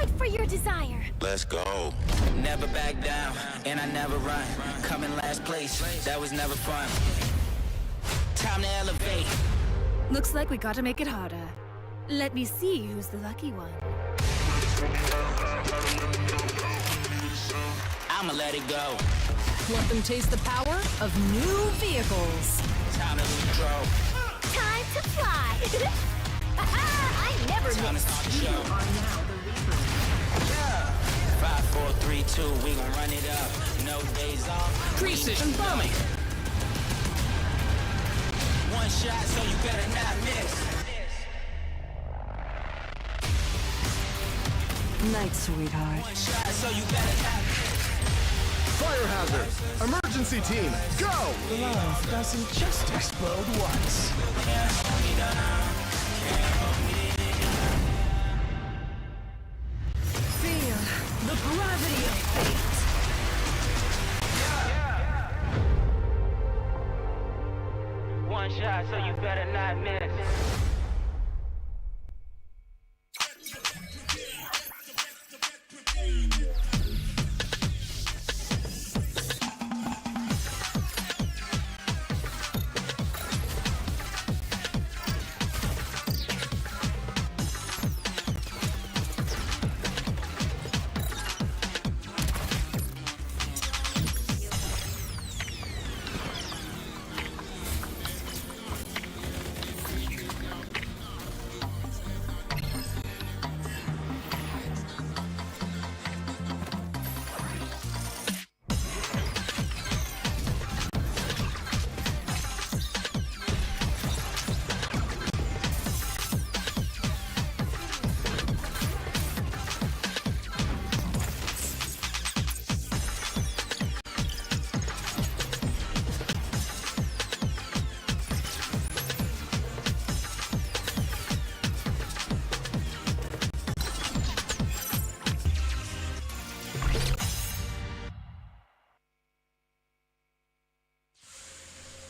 Fight for your desire. Let's go. Never back down, and I never run. Coming last place, that was never fun. Time to elevate. Looks like we gotta make it harder. Let me see who's the lucky one. I'ma let it go. Let them taste the power of new vehicles. Time to lose control. Time to fly! I never Time to miss. start the show. Yeah. 5, 4, 3, 2, we gon' run it up. No days off. Precision bombing. One shot, so you better not miss. Night, sweetheart. One shot, so you better not miss. Fire hazard! Emergency team, go! Love doesn't just explode once. Can't hold me down. Can't hold me down. Feel the gravity of fate. One shot, so you better not miss.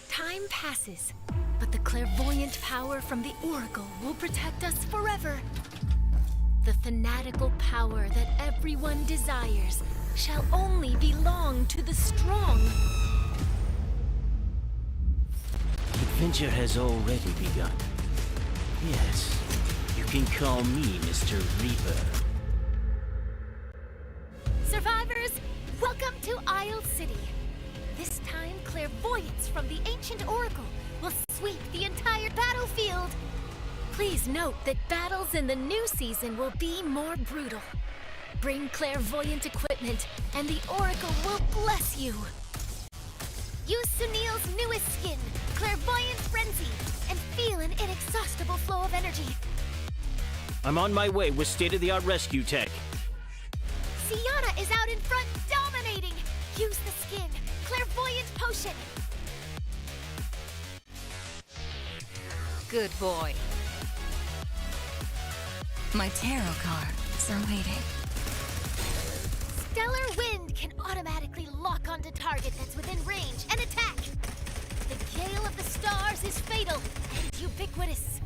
Time passes, but the clairvoyant power from the Oracle will protect us forever. The fanatical power that everyone desires shall only belong to the strong. Adventure has already begun. Yes, you can call me Mr. Reaper. Survivors, welcome to Isle City. This time, clairvoyance from the ancient Oracle will sweep the entire battlefield. Please note that battles in the new season will be more brutal. Bring clairvoyant equipment, and the Oracle will bless you. Use Sunil's newest skin, Clairvoyant Frenzy, and feel an inexhaustible flow of energy. I'm on my way with state-of-the-art rescue tech. Sienna is out in front, dominating. Use the skin, Clairvoyant Potion. Good boy. My tarot cards are waiting. Stellar Wind can automatically lock onto target that's within range and attack. The Gale of the Stars is fatal and ubiquitous.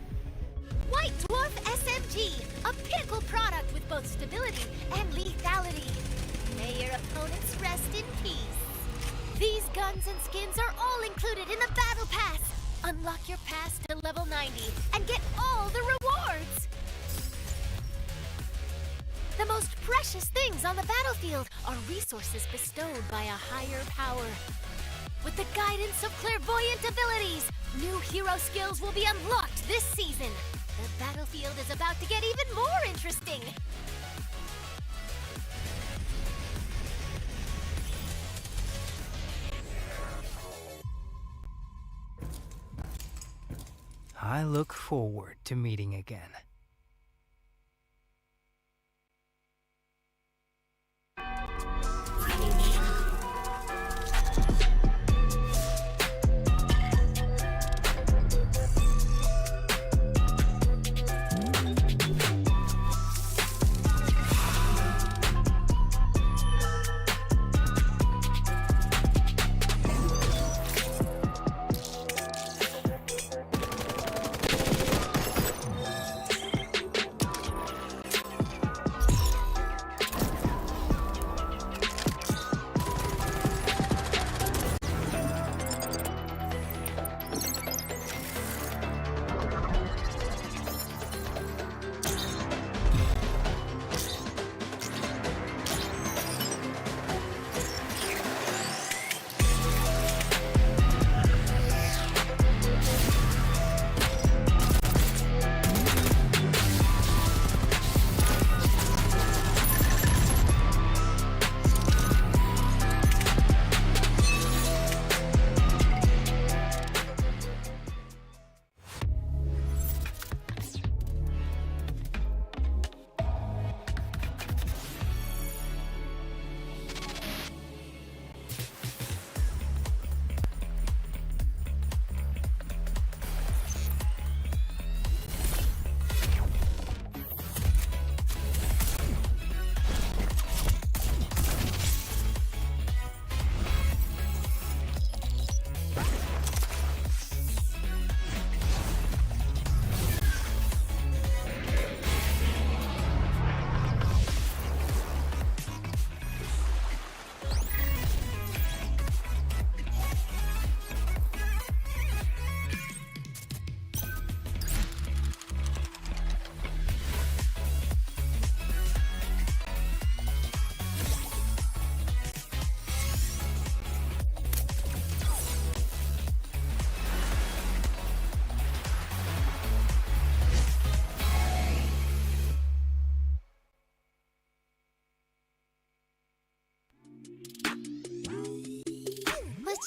White Dwarf SMG, a pinnacle product with both stability and lethality. May your opponents rest in peace. These guns and skins are all included in the Battle Pass. Unlock your pass to level 90 and get all the rewards. The most precious things on the battlefield are resources bestowed by a higher power. With the guidance of clairvoyant abilities, new hero skills will be unlocked this season. The battlefield is about to get even more interesting. I look forward to meeting again.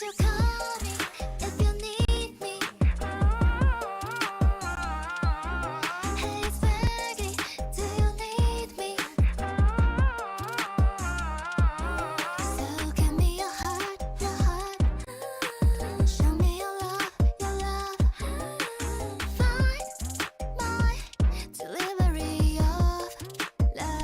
you call me if you need me. Hey, it's Maggie, do you need me? So give me your heart, show me your love, find my delivery of love.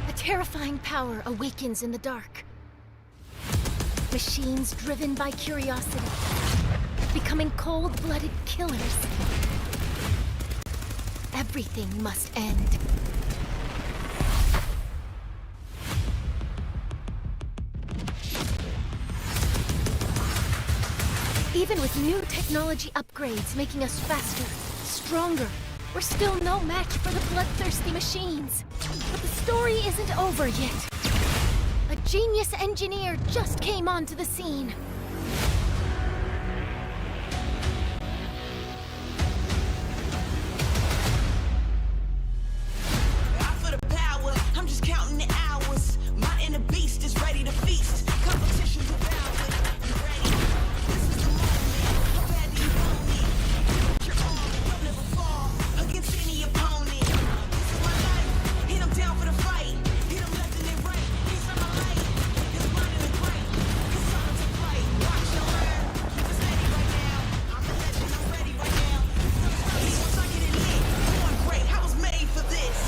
A terrifying power awakens in the dark. Machines driven by curiosity, becoming cold-blooded killers. Everything must end. Even with new technology upgrades making us faster, stronger, we're still no match for the bloodthirsty machines. But the story isn't over yet. A genius engineer just came onto the scene. Out for the power, I'm just counting the hours. My inner beast is ready to feast. Competition's devoured. You ready? This is the moment. How bad do you want me? Put your arm, you'll never fall against any opponent. This is my life. Hit 'em down for the fight. Hit 'em left and they right. He's on my light. It's blinding and bright. It's time to fight. Watch your learn. Keep it steady right now. I'm a legend. I'm ready right now. Once I get it lit, going great. I was made for this.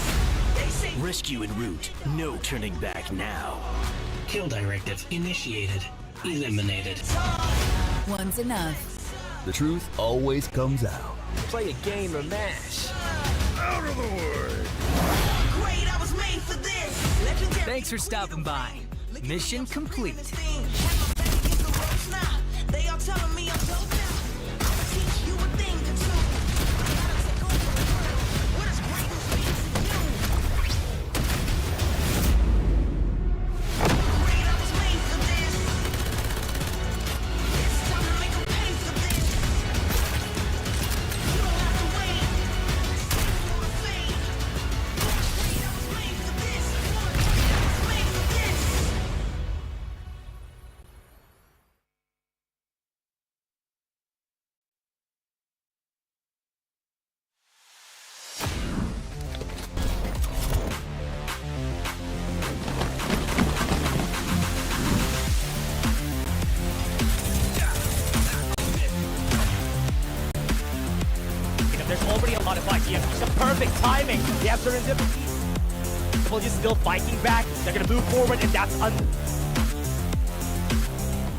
They say Rescue en route. No turning back now. Kill directive initiated. Eliminated. One's enough. The truth always comes out. Play a game or mash. Out of the way! great. I was made for this. Legendary. Thanks for stopping by. Mission complete. They all telling me I'm dope now. I'ma teach you a thing or two. I gotta take over the world. What is greatness mean to you? Great, I was made for this. It's time to make 'em pay for this. You don't have to wait. Stay for the fame. Great, I was made for this. I was made for this. There's already a lot of fights. You have the perfect timing. You have serendipity. People just still fighting back. They're gonna move forward, and that's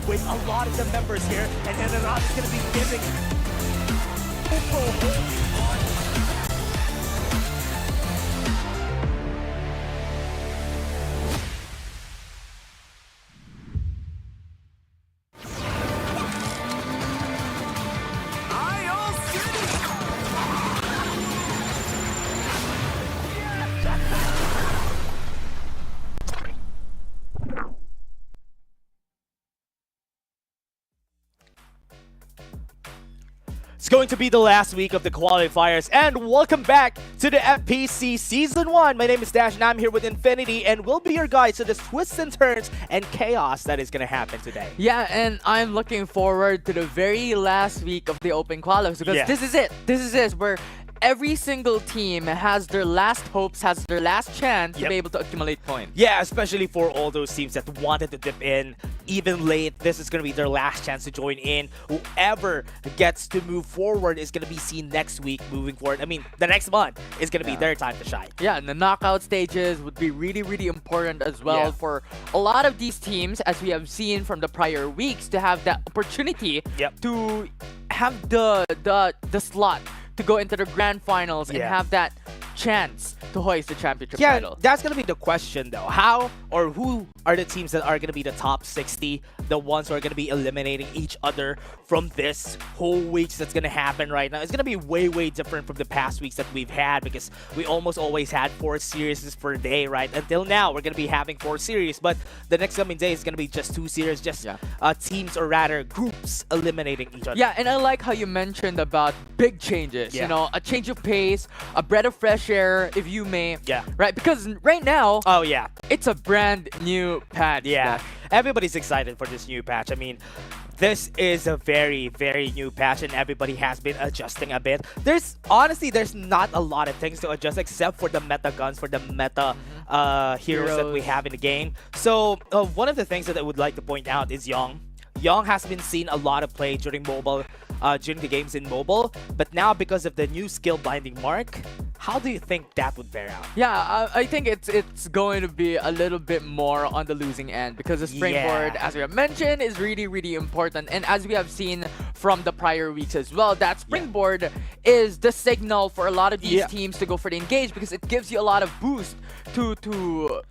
with a lot of the members here, and then they're not gonna be giving. It's going to be the last week of the qualifiers, and welcome back to the FPC Season 1. My name is Dash, and I'm here with Infinity, and we'll be your guide to the twists and turns and chaos that is going to happen today. Yeah, and I'm looking forward to the very last week of the Open Qualifiers, because this is it. This is it, where every single team has their last hopes, has their last chance to be able to accumulate points. Yeah, especially for all those teams that wanted to dip in even late. This is going to be their last chance to join in. Whoever gets to move forward is going to be seen next week moving forward. I mean, the next month is going to be their time to shine. Yeah, and the knockout stages would be really, really important as well for a lot of these teams, as we have seen from the prior weeks, to have that opportunity to have the slot to go into the grand finals and have that chance to hoist the championship title. That's gonna be the question though. How or who are the teams that are gonna be the top 60, the ones who are gonna be eliminating each other from this whole weeks that's gonna happen right now? It's gonna be way different from the past weeks that we've had, because we almost always had 4 series per day, right? Until now, we're gonna be having 4 series, but the next coming day is gonna be just 2 series, just teams, or rather groups, eliminating each other. Yeah, and I like how you mentioned about big changes. You know, a change of pace, a breath of fresh air, if you may. Yeah. Right? Because right now, yeah, it's a brand new patch. Yeah. Everybody's excited for this new patch. I mean, this is a very new patch, and everybody has been adjusting a bit. Honestly, there's not a lot of things to adjust except for the meta guns, for the meta heroes that we have in the game. So one of the things that I would like to point out is Young. Young has been seen a lot of play during mobile, during the games in mobile, but now because of the new skill Blinding Mark, how do you think that would bear out? Yeah, I think it's going to be a little bit more on the losing end, because the springboard, as we have mentioned, is really important. And as we have seen from the prior weeks as well, that springboard is the signal for a lot of these teams to go for the engage, because it gives you a lot of boost to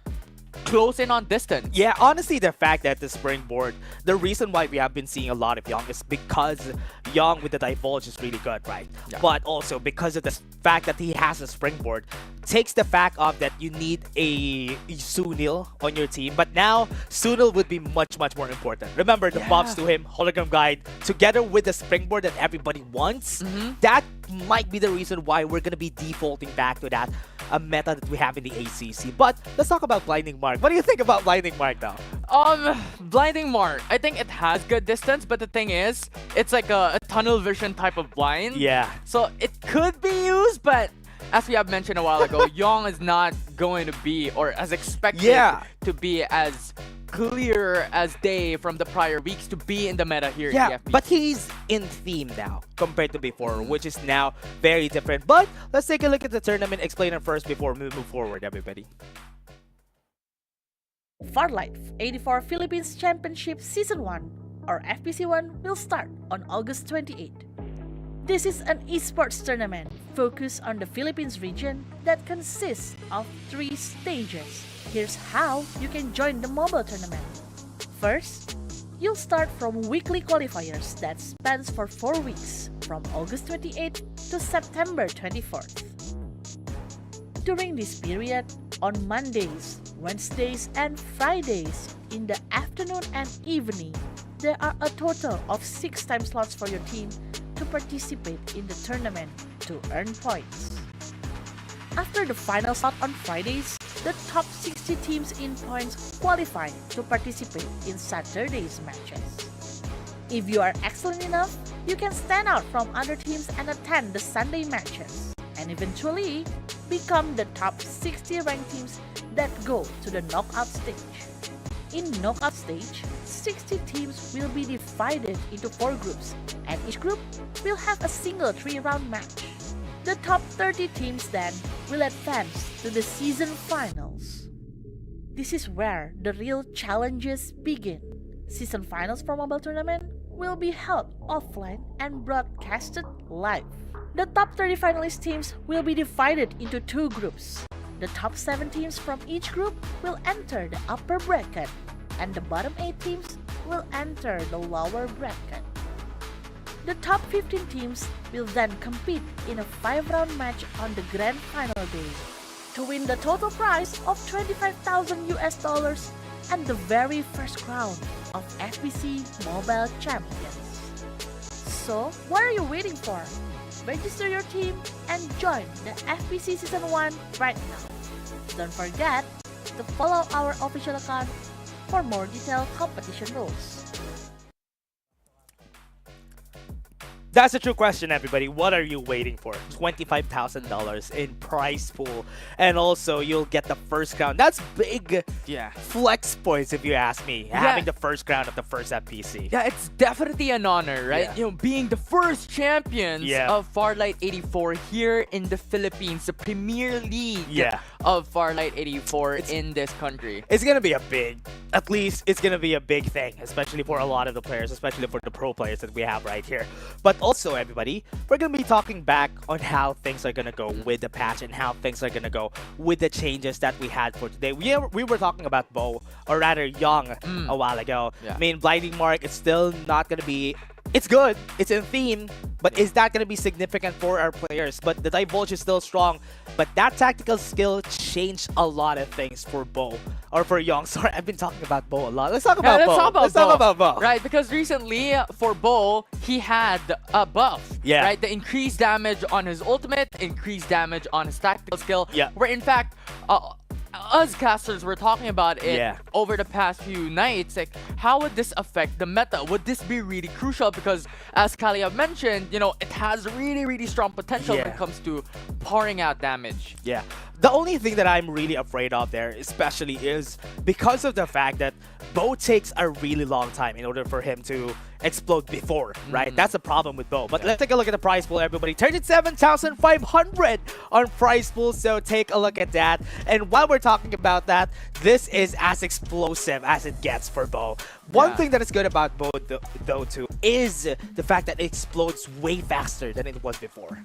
close in on distance. Yeah, honestly, the fact that the springboard, the reason why we have been seeing a lot of Young is because Young with the divulge is really good, right? But also because of the fact that he has a springboard, takes the fact of that you need a Sunil on your team. But now Sunil would be much more important. Remember the buffs to him, hologram guide, together with the springboard that everybody wants. That might be the reason why we're gonna be defaulting back to that meta that we have in the ACC. But let's talk about Blinding Mark. What do you think about Blinding Mark now? Blinding Mark, I think it has good distance, but the thing is, it's like a tunnel vision type of blind. Yeah. So it could be used, but as we have mentioned a while ago, Young is not going to be, or as expected to be, as clear as day from the prior weeks to be in the meta here in the FPC. But he's in theme now compared to before, which is now very different. But let's take a look at the tournament explainer first before we move forward, everybody. Farlight 84 Philippines Championship Season 1, or FPC 1, will start on August 28. This is an esports tournament focused on the Philippines region that consists of 3 stages. Here's how you can join the mobile tournament. First, you'll start from weekly qualifiers that spans for 4 weeks, from August 28th to September 24th. During this period, on Mondays, Wednesdays, and Fridays, in the afternoon and evening, there are a total of 6 time slots for your team to participate in the tournament to earn points. After the final slot on Fridays, the top 60 teams in points qualify to participate in Saturday's matches. If you are excellent enough, you can stand out from other teams and attend the Sunday matches, and eventually become the top 60 ranked teams that go to the knockout stage. In knockout stage, 60 teams will be divided into 4 groups, and each group will have a single 3-round match. The top 30 teams then will advance to the season finals. This is where the real challenges begin. Season finals for mobile tournament will be held offline and broadcasted live. The top 30 finalist teams will be divided into 2 groups. The top 7 teams from each group will enter the upper bracket, and the bottom 8 teams will enter the lower bracket. The top 15 teams will then compete in a 5-round match on the grand final day to win the total prize of $25,000 and the very first crown of FPC Mobile Champions. So, what are you waiting for? Register your team and join the FPC Season 1 right now. Don't forget to follow our official account for more detailed competition rules. That's a true question, everybody. What are you waiting for? $25,000 in prize pool. And also, you'll get the first crown. That's big flex points, if you ask me, having the first crown of the first FPC. Yeah, it's definitely an honor, right? Yeah. You know, being the first champions of Farlight 84 here in the Philippines, the Premier League of Farlight 84 in this country. It's going to be a big, at least it's going to be a big thing, especially for a lot of the players, especially for the pro players that we have right here. But also, everybody, we're going to be talking back on how things are going to go with the patch and how things are going to go with the changes that we had for today. We were talking about Bo, or rather Young, a while ago. I mean, Blinding Mark is still not going to be... It's good, it's in theme, but is that going to be significant for our players? But the Divulge is still strong, but that tactical skill changed a lot of things for Bo, or for Young. Sorry, I've been talking about Bo a lot. Let's talk about Bo. Let's talk about Bo. Right, because recently for Bo, he had a buff. Right, the increased damage on his ultimate, increased damage on his tactical skill. Where in fact, us casters were talking about it over the past few nights. Like, how would this affect the meta? Would this be really crucial? Because as Kalia mentioned, you know, it has really, really strong potential when it comes to pouring out damage. The only thing that I'm really afraid of there, especially, is because of the fact that Bo takes a really long time in order for him to explode before, right? That's a problem with Bo. But let's take a look at the prize pool, everybody. 37,500 on prize pool, so take a look at that. And while we're talking about that, this is as explosive as it gets for Bo. One thing that is good about Bo, though, too, is the fact that it explodes way faster than it was before.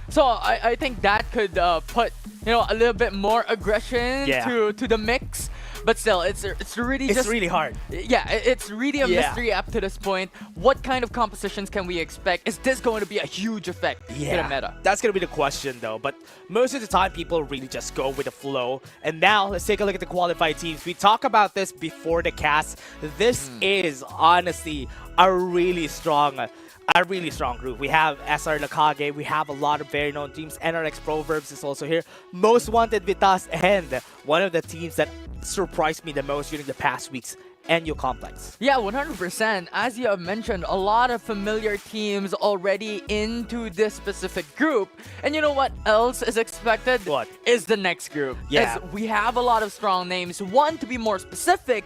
So I think that could put, you know, a little bit more aggression to the mix. But still, it's really hard. Yeah, it's really a mystery up to this point. What kind of compositions can we expect? Is this going to be a huge effect to the meta? That's going to be the question, though. But most of the time, people really just go with the flow. And now, let's take a look at the qualified teams. We talk about this before the cast. This is honestly a really strong group. We have SR Nakage, we have a lot of very known teams. NRX Proverbs is also here. Most Wanted Vitas, and one of the teams that surprised me the most during the past weeks, NU Complex. Yeah, 100%. As you have mentioned, a lot of familiar teams already into this specific group. And you know what else is expected? What? Is the next group. Yeah. As we have a lot of strong names. One, to be more specific,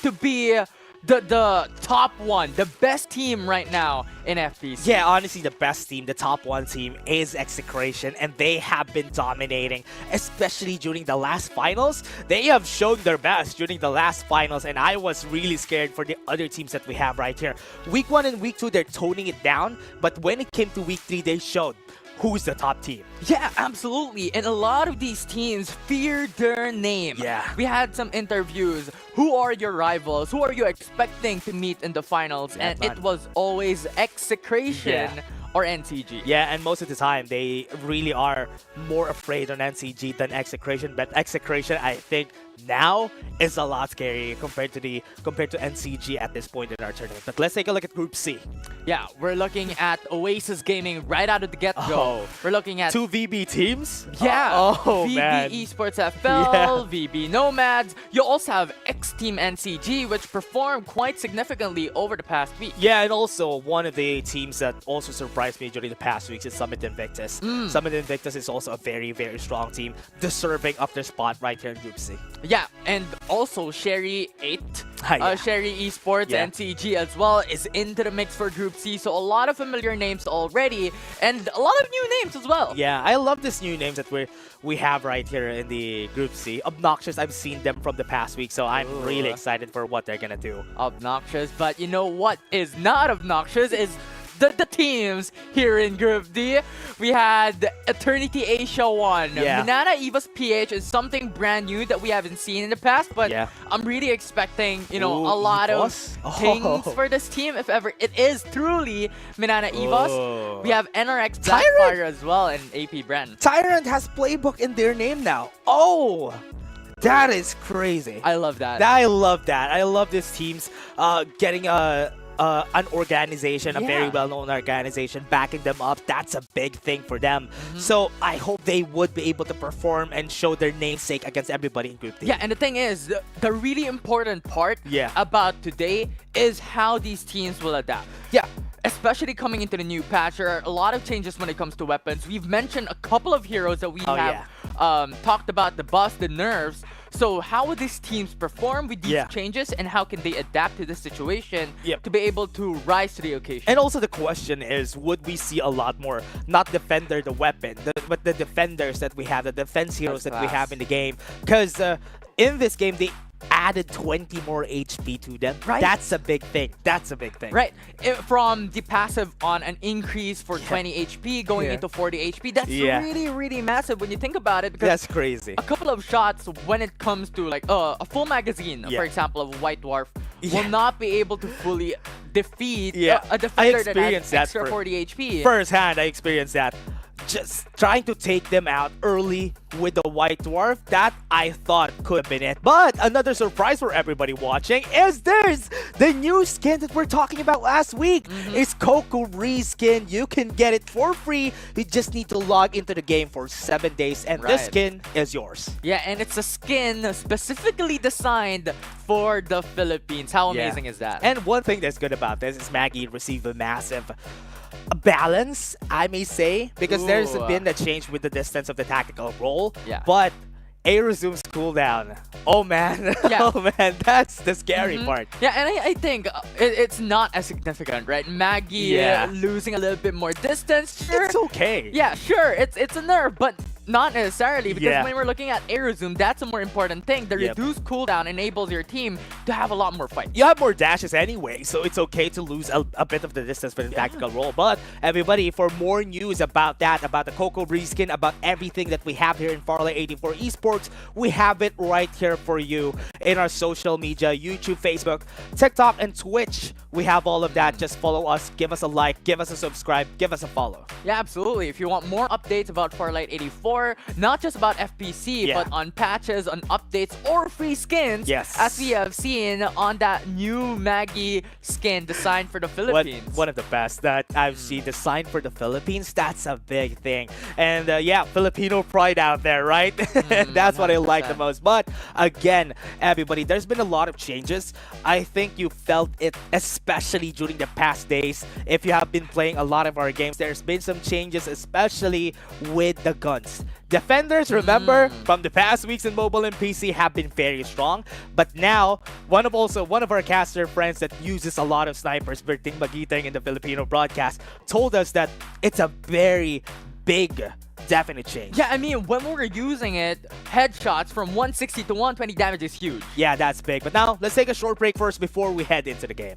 to be the top one, the best team right now in FPC. Yeah, honestly, the best team, the top one team is Execration, and they have been dominating, especially during the last finals. They have shown their best during the last finals, and I was really scared for the other teams that we have right here. Week 1 and Week 2, they're toning it down, but when it came to Week 3, they showed who's the top team. Yeah, absolutely. And a lot of these teams fear their name. Yeah. We had some interviews. Who are your rivals? Who are you expecting to meet in the finals? And it was always Execration or NCG. Yeah, and most of the time, they really are more afraid on NCG than Execration. But Execration, I think, now is a lot scarier compared to NCG at this point in our tournament. But let's take a look at Group C. Yeah, we're looking at Oasis Gaming right out of the get-go. We're looking at 2 VB teams? Yeah. Oh, VB man. Esports FL, VB Nomads. You also have X-Team NCG, which performed quite significantly over the past week. Yeah, and also one of the teams that also surprised me during the past weeks is Summit Invictus. Summit Invictus is also a very, very strong team, deserving of their spot right here in Group C. Yeah, and also Sherry 8, Sherry Esports, NCG as well is into the mix for Group C. So a lot of familiar names already, and a lot of new names as well. Yeah, I love these new names that we have right here in the Group C. Obnoxious, I've seen them from the past week, so I'm really excited for what they're gonna do. Obnoxious, but you know what is not obnoxious is the teams here in Group D. We had Eternity Asia 1. Minana Eva's PH is something brand new that we haven't seen in the past, but I'm really expecting, you know, a lot of things for this team if ever it is truly Minana Evas. We have NRX Blackfire as well and AP Bren. Tyrant has Playbook in their name now. Oh! That is crazy. I love that. I love that. I love these teams getting a an organization, a very Yeah. well-known organization backing them up. That's a big thing for them. So I hope they would be able to perform and show their namesake against everybody in Group D. Yeah, and the thing is, the really important part Yeah. about today is how these teams will adapt. Yeah. Especially coming into the new patch, there are a lot of changes when it comes to weapons. We've mentioned a couple of heroes that we Oh, have talked about, the buffs, the nerfs. So how will these teams perform with these Yeah. changes, and how can they adapt to this situation Yep. to be able to rise to the occasion? And also the question is, would we see a lot more, not defender the weapon, but the defenders that we have, the defense heroes that we class. have in the game? Because in this game, they added 20 more HP to them. Right. That's a big thing. That's a big thing. Right, from the passive on an increase for 20 HP going Yeah. into 40 HP, that's Yeah. really, really massive when you think about it. Because That's crazy. a couple of shots when it comes to like a full magazine, Yeah. for example, of White Dwarf, Yeah. will not be able to fully defeat Yeah. a defender that experienced has that extra for- 40 HP. Firsthand, I experienced that. Just trying to take them out early with the White Dwarf, that I thought could have been it. But another surprise for everybody watching is there's the new skin that we're talking about last week. It's Coco reskin. You can get it for free. You just need to log into the game for 7 days, and this Right. skin is yours. Yeah, and it's a skin specifically designed for the Philippines. How Yeah. amazing is that? And one thing that's good about this is Maggie received a massive balance, I may say, because there's Ooh. been a change with the distance of the tactical roll. Yeah. But Aerozoom's cooldown. Oh man. Yeah. Oh man, that's the scary part. Yeah, and I think it's not as significant, right? Maggie Yeah. losing a little bit more distance. Sure. It's okay. Yeah, sure, it's a nerf, but not necessarily, because Yeah. when we're looking at Aerozoom, that's a more important thing. The Yep. reduced cooldown enables your team to have a lot more fights. You have more dashes anyway, so it's okay to lose a bit of the distance for the tactical roll. But everybody, for more news about that, about the Coco reskin, about everything that we have here in Farlight 84 Esports, we have it right here for you in our social media, YouTube, Facebook, TikTok, and Twitch. We have all of that. Just follow us, give us a like, give us a subscribe, give us a follow. Yeah, absolutely. If you want more updates about Farlight 84, not just about FPC, Yeah. but on patches, on updates, or free skins, Yes. as we have seen on that new Maggie skin designed for the Philippines. One of the best that I've seen designed for the Philippines. That's a big thing. And yeah, Filipino pride out there, right? That's what I like the 100%. most. But again, everybody, there's been a lot of changes. I think you felt it, especially during the past days. If you have been playing a lot of our games, there's been some changes, especially with the guns. Defenders, remember, from the past weeks in mobile and PC have been very strong. But now, one of our caster friends that uses a lot of snipers, Berting Magiting in the Filipino broadcast, told us that it's a very big, definite change. Yeah, I mean, when we were using it, headshots from 160 to 120 damage is huge. Yeah, that's big. But now, let's take a short break first before we head into the game.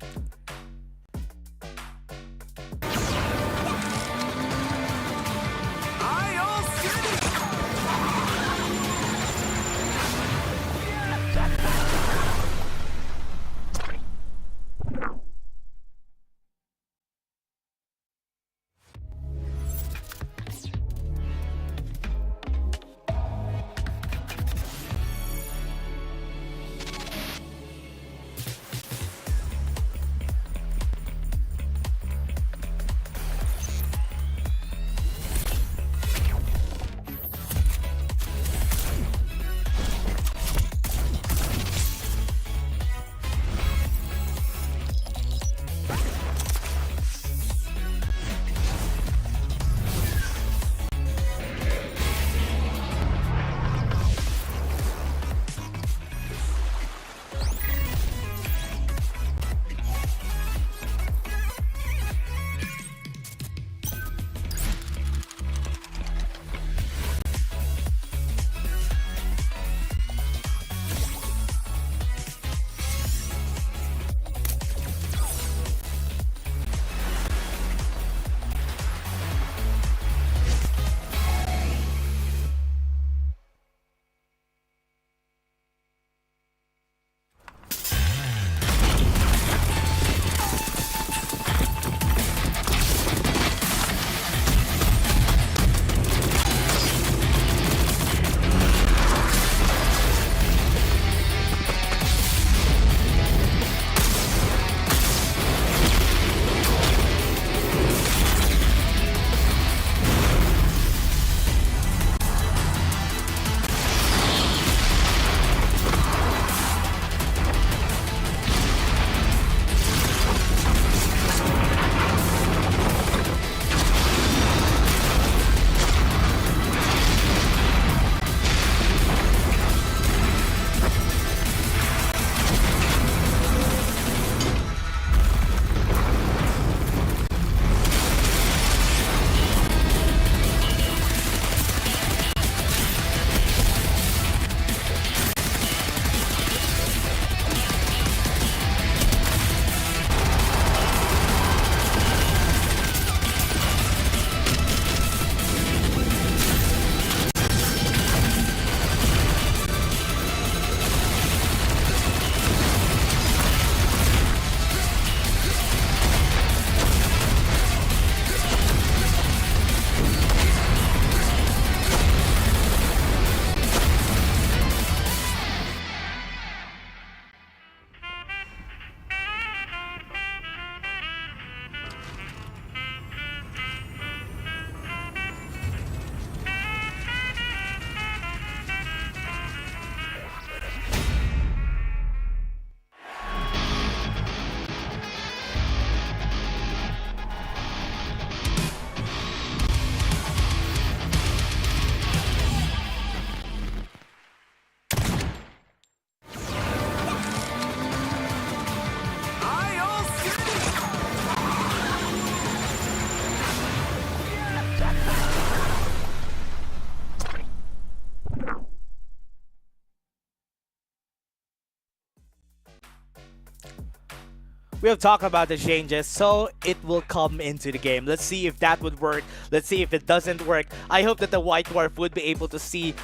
we have talked about the changes, so it will come into the game. Let's see if that would work. Let's see if it doesn't work. I hope that the White Dwarf would be able to see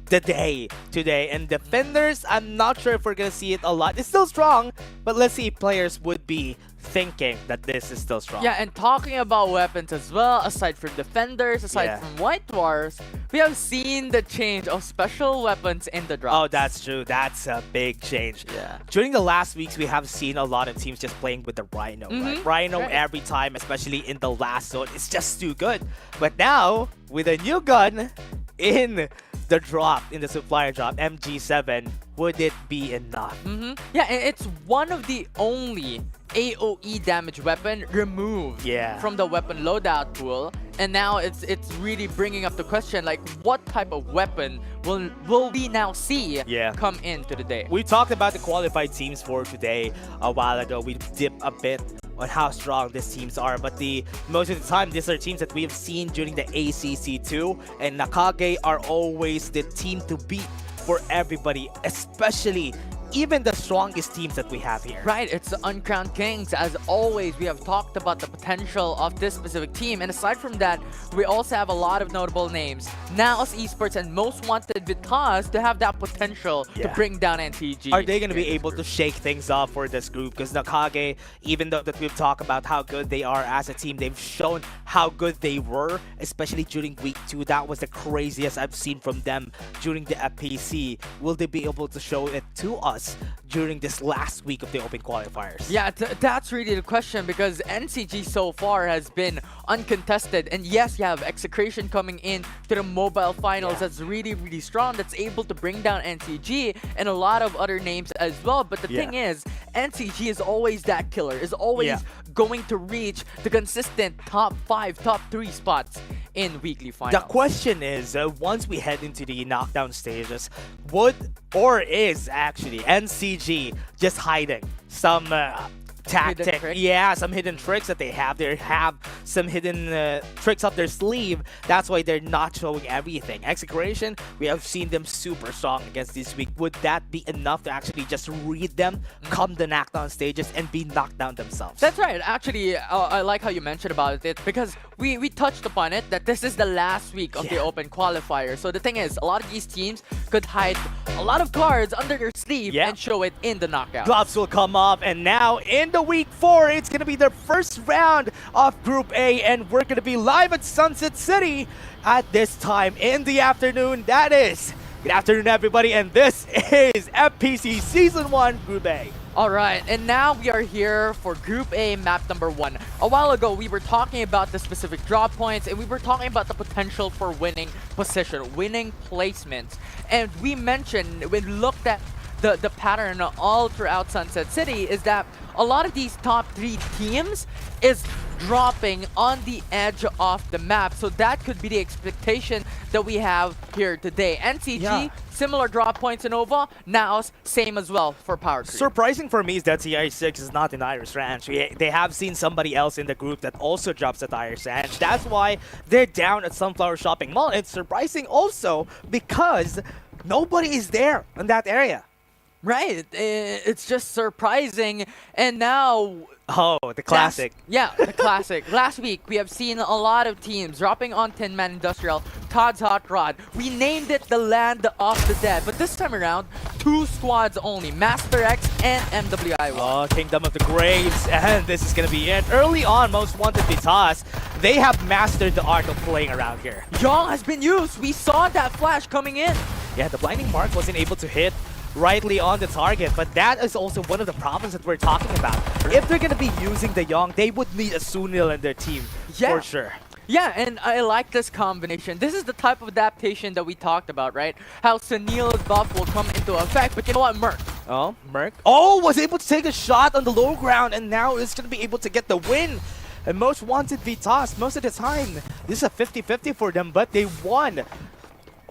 the day today. And defenders, I'm not sure if we're gonna see it a lot. It's still strong, but let's see if players would be thinking that this is still strong. Yeah, and talking about weapons as well, aside from defenders, aside from White Dwarfs, we have seen the change of special weapons in the drops. Oh, that's true. That's a big change. Yeah. During the last weeks, we have seen a lot of teams just playing with the Rhino. Right? Rhino every time, especially in the last zone, it's just too good. But now, with a new gun in the drop, in the supplier drop, MG7, would it be enough? Yeah, and it's one of the only AoE damage weapon removed from the weapon loadout pool, and now it's really bringing up the question, like, what type of weapon will we now see come into the day? We talked about the qualified teams for today a while ago. We dipped a bit on how strong these teams are, but most of the time these are teams that we have seen during the ACC2, and Nakage are always the team to beat for everybody, especially even the strongest teams that we have here. Right, it's the Uncrowned Kings. As always, we have talked about the potential of this specific team, and aside from that, we also have a lot of notable names. Naos Esports and Most Wanted Vitas to have that potential to bring down NTG. Are they going to be able to shake things up for this group? Because Nakage, even though that we've talked about how good they are as a team, they've shown how good they were, especially during week 2. That was the craziest I've seen from them during the FPC. Will they be able to show it to us during this last week of the Open Qualifiers? Yeah, that's really the question, because NCG so far has been uncontested, and yes, you have Execration coming in to the mobile finals that's really, really strong, that's able to bring down NCG and a lot of other names as well. But the thing is, NCG is always that killer, is always going to reach the consistent top 5, top 3 spots in weekly finals. The question is, once we head into the knockdown stages, would or is actually NCG just hiding some tactic, some hidden tricks that they have? They have some hidden tricks up their sleeve. That's why they're not showing everything. Execration, we have seen them super strong against this week. Would that be enough to actually just read them come the knockdown stages and be knocked down themselves? That's right. Actually, I like how you mentioned about it, because we touched upon it that this is the last week of the Open Qualifier. So the thing is, a lot of these teams could hide a lot of cards under their sleeve and show it in the knockout. Gloves will come off, and now in the week 4, it's going to be the first round of Group A, and we're going to be live at Sunset City at this time in the afternoon. That is, good afternoon everybody, and this is FPC Season 1 Group A. Alright, and now we are here for Group A map number 1. A while ago, we were talking about the specific drop points, and we were talking about the potential for winning position, winning placements. And we mentioned, when we looked at the pattern all throughout Sunset City, is that a lot of these top 3 teams is dropping on the edge of the map. So that could be the expectation that we have here today. NCG, similar drop points in Nova. Naos, same as well for Power Creep. Surprising for me is that TI6 is not in Iris Ranch. They have seen somebody else in the group that also drops at Iris Ranch. That's why they're down at Sunflower Shopping Mall. It's surprising also because nobody is there in that area. Right, it's just surprising. And now... Oh, the classic. The classic. Last week, we have seen a lot of teams dropping on 10-man Industrial, Todd's Hot Rod. We named it the Land of the Dead, but this time around, 2 squads only, Master X and MWI1. Oh, Kingdom of the Graves, and this is going to be it. Early on, Most Wanted Vitas, they have mastered the art of playing around here. Yong has been used. We saw that flash coming in. Yeah, the Blinding Mark wasn't able to hit rightly on the target, but that is also one of the problems that we're talking about. If they're going to be using the Young, they would need a Sunil in their team for sure. Yeah, and I like this combination. This is the type of adaptation that we talked about, right? How Sunil's buff will come into effect, but you know what, Merc? Oh, Merc. Oh, was able to take a shot on the low ground, and now is going to be able to get the win. And Most Wanted Vitas, most of the time, this is a 50-50 for them, but they won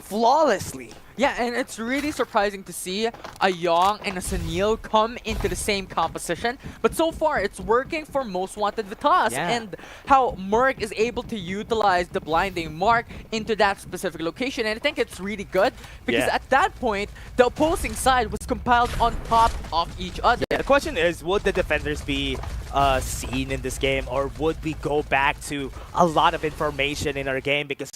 flawlessly. Yeah, and it's really surprising to see a Young and a Sunil come into the same composition. But so far, it's working for Most Wanted Vitas. Yeah. And how Merc is able to utilize the blinding mark into that specific location. And I think it's really good because at that point, the opposing side was compiled on top of each other. Yeah, the question is, would the defenders be seen in this game, or would we go back to a lot of information in our game? Because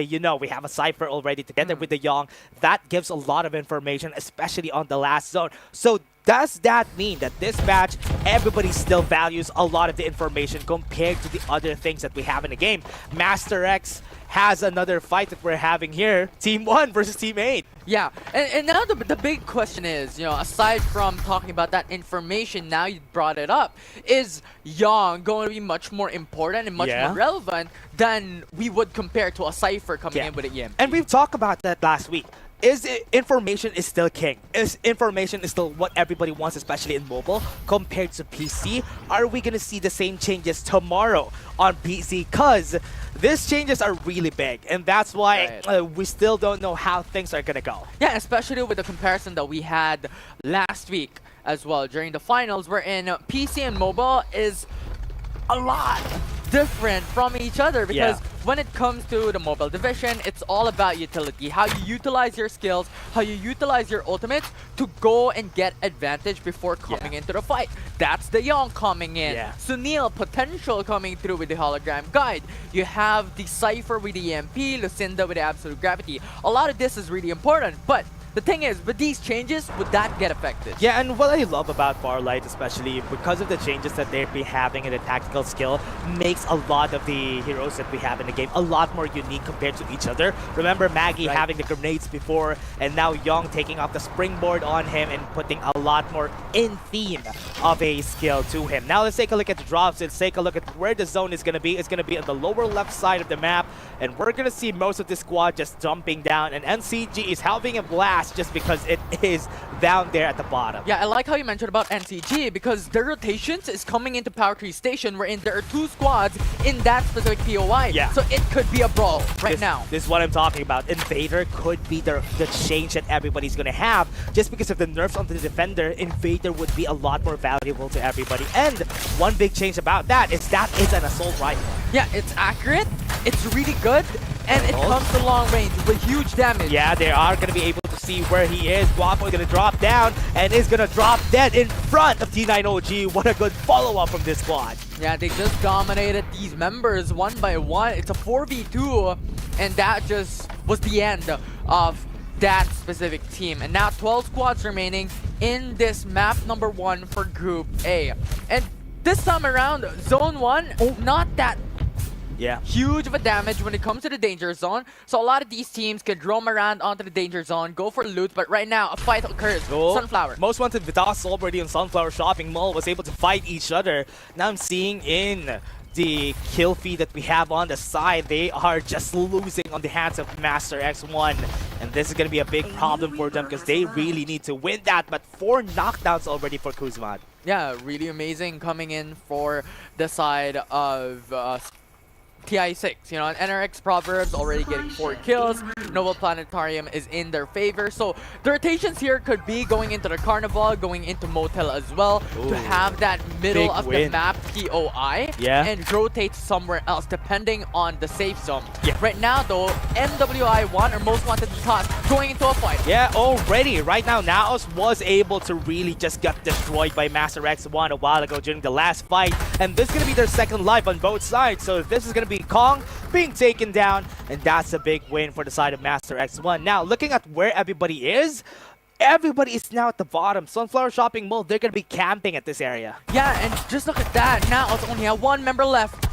you know, we have a Cypher already together with the Young. That gives a lot of information, especially on the last zone. So does that mean that this match, everybody still values a lot of the information compared to the other things that we have in the game? Master X has another fight that we're having here. Team 1 versus Team 8. Yeah, and now the big question is, you know, aside from talking about that information, now you brought it up, is Young going to be much more important and much more relevant than we would compare to a Cypher coming in with an EMP? And we've talked about that last week. Information is still king. Information is still what everybody wants, especially in mobile, compared to PC. Are we going to see the same changes tomorrow on PC? Because these changes are really big, and that's why we still don't know how things are going to go. Yeah, especially with the comparison that we had last week as well during the finals, wherein PC and mobile is a lot different from each other, because when it comes to the mobile division, it's all about utility, how you utilize your skills, how you utilize your ultimates to go and get advantage before coming into the fight. That's the Young coming in. Sunil, potential coming through with the hologram guide. You have the Cypher with the EMP, Lucinda with the absolute gravity. A lot of this is really important, but the thing is, with these changes, would that get affected? Yeah, and what I love about Farlight, especially because of the changes that they've been having in the tactical skill, makes a lot of the heroes that we have in the game a lot more unique compared to each other. Remember Maggie having the grenades before, and now Young taking off the springboard on him and putting a lot more in theme of a skill to him. Now let's take a look at the drops. Let's take a look at where the zone is going to be. It's going to be on the lower left side of the map, and we're going to see most of the squad just jumping down, and NCG is having a blast just because it is down there at the bottom. Yeah, I like how you mentioned about NCG, because their rotations is coming into Power Tree Station, wherein there are 2 squads in that specific POI. So it could be a brawl now. This is what I'm talking about. Invader could be the change that everybody's going to have. Just because of the nerfs on the defender, Invader would be a lot more valuable to everybody. And one big change about that is an assault rifle. Yeah, it's accurate, it's really good, and it comes to long range with huge damage. Yeah, they are going to be able to see where he is. Guapo is going to drop down and is going to drop dead in front of T9OG. What a good follow-up from this squad. Yeah, they just dominated these members one by one. It's a 4v2, and that just was the end of that specific team. And now 12 squads remaining in this map number 1 for Group A. And this time around, Zone 1, not that huge of a damage when it comes to the danger zone. So a lot of these teams could roam around onto the danger zone, go for loot, but right now a fight occurs. Sunflower. Most Wanted Vitas already in Sunflower Shopping Mall was able to fight each other. Now I'm seeing in the kill feed that we have on the side, they are just losing on the hands of Master X1. And this is going to be a big problem for them because they really need to win that. But 4 knockdowns already for Kuzman. Yeah, really amazing coming in for the side of TI6, you know, and NRX Proverbs already getting 4 kills. Noble Planetarium is in their favor. So the rotations here could be going into the Carnival, going into Motel as well, to have that middle of the map POI and rotate somewhere else depending on the safe zone. Right now though, MWI1 or Most Wanted Vitas going into a fight. Yeah, already. Right now, Naos was able to really just get destroyed by Master X1 a while ago during the last fight. And this is going to be their second life on both sides. So this is going to be Kong being taken down, and that's a big win for the side of Master X1. Now, looking at where everybody is now at the bottom. Sunflower Shopping Mall, they're going to be camping at this area. Yeah, and just look at that. Now it's only have 1 member left.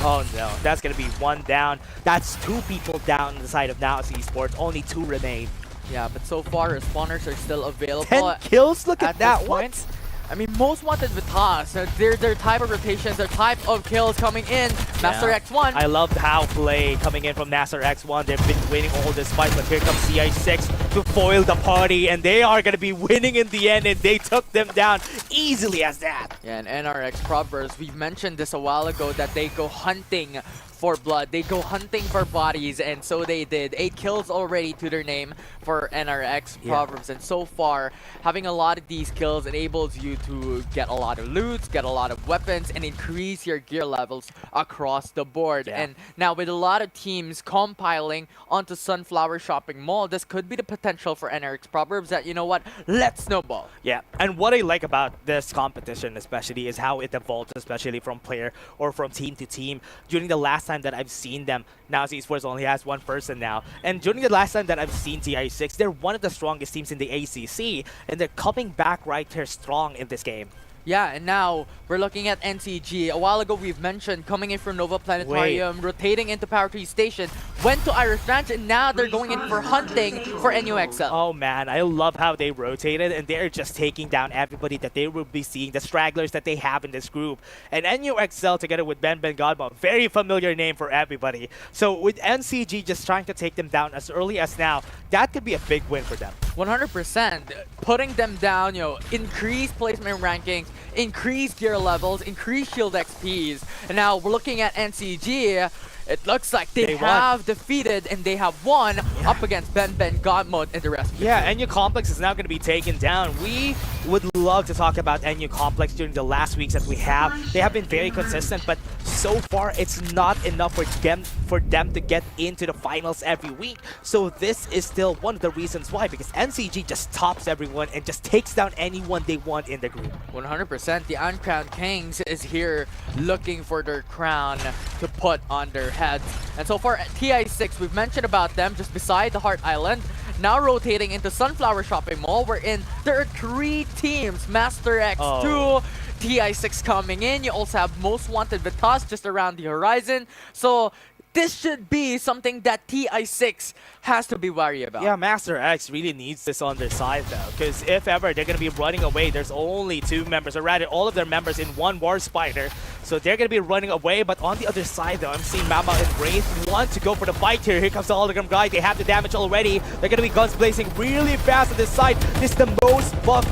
Oh no, that's going to be 1 down. That's 2 people down on the side of Naos Esports. Only 2 remain. Yeah, but so far, spawners are still available. 10 kills? Look at that. What? I mean, Most Wanted Vitas, their type of rotations, their type of kills coming in. Master X1. I love how play coming in from Master X1. They've been winning all this fight, but here comes CI6 to foil the party, and they are going to be winning in the end, and they took them down easily as that. Yeah, and NRX Proverbs, we mentioned this a while ago that they go hunting for blood. They go hunting for bodies, and so they did. 8 kills already to their name for NRX Proverbs, and so far, having a lot of these kills enables you to get a lot of loot, get a lot of weapons, and increase your gear levels across the board. And now with a lot of teams compiling onto Sunflower Shopping Mall, this could be the potential for NRX Proverbs that, you know what, let's snowball. Yeah, and what I like about this competition especially is how it evolves, especially from player or from team to team. During the last time that I've seen them, now Esports only has one person now, and during the last time that I've seen TI6, they're one of the strongest teams in the ACC, and they're coming back right here strong in this game. Yeah, and now we're looking at NCG. A while ago, we've mentioned coming in from Nova Planetarium, rotating into Power 3 Station, went to Irish Ranch, and now they're going in for hunting for NUXL. Oh man, I love how they rotated, and they're just taking down everybody that they will be seeing, the stragglers that they have in this group. And NUXL together with Ben Godmo, very familiar name for everybody. So with NCG just trying to take them down as early as now, that could be a big win for them. 100%. Putting them down, you know, increase placement rankings, increase gear levels, increase shield XPs. And now we're looking at NCG. It looks like they have defeated and they have won up against Ben Godmode and the rest of the Yeah, NU Complex is now going to be taken down. We would love to talk about NU Complex during the last weeks that we have. They have been very consistent, but so far it's not enough for them to get into the finals every week. So this is still one of the reasons why, because NCG just tops everyone and just takes down anyone they want in the group. 100%. The Uncrowned Kings is here looking for their crown to put on their heads. And so far, TI6, we've mentioned about them just beside the Heart Island. Now rotating into Sunflower Shopping Mall, wherein there are 3 teams. Master X2, TI6 coming in. You also have Most Wanted Vitas just around the horizon. So this should be something that TI6 has to be worried about. Yeah, Master X really needs this on their side though, because if ever they're going to be running away, there's only 2 members, or rather all of their members in one War Spider. So they're going to be running away, but on the other side though, I'm seeing Mama and Wraith want to go for the fight here. Here comes the hologram guy. They have the damage already. They're going to be guns blazing really fast on this side. This is the most buff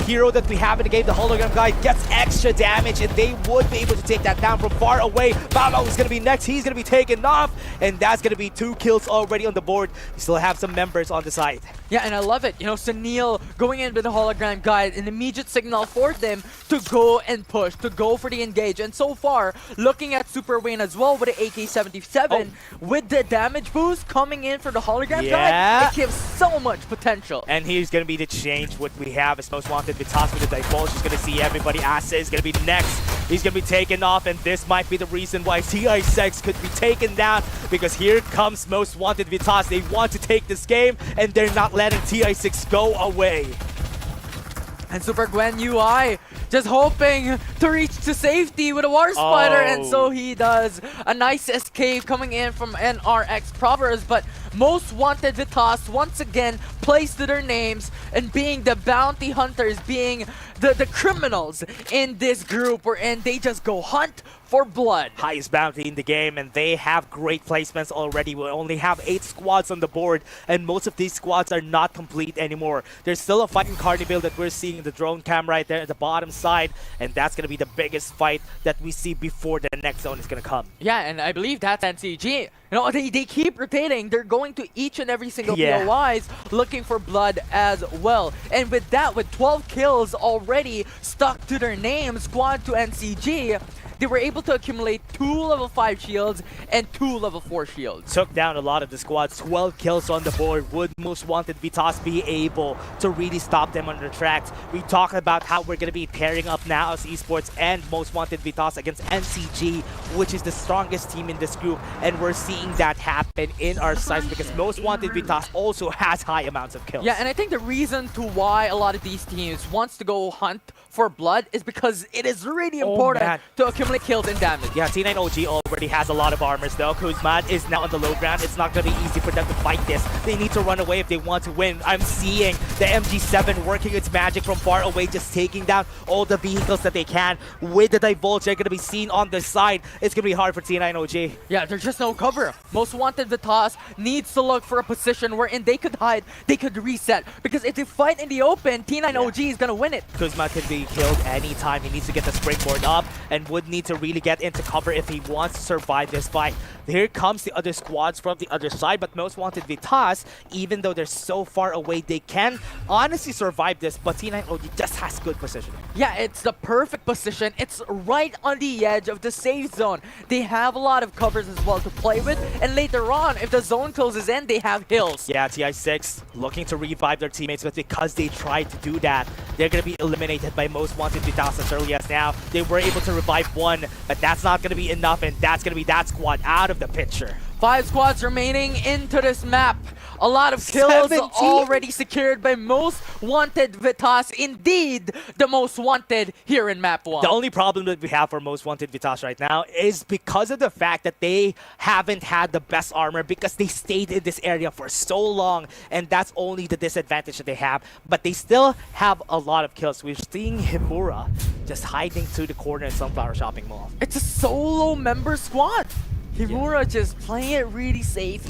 hero that we have in the game. The hologram guy gets extra damage, and they would be able to take that down from far away. Mama is going to be next. He's going to be taken off, and that's going to be 2 kills already on the board. You still have some members on the side. Yeah, and I love it. You know, Sunil going in with the hologram guide, an immediate signal for them to go and push, to go for the engage. And so far, looking at Super Wayne as well with the AK-77, with the damage boost coming in for the hologram guide, it gives so much potential. And here's going to be the change. What we have is Most Wanted Vitas with the divulge. He's going to see everybody. Asa is going to be next. He's going to be taken off, and this might be the reason why TI6 could be taken down, because here comes Most Wanted Vitas. They want to take this game, and they're not letting TI6 go away. And Super Gwen UI just hoping to reach to safety with a War Spider, and so he does. A nice escape coming in from NRX Proverbs, but Most Wanted Vitas once again plays to their names and being the bounty hunters, being the criminals in this group, wherein they just go hunt for blood. Highest bounty in the game, and they have great placements already. We only have 8 squads on the board, and most of these squads are not complete anymore. There's still a fight in Carnival that we're seeing, the drone cam right there at the bottom side, and that's going to be the biggest fight that we see before the next zone is going to come. Yeah, and I believe that's NCG. You know, they keep rotating. They're going to each and every single POIs looking for blood as well. And with that, with 12 kills already stuck to their name, squad to NCG, they were able to accumulate 2 level 5 shields and 2 level 4 shields. Took down a lot of the squads, 12 kills on the board. Would Most Wanted Vitas be able to really stop them on their tracks? We talk about how we're going to be pairing up now as Esports and Most Wanted Vitas against NCG, which is the strongest team in this group, and we're seeing that happen in our sights because Most Wanted Vitas also has high amounts of kills. Yeah, and I think the reason to why a lot of these teams wants to go hunt for blood is because it is really important to accumulate kills and damage. Yeah, T9 OG already has a lot of armors though. Kuzman is now on the low ground. It's not going to be easy for them to fight this. They need to run away if they want to win. I'm seeing the MG7 working its magic from far away, just taking down all the vehicles that they can. With the divulge, they're going to be seen on the side. It's going to be hard for T9 OG. Yeah, there's just no cover. Most Wanted Vitas needs to look for a position wherein they could hide, they could reset. Because if they fight in the open, T9 OG is going to win it. Kuzma can be killed anytime. He needs to get the springboard up and would need need to really get into cover if he wants to survive this fight. Here comes the other squads from the other side, but Most Wanted Vitas, even though they're so far away, they can honestly survive this, but T9 OG just has good positioning. Yeah, it's the perfect position. It's right on the edge of the safe zone. They have a lot of covers as well to play with, and later on, if the zone closes in, they have hills. Yeah, TI6 looking to revive their teammates, but because they tried to do that, they're going to be eliminated by Most Wanted Vitas as early as now. They were able to revive one, but that's not going to be enough, and that's going to be that squad out of the picture. 5 squads remaining into this map. A lot of kills 17? already secured by Most Wanted Vitas. Indeed, the most wanted here in map 1. The only problem that we have for Most Wanted Vitas right now is because of the fact that they haven't had the best armor because they stayed in this area for so long, and that's only the disadvantage that they have. But they still have a lot of kills. We're seeing Himura just hiding to the corner in Sunflower Shopping Mall. It's a solo member squad. Himura just playing it really safe.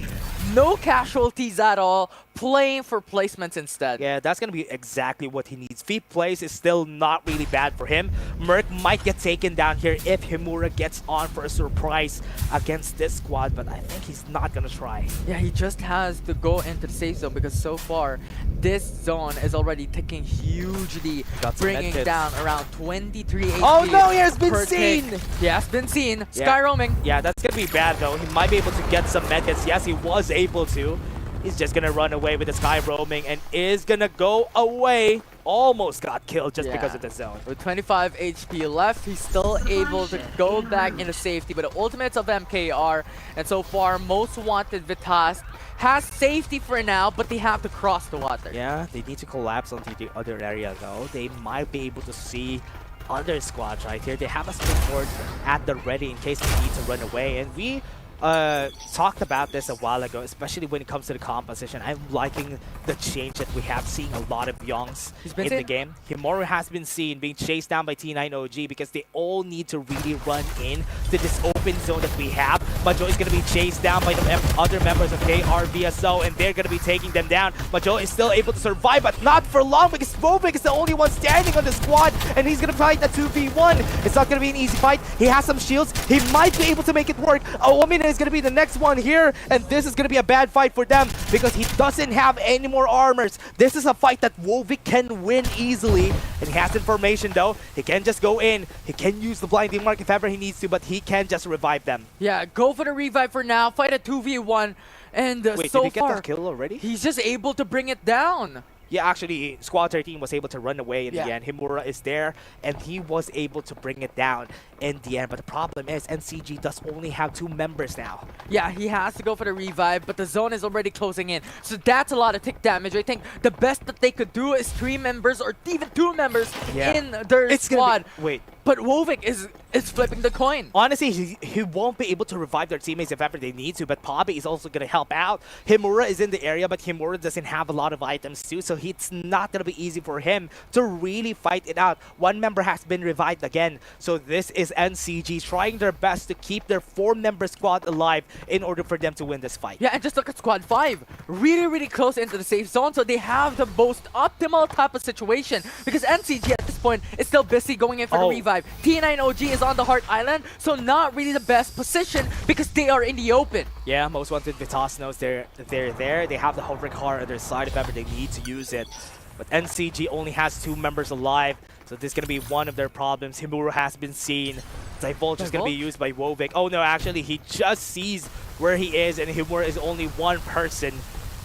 No casualties at all. Playing for placements instead. Yeah, that's going to be exactly what he needs. Feet plays is still not really bad for him. Merc might get taken down here if Himura gets on for a surprise against this squad, but I think he's not going to try. Yeah, he just has to go into the safe zone because so far, this zone is already ticking hugely, bringing down around 23 HP. Oh no, he has been seen! He has been seen. Sky roaming. Yeah, that's going to be bad though. He might be able to get some medkits. Yes, he was able to. He's just going to run away with the sky roaming and is going to go away. Almost got killed just because of the zone. With 25 HP left, he's still able to go back into safety. But the ultimates of MKR, and so far, Most Wanted Vitas has safety for now, but they have to cross the water. Yeah, they need to collapse onto the other area though. They might be able to see other squads right here. They have a springboard at the ready in case they need to run away. And we talked about this a while ago, especially when it comes to the composition. I'm liking the change that we have, seeing a lot of Yongs in the game. Himura has been seen being chased down by T9 OG because they all need to really run in to this open zone that we have. Majo is going to be chased down by the other members of KRVSO, and they're going to be taking them down. Majo is still able to survive, but not for long because Vovik is the only one standing on the squad, and he's going to fight a 2v1. It's not going to be an easy fight. He has some shields. He might be able to make it work. Omin is going to be the next one here, and this is going to be a bad fight for them because he doesn't have any more armors. This is a fight that Vovik can win easily, and he has information though. He can just go in. He can use the blinding mark if ever he needs to, but he can just revive them. Yeah, go for the revive for now. Fight a 2v1, and Wait, so did he far, get the kill already? he's just able to bring it down. Yeah, actually, Squad 13 was able to run away in the Yeah. end. Himura is there, and he was able to bring it down in the end. But the problem is, NCG does only have 2 members now. Yeah, he has to go for the revive, but the zone is already closing in. So that's a lot of tick damage. I think the best that they could do is 3 members or even 2 members in their squad. Wait. But Vovik is flipping the coin. Honestly, he won't be able to revive their teammates if ever they need to, but Poppy is also going to help out. Himura is in the area, but Himura doesn't have a lot of items too, so it's not going to be easy for him to really fight it out. 1 member has been revived again, so this is NCG trying their best to keep their 4-member squad alive in order for them to win this fight. Yeah, and just look at squad 5. Really, really close into the safe zone, so they have the most optimal type of situation because NCG at this point is still busy going in for the revive. T9 OG is on the Heart Island, so not really the best position because they are in the open. Yeah, Most Wanted Vitas knows they're there. They have the hovering car on their side if ever they need to use it. But NCG only has 2 members alive, so this is going to be one of their problems. Himura has been seen. Divulge is going to be used by Vovik. Oh no, actually, he just sees where he is, and Himura is only 1 person.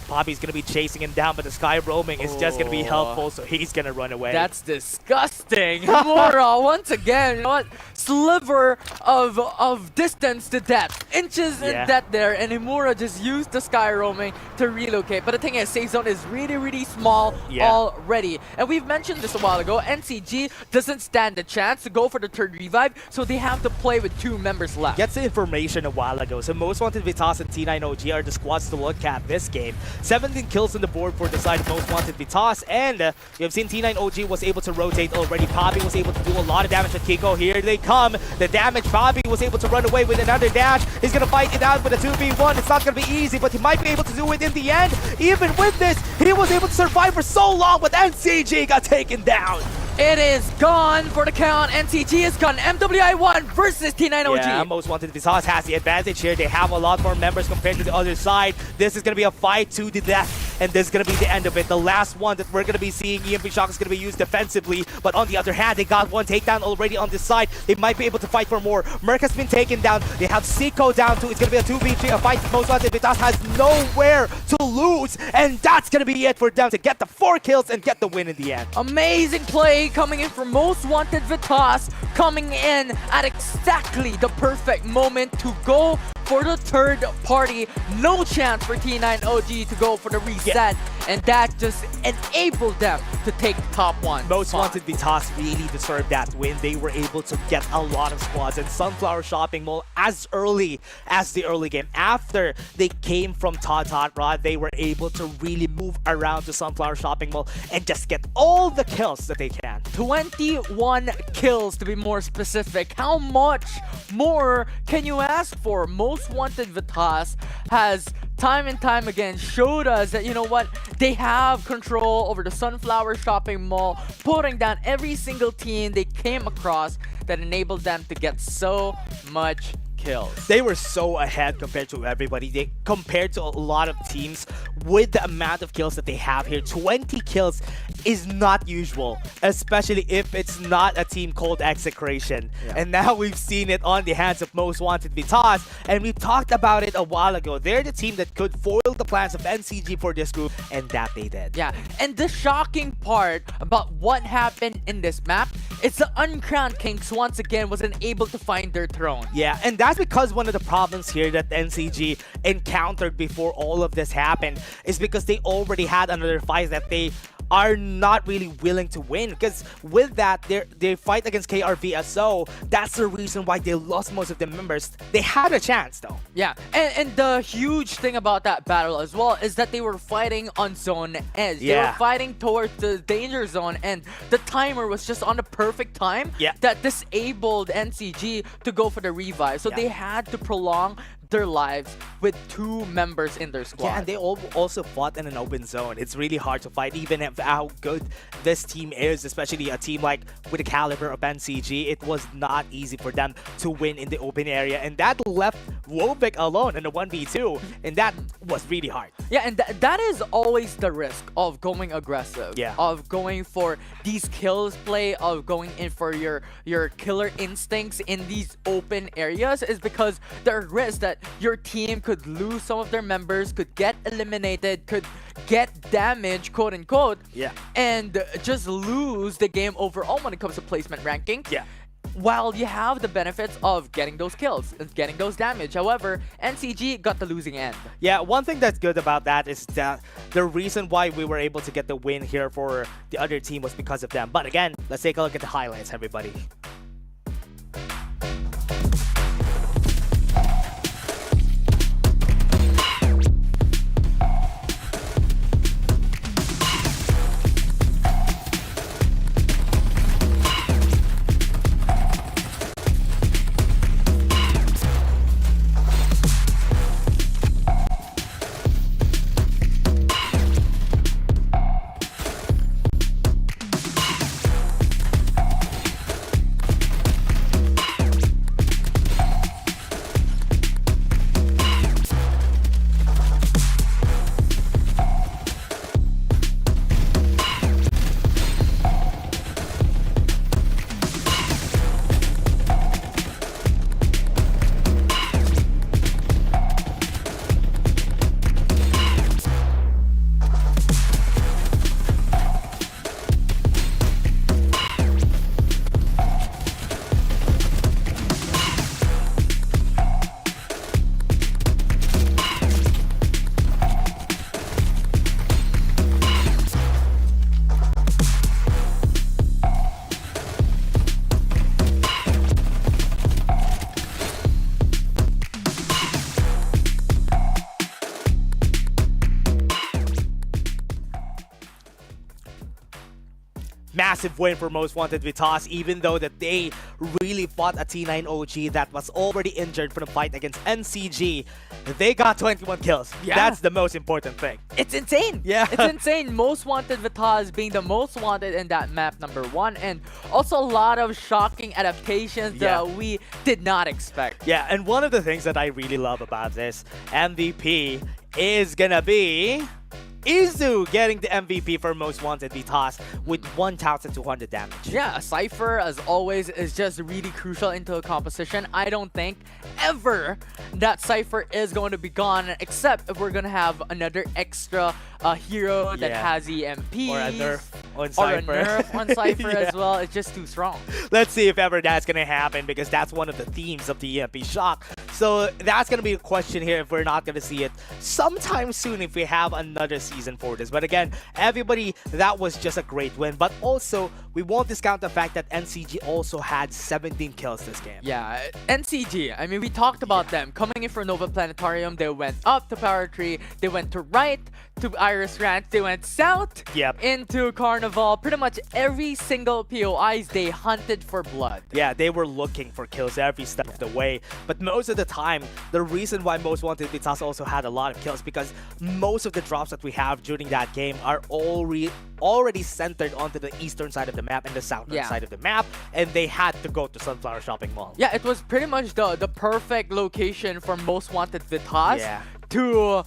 Poppy's going to be chasing him down, but the sky roaming is just going to be helpful, so he's going to run away. That's disgusting. Himura, once again, you know what? Sliver of distance to depth. Inches in depth there, and Himura just used the sky roaming to relocate. But the thing is, safe zone is really, really small already. And we've mentioned this a while ago. NCG doesn't stand a chance to go for the 3rd revive, so they have to play with 2 members left. Gets the information a while ago, so Most Wanted Vitas and T9 OG are the squads to look at this game. 17 kills on the board for the side of Most Wanted Vitas, and you have seen T9 OG was able to rotate already. Poppy was able to do a lot of damage at Kiko. Here they come. The damage. Poppy was able to run away with another dash. He's going to fight it out with a 2v1. It's not going to be easy, but he might be able to do it in the end. Even with this, he was able to survive for so long, but NCG got taken down. It is gone for the count. NCG is gone. MWI1 versus T9OG. Yeah, Most Wanted Vitas has the advantage here. They have a lot more members compared to the other side. This is going to be a fight to the death, and this is going to be the end of it. The last one that we're going to be seeing, EMP Shock, is going to be used defensively, but on the other hand, they got one takedown already on this side. They might be able to fight for more. Merc has been taken down. They have Seiko down too. It's going to be a 2v3, a fight. Most Wanted Vitas has nowhere to lose, and that's going to be it for them to get the 4 kills and get the win in the end. Amazing play coming in from Most Wanted Vitas, coming in at exactly the perfect moment to go for the third party. No chance for T9OG to go for the reset, and that just enabled them to take the top one. Most Wanted Vitas really deserved that win. They were able to get a lot of squads, and Sunflower Shopping Mall as early as the early game, after they came from Rod, they were able to really move around to Sunflower Shopping Mall and just get all the kills that they can. 21 kills to be more specific. How much more can you ask for? Most Wanted Vitas has time and time again showed us that, you know what, they have control over the Sunflower Shopping Mall, putting down every single team they came across that enabled them to get so much kills. They were so ahead compared to everybody. Compared to a lot of teams with the amount of kills that they have here. 20 kills is not usual, especially if it's not a team called Execration. And now we've seen it on the hands of Most Wanted Vitas, and we talked about it a while ago. They're the team that could foil the plans of NCG for this group, and that they did. Yeah, and the shocking part about what happened in this map is the Uncrowned Kings once again wasn't able to find their throne. Yeah, and that's because one of the problems here that NCG encountered before all of this happened is because they already had another fight that they are not really willing to win, because with that their fight against KRVSO, that's the reason why they lost most of the members. They had a chance though. Yeah, and the huge thing about that battle as well is that they were fighting on zone edge. They were fighting towards the danger zone, and the timer was just on the perfect time that disabled NCG to go for the revive. So they had to prolong their lives with 2 members in their squad. Yeah, and they also fought in an open zone. It's really hard to fight, even if how good this team is, especially a team like with the caliber of NCG. It was not easy for them to win in the open area, and that left Wobik alone in a 1v2, and that was really hard. Yeah, and that is always the risk of going aggressive, of going for these kills play, of going in for your killer instincts in these open areas, is because there are risks that your team could lose some of their members, could get eliminated, could get damaged, quote unquote, and just lose the game overall when it comes to placement ranking. While you have the benefits of getting those kills and getting those damage. However, NCG got the losing end. Yeah, one thing that's good about that is that the reason why we were able to get the win here for the other team was because of them. But again, let's take a look at the highlights, everybody. massive win for Most Wanted Vitas, even though that they really fought a T9 OG that was already injured from the fight against NCG. They got 21 kills. Yeah. That's the most important thing. It's insane. Yeah. It's insane. Most Wanted Vitas being the most wanted in that map, #1. And also a lot of shocking adaptations that we did not expect. Yeah, and one of the things that I really love about this MVP is gonna be Izu getting the MVP for Most Wanted Vitas with 1,200 damage. Yeah, a Cypher, as always, is just really crucial into a composition. I don't think ever that Cypher is going to be gone, except if we're going to have another extra hero that has EMP. Or a nerf on Cypher. Or a nerf on Cypher as well. It's just too strong. Let's see if ever that's going to happen, because that's one of the themes of the EMP shock. So that's going to be a question here if we're not going to see it sometime soon if we have another season for this. But again, everybody, that was just a great win. But also, we won't discount the fact that NCG also had 17 kills this game. Yeah, NCG, I mean, we talked about them. Coming in for Nova Planetarium, they went up to Power Tree, they went to right to Iris Ranch, they went south into Carnival. Pretty much every single POIs, they hunted for blood. Yeah, they were looking for kills every step of the way. But most of the time, the reason why Most Wanted Vitas also had a lot of kills, because most of the drops that we have during that game are already centered onto the eastern side of the map and the southern side of the map, and they had to go to Sunflower Shopping Mall. Yeah, it was pretty much the perfect location for Most Wanted Vitas to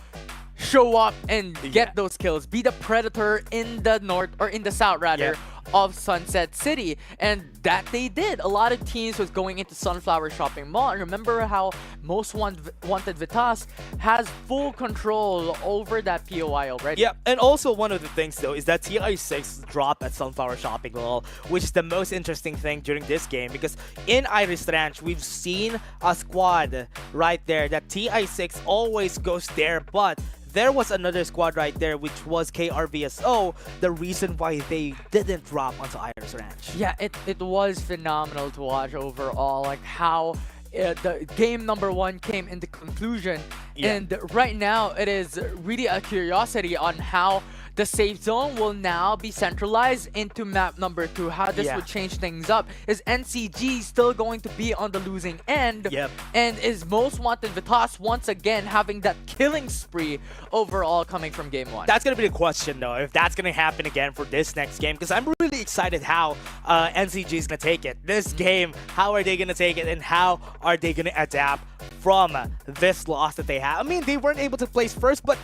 show up and get those kills, be the predator in the north, or in the south rather, of Sunset City. And that they did. A lot of teams was going into Sunflower Shopping Mall. And remember how Most Wanted Vitas has full control over that POI already. Yeah, and also one of the things though is that TI6 dropped at Sunflower Shopping Mall, which is the most interesting thing during this game, because in Iris Ranch, we've seen a squad right there that TI6 always goes there, but there was another squad right there, which was KRVSO, the reason why they didn't drop onto Iris Ranch. Yeah, it was phenomenal to watch overall, like how the game #1 came into conclusion. And right now, it is really a curiosity on how the safe zone will now be centralized into map #2. How this would change things up. Is NCG still going to be on the losing end? And is Most Wanted Vitas once again having that killing spree overall coming from game 1? That's going to be the question though, if that's going to happen again for this next game, because I'm really excited how NCG is going to take it. This game, how are they going to take it, and how are they going to adapt from this loss that they have? I mean, they weren't able to place first, but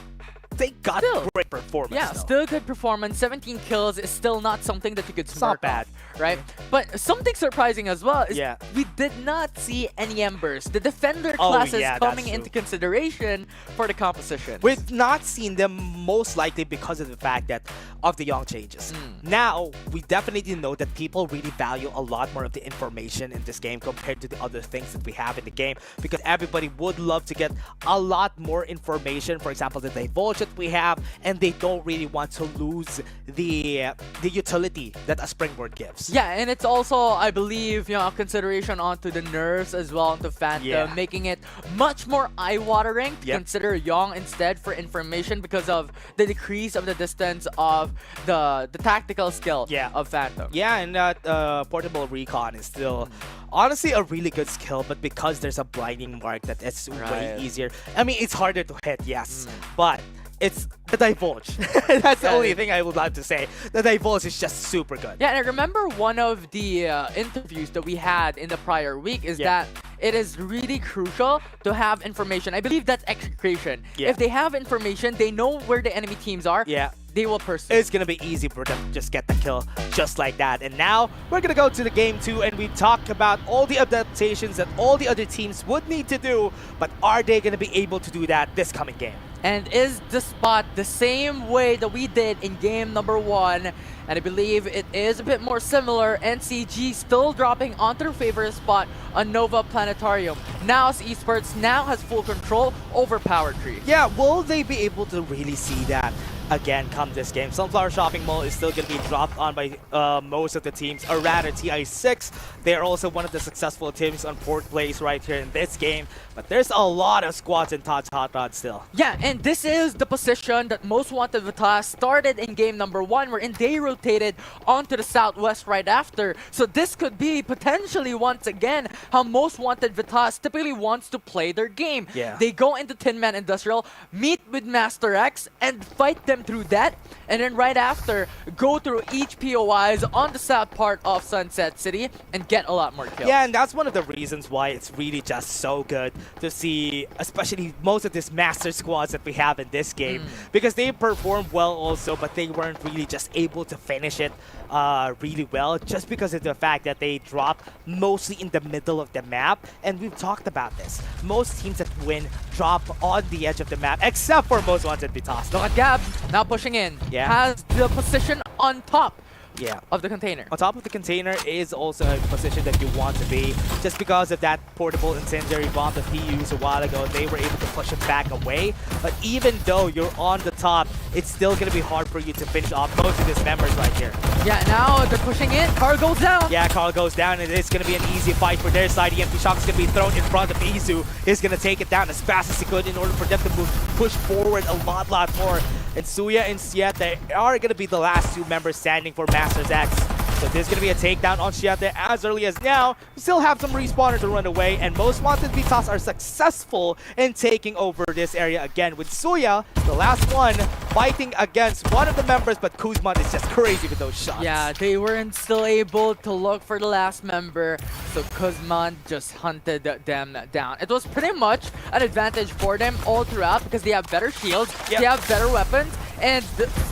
they got a great performance. Yeah, still good performance. 17 kills is still not something that you could smirk not bad, off, right? But something surprising as well is we did not see any Embers. The defender classes coming into consideration for the composition. We've not seen them, most likely because of the fact that of the young changes. Now, we definitely know that people really value a lot more of the information in this game compared to the other things that we have in the game, because everybody would love to get a lot more information. For example, the divulge that we have, and they don't really want to lose the utility that a springboard gives. Yeah, and it's also, I believe, you know, consideration onto the nerfs as well, onto Phantom, making it much more eye-watering to consider Young instead for information because of the decrease of the distance of the tactical skill of Phantom. Yeah, and that portable recon is still honestly a really good skill, but because there's a blinding mark, that it's way easier. I mean, it's harder to hit, yes, but it's the divulge. That's the only thing I would like to say. The divulge is just super good. Yeah, and I remember one of the interviews that we had in the prior week is that it is really crucial to have information. I believe that's execution. If they have information, they know where the enemy teams are. They will pursue. It's gonna be easy for them to just get the kill just like that. And now we're gonna go to the game 2, and we talked about all the adaptations that all the other teams would need to do, but are they gonna be able to do that this coming game? And is the spot the same way that we did in game #1? And I believe it is a bit more similar. NCG still dropping onto their favorite spot on Nova Planetarium. Now Esports now has full control over Power Tree. Yeah, will they be able to really see that again come this game. Sunflower Shopping Mall is still going to be dropped on by most of the teams, or rather TI6. They're also one of the successful teams on fourth place right here in this game. But there's a lot of squads in Todd's Hot Rod still. Yeah, and this is the position that Most Wanted Vitas started in game number 1, wherein they rotated onto the southwest right after. So this could be potentially once again how Most Wanted Vitas typically wants to play their game. Yeah. They go into Tin Man Industrial, meet with Master X, and fight them through that. And then right after, go through each POIs on the south part of Sunset City and get a lot more kills. Yeah, and that's one of the reasons why it's really just so good to see, especially most of these master squads that we have in this game, because they performed well also, but they weren't really just able to finish it really well, just because of the fact that they dropped mostly in the middle of the map. And we've talked about this. Most teams that win drop on the edge of the map, except for Most Wanted Vitas. Look at Gab, now pushing in. Yeah. Has the position on top of the container. On top of the container is also a position that you want to be. Just because of that portable incendiary bomb that he used a while ago, they were able to push him back away. But even though you're on the top, it's still going to be hard for you to finish off most of his members right here. Yeah, now they're pushing in. Carl goes down. Yeah, Carl goes down, and it's going to be an easy fight for their side. The empty shock is going to be thrown in front of Izu. He's going to take it down as fast as he could in order for them to push forward a lot more. And Suya and Siete are going to be the last two members standing for Masters X. So there's going to be a takedown on Siete as early as now. We still have some respawners to run away, and Most Wanted Vitas are successful in taking over this area again, with Suya, the last one, fighting against one of the members, but Kuzman is just crazy with those shots. Yeah, they weren't still able to look for the last member, so Kuzman just hunted them down. It was pretty much an advantage for them all throughout because they have better shields, they have better weapons, and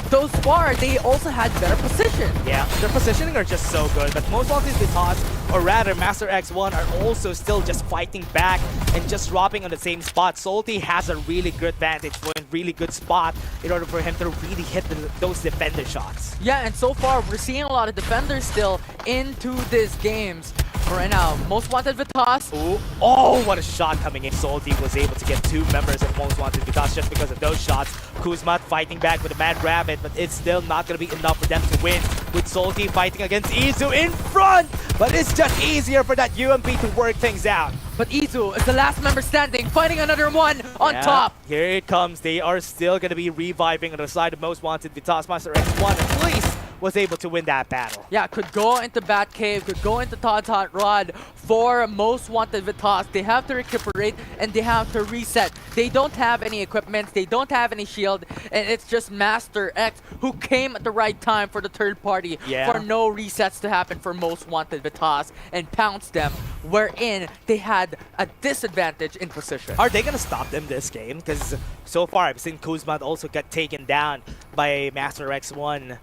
those far, they also had better position. Yeah, their positioning are just so good, but Most Wanted Vitas, or rather Master X1, are also still just fighting back and just dropping on the same spot. Salty has a really good vantage point, really good spot in order for him to really hit those defender shots. Yeah, and so far, we're seeing a lot of defenders still into these games. Right now, Most Wanted Vitas. Ooh. Oh, what a shot coming in. Salty was able to get two members of Most Wanted Vitas just because of those shots. Kuzmat fighting back with a Mad Rabbit, but it's still not going to be enough for them to win. With Salty fighting against Izu in front, but it's just easier for that UMP to work things out. But Izu is the last member standing, fighting another one on top. Here it comes. They are still going to be reviving on the side of Most Wanted Vitas. Master X1 at least was able to win that battle. Yeah, could go into Batcave, could go into Todd's Hot Rod. For Most Wanted Vitas, they have to recuperate and they have to reset. They don't have any equipment, they don't have any shield, and it's just Master X who came at the right time for the third party for no resets to happen for Most Wanted Vitas and pounced them, wherein they had a disadvantage in position. Are they going to stop them this game? Because so far I've seen Kuzma also get taken down by Master X1.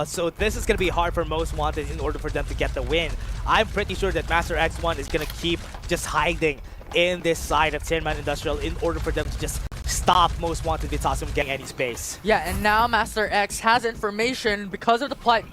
So this is going to be hard for Most Wanted in order for them to get the win. I'm pretty sure that Master X1 is going to keep just hiding in this side of Tin Man Industrial in order for them to just stop Most Wanted Vitas from getting any space. Yeah, and now Master X has information because of the flight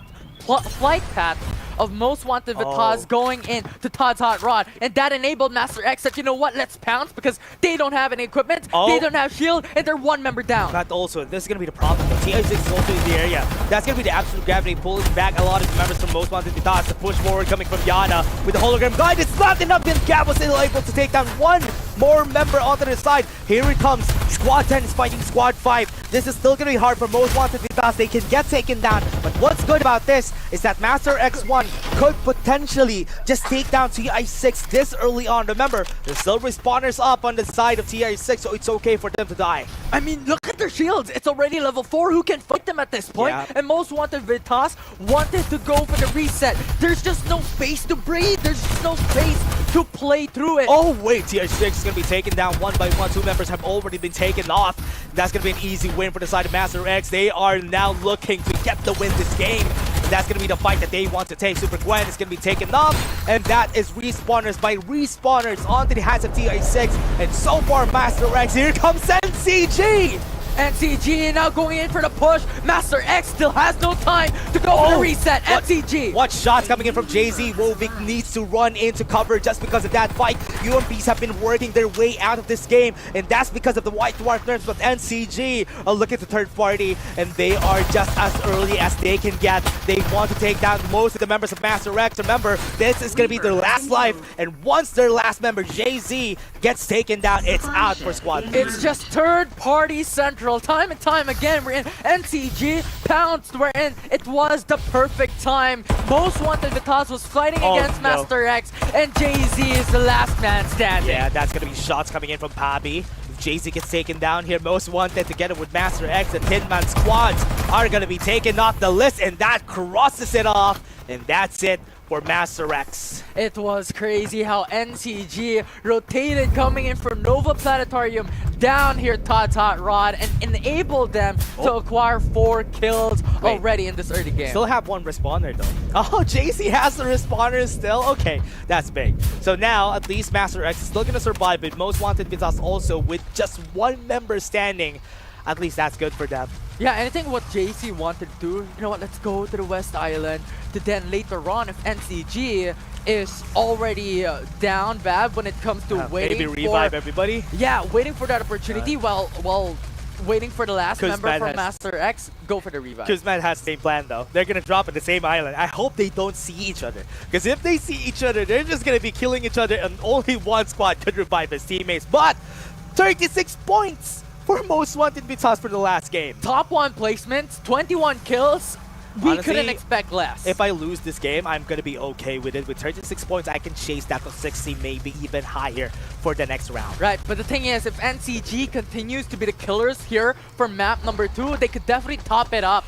path of Most Wanted Vitas going in to Todd's Hot Rod, and that enabled Master X that, you know what, let's pounce because they don't have any equipment, they don't have shield, and they're one member down. But also, this is going to be the problem. The TI6 is also in the area. That's going to be the absolute gravity pulling back a lot of the members from Most Wanted Vitas. The push forward coming from Yana with the hologram guide. It's not enough. Then Gab was still able to take down one more member onto the side. Here it comes. Squad 10 is fighting Squad 5. This is still going to be hard for Most Wanted Vitas. They can get taken down. But what's good about this is that Master X1 could potentially just take down TI6 this early on. Remember, there's still respawners up on the side of TI6, so it's okay for them to die. I mean, look at their shields. It's already level 4. Who can fight them at this point? And Most Wanted Vitas wanted to go for the reset. There's just no space to breathe. There's just no space to play through it. Oh, wait. TI6 is going to be taken down one by one. Two members have already been taken off. That's going to be an easy win for the side of Master X. They are now looking to get the win this game. And that's going to be the fight that they want to take. Super Gwen is going to be taken off, and that is respawners by respawners onto the hands of TI6. And so far, Master X, here comes NCG! NCG now going in for the push. Master X still has no time to go for the reset. NCG. What shots coming in from Jay-Z? Wovik needs to run into cover just because of that fight. UMPs have been working their way out of this game, and that's because of the White Dwarf nerfs. But NCG are looking to third party, and they are just as early as they can get. They want to take down most of the members of Master X. Remember, this is going to be their last life, and once their last member, Jay-Z, gets taken down, it's out for Squad. It's just third party central. Time and time again, we're in NCG pounced. We're in. It was the perfect time. Most Wanted Vitas was fighting against Master X, and Jay-Z is the last man standing. Yeah, that's going to be shots coming in from Pabi. If Jay-Z gets taken down here, Most Wanted together with Master X, the Tin-Man squads are going to be taken off the list, and that crosses it off, and that's it for Master X. It was crazy how NCG rotated coming in for Nova Planetarium down here Hot Rod and enabled them to acquire 4 kills already in this early game. Still have 1 respawner though. Oh, JC has the respawner still? Okay, that's big. So now, at least Master X is still going to survive, but Most Wanted Vitas also with just 1 member standing. At least that's good for them. Yeah, and I think what JC wanted to do, you know what, let's go to the West Island to then later on, if NCG is already down bad when it comes to waiting maybe revive everybody? Yeah, waiting for that opportunity while waiting for the last member from Master X, go for the revive. Kuzman has the same plan though. They're going to drop at the same island. I hope they don't see each other. Because if they see each other, they're just going to be killing each other, and only one squad could revive his teammates. But 36 points for Most Wanted Vitas for the last game. Top 1 placements, 21 kills. We Honestly, couldn't expect less. If I lose this game, I'm going to be okay with it. With 36 points, I can chase that to 60, maybe even higher for the next round. Right, but the thing is, if NCG continues to be the killers here for map number 2, they could definitely top it up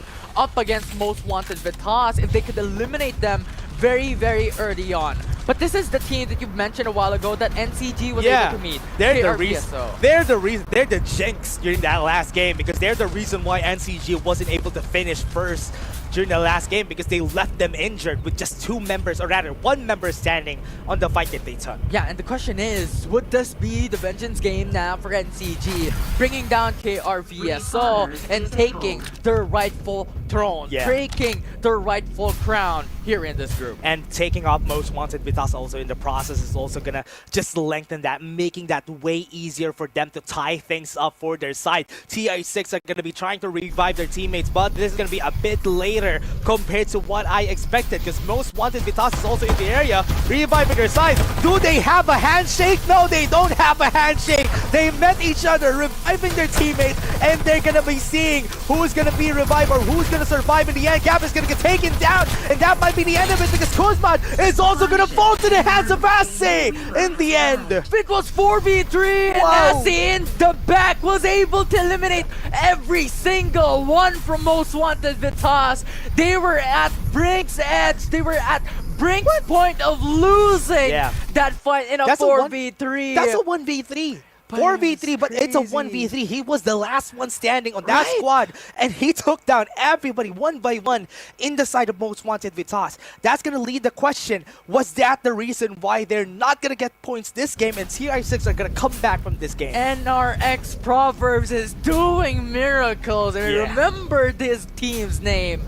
against Most Wanted Vitas if they could eliminate them very, very early on. But this is the team that you mentioned a while ago that NCG was able to meet. They're the reason. They're the jinx during that last game, because they're the reason why NCG wasn't able to finish first during the last game, because they left them injured with just 2 members, or rather 1 member standing on the fight that they took. Yeah, and the question is, would this be the vengeance game now for NCG, bringing down KRVSO and taking their rightful throne, taking their rightful crown here in this group? And taking off Most Wanted Vitas also in the process is also gonna just lengthen that, making that way easier for them to tie things up for their side. TI6 are gonna be trying to revive their teammates, but this is gonna be a bit later compared to what I expected, because Most Wanted Vitas is also in the area reviving their side. Do they have a handshake? No, they don't have a handshake. They met each other, reviving their teammates, and they're gonna be seeing who's gonna be revived or who's gonna survive in the end. Gap is gonna get taken down, and that might be the end of it, because Kuzman is also gonna fall to the hands of Assay in the end. It was 4v3, and Assay in the back was able to eliminate every single one from Most Wanted Vitas. They were at Brink's edge. They were at Brink's point of losing that fight in a 4v3. That's a 1v3. 4v3, but it's a 1v3. He was the last one standing on that squad, and he took down everybody 1 by 1 in the side of Most Wanted Vitas. That's going to lead the question, was that the reason why they're not going to get points this game, and TI6 are going to come back from this game? NRX Proverbs is doing miracles, and remember this team's name.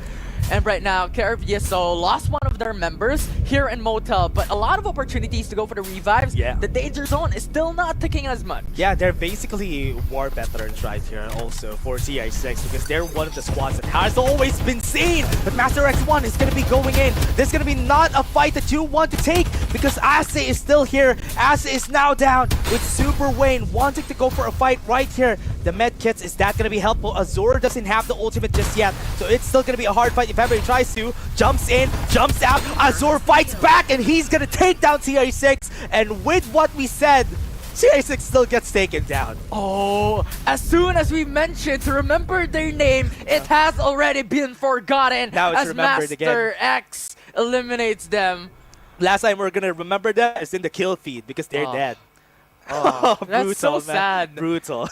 And right now, KRVSO lost one of their members here in Motel, but a lot of opportunities to go for the revives. The danger zone is still not ticking as much. Yeah, they're basically war veterans right here also for TI6, because they're one of the squads that has always been seen. But Master X1 is going to be going in. This is going to be not a fight that you want to take, because Assay is still here. Assay is now down with Super Wayne wanting to go for a fight right here. The med kits, is that going to be helpful? Azur doesn't have the ultimate just yet, so it's still going to be a hard fight if ever he tries to. Jumps in, jumps out, Azur fights back, and he's going to take down TI6. And with what we said, TI6 still gets taken down. Oh, as soon as we mentioned to remember their name, it has already been forgotten. Now it's as remembered Master again. X eliminates them. Last time we're going to remember that is in the kill feed, because they're dead. Oh, that's brutal, so man. sad. Brutal.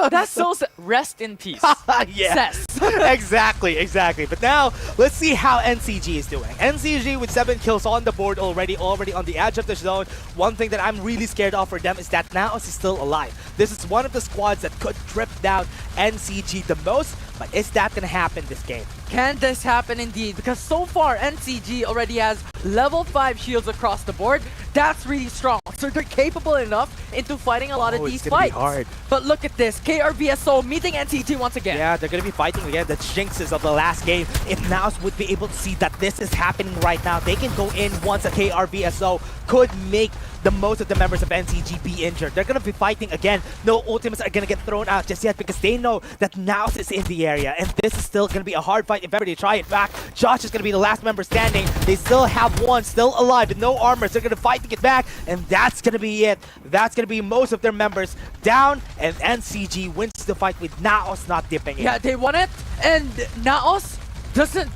That's so sad. Rest in peace. Yes. exactly. But now, let's see how NCG is doing. NCG with 7 kills on the board already on the edge of the zone. One thing that I'm really scared of for them is that Naos is still alive. This is one of the squads that could drip down NCG the most, but is that going to happen this game? Can this happen indeed? Because so far, NCG already has level 5 shields across the board. That's really strong. So they're capable enough into fighting a lot of these fights. Hard. But look at this. KRVSO meeting NCG once again. Yeah, they're going to be fighting again the jinxes of the last game. If Naos would be able to see that this is happening right now, they can go in once a KRVSO could make the most of the members of NCG be injured. They're going to be fighting again. No ultimates are going to get thrown out just yet because they know that Naos is in the area. And this is still going to be a hard fight if ever they try it back. Josh is going to be the last member standing. They still have one still alive with no armors. They're going to fight to get back. And that's going to be it. That's going to be most of their members down. And NCG wins the fight with Naos not dipping in. Yeah, they won it. And Naos doesn't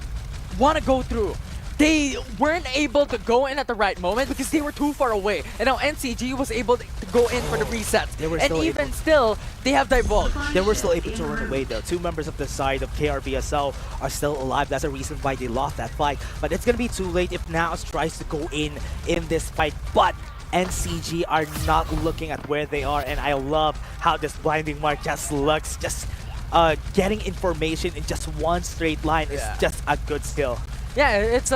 want to go through. They weren't able to go in at the right moment because they were too far away. And now NCG was able to go in for the resets. And even still, they have divulged. They were still able to run away though. 2 members of the side of KRVSL are still alive. That's a reason why they lost that fight. But it's going to be too late if Naos tries to go in this fight. But NCG are not looking at where they are. And I love how this blinding mark just looks. Just getting information in just one straight line is just a good skill. Yeah, it's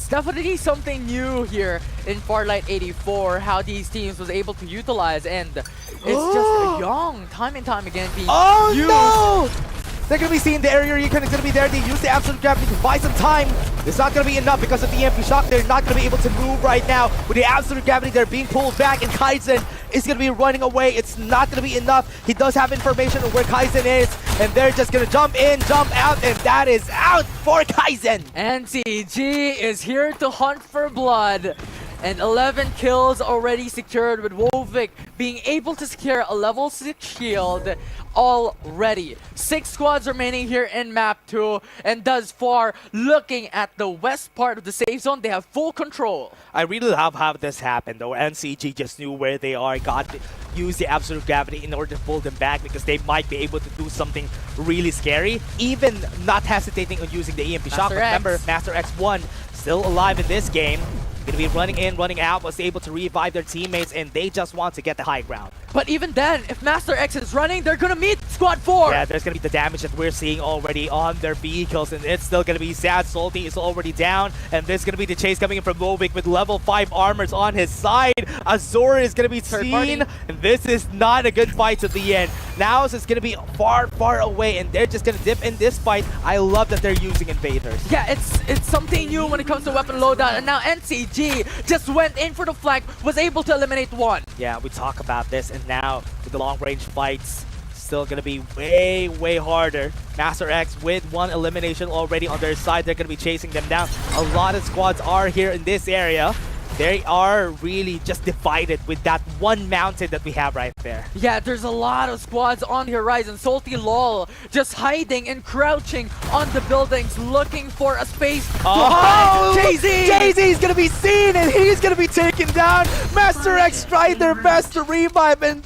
definitely something new here in Farlight 84, how these teams was able to utilize, and it's just young time and time again being used. No! They're going to be seeing the area recon is going to be there. They use the absolute gravity to buy some time. It's not going to be enough because of the EMP shock. They're not going to be able to move right now. With the absolute gravity, they're being pulled back, and Kaizen is going to be running away. It's not going to be enough. He does have information of where Kaizen is, and they're just going to jump in, jump out, and that is out for Kaizen. NCG is here to hunt for blood. And 11 kills already secured with Wovik being able to secure a level 6 shield already. 6 squads remaining here in map 2, and thus far, looking at the west part of the safe zone, they have full control. I really love how this happened though. NCG just knew where they are, use the absolute gravity in order to pull them back because they might be able to do something really scary, even not hesitating on using the EMP shock. Remember, Master X1 still alive in this game. Gonna be running in, running out, was able to revive their teammates, and they just want to get the high ground. But even then, if Master X is running, they're gonna meet Squad 4! Yeah, there's gonna be the damage that we're seeing already on their vehicles, and it's still gonna be sad. Salty is already down, and there's gonna be the chase coming in from Wovik with level 5 armors on his side. Azura is gonna be seen, and this is not a good fight to the end. Naos is gonna be far, far away, and they're just gonna dip in this fight. I love that they're using invaders. Yeah, it's something new when it comes to weapon loadout, and now NCG just went in for the flank, was able to eliminate one. Yeah, we talk about this, and now with the long-range fights, still gonna be way, way harder. Master X with 1 elimination already on their side. They're gonna be chasing them down. A lot of squads are here in this area. They are really just divided with that one mountain that we have right there. Yeah, there's a lot of squads on the horizon. Salty LOL just hiding and crouching on the buildings, looking for a space to hide. Jay-Z! Jay-Z's gonna be seen, and he's gonna be taken down. Master X tried their best to revive and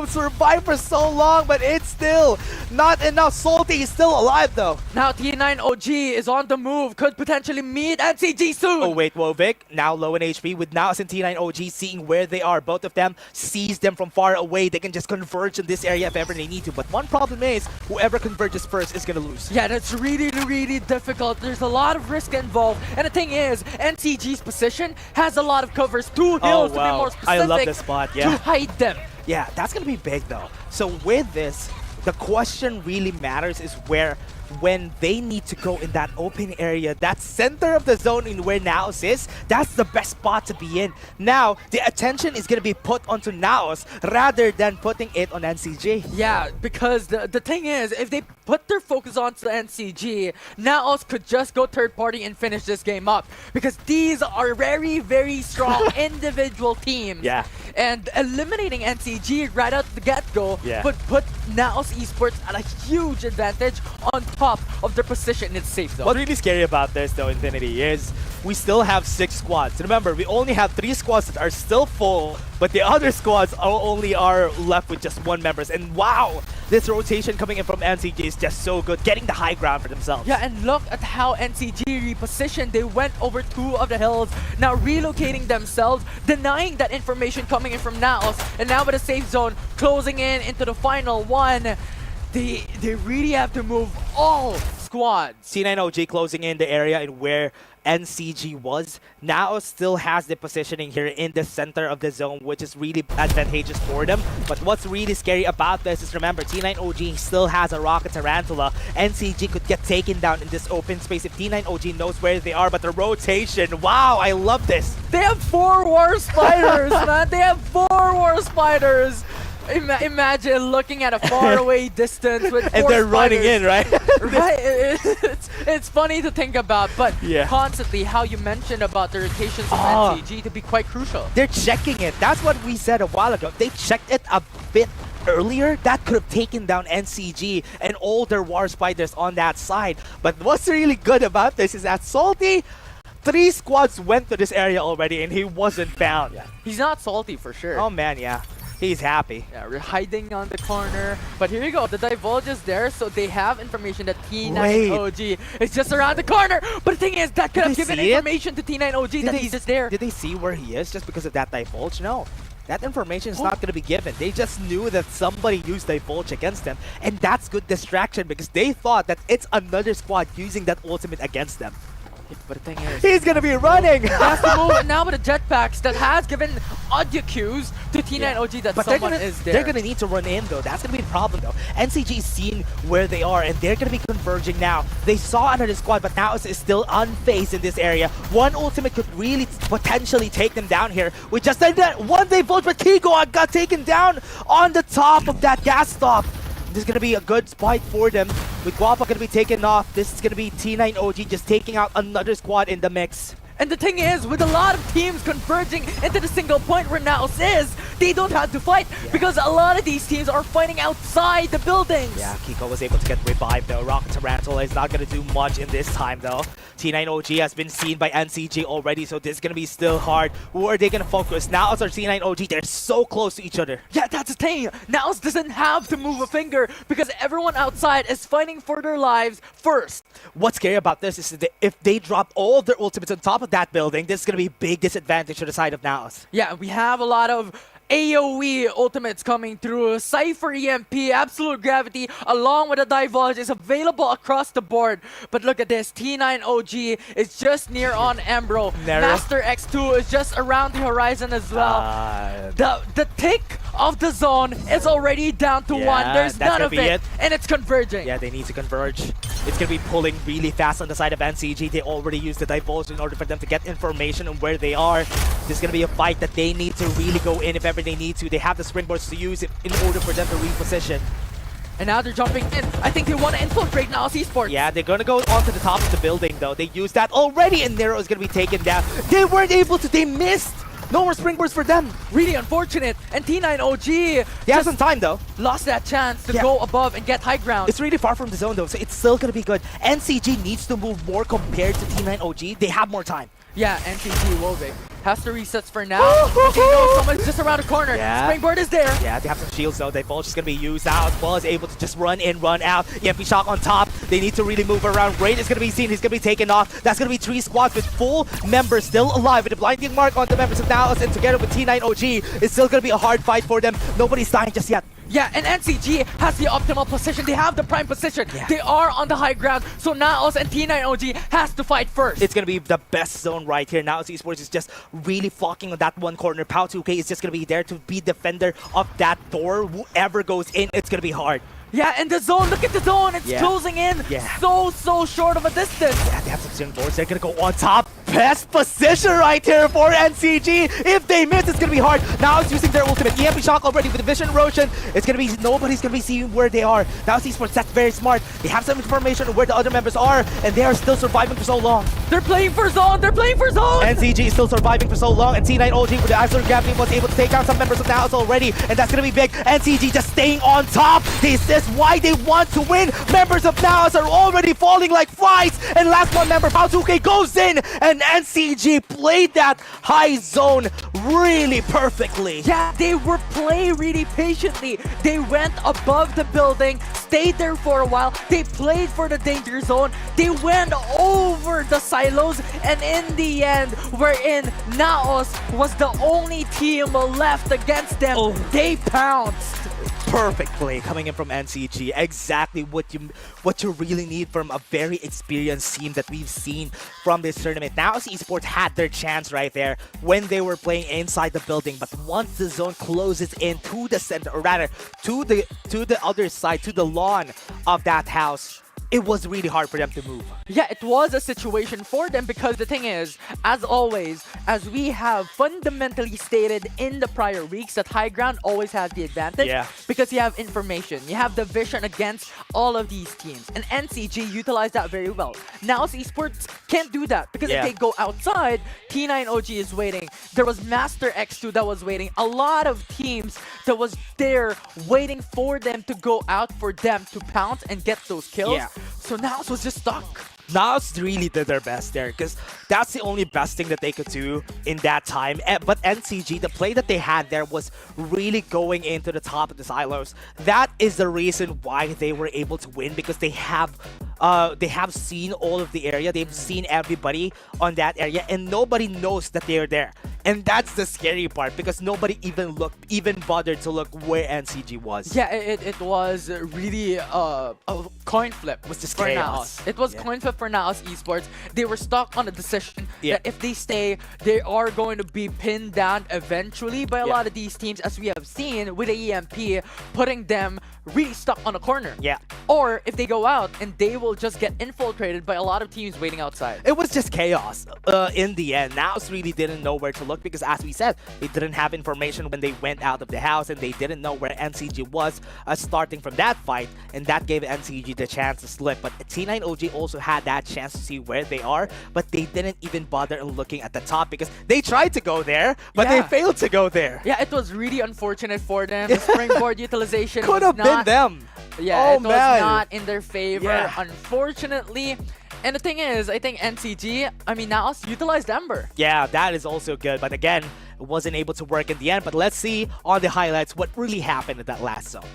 survive for so long, but it's still not enough. Salty is still alive though. Now T9 OG is on the move, could potentially meet NCG soon. Oh wait, Wovik now low in HP with Naos and T9 OG seeing where they are. Both of them sees them from far away. They can just converge in this area if ever they need to. But one problem is whoever converges first is gonna lose. Yeah, that's really, really difficult. There's a lot of risk involved. And the thing is, NCG's position has a lot of covers. 2 hills to be more specific. I love this spot, yeah. To hide them. Yeah, that's gonna be big though. So with this, the question really matters is when they need to go in that open area, that center of the zone in where Naos is, that's the best spot to be in. Now, the attention is going to be put onto Naos rather than putting it on NCG. Yeah, because the thing is, if they put their focus onto NCG, Naos could just go third party and finish this game up. Because these are very, very strong individual teams. Yeah. And eliminating NCG right out the get-go would put Naos Esports at a huge advantage on top of their position in its safe zone. What's really scary about this though, Infinity, is we still have 6 squads. Remember, we only have 3 squads that are still full, but the other squads only are left with just 1 members. And wow, this rotation coming in from NCG is just so good, getting the high ground for themselves. Yeah, and look at how NCG repositioned. They went over 2 of the hills, now relocating themselves, denying that information coming in from Naos, and now with a safe zone closing in into the final one. They really have to move all squads. T9OG closing in the area and where NCG was. Now still has the positioning here in the center of the zone, which is really advantageous for them. But what's really scary about this is, remember, T9OG still has a Rocket Tarantula. NCG could get taken down in this open space if T9OG knows where they are. But the rotation, wow, I love this. They have 4 War Spiders, man. They have 4 War Spiders. Imagine looking at a faraway distance with 4 and they're spiders. Running in, right? Right. It's funny to think about, but yeah. Constantly, how you mentioned about the rotations of NCG to be quite crucial. They're checking it. That's what we said a while ago. They checked it a bit earlier. That could have taken down NCG and all their War Spiders on that side. But what's really good about this is that Salty, 3 squads went to this area already and he wasn't found. Yeah. He's not salty for sure. Oh man, yeah. He's happy. Yeah, we're hiding on the corner. But here you go. The Divulge is there, so they have information that T9OG is just around the corner. But the thing is, that could have given information to T9OG that he's just there. Did they see where he is just because of that Divulge? No. That information is not going to be given. They just knew that somebody used Divulge against them. And that's good distraction because they thought that it's another squad using that ultimate against them. But the thing is, he's gonna be running. He has to move it now with the jetpacks that has given audio cues to T9OG that but someone is there. They're gonna need to run in though. That's gonna be the problem though. NCG is seeing where they are and they're gonna be converging now. They saw another squad, but now it's still unfazed in this area. One ultimate could really potentially take them down here. We just said that one Divulge, but Kigo got taken down on the top of that gas stop. This is going to be a good spot for them. With Guapa going to be taken off, this is going to be T9OG just taking out another squad in the mix. And the thing is, with a lot of teams converging into the single point where Naos is, they don't have to fight because a lot of these teams are fighting outside the buildings. Yeah, Kiko was able to get revived though. Rocket Tarantula is not going to do much in this time though. T9OG has been seen by NCG already, so this is going to be still hard. Who are they going to focus? Naos or T9OG? They're so close to each other. Yeah, that's the thing. Naos doesn't have to move a finger because everyone outside is fighting for their lives first. What's scary about this is that if they drop all of their ultimates on top of that building, this is going to be a big disadvantage to the side of Naos. Yeah, we have a lot of AoE ultimates coming through. Cypher EMP, Absolute Gravity, along with the Divulge is available across the board. But look at this, T9OG is just near on Embro. Master X2 is just around the horizon as well. The tick of the zone is already down to 1. There's none of it, and it's converging. Yeah, they need to converge. It's going to be pulling really fast on the side of NCG. They already used the Divulge in order for them to get information on where they are. This is going to be a fight that they need to really go in if ever they need to. They have the springboards to use it in order for them to reposition. And now they're jumping in. I think they want to infiltrate now Esports. Yeah, they're going to go onto the top of the building though. They used that already and Nero is going to be taken down. They weren't able to. They missed. No more springboards for them. Really unfortunate. And T9OG they have some time though. Lost that chance to go above and get high ground. It's really far from the zone though, so it's still going to be good. NCG needs to move more compared to T9OG. They have more time. Yeah, NCG Wovik has to resets for now. Someone's just around the corner. Springboard is there. Yeah, they have some shields though. Divulge is going to be used out as well as able to just run in, run out. EMP shock on top. They need to really move around. Raid is going to be seen. He's going to be taken off. That's going to be 3 squads with full members still alive with a blinding mark on the members of Naos, and together with T9OG, it's still going to be a hard fight for them. Nobody's dying just yet. Yeah, and NCG has the optimal position. They have the prime position. They are on the high ground. So Naos and T9OG has to fight first. It's going to be the best zone right here. Naos Esports is just really flocking on that one corner. Pao 2K is just going to be there to be defender of that door. Whoever goes in, it's going to be hard. Yeah, and the zone, look at the zone, it's closing in so short of a distance. Yeah, they have some springboards. They're going to go on top. Best position right here for NCG. If they miss, it's going to be hard. Now it's using their ultimate. EMP shock already with the vision erosion. It's going to be, nobody's going to be seeing where they are. Now Esports, that's very smart. They have some information on where the other members are, and they are still surviving for so long. They're playing for zone, they're playing for zone. NCG is still surviving for so long, and T9OG with the Absolute Gravity was able to take out some members of the house already, and that's going to be big. NCG just staying on top. This is why they want to win. Members of Naos are already falling like flies, and last one member, Pao 2K, goes in, and NCG played that high zone really perfectly. Yeah, they were playing really patiently. They went above the building, stayed there for a while. They played for the danger zone. They went over the silos, and in the end, wherein Naos was the only team left against them, they pounced. Perfect play coming in from NCG. Exactly what you really need from a very experienced team that we've seen from this tournament. Now Esports had their chance right there when they were playing inside the building, but once the zone closes in to the center, or rather to the other side, to the lawn of that house, it was really hard for them to move. Yeah, it was a situation for them because the thing is, as always, as we have fundamentally stated in the prior weeks, that high ground always has the advantage because you have information, you have the vision against all of these teams, and NCG utilized that very well. Now Esports can't do that because if they go outside, T9OG is waiting. There was Master X2 that was waiting. A lot of teams that was there waiting for them to go out for them to pounce and get those kills. Yeah. So now was just stuck. Naos really did their best there because that's the only best thing that they could do in that time. But NCG, the play that they had there was really going into the top of the silos. That is the reason why they were able to win, because they have seen all of the area. They've seen everybody on that area, and nobody knows that they're there. And that's the scary part, because nobody even bothered to look where NCG was. Yeah, it was really a coin flip. It was just for chaos. Naos. It was coin flip for Naos Esports. They were stuck on a decision that if they stay, they are going to be pinned down eventually by a lot of these teams, as we have seen with the EMP, putting them really stuck on a corner. Yeah. Or if they go out, and they will just get infiltrated by a lot of teams waiting outside. It was just chaos in the end. Naos really didn't know where to look because, as we said, they didn't have information when they went out of the house, and they didn't know where NCG was starting from that fight, and that gave NCG the chance to slip. But T9OG also had that chance to see where they are, but they didn't even bother looking at the top because they tried to go there, but they failed to go there. Yeah, it was really unfortunate for them. The springboard utilization could have been them. Yeah, oh, it was man. not in their favor, unfortunately. And the thing is, I think NCG, now utilized Ember. Yeah, that is also good. But again, it wasn't able to work in the end. But let's see on the highlights what really happened in that last zone.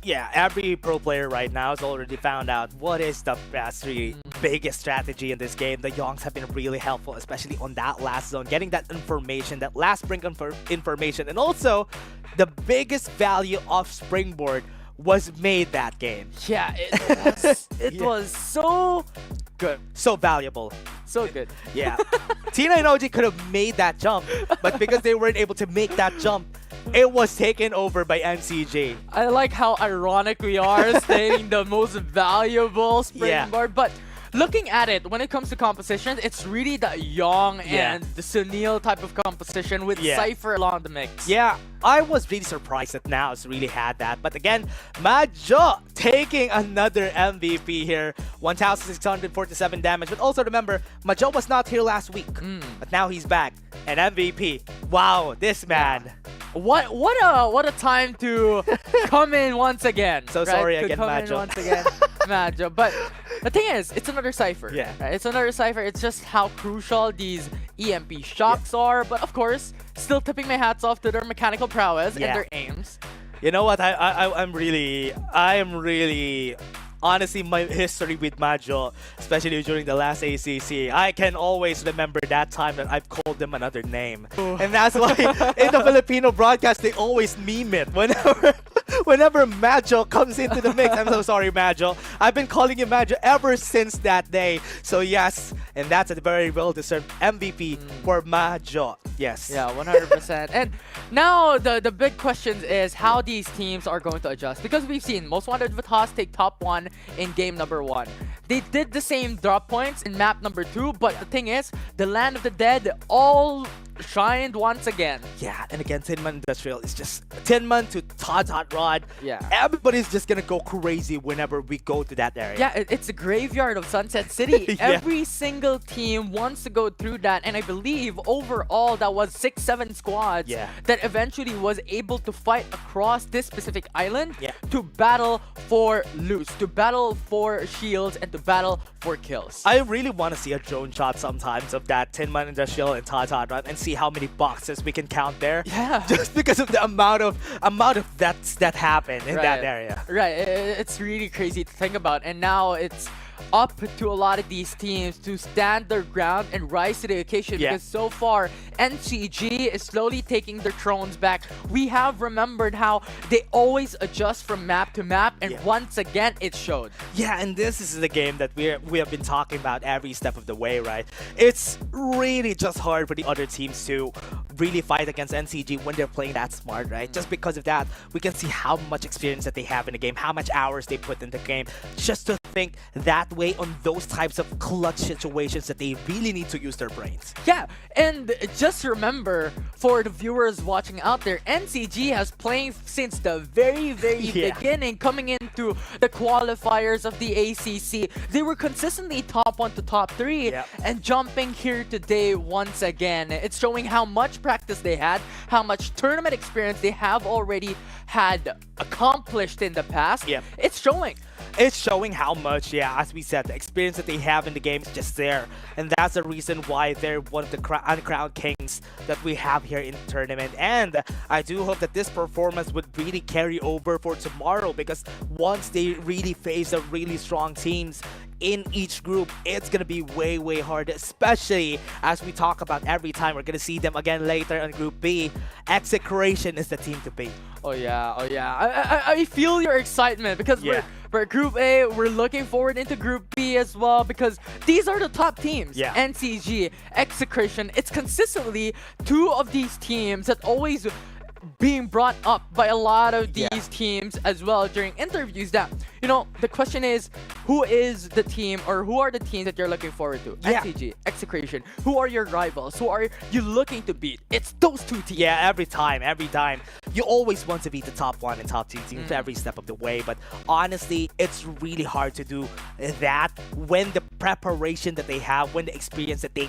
Yeah, every pro player right now has already found out what is the biggest strategy in this game. The Yongs have been really helpful, especially on that last zone, getting that information, that last brink information, and also the biggest value of Springboard was made that game. Yeah, it was so good. So valuable. So good. Yeah. T9OG could have made that jump, but because they weren't able to make that jump, it was taken over by NCG. I like how ironic we are stating the most valuable springboard, but looking at it, when it comes to composition, it's really the Young Yeah. and the Sunil type of composition with Yeah. Cypher along the mix. Yeah, I was really surprised that Naos really had that. But again, Majo taking another MVP here. 1,647 damage. But also remember, Majo was not here last week. But now he's back. And MVP. Wow, this man. What a time to come in once again. So right? sorry to again, come Majo. in once again, Majo. But the thing is, it's another Cypher. Yeah. Right? It's another Cypher. It's just how crucial these EMP shocks are. But of course, still tipping my hats off to their mechanical prowess Yeah. and their aims. You know what? I am really honestly, my history with Majo, especially during the last ACC, I can always remember that time that I've called them another name. And that's why in the Filipino broadcast, they always meme it whenever Majo comes into the mix. I'm so sorry, Majo. I've been calling you Majo ever since that day. So yes, and that's a very well-deserved MVP for Majo. Yes. Yeah, 100%. And now the big question is how these teams are going to adjust. Because we've seen Most Wanted Vitas take top 1 in game number 1. They did the same drop points in map number 2, but the thing is, the Land of the Dead all shined once again. Yeah, and again, Tinman Industrial is just Tinman to Todd's Hot Rod. Yeah. Everybody's just gonna go crazy whenever we go to that area. Yeah, it's a graveyard of Sunset City. Yeah. Every single team wants to go through that, and I believe overall that was 6-7 squads Yeah. that eventually was able to fight across this specific island Yeah. to battle for loot, to battle for shields, and to battle for kills. I really want to see a drone shot sometimes of that Tinman Industrial and Todd's Hot Rod and see how many boxes we can count there. Yeah. Just because of the amount of that happen in that area. Right, it's really crazy to think about, and now it's up to a lot of these teams to stand their ground and rise to the occasion Yeah. because so far NCG is slowly taking their thrones back. We have remembered how they always adjust from map to map, and Yeah. once again it showed. Yeah, and this is the game that we have been talking about every step of the way, right? It's really just hard for the other teams to really fight against NCG when they're playing that smart, right? Just because of that, we can see how much experience that they have in the game, how much hours they put in the game, just to think that way on those types of clutch situations that they really need to use their brains. Yeah, and just remember, for the viewers watching out there, NCG has playing since the very Yeah. beginning, coming into the qualifiers of the ACC. They were consistently top 1 to top 3, Yep. and jumping here today once again. It's showing how much practice they had, how much tournament experience they have already had accomplished in the past. Yep. It's showing. It's showing how much, yeah, as we said, the experience that they have in the game is just there. And that's the reason why they're one of the uncrowned kings that we have here in the tournament. And I do hope that this performance would really carry over for tomorrow, because once they really face the really strong teams in each group, it's gonna be way hard, especially as we talk about every time. We're gonna see them again later on Group B. Execration is the team to beat. Oh yeah. I feel your excitement because Yeah. we're Group A. We're looking forward into Group B as well because these are the top teams. Yeah. NCG, Execration. It's consistently two of these teams that always being brought up by a lot of these teams as well during interviews. That, you know, the question is, who is the team or who are the teams that you're looking forward to? Yeah. NCG, Execration. Who are your rivals? Who are you looking to beat? It's those two teams. Yeah, every time. You always want to be the top 1 and top 2 teams every step of the way, but honestly, it's really hard to do that when the preparation that they have, when the experience that they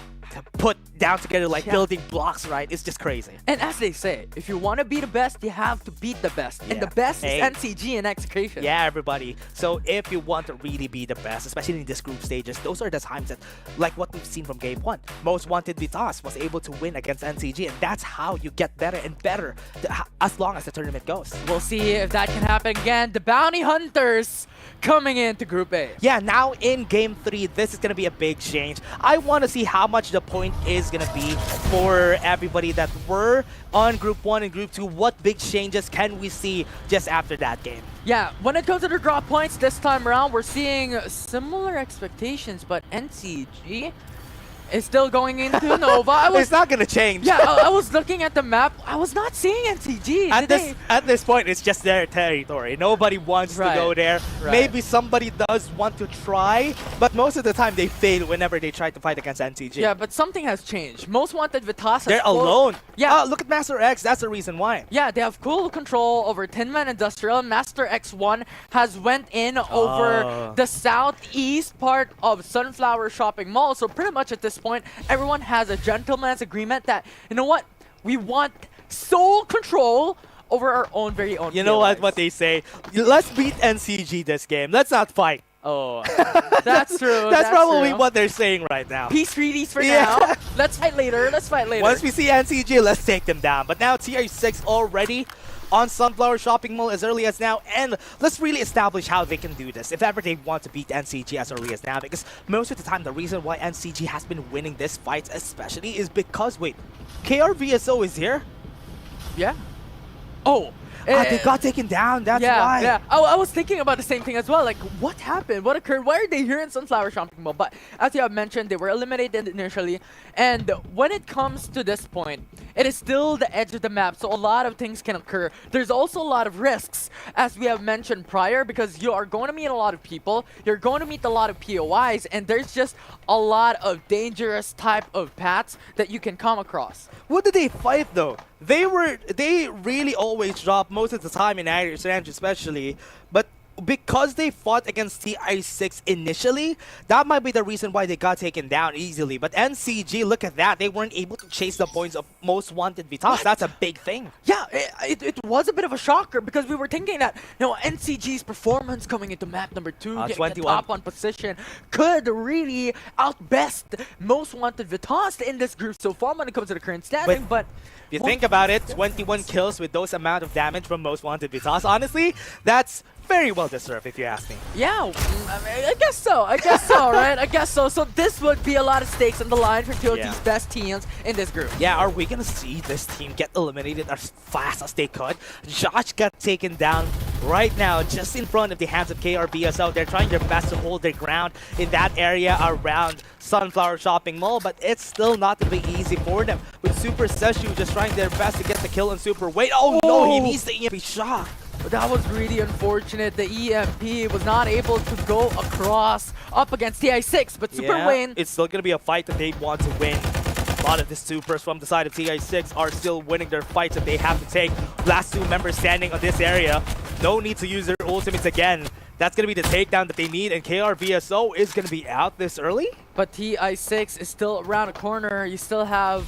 put down together like building blocks, right? It's just crazy. And as they say, if you want to be the best, you have to beat the best. And the best is NCG and Execration. Yeah, everybody. So if you want to really be the best, especially in this group stages, those are the times that, like what we've seen from Game 1, Most Wanted Vitas was able to win against NCG, and that's how you get better and better as long as the tournament goes. We'll see if that can happen again. The Bounty Hunters coming into Group A. Yeah, now in Game 3, this is going to be a big change. I want to see how much the point is going to be for everybody that were on Group 1 and Group 2. What big changes can we see just after that game? Yeah, when it comes to the drop points this time around, we're seeing similar expectations, but NCG is still going into Nova. It's not gonna change. Yeah, I was looking at the map. I was not seeing NCG. At this point, it's just their territory. Nobody wants to go there. Right. Maybe somebody does want to try, but most of the time they fail whenever they try to fight against NCG. Yeah, but something has changed. Most Wanted Vitas. They're alone. Yeah. Look at Master X. That's the reason why. Yeah, they have cool control over Tin Man Industrial. Master X1 has went in over the southeast part of Sunflower Shopping Mall. So pretty much at this point, everyone has a gentleman's agreement that, you know what, we want sole control over our own very own. You know what they say? Let's beat NCG this game. Let's not fight. Oh, that's true. That's probably true. what they're saying right now. Peace treaties for now. Let's fight later. Let's fight later. Once we see NCG, let's take them down. But now TI6 already on Sunflower Shopping Mall as early as now, and let's really establish how they can do this if ever they want to beat NCG as early as now, because most of the time the reason why NCG has been winning this fight especially is because, wait, KRVSO is here? Yeah. Oh. They got taken down, that's why. Yeah, I was thinking about the same thing as well. Like, what happened? What occurred? Why are they here in Sunflower Shopping Mall? But as you have mentioned, they were eliminated initially. And when it comes to this point, it is still the edge of the map, so a lot of things can occur. There's also a lot of risks, as we have mentioned prior, because you are going to meet a lot of people, you're going to meet a lot of POIs, and there's just a lot of dangerous type of paths that you can come across. What did they fight though? They really always drop most of the time in Irish range especially, but because they fought against TI6 initially, that might be the reason why they got taken down easily. But NCG, look at that. They weren't able to chase the points of Most Wanted Vitas. That's a big thing. Yeah, it was a bit of a shocker because we were thinking that, you know, NCG's performance coming into map number 2, getting 21. the top 1 position, could really outbest Most Wanted Vitas in this group so far when it comes to the current standing. But if you think about it, 21 kills with those amount of damage from Most Wanted Vitas, honestly, that's very well deserved if you ask me. Yeah, I guess so, right? I guess so. So this would be a lot of stakes on the line for two of these best teams in this group. Yeah, are we gonna see this team get eliminated as fast as they could? Josh got taken down right now, just in front of the hands of KRBSO. They're trying their best to hold their ground in that area around Sunflower Shopping Mall, but it's still not gonna be easy for them. With Super Seshu just trying their best to get the kill on Super Wait. Oh no, he needs the EMP shot. But that was really unfortunate. The EMP was not able to go across up against TI6, but Super Wayne. It's still gonna be a fight that they want to win. A lot of the supers from the side of TI6 are still winning their fights that they have to take. Last 2 members standing on this area. No need to use their ultimates again. That's gonna be the takedown that they need, and KRVSO is gonna be out this early. But TI6 is still around the corner. You still have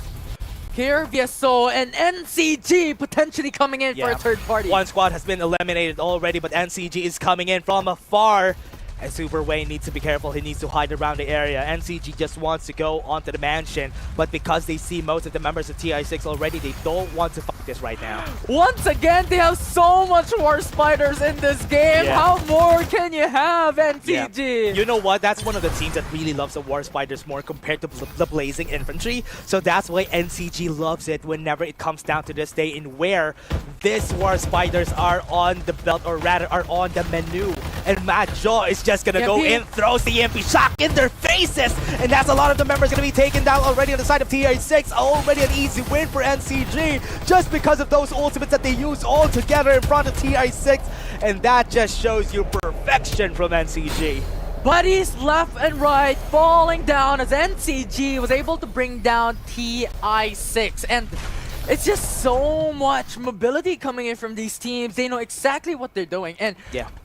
KRVSO and NCG potentially coming in for a third party. One squad has been eliminated already, but NCG is coming in from afar. And Super Wayne needs to be careful. He needs to hide around the area. NCG just wants to go onto the mansion, but because they see most of the members of TI6 already, they don't want to fight this right now. Once again, they have so much War Spiders in this game. Yeah. How more can you have, NCG? Yeah. You know what? That's one of the teams that really loves the War Spiders more compared to the Blazing Infantry. So that's why NCG loves it whenever it comes down to this day, in where these War Spiders are on the belt, or rather are on the menu. And Mad Jaw is just gonna go in, throws the EMP shock in their faces, and that's a lot of the members gonna be taken down already on the side of TI6. Already an easy win for NCG, just because of those ultimates that they used all together in front of TI6, and that just shows you perfection from NCG. Buddies left and right falling down as NCG was able to bring down TI6, and it's just so much mobility coming in from these teams. They know exactly what they're doing. And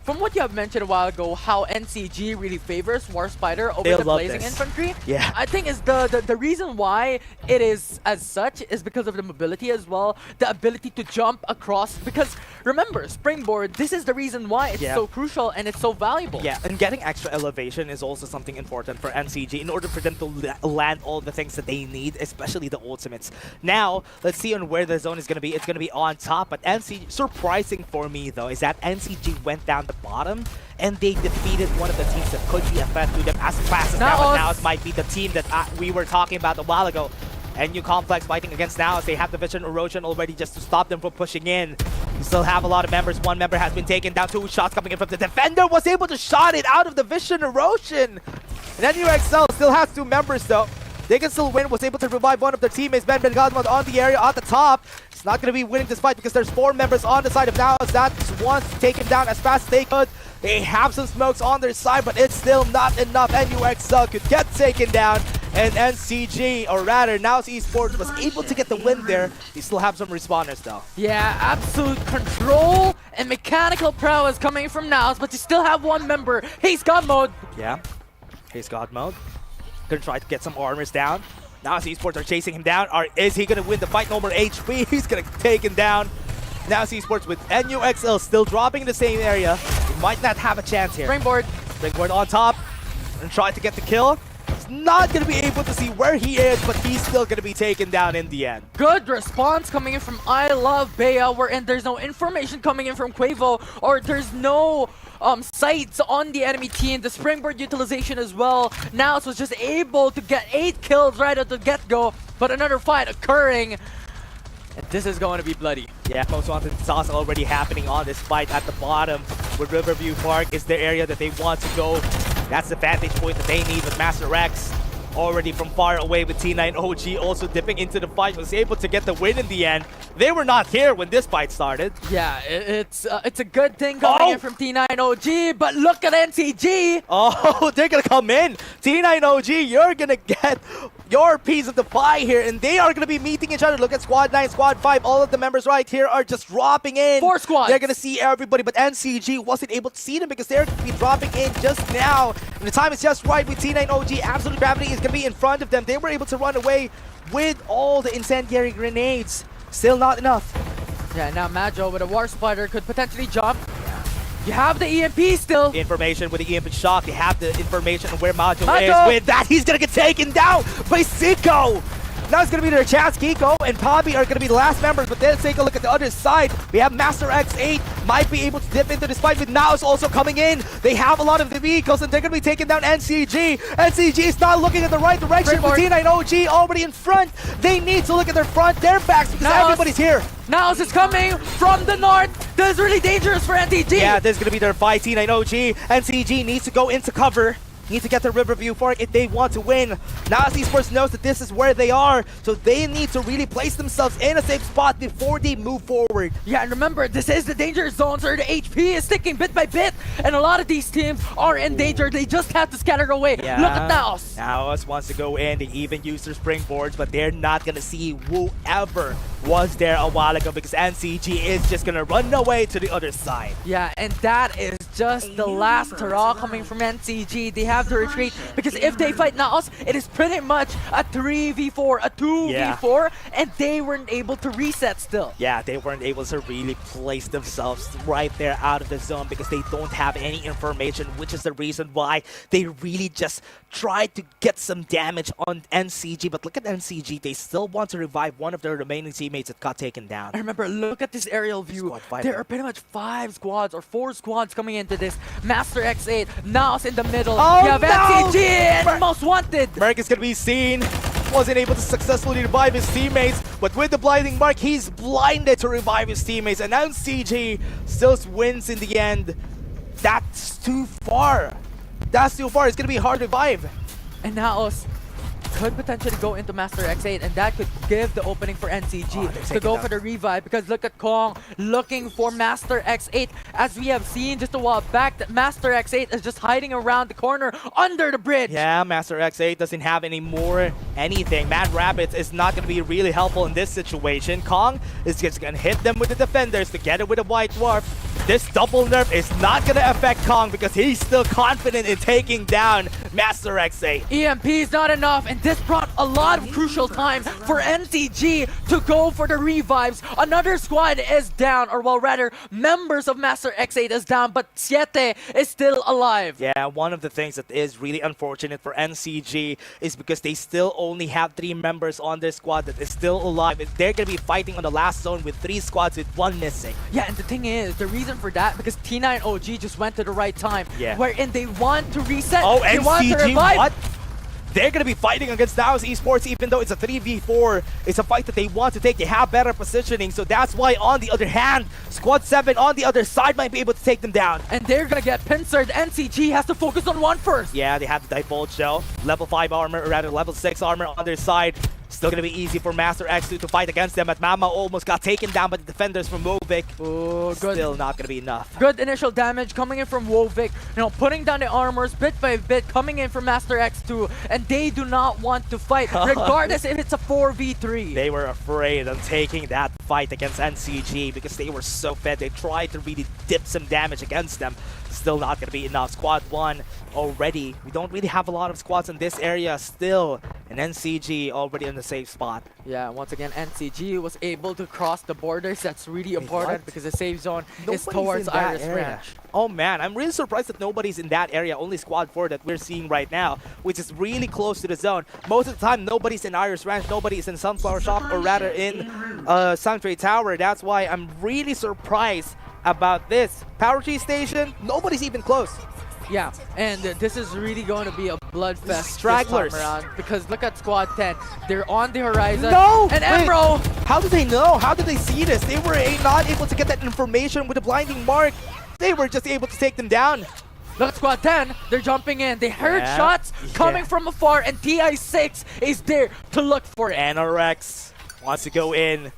from what you have mentioned a while ago, how NCG really favors War Spider over the Blazing Infantry, I think is the reason why it is as such is because of the mobility as well, the ability to jump across. Because remember, Springboard, this is the reason why it's so crucial and it's so valuable. Yeah, and getting extra elevation is also something important for NCG in order for them to land all the things that they need, especially the ultimates. Now, let's see on where the zone is going to be. It's going to be on top, but NCG, surprising for me though, is that NCG went down the bottom and they defeated one of the teams that could be a threat to them as fast as Now might be the team that we were talking about a while ago. And New Complex fighting against Naos. They have the Vision Erosion already just to stop them from pushing in. You still have a lot of members. One member has been taken down. 2 shots coming in from the defender. Was able to shot it out of the Vision Erosion. And then UXL still has 2 members though. They can still win. Was able to revive one of their teammates. Ben Godmode on the area at the top. It's not going to be winning this fight because there's 4 members on the side of Naos that wants to take him down as fast as they could. They have some smokes on their side, but it's still not enough. NUXL could get taken down, and NCG, or rather, Naos Esports was able to get the win there. They still have some respawners though. Yeah, absolute control and mechanical prowess coming from Naos, but you still have one member. He's God mode. Yeah, he's God mode. Gonna try to get some armors down. Naos Esports are chasing him down. Or is he gonna win the fight? No more HP. He's gonna take him down. Naos Esports with NUXL still dropping in the same area. He might not have a chance here. Springboard. Springboard on top. And try to get the kill. He's not going to be able to see where he is, but he's still going to be taken down in the end. Good response coming in from I Love Bea, wherein there's no information coming in from Quavo, or there's no sights on the enemy team. The Springboard utilization as well. Naos was just able to get 8 kills right at the get-go, but another fight occurring. And this is going to be bloody. Yeah, most wanted sauce already happening on this fight at the bottom, where Riverview Park is the area that they want to go. That's the vantage point that they need with Master X. Already from far away with T9 OG also dipping into the fight, was able to get the win in the end. They were not here when this fight started. Yeah, it's a good thing coming in from T9 OG, but look at NCG! Oh, they're gonna come in. T9 OG, you're gonna get your piece of the pie here, and they are gonna be meeting each other. Look at Squad 9, Squad 5, all of the members right here are just dropping in. 4 squads. They're gonna see everybody, but NCG wasn't able to see them because they're gonna be dropping in just now. And the time is just right with T9 OG. Absolute Gravity is gonna be in front of them. They were able to run away with all the incendiary grenades. Still not enough. Yeah, now Majo with a War Spider could potentially jump. You have the EMP still. Information with the EMP shock. They have the information on where Majo is. With that, he's gonna get taken down by Zico. Now it's gonna be their chance. Kiko and Poppy are gonna be the last members, but then take a look at the other side. We have Master X8 might be able to dip into this fight with Naos also coming in. They have a lot of the vehicles and they're gonna be taking down NCG. NCG is not looking in the right direction. With T9 OG already in front. They need to look at their front, their backs, because everybody's here. Naos is coming from the north. This is really dangerous for NCG. Yeah, this is gonna be their fight. T9 OG. NCG needs to go into cover. Need to get the Riverview Park if they want to win. Naos Esports knows that this is where they are, so they need to really place themselves in a safe spot before they move forward. Yeah, and remember, this is the danger zone, so the HP is sticking bit by bit, and a lot of these teams are in danger. They just have to scatter away. Yeah. Look at Naos. Naos wants to go in. They even use their springboards, but they're not gonna see whoever was there a while ago because NCG is just gonna run away to the other side. Yeah, and that is just the last hurrah coming from NCG. They have to retreat because if they fight Naos, it is pretty much a 3v4, a 2v4, and they weren't able to reset still. Yeah, they weren't able to really place themselves right there out of the zone because they don't have any information, which is the reason why they really just tried to get some damage on NCG. But look at NCG, they still want to revive one of their remaining teammates that got taken down. I remember, look at this aerial view. There are pretty much 5 squads or 4 squads coming into this. Master X8, Naos in the middle. Oh, you have NCG and Most Wanted. Merc is gonna be seen. Wasn't able to successfully revive his teammates, but with the blinding mark, he's blinded to revive his teammates, and NCG still wins in the end. That's too far. That's too far. It's gonna be hard to revive. And Naos could potentially go into Master X8, and that could give the opening for NCG to go for the revive, because look at Kong looking for Master X8. As we have seen just a while back, that Master X8 is just hiding around the corner under the bridge. Yeah, Master X8 doesn't have any more anything. Mad Rabbits is not going to be really helpful in this situation. Kong is just going to hit them with the defenders together with a White Dwarf. This double nerf is not going to affect Kong because he's still confident in taking down Master X8. EMP is not enough, and this brought a lot of crucial time for NCG to go for the revives. Another squad is down, or well, rather, members of Master X8 is down, but Siete is still alive. Yeah, one of the things that is really unfortunate for NCG is because they still only have 3 members on their squad that is still alive. They're going to be fighting on the last zone with 3 squads with 1 missing. Yeah, and the thing is, the reason for that, because T9 OG just went to the right time, yeah, wherein they want to reset. Oh, they NCG, want to revive. what? they're going to be fighting against Naos Esports, even though it's a 3v4. It's a fight that they want to take. They have better positioning, so that's why, on the other hand, Squad 7 on the other side might be able to take them down. And they're gonna get pincered. NCG has to focus on one first. Yeah, they have the Divulge though. Level 5 armor, or rather level 6 armor on their side. Still gonna be easy for Master X2 to fight against them, but Mama almost got taken down by the defenders from Wovik. Oh, good. Still not gonna be enough. Good initial damage coming in from Wovik, putting down the armors bit by bit, coming in from Master X2, and they do not want to fight, regardless if it's a 4v3. They were afraid of taking that fight against NCG because they were so fed. They tried to really dip some damage against them. Still not gonna be enough. Squad 1 already. We don't really have a lot of squads in this area still, and NCG already in the safe spot. Yeah, once again, NCG was able to cross the borders. That's really important because the safe zone is towards Iris Ranch. Oh man, I'm really surprised that nobody's in that area. Only Squad 4 that we're seeing right now, which is really close to the zone. Most of the time, nobody's in Iris Ranch, nobody's in Sunflower Shop, or rather in Sanctuary Tower. That's why I'm really surprised about this. Power Tree Station, nobody's even close. Yeah, and this is really going to be a bloodfest Stragglers. this time around, because look at Squad 10. They're on the horizon. No! And Wait, Embro! how did they know? How did they see this? They were not able to get that information with the blinding mark. They were just able to take them down. Look at Squad 10. They're jumping in. They heard shots coming from afar, and TI6 is there to look for it. NRX wants to go in.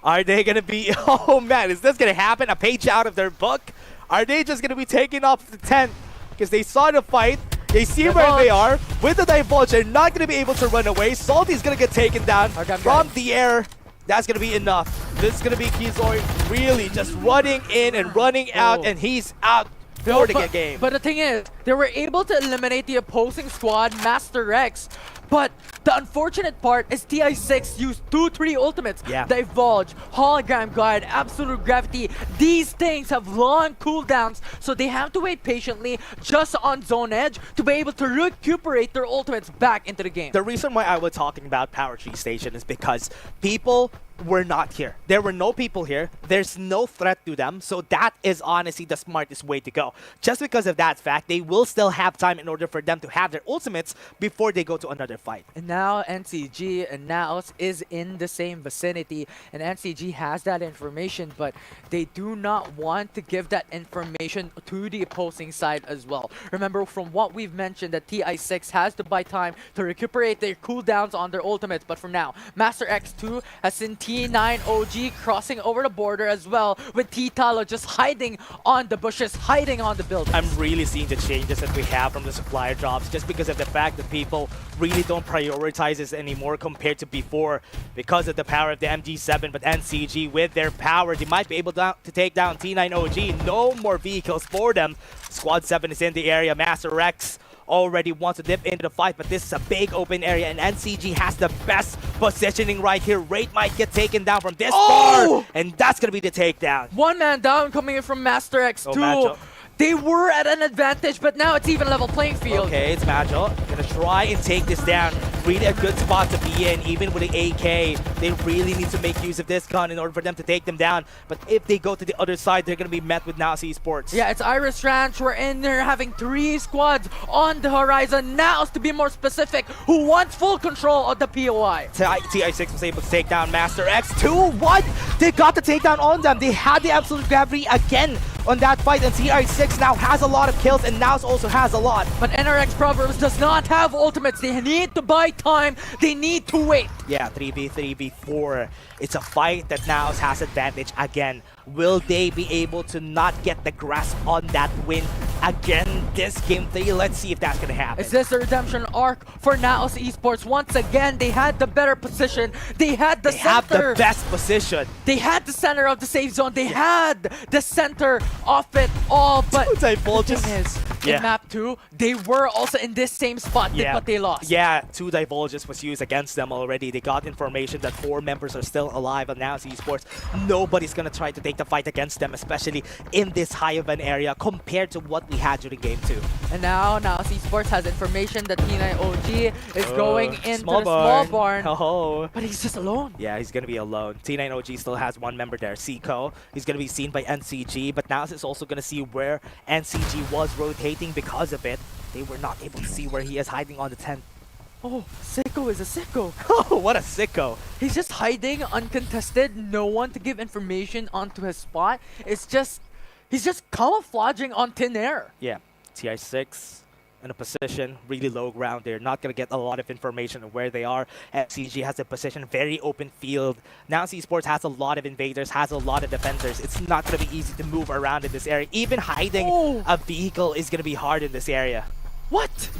Are they going to be... Oh man, is this going to happen? A page out of their book? Are they just going to be taking off the tent? Because they saw the fight. They see where they are. With the Divulge, they're not going to be able to run away. Salty's going to get taken down from the air. That's going to be enough. This is going to be Kizoi really just running in and running out, and he's out for the game. But the thing is, they were able to eliminate the opposing squad, Master X. But the unfortunate part is TI6 used 2-3 ultimates. Divulge, Hologram Guide, Absolute Gravity. These things have long cooldowns, so they have to wait patiently just on Zone Edge to be able to recuperate their ultimates back into the game. The reason why I was talking about Power Tree Station is because people were not here. There were no people here. There's no threat to them. So that is honestly the smartest way to go. Just because of that fact, they will still have time in order for them to have their ultimates before they go to another fight. And now NCG and Naos is in the same vicinity, and NCG has that information, but they do not want to give that information to the opposing side as well. Remember, from what we've mentioned, that TI6 has to buy time to recuperate their cooldowns on their ultimates, but for now, Master X2 has seen T9 OG crossing over the border as well, with T-Talo just hiding on the bushes, hiding on the buildings. I'm really seeing the changes that we have from the supplier drops just because of the fact that people really don't prioritize this anymore compared to before because of the power of the MG7. But NCG, with their power, they might be able to take down T9 OG. No more vehicles for them. Squad 7 is in the area. Master X already wants to dip into the fight, but this is a big open area, and NCG has the best positioning right here. Raid might get taken down from this far, and that's going to be the takedown. One man down coming in from Master X2. They were at an advantage, but now it's even level playing field. Okay, it's Magil. Gonna try and take this down. Really a good spot to be in, even with the AK. They really need to make use of this gun in order for them to take them down. But if they go to the other side, they're gonna be met with Naos Esports. Yeah, it's Iris Ranch. We're in there having 3 squads on the horizon. Naos, to be more specific, who wants full control of the POI. TI6 was able to take down Master X. 2-1! They got the takedown on them. They had the Absolute Gravity again on that fight, and TI6 now has a lot of kills, and Naos also has a lot. But NRX Proverbs does not have ultimates. They need to buy time. They need to wait. Yeah, 3v3, v4. It's a fight that Naos has advantage again. Will they be able to not get the grasp on that win again this game 3? Let's see if that's gonna happen. Is this the redemption arc for Naos Esports? Once again, they had the better position. They had the center. They have the best position. They had the center of the safe zone. They had the center of it all. But the thing is, in map 2, they were also in this same spot, but they lost. Yeah, 2 Divulges was used against them already. They got information that 4 members are still alive on Naos Esports. Nobody's gonna try to take the fight against them, especially in this high of an area compared to what we had during game 2. And now Naos Esports has information that T9 OG is going into the small barn. Oh. But he's just alone. Yeah, he's gonna be alone. T9 OG still has 1 member there, Seiko. He's gonna be seen by NCG, but Naos is also gonna see where NCG was rotating because of it. They were not able to see where he is hiding on the tent. Oh, Sicko is a sicko. Oh, what a sicko. He's just hiding uncontested, no one to give information onto his spot. He's just camouflaging on thin air. Yeah, TI6 in a position, really low ground. They're not going to get a lot of information on where they are. FCG has a position, very open field. Now Esports has a lot of invaders, has a lot of defenders. It's not going to be easy to move around in this area. Even hiding a vehicle is going to be hard in this area. What?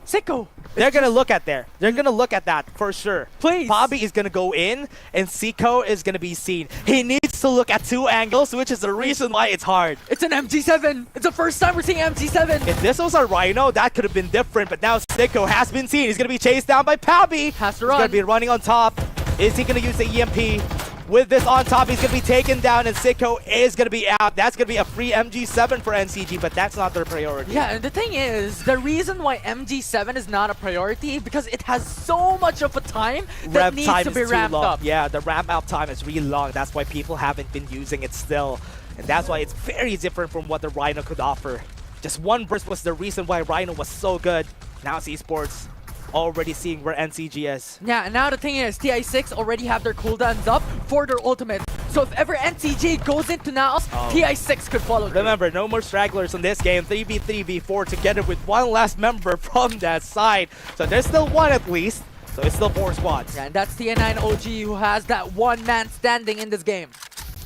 Sicko! They're going to look at there. They're going to look at that for sure. Please. Bobby is going to go in, and Sicko is going to be seen. He needs to look at two angles, which is the reason why it's hard. It's an MG7. It's the first time we're seeing MG7. If this was a Rhino, that could have been different, but now Sicko has been seen. He's going to be chased down by Pabi. Has to He's run. going to be running on top. Is he going to use the EMP? With this on top, he's going to be taken down, and Sicko is going to be out. That's going to be a free MG7 for NCG, but that's not their priority. Yeah, and the thing is, the reason why MG7 is not a priority because it has so much of a time that Rev needs time to is be too ramped long. up. Yeah, the ramp up time is really long. That's why people haven't been using it still. And that's why it's very different from what the Rhino could offer. Just one burst was the reason why Rhino was so good. Now it's Esports already seeing where NCG is. Yeah, and now the thing is, TI6 already have their cooldowns up for their ultimate. So if ever NCG goes into Naos, TI6 could follow through. Remember, no more stragglers in this game. 3v3v4 together with one last member from that side. So there's still one at least. So it's still 4 squads. Yeah, and that's TI9 OG who has that one man standing in this game.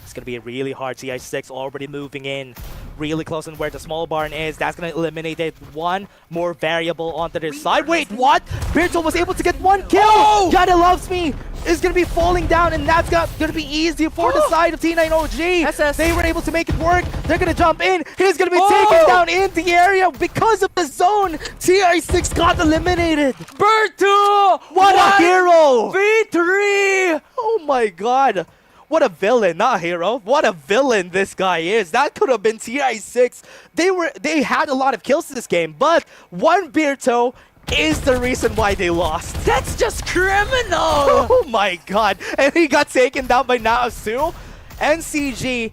It's going to be really hard. TI6 already moving in really close on where the small barn is. That's going to eliminate it. One more variable onto this side. Wait, what? Virtual was able to get one kill. Oh! Yada Loves Me is going to be falling down, and that's going to be easy for the side of T9 OG. SS. They were able to make it work. They're going to jump in. He's going to be taken down in the area because of the zone. TI6 got eliminated. Bertu! What a hero! V3! Oh my god. What a villain, not a hero. What a villain this guy is. That could have been TI6. They had a lot of kills in this game, but one Birto is the reason why they lost. That's just criminal! Oh my god. And he got taken down by Naos too. NCG,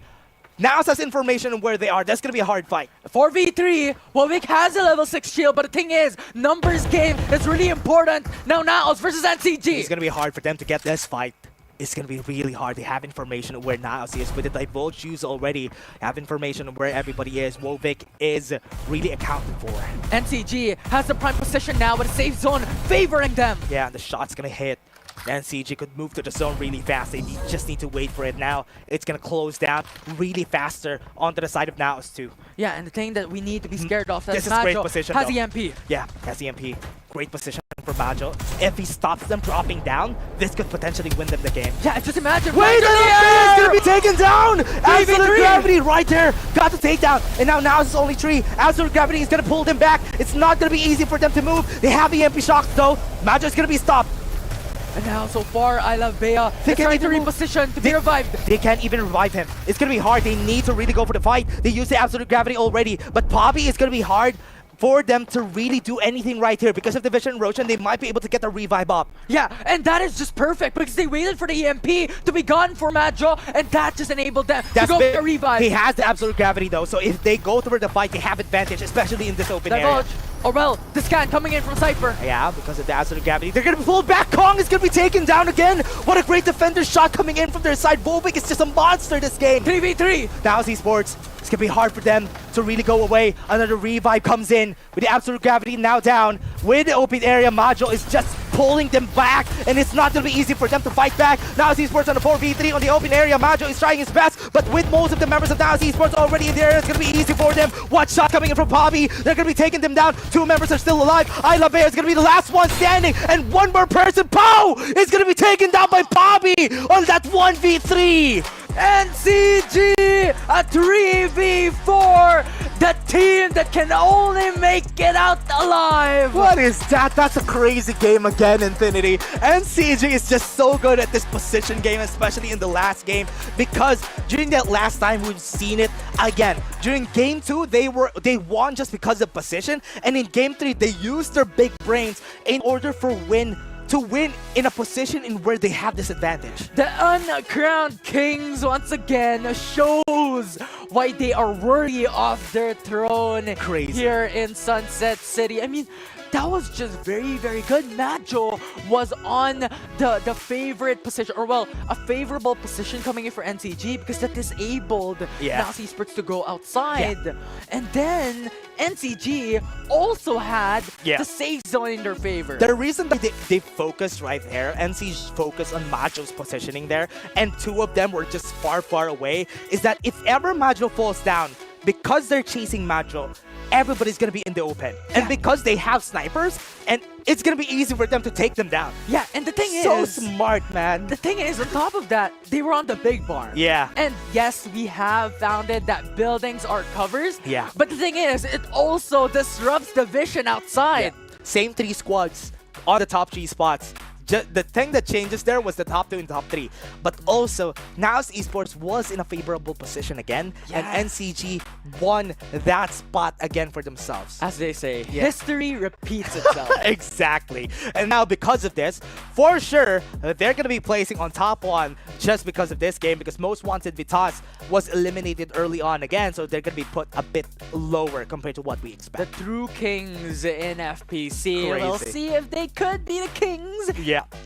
Naos has information on where they are. That's going to be a hard fight. 4v3, Wavik has a level 6 shield, but the thing is, numbers game is really important. Now Naos versus NCG. It's going to be hard for them to get this fight. It's going to be really hard. They have information on where Naos is. With the divulge shoes already, have information on where everybody is. Wovik is really accounted for. NCG has the prime position now with a safe zone favoring them. Yeah, and the shot's going to hit. NCG could move to the zone really fast. They just need to wait for it now. It's going to close down really faster onto the side of Naos too. Yeah, and the thing that we need to be scared of, This that's is great Majo position, has though. EMP. Yeah, has EMP. Great position for Majo. If he stops them dropping down, this could potentially win them the game. Yeah, just imagine. Wait, Majo is going to be taken down! Absolute 3v3. Gravity right there. Got the takedown. And now Naos is only 3. Absolute Gravity is going to pull them back. It's not going to be easy for them to move. They have EMP shocks though. Majo is going to be stopped. And now, so far, I love Bea. They They're trying can't to even move. reposition to be revived. They can't even revive him. It's going to be hard. They need to really go for the fight. They use the Absolute Gravity already. But Poppy is going to be hard for them to really do anything right here. Because of the Vision Roshan, they might be able to get the revive up. Yeah, and that is just perfect because they waited for the EMP to be gone for Majo, and that just enabled them to go for the revive. He has the Absolute Gravity though, so if they go through the fight, they have advantage, especially in this open area. Or well, the scan coming in from Cypher. Yeah, because of the Absolute Gravity. They're going to be pulled back. Kong is going to be taken down again. What a great defender shot coming in from their side. Vovik is just a monster this game. 3v3. Now it's Esports. It's going to be hard for them to really go away. Another revive comes in with the Absolute Gravity now down. With the open area, Majo is just pulling them back, and it's not going to be easy for them to fight back. Now it's Esports on the 4v3 on the open area. Majo is trying his best, but with most of the members of Now Esports already in the area, it's going to be easy for them. One shot coming in from Bobby. They're going to be taking them down. 2 members are still alive. I Love Bear is going to be the last one standing, and one more person, Pow, is going to be taken down by Bobby on that 1v3. NCG, a 3v4, the team that can only make it out alive. What is that? That's a crazy game again, Infinity. NCG is just so good at this position game, especially in the last game, because during that last time we've seen it again. During game 2, they won just because of position, and in game 3, they used their big brains in order to win in a position in where they have this advantage. The uncrowned kings once again shows why they are worthy of their throne Crazy. here in Sunset City. I mean, that was just very, very good. Majo was on the favorite position, or well, a favorable position coming in for NCG because that disabled Mouse Esports to go outside. And then NCG also had the safe zone in their favor. The reason that they focused right there, NCG focused on Majo's positioning there, and two of them were just far, far away, is that if ever Majo falls down, because they're chasing Majo, everybody's gonna be in the open. And because they have snipers, and it's gonna be easy for them to take them down. Yeah, and the thing So is... smart, man. The thing is, on top of that, they were on the big barn. Yeah. And yes, we have found it that buildings are covers. Yeah. But the thing is, it also disrupts the vision outside. Same 3 squads on the top 3 spots. The thing that changes there was the top 2 and top 3. But also, Naos Esports was in a favorable position again, and NCG won that spot again for themselves. As they say, history repeats itself. Exactly. And now because of this, for sure, they're going to be placing on top 1 just because of this game, because Most Wanted Vitas was eliminated early on again, so they're going to be put a bit lower compared to what we expect. The true kings in FPC. Crazy. We'll see if they could be the kings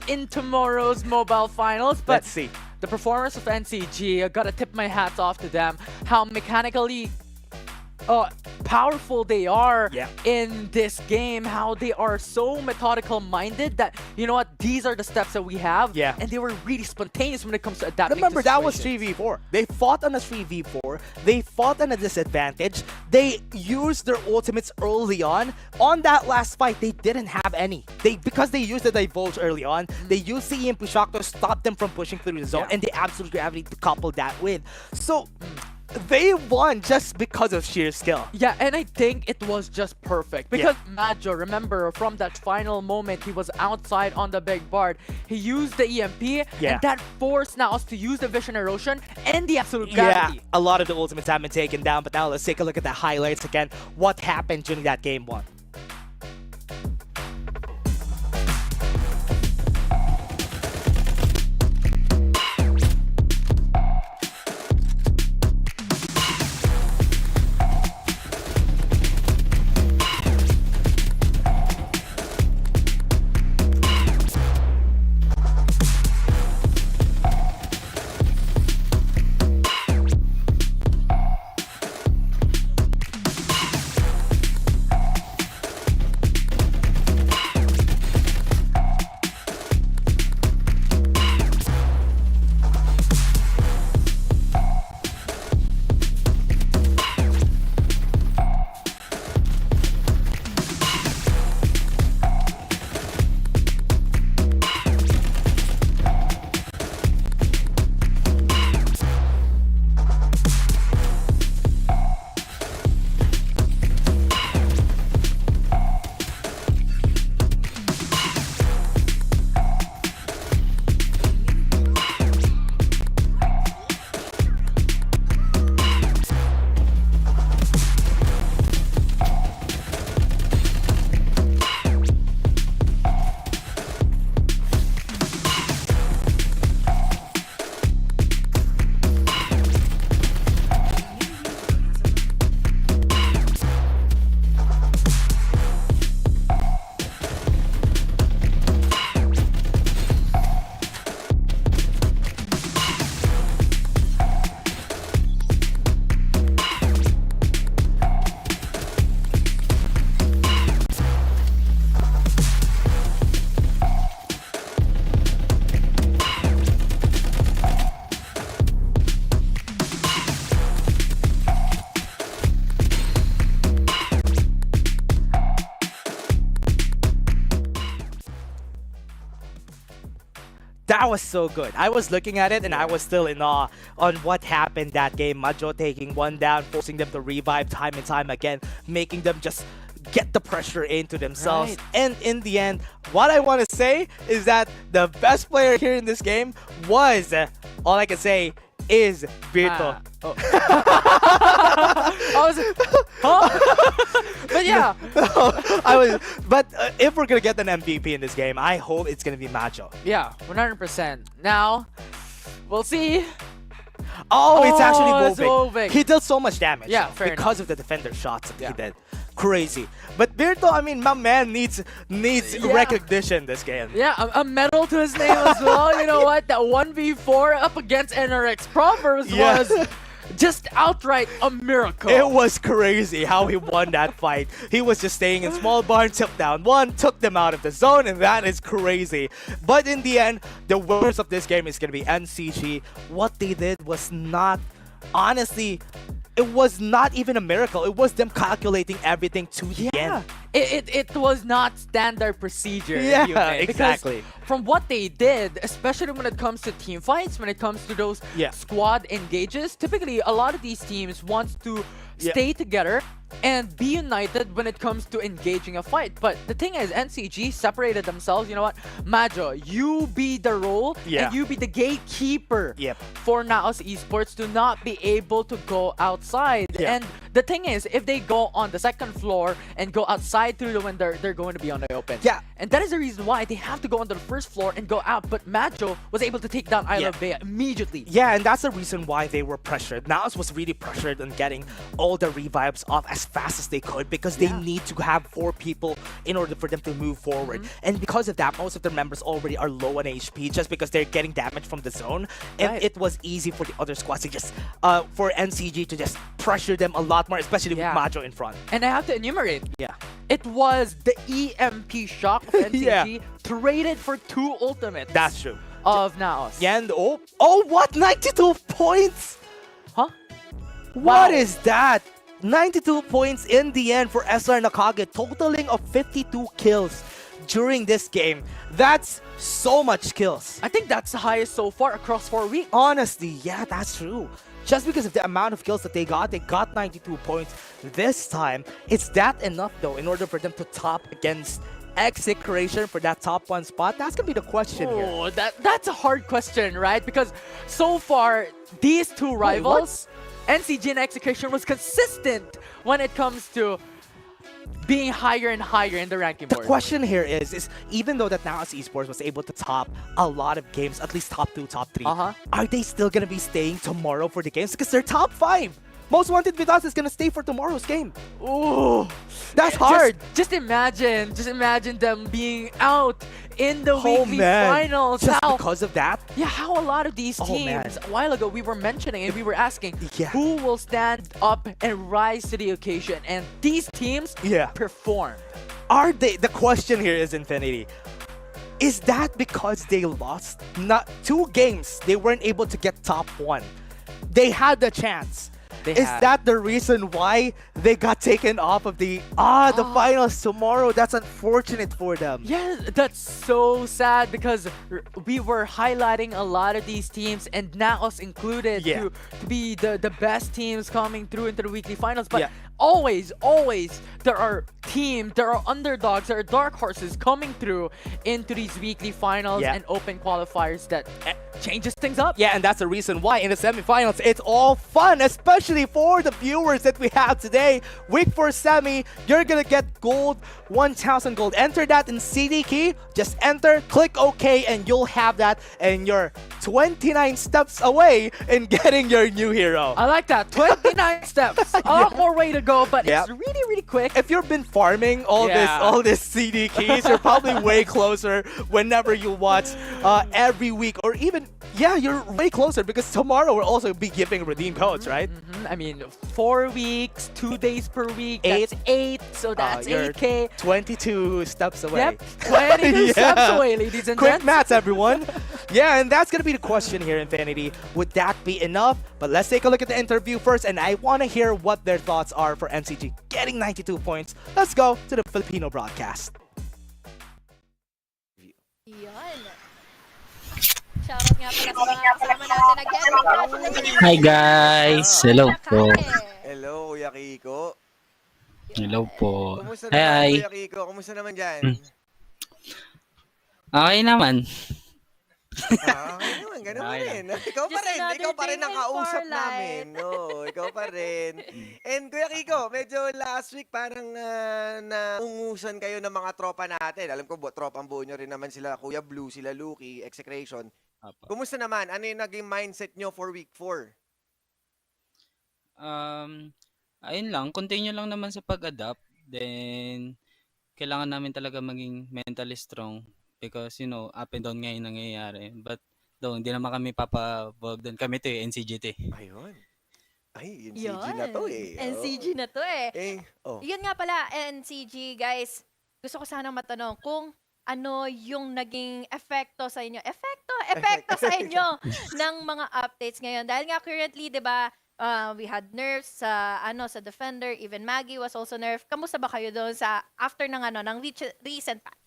in tomorrow's mobile finals. But let's see. The performance of NCG, I gotta tip my hats off to them. How mechanically powerful they are in this game, how they are so methodical minded that, you know what, these are the steps that we have, and they were really spontaneous when it comes to adapting. Remember, that was 3v4. They fought on a 3v4, they fought on a disadvantage, they used their ultimates early on. On that last fight, they didn't have any. Because they used the divulge early on, they used the EMP shock to stop them from pushing through the zone, and they absolutely gravity to couple that with. So they won just because of sheer skill. Yeah, and I think it was just perfect. Because Majo, remember, from that final moment, he was outside on the big board. He used the EMP, and that forced Naos to use the vision erosion and the absolute gravity. Yeah, a lot of the ultimates have been taken down, but now let's take a look at the highlights again. What happened during that game 1? That was so good. I was looking at it and I was still in awe on what happened that game. Majo taking 1 down, forcing them to revive time and time again, making them just get the pressure into themselves. And in the end, what I want to say is that the best player here in this game was, all I can say, is Virto. But yeah. But if we're gonna get an MVP in this game, I hope it's gonna be Majo. Yeah, 100%. Now, we'll see. Oh, it's actually it's moving. moving. He dealt so much damage. Yeah, fair because of the defender shots that Yeah. he did. Crazy. But Virto, I mean, my man needs recognition this game. Yeah, a medal to his name as well. You know what? That 1v4 up against NRX Proverbs was just outright a miracle. It was crazy how he won that fight. He was just staying in small barn, took down one, took them out of the zone, and that is crazy. But in the end, the winners of this game is going to be NCG. What they did was not, honestly, it was not even a miracle. It was them calculating everything to the end. It was not standard procedure. Yeah, if you may, because exactly. From what they did, especially when it comes to team fights, when it comes to those squad engages, typically a lot of these teams wants to stay together and be united when it comes to engaging a fight. But the thing is, NCG separated themselves. You know what? Majo, you be the role and you be the gatekeeper for Naos Esports to not be able to go outside. And the thing is, if they go on the second floor and go outside through the window, they're going to be on the open. And that is the reason why they have to go on the first floor and go out. But Majo was able to take down Isla of Bea immediately. Yeah, and that's the reason why they were pressured. Naos was really pressured on getting all the revives off as fast as they could because they need to have 4 people in order for them to move forward. And because of that, most of their members already are low on HP just because they're getting damage from the zone. And it was easy for the other squads to just, for NCG to just pressure them a lot more, especially with Majo in front. And I have to enumerate. It was the EMP shock of NCG traded for 2 ultimates. That's true. Of Naos. Yeah, and what? 92 points? Huh? What is that? 92 points in the end for SR Nakage, totaling of 52 kills during this game. That's so much kills. I think that's the highest so far across 4 weeks. Honestly, yeah, that's true. Just because of the amount of kills that they got 92 points this time. It's that enough though in order for them to top against Execration for that top 1 spot? That's gonna be the question here. That's a hard question, right? Because so far, these 2 rivals, NCG and Execration, was consistent when it comes to being higher and higher in the ranking board. The question here is even though that Naos Esports was able to top a lot of games, at least top 2, top 3, are they still gonna be staying tomorrow for the games? Because they're top 5. Most Wanted with us is gonna stay for tomorrow's game. Ooh, that's hard. Just imagine them being out in the weekly finals. Just because of that? Yeah, how a lot of these teams, a while ago we were mentioning and we were asking who will stand up and rise to the occasion, and these teams perform. Are they? The question here is, Infinity, is that because they lost 2 games, they weren't able to get top 1? They had the chance. Is that the reason why they got taken off of the finals tomorrow? That's unfortunate for them. Yeah, that's so sad because we were highlighting a lot of these teams and Naos included to be the best teams coming through into the weekly finals. But always there are teams, there are underdogs, there are dark horses coming through into these weekly finals and open qualifiers that changes things up. Yeah, and that's the reason why in the semifinals it's all fun, especially for the viewers that we have today. Week 4 semi, you're gonna get gold, 1,000 gold. Enter that in CD key. Just enter, click OK, and you'll have that, and you're 29 steps away in getting your new hero. I like that. 29 steps. A lot more way to go, but it's really quick. If you've been farming all this CD keys, you're probably way closer whenever you watch every week, or even you're way closer because tomorrow we'll also be giving redeem codes, right? I mean, 4 weeks, 2 days per week, that's 8, so that's 8K. 22 steps away. Yep, 22 steps away, ladies and Quick gents. maths, everyone. And that's gonna be the question here, Infinity. Would that be enough? But let's take a look at the interview first, and I want to hear what their thoughts are for NCG getting 92 points. Let's go to the Filipino broadcast. Shoutout nga pala sa mga kasama natin again. Hi guys! Hello po. Hello, Kuya Kiko. Hello po. Kumusta Hi. naman, Kuya Kiko? Kumusta naman dyan? Okay naman. Okay naman, ganun pa rin. Ikaw pa rin ang kausap namin. No, ikaw pa rin. And Kuya Kiko, medyo last week parang naungusan kayo ng mga tropa natin. Alam ko, tropang buo nyo rin naman sila Kuya Blue, sila Lucky, Execration. Apo. Kumusta naman? Ano yung naging mindset nyo for week 4? Ayun lang, continue lang naman sa pag-adapt. Then, kailangan namin talaga maging mentally strong because, up and down nga yung nangyayari. But, hindi naman kami papabog doon. Kami to NCGT. Ayun. Ay, NCG na to eh. NCG na to eh. Oh. Yun nga pala, NCG, guys. Gusto ko sanang matanong kung ano yung naging epekto sa inyo. Epekto sa inyo ng mga updates ngayon. Dahil nga currently, 'di ba, we had nerfs sa sa defender, even Maggie was also nerf. Kamusta ba kayo doon sa after ng recent patch?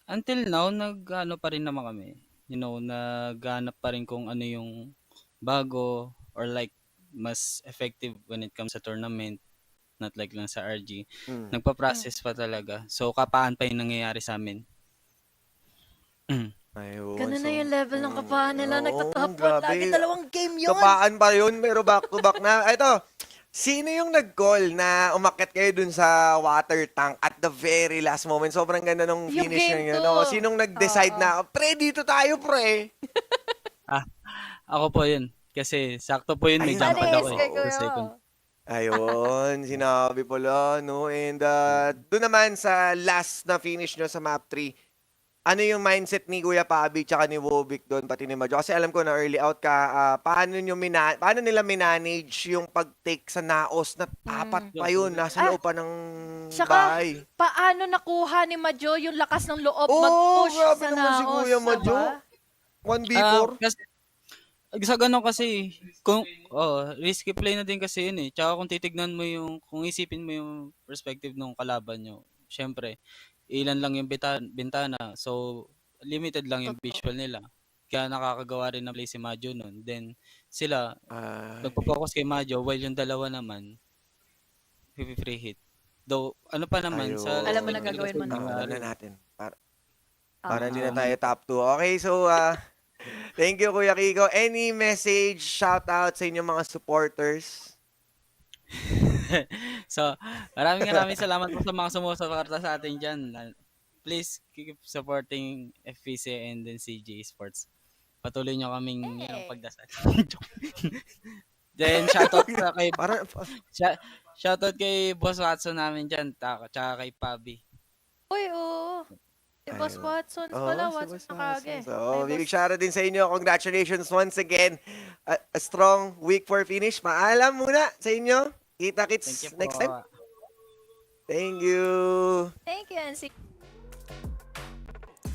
Until now, nag-ano pa rin naman kami. Naghanap pa rin kung ano yung bago or like mas effective when it comes sa tournament, not like lang sa RG. Nagpa-process pa talaga. So, kapaan pa yung nangyayari sa amin. Ayun. Ganun na yung level ng kapaan nila. Nagtatop 1. Lagi 2 game yun. Kapaan pa yun, pero back-to-back na. Ito, sino yung nag-call na umakyat kayo dun sa water tank at the very last moment? Sobrang ganda nung finish nyo yun. Sinong nag-decide na, pre, dito tayo, pre? Ako po yun. Kasi sakto po yun, may jump pad ako second. Ayun, sinabi pala, no? And doon naman sa last na finish nyo sa map 3, ano yung mindset ni Kuya Pabi tsaka ni Wobik doon, pati ni Majo? Kasi alam ko na early out ka, paano nila minanage yung pag-take sa naos na 4 pa yun, nasa loob pa ng bahay? Paano nakuha ni Majo yung lakas ng loob mag-push sa naos? Si Kuya Majo. 1v4. Sa ganun kasi, risky play na din kasi yun eh. Tsaka kung isipin mo yung perspective ng kalaban nyo, syempre, ilan lang yung bintana. So, limited lang yung visual nila. Kaya nakakagawa rin ng play si Majo nun. Then, sila, nagpo-focus kay Majo, while yung dalawa naman, free hit. Though, ano pa naman, sa... Alam mo na gagawin mo na. Alam natin. Para hindi na tayo top 2. Okay, so, thank you, Kuya Kiko. Any message, shout out sa inyong mga supporters? So, maraming salamat po sa mga sumusuporta sa atin dyan. Please keep supporting FPC and then CG Esports. Patuloy nyo kaming pagdasal. Then, shoutout kay Boss Watson namin dyan, tsaka kay Pabi. Uy, si Boss Watson pala, Watson Nakage. So, big shoutout din sa inyo. Congratulations once again. A strong week 4 finish. Paalam muna sa inyo. Kita-kits next time. Thank you. Thank you, NC.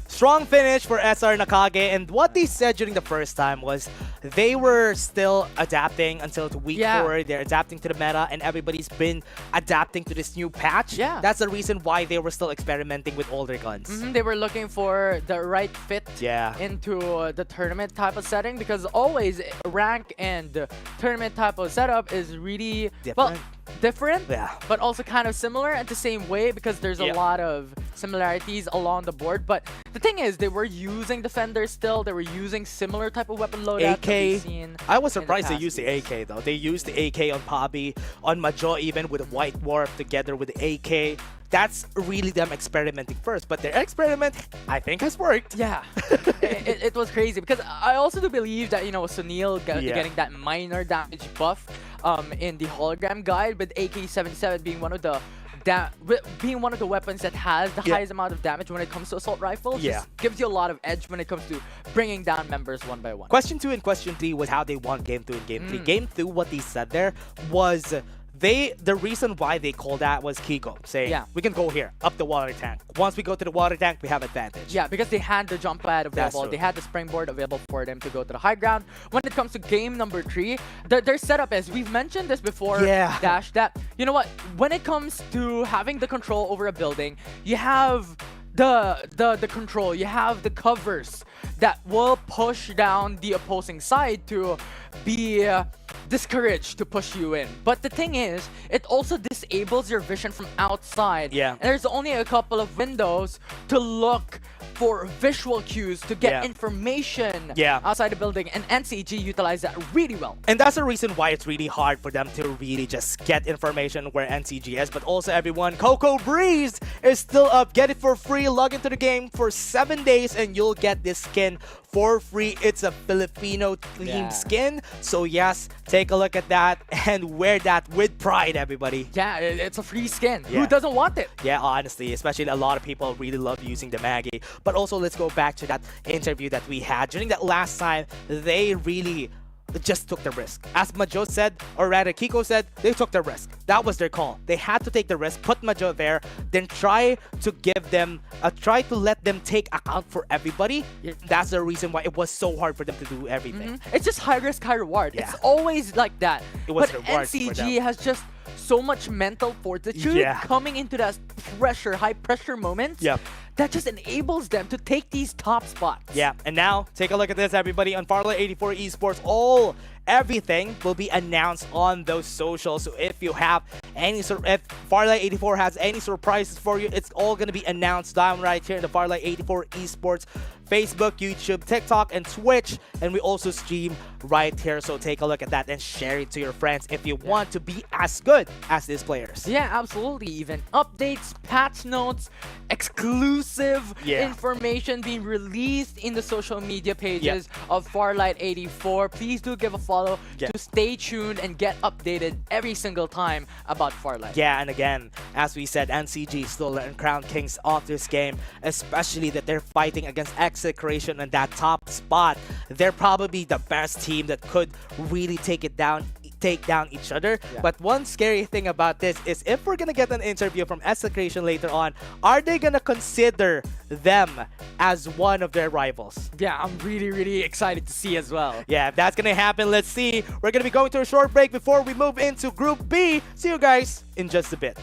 Strong finish for SR Nakage, and what they said during the first time was they were still adapting until to week 4. They're adapting to the meta, and everybody's been adapting to this new patch. That's the reason why they were still experimenting with older guns. They were looking for the right fit into the tournament type of setting, because always rank and tournament type of setup is really different, but also kind of similar at the same way, because there's a lot of similarities along the board. But the thing is, they were using defenders still. They were using similar type of weapon loadout that we've seen. I was surprised they used the AK though. They used the AK on Pabi, on Majo even with White Dwarf together with the AK. That's really them experimenting first, but their experiment, I think, has worked. Yeah, it was crazy, because I also do believe that, Sunil getting that minor damage buff in the hologram guide, with AK-77 being one of the weapons that has the highest amount of damage when it comes to assault rifles. Just gives you a lot of edge when it comes to bringing down members one by one. Question 2 and question 3 was how they won Game 2 and Game 3. Game 2, what they said there was the reason why they called that was Kiko saying, we can go here, up the water tank. Once we go to the water tank, we have advantage. Yeah, because they had the jump pad available. They had the springboard available for them to go to the high ground. When it comes to game number 3, their setup is, we've mentioned this before, Dash, that, you know what, when it comes to having the control over a building, you have the control, you have the covers that will push down the opposing side to be discouraged to push you in. But the thing is, it also disables your vision from outside. Yeah. And there's only a couple of windows to look for visual cues to get information outside the building, and NCG utilized that really well. And that's the reason why it's really hard for them to really just get information where NCG is. But also, everyone, Coco Breeze is still up. Get it for free. Log into the game for 7 days and you'll get this skin for free. It's a Filipino themed skin. So yes, take a look at that and wear that with pride, everybody. Yeah, it's a free skin. Who doesn't want it? Yeah, honestly, especially a lot of people really love using the Maggie. But also, let's go back to that interview that we had. During that last time, they really just took the risk. As Majo said, or rather Kiko said, they took the risk. That was their call. They had to take the risk, put Majo there, then try to give them, try to let them take account for everybody. That's the reason why it was so hard for them to do everything. It's just high risk, high reward. It's always like that. It was but reward for them. NCG has just so much mental fortitude coming into that pressure, high pressure moments. That just enables them to take these top spots. Yeah, and now take a look at this, everybody. On Farlight 84 Esports, everything will be announced on those socials. So if you have any if Farlight 84 has any surprises for you, it's all gonna be announced down right here in the Farlight 84 Esports Facebook, YouTube, TikTok, and Twitch. And we also stream right here. So take a look at that and share it to your friends if you want to be as good as these players. Yeah, absolutely. Even updates, patch notes, exclusive information being released in the social media pages of Farlight 84. Please do give a follow to stay tuned and get updated every single time about Farlight. Yeah, and again, as we said, NCG still and crown kings of this game, especially that they're fighting against Execration in that top spot. They're probably the best team that could really take down each other. But one scary thing about this is if we're gonna get an interview from Execration later on, are they gonna consider them as one of their rivals? Yeah, I'm really excited to see as well. Yeah, if that's gonna happen, let's see. We're gonna be going to a short break before we move into Group B. See you guys in just a bit.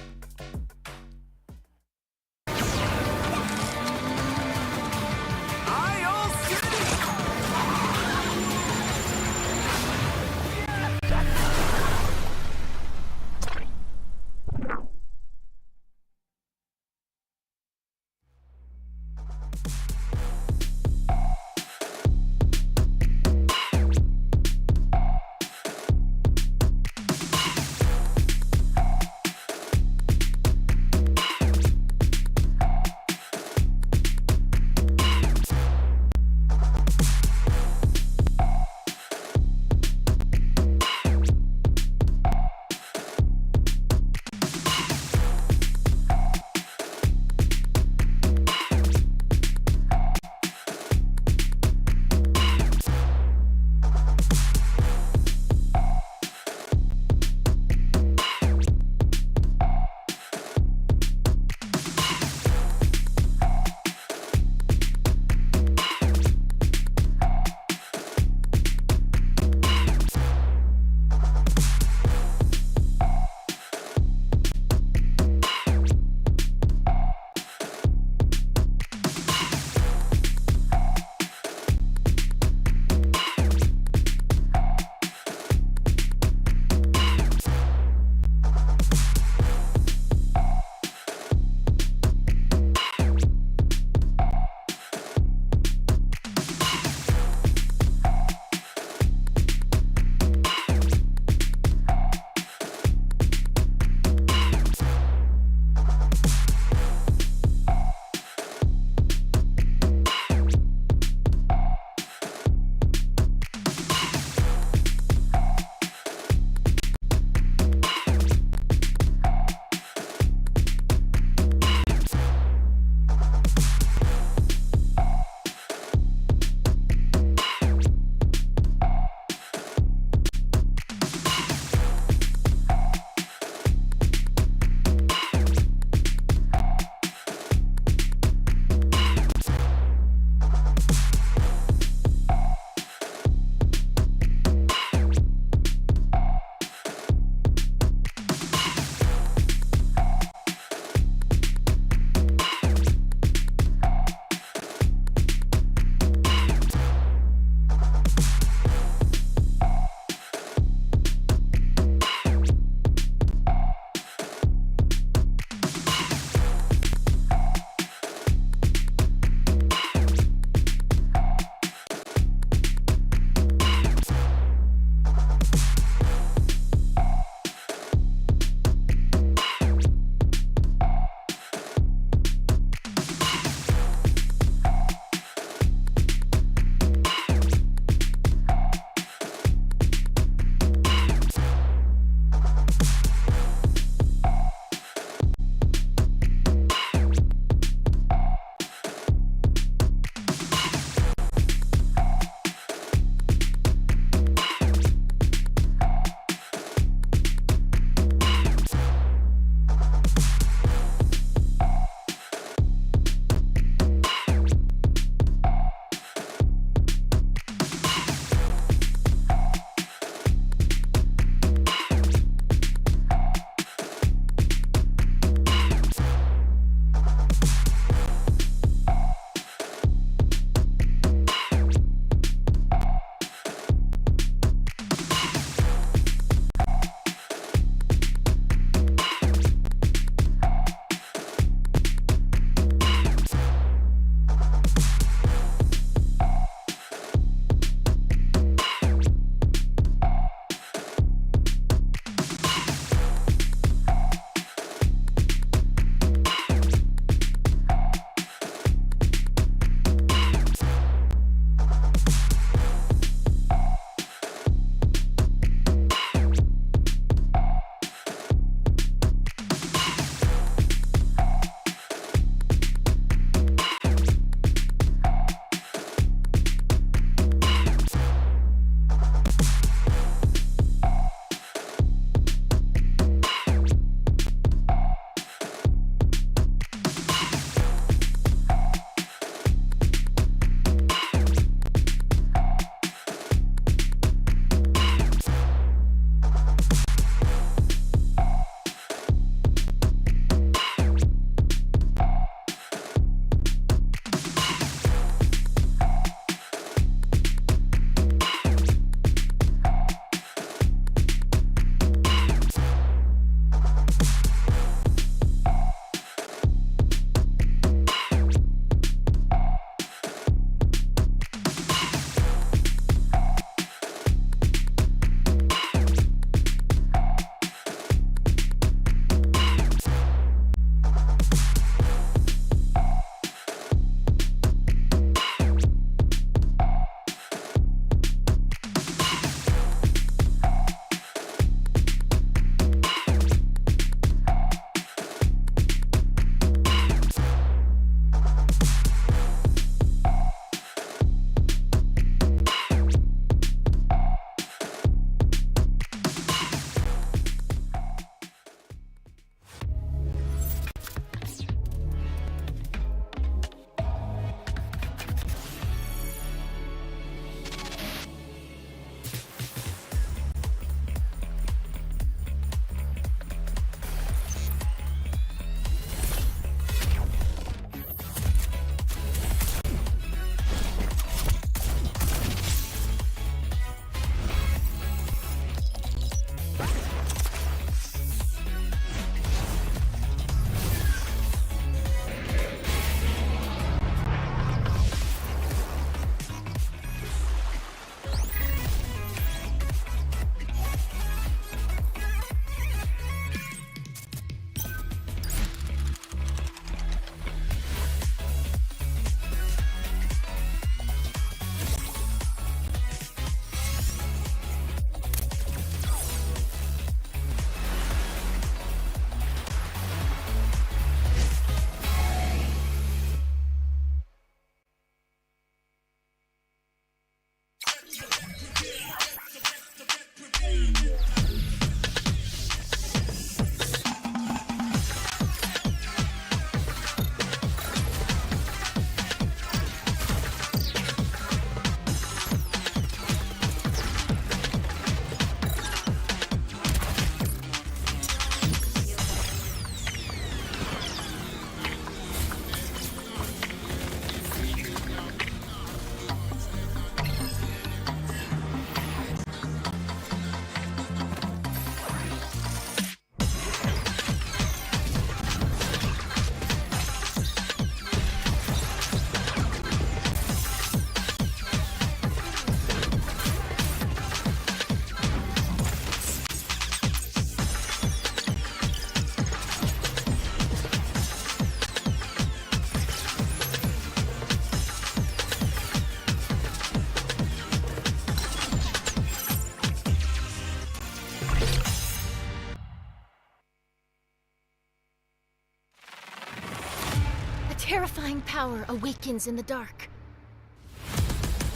terrifying power awakens in the dark.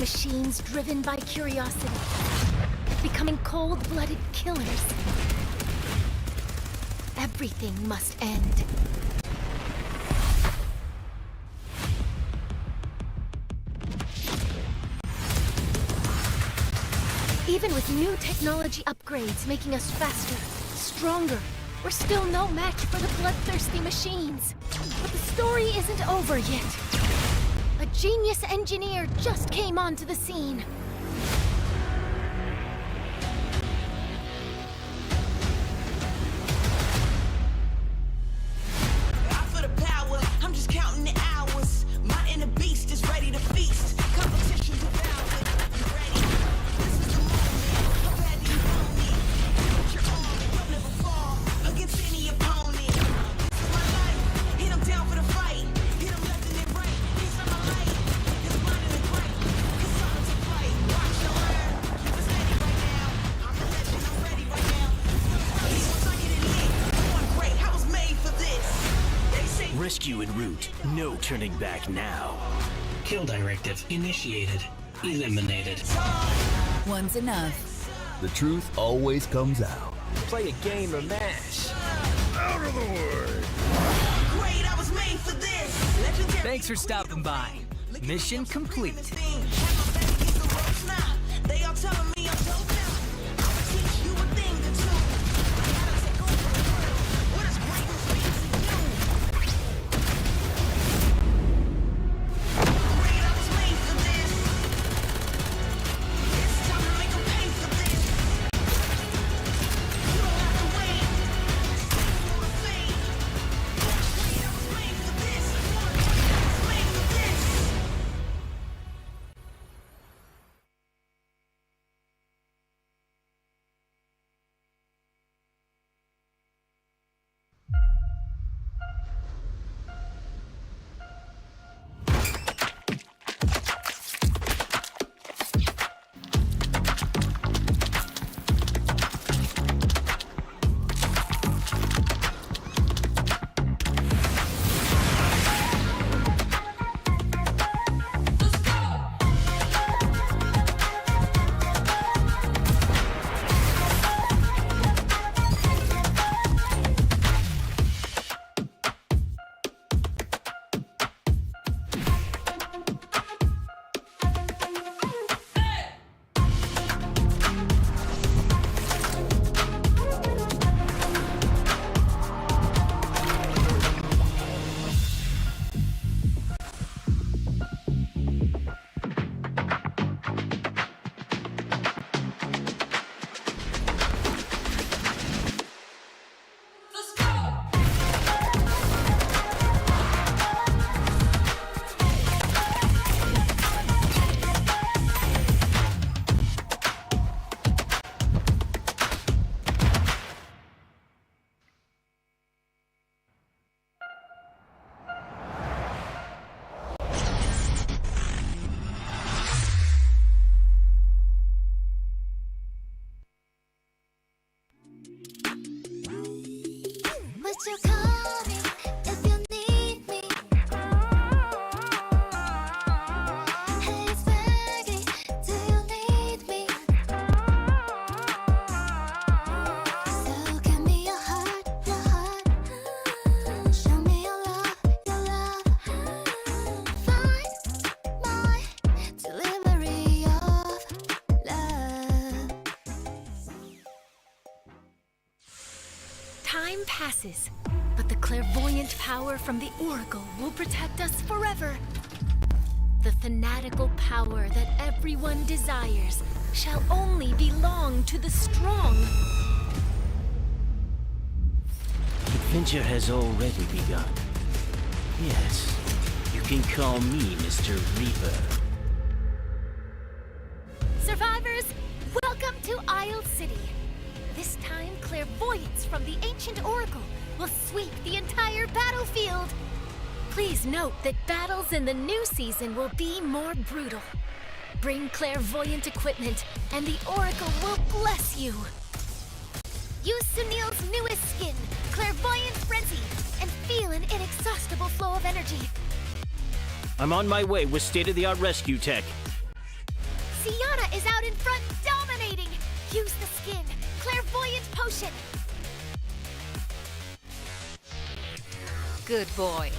Machines driven by curiosity, becoming cold-blooded killers. Everything must end. Even with new technology upgrades making us faster, stronger, we're still no match for the bloodthirsty machines. But the story isn't over yet. A genius engineer just came onto the scene. I feel the power, I'm just counting the hours. My inner beast is ready to feast. Competition devoured. You ready? This is the moment. How bad do you want me? Put your arm, you'll never fall against any opponent. This is my life. Hit 'em down for the fight. Hit 'em left and then right. He's on my light. It's blinding and bright. It's time to fight. Watch your learn. Keep it steady right now. I'm a legend. I'm ready right now. Once I get in the ink, I'm on great. I was made for this. They say Rescue en route. No turning back now. Kill directive initiated. Eliminated. One's enough. The truth always comes out. Play a game or mash. Out of the way! great. I was made for this. Legendary. Thanks for stopping by. Mission complete. They all telling me I'm dope now. I'ma teach you a thing or two. I gotta take over the world. What does greatness mean to you? Great, I was made for this. It's time to make 'em pay for this. You don't have to wait. For the fame. Great, I was made for this. I was made for this. But you call me if you need me. Hey, it's Maggie, do you need me? So give me your heart, show me your love, find my delivery of love. Time passes, but the clairvoyant power from the Oracle will protect us forever. The fanatical power that everyone desires shall only belong to the strong. Adventure has already begun. Yes, you can call me Mr. Reaper. Survivors, welcome to Isle City. This time, clairvoyance from the ancient Oracle will sweep the entire battlefield. Please note that battles in the new season will be more brutal. Bring clairvoyant equipment, and the Oracle will bless you. Use Sunil's newest skin, Clairvoyant Frenzy, and feel an inexhaustible flow of energy. I'm on my way with state-of-the-art rescue tech. Sienna is out in front, dominating. Use the skin. Clairvoyant potion. Good boy.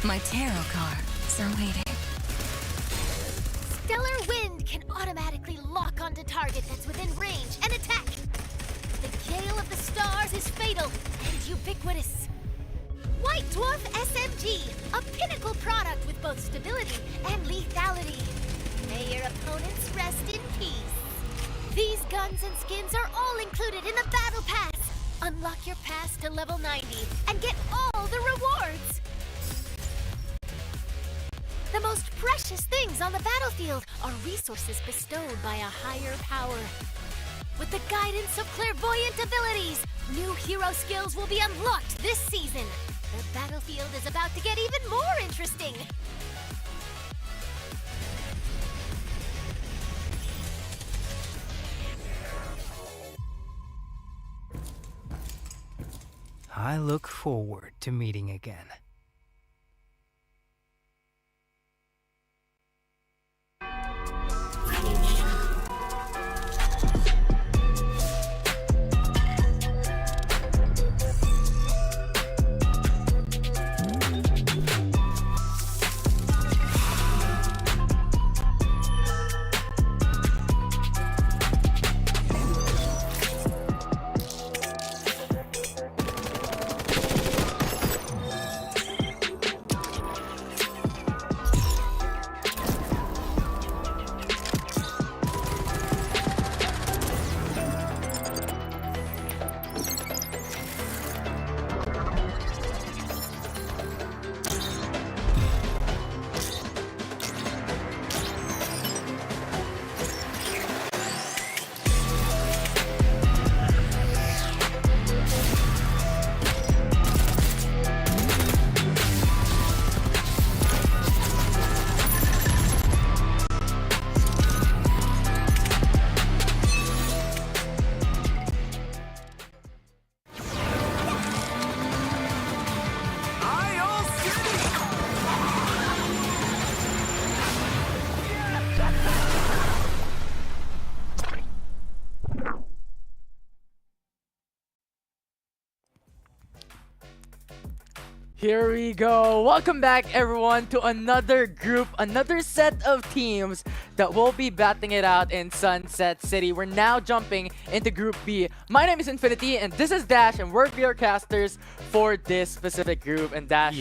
My tarot cards are waiting. Stellar Wind can automatically lock onto target that's within range and attack. The Gale of the Stars is fatal and ubiquitous. White Dwarf SMG, a pinnacle product with both stability and lethality. May your opponents rest in peace. These guns and skins are all included in the Battle Pass. Unlock your pass to level 90 and get all the rewards. The most precious things on the battlefield are resources bestowed by a higher power. With the guidance of clairvoyant abilities, new hero skills will be unlocked this season. The battlefield is about to get even more interesting. I look forward to meeting again. Here we go. Welcome back, everyone, to another group, another set of teams that will be batting it out in Sunset City. We're now jumping into Group B. My name is Infinity, and this is Dash, and we're your casters for this specific group. And Dash,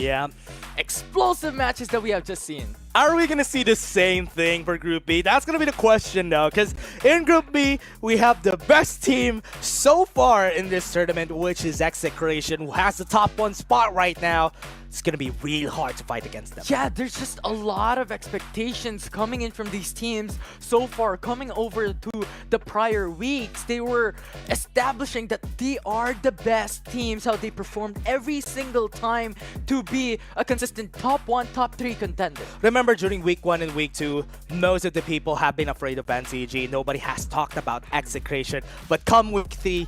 explosive matches that we have just seen. Are we going to see the same thing for Group B? That's going to be the question now, because in Group B, we have the best team so far in this tournament, which is Execration, who has the top 1 spot right now. It's going to be real hard to fight against them. Yeah, there's just a lot of expectations coming in from these teams so far. Coming over to the prior weeks, they were establishing that they are the best teams, how they performed every single time to be a consistent top 1, top 3 contender. Remember, during week 1 and week 2, most of the people have been afraid of NCG. Nobody has talked about Execration. But come week 3,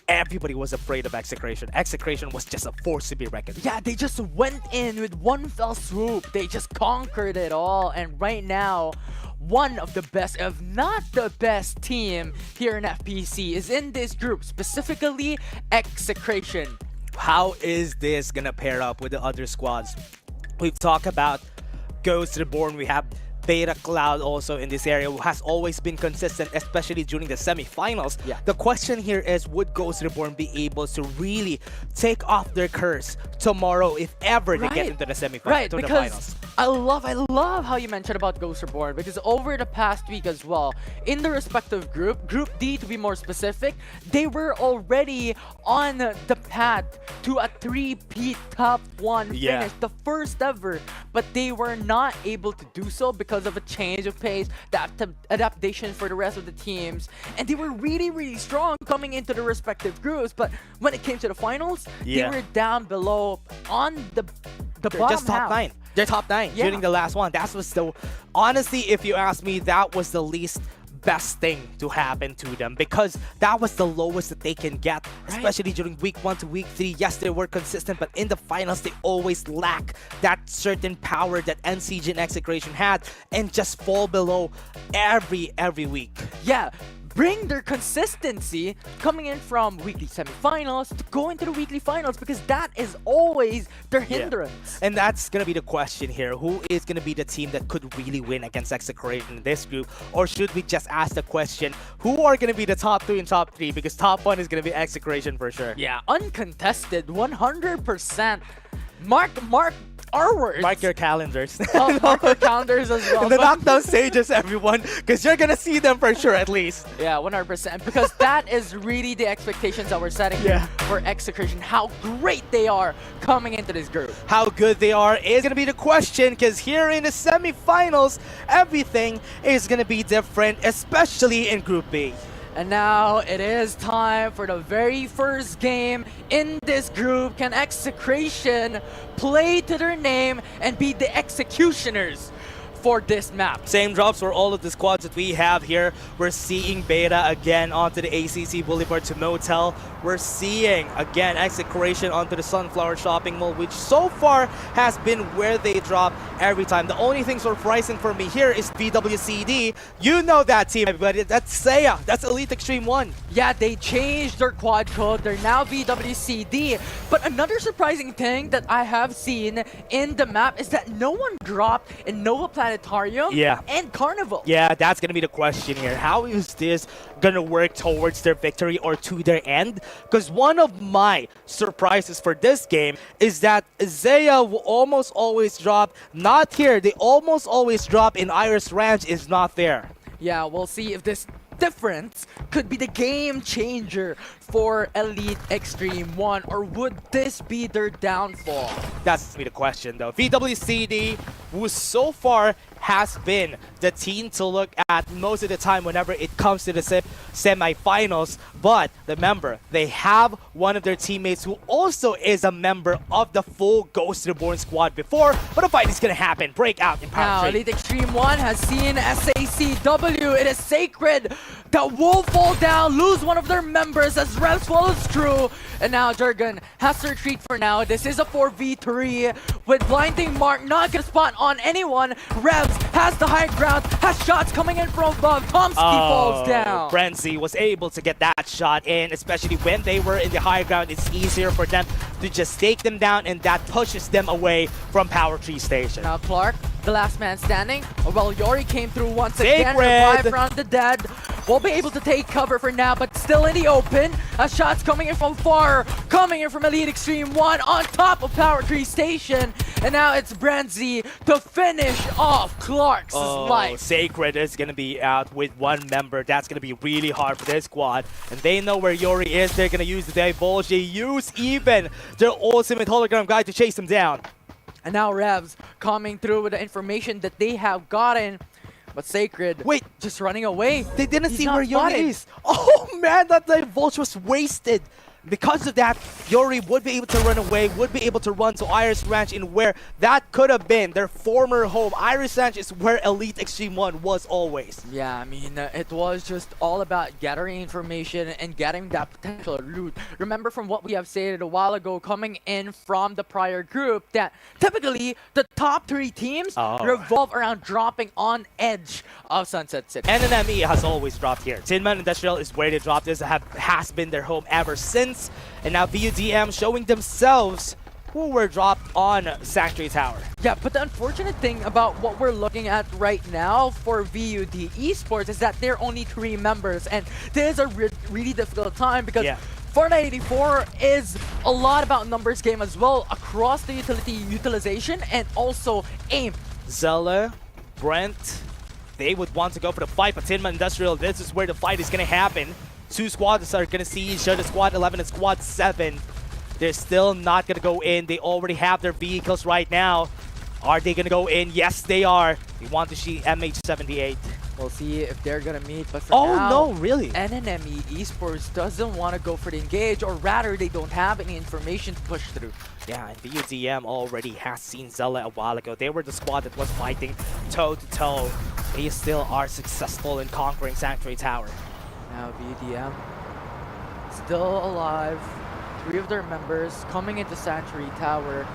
everybody was afraid of Execration. Execration was just a force to be reckoned with. Yeah, they just went in with one fell swoop. They just conquered it all. And right now, one of the best, if not the best team here in FPC is in this group, specifically Execration. How is this gonna pair up with the other squads? We've talked about Ghost Reborn. We have Beta Cloud also in this area, who has always been consistent, especially during the semifinals. Yeah. The question here is, would Ghost Reborn be able to really take off their curse tomorrow if ever they get into the semifinals, to the finals? I love how you mentioned about Ghost Reborn, because over the past week as well, in the respective group, Group D to be more specific, they were already on the path to a 3-peat top 1 finish, the first ever, but they were not able to do so because of a change of pace, the adaptation for the rest of the teams, and they were really strong coming into the respective groups, but when it came to the finals, they were down below on the bottom just top half. 9. They're top 9 during the last one. That was the, honestly, if you ask me, that was the least best thing to happen to them, because that was the lowest that they can get, especially during week 1 to week 3. Yes, they were consistent, but in the finals, they always lack that certain power that NCG and Execration had and just fall below every week. Yeah. Bring their consistency coming in from weekly semifinals to go into the weekly finals, because that is always their hindrance. And that's going to be the question here. Who is going to be the team that could really win against Execration in this group? Or should we just ask the question, who are going to be the top 2 and top 3? Because top 1 is going to be Execration for sure. Yeah, uncontested, 100%. Mark our words. Mark your calendars. Mark your calendars as well. The knockdown stages, everyone, because you're going to see them for sure at least. Yeah, 100%. Because that is really the expectations that we're setting for Execration. How great they are coming into this group. How good they are is going to be the question, because here in the semifinals, everything is going to be different, especially in Group B. And now it is time for the very first game in this group. Can Execration play to their name and be the executioners for this map? Same drops for all of the squads that we have here. We're seeing Beta again onto the ACC Boulevard to Motel. We're seeing again Execration onto the Sunflower Shopping Mall, which so far has been where they drop every time. The only thing surprising for me here is VWCD. You know that team, everybody. That's Seiya. That's Elite Extreme 1. Yeah, they changed their quad code. They're now VWCD. But another surprising thing that I have seen in the map is that no one dropped in Nova Planetarium and Carnival. Yeah, that's going to be the question here. How is this going to work towards their victory or to their end? Because one of my surprises for this game is that Zaya will almost always drop. Not here. They almost always drop in Iris Ranch is not there. Yeah, we'll see if this difference could be the game changer for Elite Extreme 1, or would this be their downfall? That's the question though. VWCD, who so far has been the team to look at most of the time whenever it comes to the semifinals, but remember, they have one of their teammates who also is a member of the full Ghost Reborn squad before, but a fight is gonna happen. Breakout in Power Now, Trade. Elite Extreme 1 has seen SACW. It is sacred that will fall down, lose one of their members as Revs follows through. And now Jurgen has to retreat for now. This is a 4v3 with Blinding Mark not gonna spot on anyone. Revs has the high ground, has shots coming in from above. Tomsky falls down. Frenzy was able to get that shot in, especially when they were in the high ground. It's easier for them to just take them down, and that pushes them away from Power Tree Station. Now Clark, the last man standing. Well, Yori came through once again, revived around the dead. Will be able to take cover for now, but still in the open. A shot's coming in from far, coming in from Elite Extreme 1 on top of Power Tree Station. And now it's Branzy to finish off Clark's life. Sacred is going to be out with one member. That's going to be really hard for their squad. And they know where Yori is. They're going to use the Divulge. They use even their ultimate hologram guy to chase him down. And now Revs coming through with the information that they have gotten. But Sacred, wait, just running away. They didn't see where Yori is. Oh man, that Divulge was wasted. Because of that, Yori would be able to run away, would be able to run to Iris Ranch, in where that could have been their former home. Iris Ranch is where Elite Extreme 1 was always. Yeah, I mean, it was just all about gathering information and getting that potential loot. Remember from what we have stated a while ago, coming in from the prior group, that typically the top 3 teams revolve around dropping on edge of Sunset City. NNME has always dropped here. Tinman Industrial is where they dropped this, has been their home ever since. And now VUDM showing themselves who were dropped on Sanctuary Tower. Yeah, but the unfortunate thing about what we're looking at right now for VUD Esports is that they're only 3 members, and this is a really difficult time because Farlight 84 is a lot about numbers game as well across the utilization and also aim. Zella, Brent, they would want to go for the fight, but Tinman Industrial, this is where the fight is going to happen. 2 squads are going to see each other, Squad 11 and Squad 7. They're still not going to go in. They already have their vehicles right now. Are they going to go in? Yes, they are. They want to see MH78. We'll see if they're going to meet, but for now, no, really? NNME Esports doesn't want to go for the engage, or rather, they don't have any information to push through. Yeah, and VUDM already has seen Zella a while ago. They were the squad that was fighting toe-to-toe they still are successful in conquering Sanctuary Tower. Now VDM still alive. 3 of their members coming into Sanctuary Tower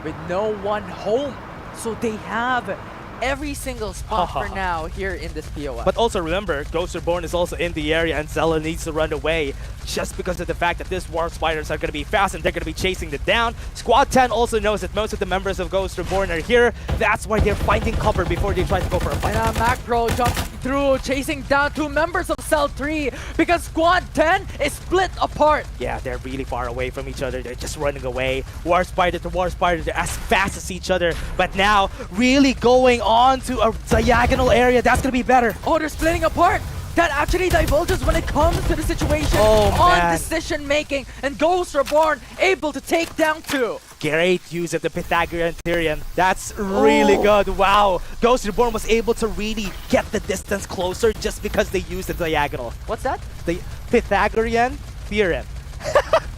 with no one home. So they have every single spot for now here in this POF. But also remember, Ghost Reborn is also in the area and Zella needs to run away just because of the fact that these War Spiders are going to be fast and they're going to be chasing them down. Squad 10 also knows that most of the members of Ghost Reborn are here. That's why they're finding cover before they try to go for a fight. And Macro jumping through, chasing down 2 members of Cell 3 because Squad 10 is split apart. Yeah, they're really far away from each other. They're just running away. War Spider to War Spider, they're as fast as each other. But now, really going on to a diagonal area, that's going to be better. Oh, they're splitting apart. That actually divulges when it comes to the situation on decision making, and Ghost Reborn able to take down 2. Great use of the Pythagorean theorem. That's really good. Wow. Ghost Reborn was able to really get the distance closer just because they used the diagonal. What's that? The Pythagorean theorem.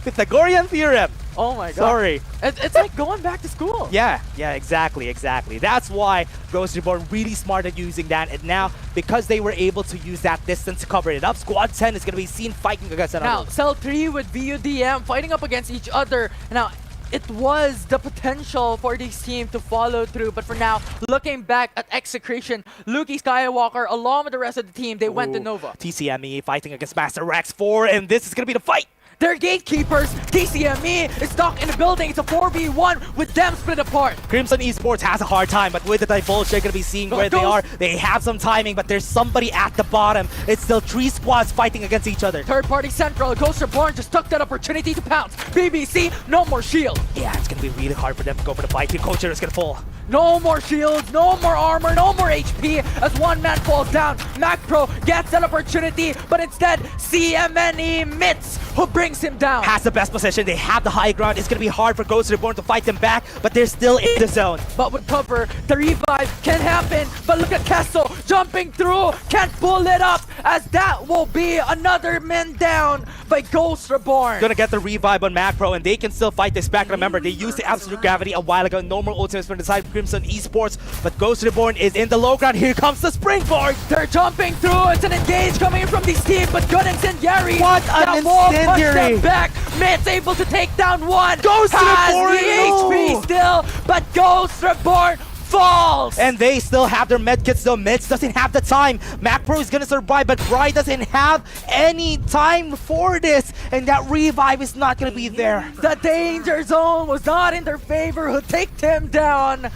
Pythagorean theorem. Oh my god. Sorry. It's like going back to school. Yeah, exactly. That's why Ghost Reborn really smart at using that. And now, because they were able to use that distance to cover it up, Squad 10 is going to be seen fighting against another. Now, Cell 3 with VUDM fighting up against each other. Now, it was the potential for this team to follow through, but for now, looking back at execution, Luki Skywalker along with the rest of the team, they went to Nova. TCME fighting against Master Rex 4, and this is going to be the fight. They're gatekeepers. TCME is stuck in the building. It's a 4v1 with them split apart. Crimson Esports has a hard time, but with the divulge, they're going to be seeing where they are. They have some timing, but there's somebody at the bottom. It's still 3 squads fighting against each other. Third party Central, Ghost Reborn just took that opportunity to pounce. BBC, no more shield. Yeah, it's going to be really hard for them to go for the fight. Your coach is going to fall. No more shields, no more armor, no more HP as one man falls down. Macpro gets that opportunity, but instead, CMNE Mitz who brings him down. Has the best position, they have the high ground. It's going to be hard for Ghost Reborn to fight them back, but they're still in the zone. But with cover, the revive can happen. But look at Kessel jumping through, can't pull it up as that will be another man down by Ghost Reborn. Gonna get the revive on Macpro and they can still fight this back. Remember, they used the Absolute Gravity a while ago. No more ultimates from the side of Crimson Esports, but Ghost Reborn is in the low ground. Here comes the springboard. They're jumping through. It's an engage coming in from these teams, but good incendiary. What an incendiary. Back. Mitz able to take down 1. Ghost Reborn, the HP still, but Ghost Reborn falls! And they still have their medkits though. Mitz doesn't have the time. Macpro is gonna survive, but Bry doesn't have any time for this. And that revive is not gonna be there. The danger zone was not in their favor, who take him down.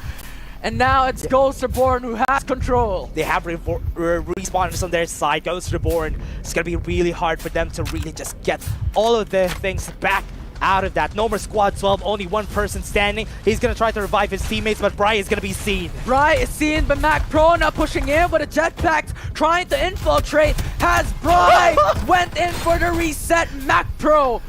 And now it's Ghost Reborn who has control. They have respawners on their side. Ghost Reborn, it's gonna be really hard for them to really just get all of the things back out of that. No more squad 12, only one person standing. He's gonna try to revive his teammates, but Bry is gonna be seen. Bry is seen, but Mac Pro now pushing in with a jetpack, trying to infiltrate. Has Bry went in for the reset. Mac Pro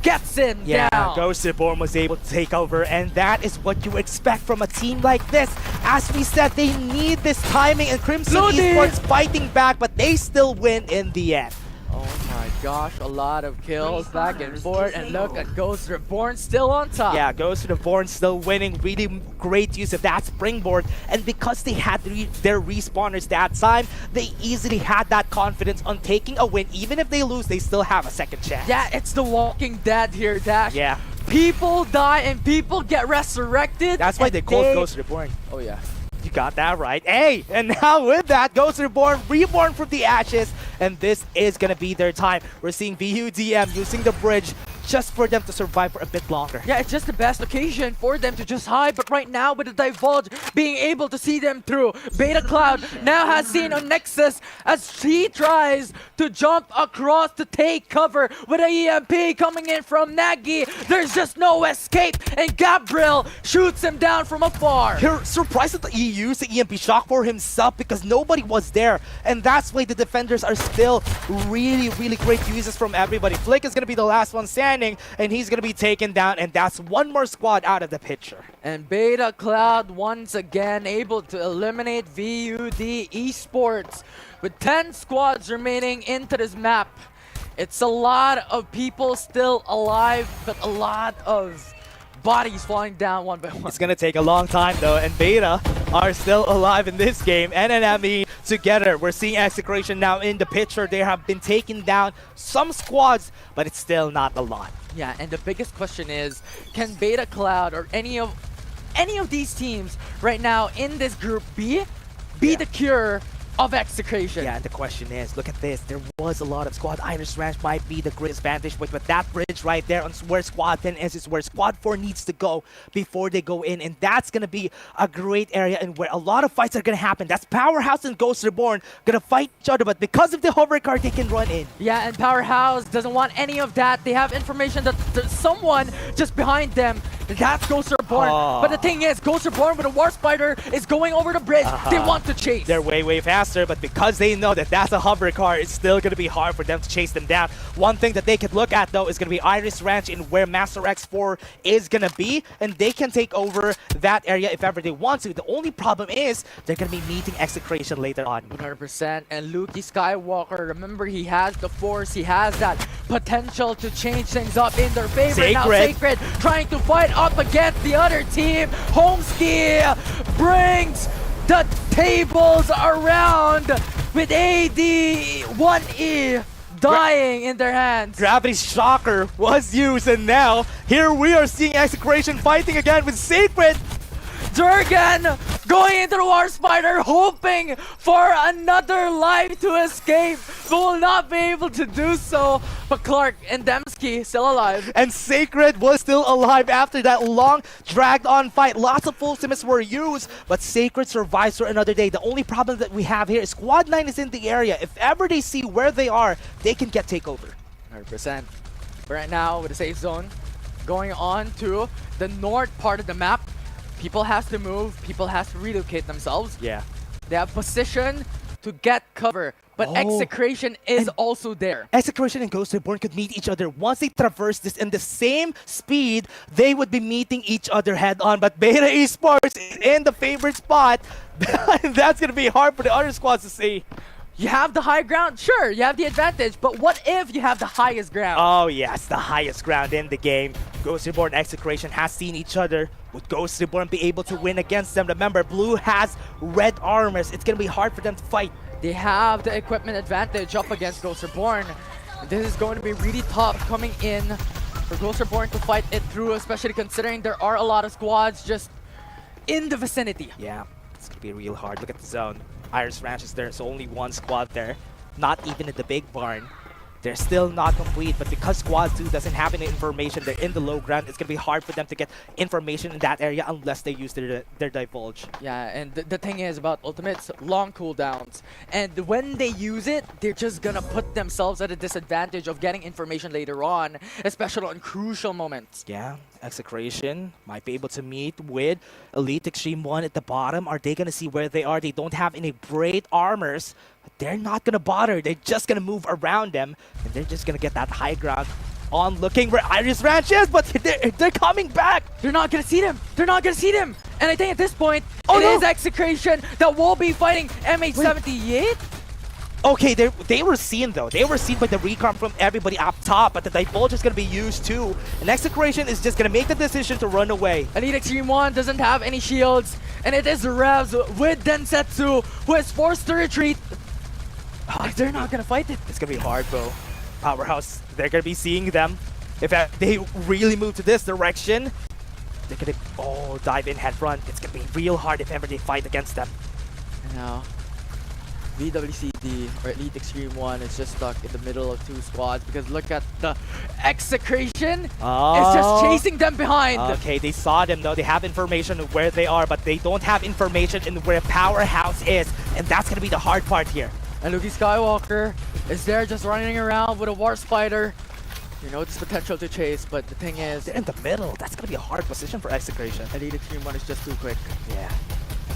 gets him down. Ghost Reborn was able to take over, and that is what you expect from a team like this. As we said, they need this timing, and Crimson Esports fighting back, but they still win in the end. Oh my gosh, a lot of kills back and forth, and look at Ghost Reborn still on top. Yeah, Ghost Reborn still winning. Really great use of that springboard, and because they had their respawners that time, they easily had that confidence on taking a win. Even if they lose, they still have a second chance. Yeah, it's the Walking Dead here, Dash. Yeah. People die and people get resurrected. That's why they called Ghost Reborn. Oh yeah. You got that right. Hey, and now with that, Ghost Reborn, reborn from the ashes, and this is gonna be their time. We're seeing VUDM using the bridge just for them to survive for a bit longer. Yeah, it's just the best occasion for them to just hide, but right now with the Divulge being able to see them through, Beta Cloud now has seen on Nexus as he tries to jump across to take cover with a EMP coming in from Nagy. There's just no escape, and Gabriel shoots him down from afar. You're surprised that he used the EMP shock for himself because nobody was there, and that's why the defenders are still really great uses from everybody. Flick is going to be the last one standing, and he's going to be taken down, and that's one more squad out of the picture. And Beta Cloud once again able to eliminate VUD Esports with 10 squads remaining into this map. It's a lot of people still alive, but a lot of bodies falling down one by one. It's gonna take a long time though, and Beta are still alive in this game. NNME together. We're seeing Execration now in the picture. They have been taking down some squads, but it's still not a lot. Yeah, and the biggest question is, can Beta Cloud or any of these teams right now in this group be the cure of Execration? Yeah, and the question is, look at this. There was a lot of squad. Iris Ranch might be the greatest vantage point, but that bridge right there on where Squad 10 is where Squad 4 needs to go before they go in. And that's going to be a great area and where a lot of fights are going to happen. That's Powerhouse and Ghost Reborn going to fight each other, but because of the hover card, they can run in. Yeah, and Powerhouse doesn't want any of that. They have information that there's someone just behind them. That's Ghost Reborn. But the thing is, Ghost Reborn with a War Spider is going over the bridge. They want to chase. They're way faster, but because they know that that's a hover car, it's still going to be hard for them to chase them down. One thing that they could look at, though, is going to be Iris Ranch and where Master X4 is going to be, and they can take over that area if ever they want to. The only problem is they're going to be meeting Execration later on. 100%. And Luki Skywalker, remember, he has the force. He has that potential to change things up in their favor. Sacred. Now Sacred trying to fight up against the other team. Homeski brings the tables around with AD1E dying in their hands. Gravity Shocker was used, and now here we are seeing Execration fighting again with Sacred. Durgan going into the War Spider, hoping for another life to escape, but will not be able to do so. But Clark and Dembski still alive. And Sacred was still alive after that long, dragged-on fight. Lots of full sims were used, but Sacred survives for another day. The only problem that we have here is Squad 9 is in the area. If ever they see where they are, they can get takeover. 100%. Right now, with the safe zone, going on to the north part of the map. People has to move, people has to relocate themselves. Yeah. They have position to get cover, but Execration is also there. Execration and Ghost Reborn could meet each other. Once they traverse this in the same speed, they would be meeting each other head on. But Beta Esports is in the favorite spot. That's going to be hard for the other squads to see. You have the high ground, sure, you have the advantage, but what if you have the highest ground? Oh yes, the highest ground in the game. Ghost Reborn and Execration has seen each other. Would Ghost Reborn be able to win against them? Remember, Blue has red armors. It's going to be hard for them to fight. They have the equipment advantage up against Ghost Reborn. This is going to be really tough coming in for Ghost Reborn to fight it through, especially considering there are a lot of squads just in the vicinity. Yeah, it's going to be real hard. Look at the zone. Iris Ranch is there, so only one squad there. Not even in the big barn. They're still not complete, but because Squad 2 doesn't have any information, they're in the low ground, it's going to be hard for them to get information in that area unless they use their divulge. Yeah, and the thing is about ultimates, long cooldowns. And when they use it, they're just going to put themselves at a disadvantage of getting information later on, especially on crucial moments. Yeah, Execration might be able to meet with Elite Extreme 1 at the bottom. Are they going to see where they are? They don't have any great armors. They're not going to bother. They're just going to move around them. And they're just going to get that high ground on looking where Iris Ranch is. But they're coming back. They're not going to see them. They're not going to see them. And I think at this point, it is Execration that will be fighting MH78. Okay, they were seen though. They were seen by the recon from everybody up top. But the divulge is going to be used too. And Execration is just going to make the decision to run away. Elite Extreme 1 doesn't have any shields. And it is the Revs with Densetsu who is forced to retreat. They're not gonna fight it. It's gonna be hard, bro. Powerhouse, they're gonna be seeing them. If they really move to this direction, they're gonna dive in head front. It's gonna be real hard if ever they fight against them. Now, VWCD or Elite Extreme 1 is just stuck in the middle of two squads because look at the Execration. It's just chasing them behind. Okay, they saw them though. They have information of where they are, but they don't have information in where Powerhouse is, and that's gonna be the hard part here. And Luki Skywalker is there just running around with a War Spider. You know, there's potential to chase, but the thing is... They're in the middle. That's going to be a hard position for Execration. Elite Extreme 1 is just too quick. Yeah.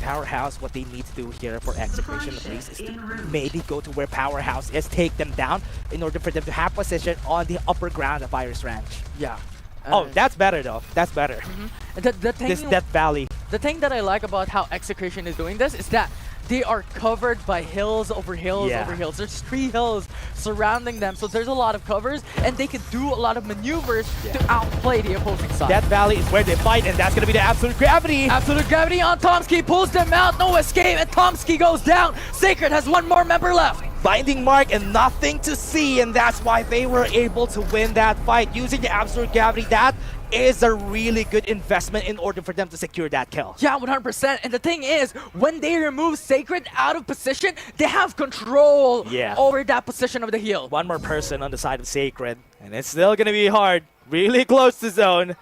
Powerhouse, what they need to do here for Execration at least is to maybe go to where Powerhouse is, take them down in order for them to have position on the upper ground of Iris Ranch. Yeah. That's better though. That's better. The thing, this Death Valley. The thing that I like about how Execration is doing this is that they are covered by hills over hills over hills. There's 3 hills surrounding them, so there's a lot of covers, and they can do a lot of maneuvers to outplay the opposing side. Death Valley is where they fight, and that's going to be the Absolute Gravity. Absolute Gravity on Tomsky, pulls them out, no escape, and Tomsky goes down. Sacred has 1 more member left. Binding Mark and nothing to see, and that's why they were able to win that fight using the Absolute Gravity. That is a really good investment in order for them to secure that kill. Yeah, 100%. And the thing is, when they remove Sacred out of position, they have control over that position of the heal. 1 more person on the side of Sacred, and it's still going to be hard. Really close to zone.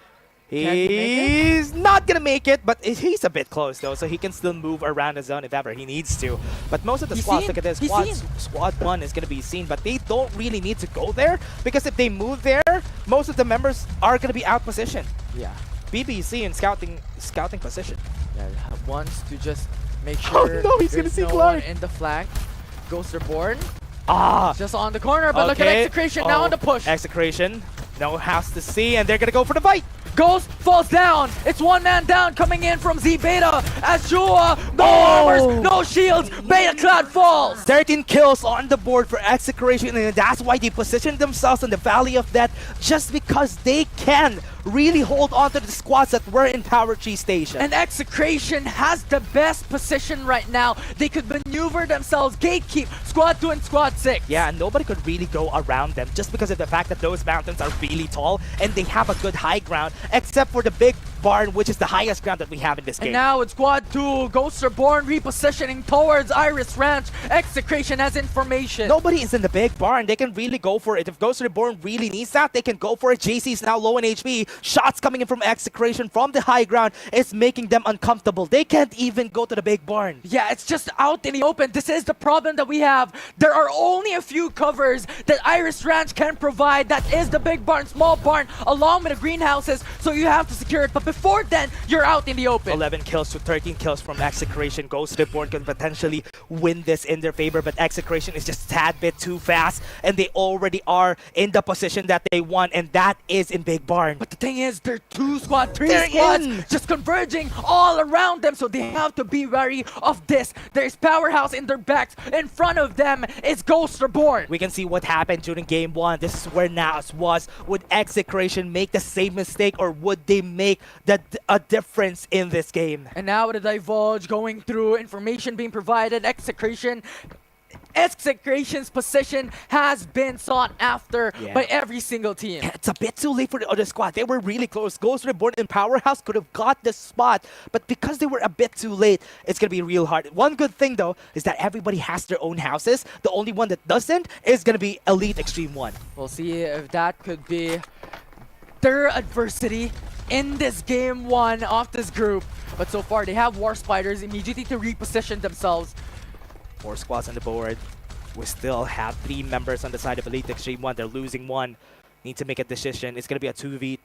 He's not gonna make it, but he's a bit close though, so he can still move around the zone if ever he needs to. But most of the squads, look at this, squad 1 is gonna be seen, but they don't really need to go there, because if they move there, most of the members are gonna be out position. Yeah. BBC in scouting position. Yeah, wants to just make sure he's gonna see no Clark one in the flank. Ghost Reborn. Ah! Just on the corner, but look at Execration now on the push. Execration, no house to see, and they're gonna go for the fight. Ghost falls down. It's 1 man down coming in from Z Beta as Jua. No armors, no shields. Beta Cloud falls. 13 kills on the board for Execration, and that's why they positioned themselves in the Valley of Death, just because they can really hold on to the squads that were in Power Tree Station. And Execration has the best position right now. They could maneuver themselves, gatekeep Squad 2 and Squad 6. Yeah, and nobody could really go around them just because of the fact that those mountains are really tall and they have a good high ground, except for the big barn, which is the highest ground that we have in this game. And now with Squad 2, Ghosts Reborn repositioning towards Iris Ranch. Execration has information. Nobody is in the big barn. They can really go for it. If Ghosts Reborn really needs that, they can go for it. JC is now low in HP. Shots coming in from Execration from the high ground is making them uncomfortable. They can't even go to the big barn. Yeah, it's just out in the open. This is the problem that we have. There are only a few covers that Iris Ranch can provide. That is the big barn, small barn, along with the greenhouses. So you have to secure it. But before then, you're out in the open. 11 kills to 13 kills from Execration. Ghost Reborn can potentially win this in their favor, but Execration is just a tad bit too fast, and they already are in the position that they want, and that is in Big Barn. But the thing is, they're 2 squads, 3 squads just converging all around them, so they have to be wary of this. There's Powerhouse in their backs. In front of them is Ghost Reborn. We can see what happened during Game 1. This is where Naos was. Would Execration make the same mistake, or would they make a difference in this game? And now with the Divulge going through, information being provided, Execration's position has been sought after by every single team. It's a bit too late for the other squad. They were really close. Ghost Reborn and Powerhouse could have got the spot, but because they were a bit too late, it's going to be real hard. One good thing, though, is that everybody has their own houses. The only one that doesn't is going to be Elite Extreme 1. We'll see if that could be their adversity in this Game 1 of this group. But so far, they have War Spiders immediately to reposition themselves. 4 squads on the board. We still have 3 members on the side of Elite Extreme 1. They're losing 1. Need to make a decision. It's going to be a 2v2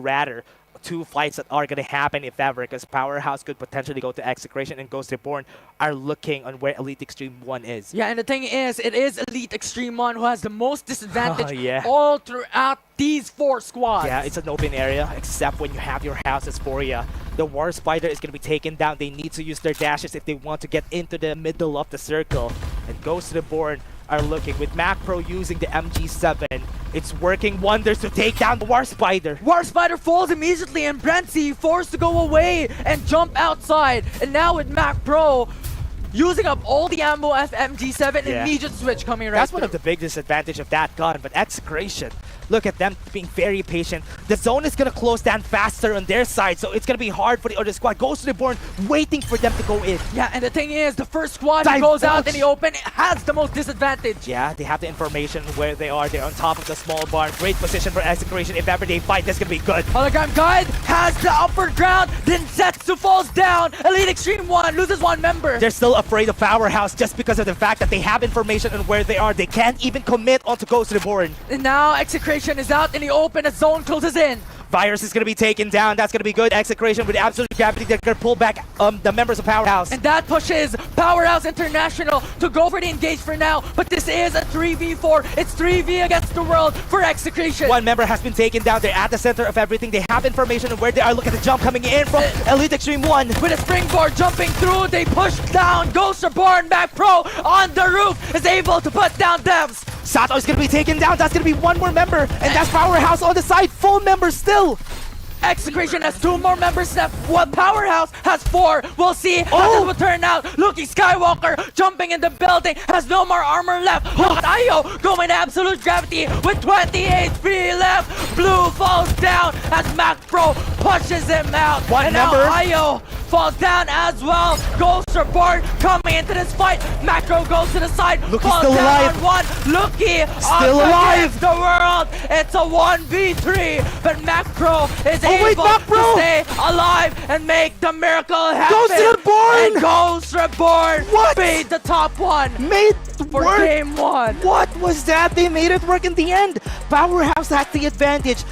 rather. 2 fights that are going to happen if ever, because Powerhouse could potentially go to Execration, and Ghost Reborn are looking on where Elite Extreme 1 is. Yeah, and the thing is, it is Elite Extreme 1 who has the most disadvantage all throughout these 4 squads. Yeah, it's an open area, except when you have your houses for you. The War Spider is going to be taken down. They need to use their dashes if they want to get into the middle of the circle. And Ghost Reborn are looking with Macro using the MG7. It's working wonders to take down the War Spider. War Spider falls immediately, and Brentsy forced to go away and jump outside. And now with Mac Pro using up all the ammo of MG7, immediate switch coming right That's one of the big disadvantages of that gun, but Execration, look at them being very patient. The zone is going to close down faster on their side, so it's going to be hard for the other squad. Ghost Reborn waiting for them to go in. Yeah, and the thing is, the first squad that goes out in the open has the most disadvantage. Yeah, they have the information where they are. They're on top of the small barn. Great position for Execration. If ever they fight, that's going to be good. Hologram Guide has the upper ground, then Zetsu falls down. Elite Extreme 1 loses 1 member. They're still afraid of Powerhouse just because of the fact that they have information on where they are. They can't even commit onto Ghost Reborn. And now Execration is out in the open as zone closes in. Virus is going to be taken down. That's going to be good. Execration with absolute gravity. They're going to pull back the members of Powerhouse. And that pushes Powerhouse International to go for the engage for now. But this is a 3v4. It's 3v against the world for Execration. One member has been taken down. They're at the center of everything. They have information on where they are. Look at the jump coming in from Elite Extreme 1. With a springboard jumping through, they push down. Ghost Reborn, Mac Pro on the roof is able to put down Devs. Sato is going to be taken down. That's going to be one more member. And that's Powerhouse on the side. Full member still. Execration has 2 more members left, while Powerhouse has 4. We'll see how this will turn out. Lucky Skywalker jumping in the building, has no more armor left. Look at Io going to absolute gravity with 20 HP left. Blue falls down as Mac Pro pushes him out. One and member. Now Io falls down as well. Ghosts are born coming into this fight. Macro goes to the side. Lookie's falls still down alive. on one. Lookie Still alive. the world. It's a 1v3, but Macro is able Mac Pro. to stay alive and make the miracle happen. Ghost Reborn. And Ghost Reborn What? made the top 1. Made for work. game 1. What was that? They made it work in the end. Powerhouse had the advantage.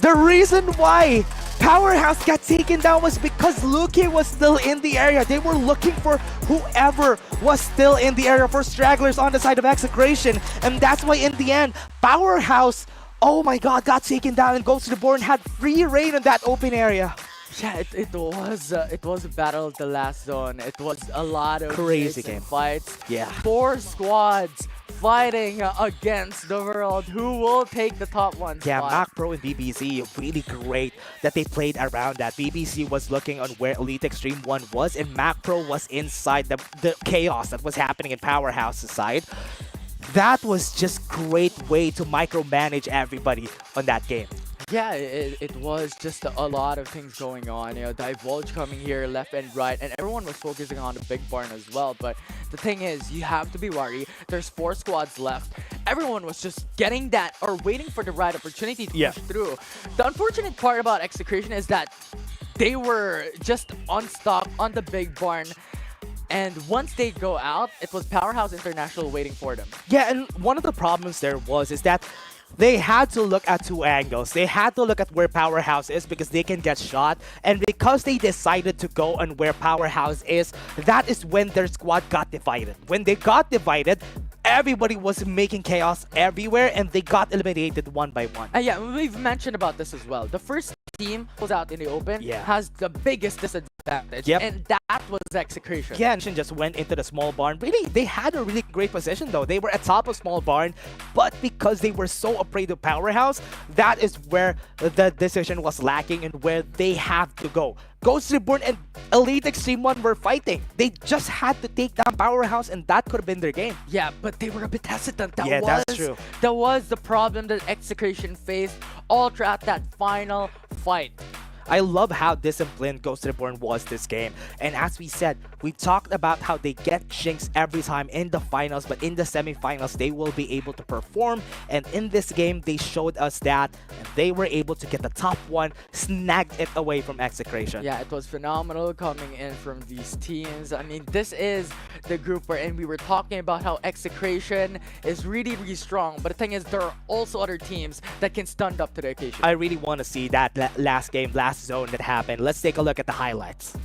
The reason why Powerhouse got taken down was because Luki was still in the area. They were looking for whoever was still in the area for stragglers on the side of Execration. And that's why in the end, Powerhouse, oh my god, got taken down and Ghost Reborn had free reign in that open area. Yeah, it was a battle of the last zone. It was a lot of crazy game game fights. Yeah. 4 squads fighting against the world. Who will take the top 1 Yeah, spot? Mac Pro and BBC, really great that they played around that. BBC was looking on where Elite Extreme 1 was, and Mac Pro was inside the chaos that was happening in Powerhouse's side. That was just great way to micromanage everybody on that game. Yeah, it was just a lot of things going on. You know, Divulge coming here left and right, and everyone was focusing on the big barn as well. But the thing is, you have to be worried. There's 4 squads left. Everyone was just getting that or waiting for the right opportunity to push through. The unfortunate part about Execration is that they were just unstuck on the big barn. And once they go out, it was Powerhouse International waiting for them. Yeah, and one of the problems there is that they had to look at 2 angles. They had to look at where Powerhouse is because they can get shot. And because they decided to go on where Powerhouse is, that is when their squad got divided. When they got divided, everybody was making chaos everywhere and they got eliminated one by one. Yeah, we've mentioned about this as well. The first team was out in the open has the biggest disadvantage. And that was Execration. Yeah, and just went into the small barn. Really, they had a really great position though. They were atop of small barn, but because they were so afraid of Powerhouse, that is where the decision was lacking and where they have to go. Ghost Reborn and Elite Extreme 1 were fighting. They just had to take down Powerhouse and that could have been their game. Yeah, but they were a bit hesitant. That's true. That was the problem that Execration faced all throughout that final fight. I love how disciplined Ghost Reborn was this game. And as we said, we talked about how they get jinx every time in the finals, but in the semifinals, they will be able to perform. And in this game, they showed us that, and they were able to get the top 1, snagged it away from Execration. Yeah, it was phenomenal coming in from these teams. I mean, this is the group wherein we were talking about how Execration is really, really strong. But the thing is, there are also other teams that can stand up to the occasion. I really want to see that last game, last zone that happened. Let's take a look at the highlights.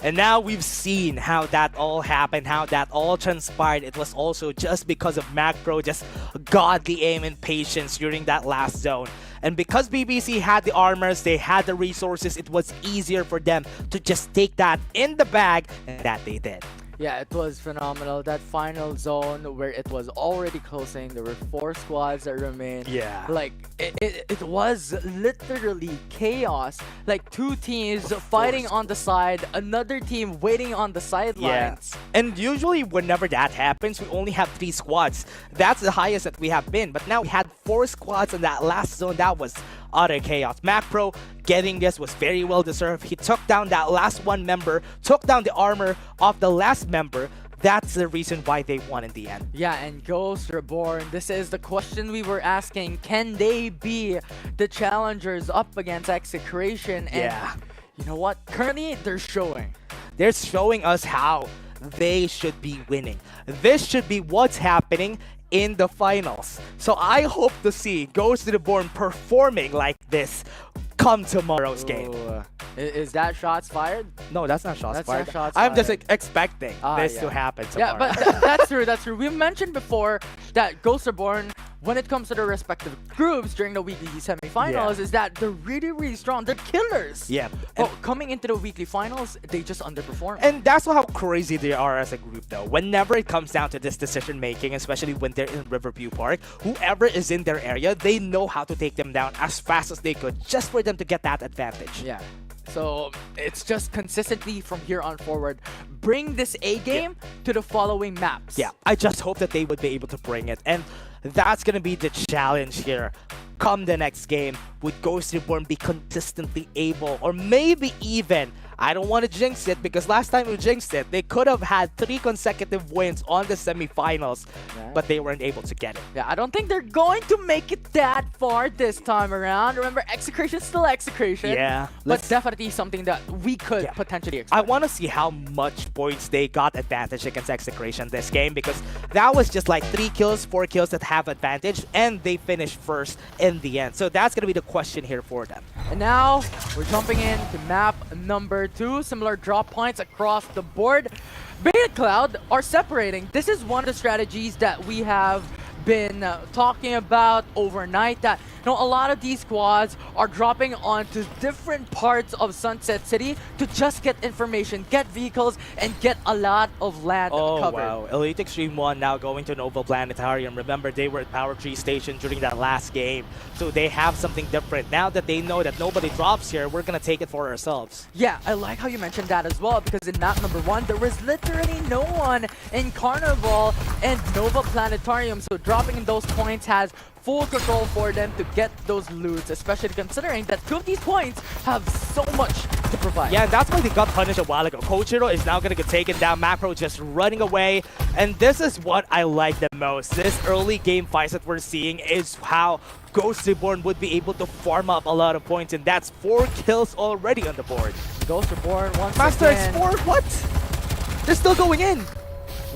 And now we've seen how that all happened, how that all transpired. It was also just because of Macro, just godly aim and patience during that last zone. And because BBC had the armors, they had the resources, it was easier for them to just take that in the bag, and that they did. Yeah, it was phenomenal. That final zone where it was already closing, there were 4 squads that remained. Yeah. Like, it was literally chaos. Like, 2 teams fighting on the side, another team waiting on the sidelines. Yeah. And usually whenever that happens, we only have 3 squads. That's the highest that we have been. But now we had 4 squads in that last zone. That was utter chaos. Macro getting this was very well deserved. He took down that last one member, took down the armor of the last member. That's the reason why they won in the end. Yeah, and Ghost Reborn, this is the question we were asking. Can they be the challengers up against Execration? And you know what? Currently, they're showing. They're showing us how they should be winning. This should be what's happening in the finals. So I hope to see Ghost Reborn performing like this come tomorrow's game. Is that shots fired? No, that's not shots fired. Not shots I'm fired. just expecting this to happen tomorrow. Yeah, but that's true, that's true. We mentioned before that Ghost Reborn, when it comes to their respective groups during the weekly semifinals, is that they're really, really strong. They're killers. Yeah. But coming into the weekly finals, they just underperform. And that's how crazy they are as a group, though. Whenever it comes down to this decision making, especially when they're in Riverview Park, whoever is in their area, they know how to take them down as fast as they could, just for them to get that advantage. Yeah. So it's just consistently from here on forward, bring this A game to the following maps. Yeah, I just hope that they would be able to bring it. And that's going to be the challenge here. Come the next game, would Ghost Reborn be consistently able, or maybe even, I don't want to jinx it because last time we jinxed it, they could have had 3 consecutive wins on the semifinals, but they weren't able to get it. Yeah, I don't think they're going to make it that far this time around. Remember, Execration is still Execration. Yeah. But definitely something that we could potentially expect. I want to see how much points they got advantage against Execration this game, because that was just like 3 kills, 4 kills that have advantage, and they finished first in the end. So that's going to be the question here for them. And now, we're jumping into map number 2. Similar drop points across the board. Beta Cloud are separating. This is one of the strategies that we have been talking about overnight, that a lot of these squads are dropping onto different parts of Sunset City to just get information, get vehicles, and get a lot of land covered. Wow. Elite Extreme 1 now going to Nova Planetarium. Remember, they were at Power Tree Station during that last game, so they have something different. Now that they know that nobody drops here, we're gonna take it for ourselves. Yeah, I like how you mentioned that as well, because in map number 1, there was literally no one in Carnival and Nova Planetarium, so dropping in those points has full control for them to get those loots, especially considering that 2 of these points have so much to provide. Yeah, that's why they got punished a while ago. Koichiro is now going to get taken down, Macro just running away, and this is what I like the most. This early game fights that we're seeing is how Ghost Reborn would be able to farm up a lot of points, and that's 4 kills already on the board. Ghost Reborn once Master again. X4, what? They're still going in.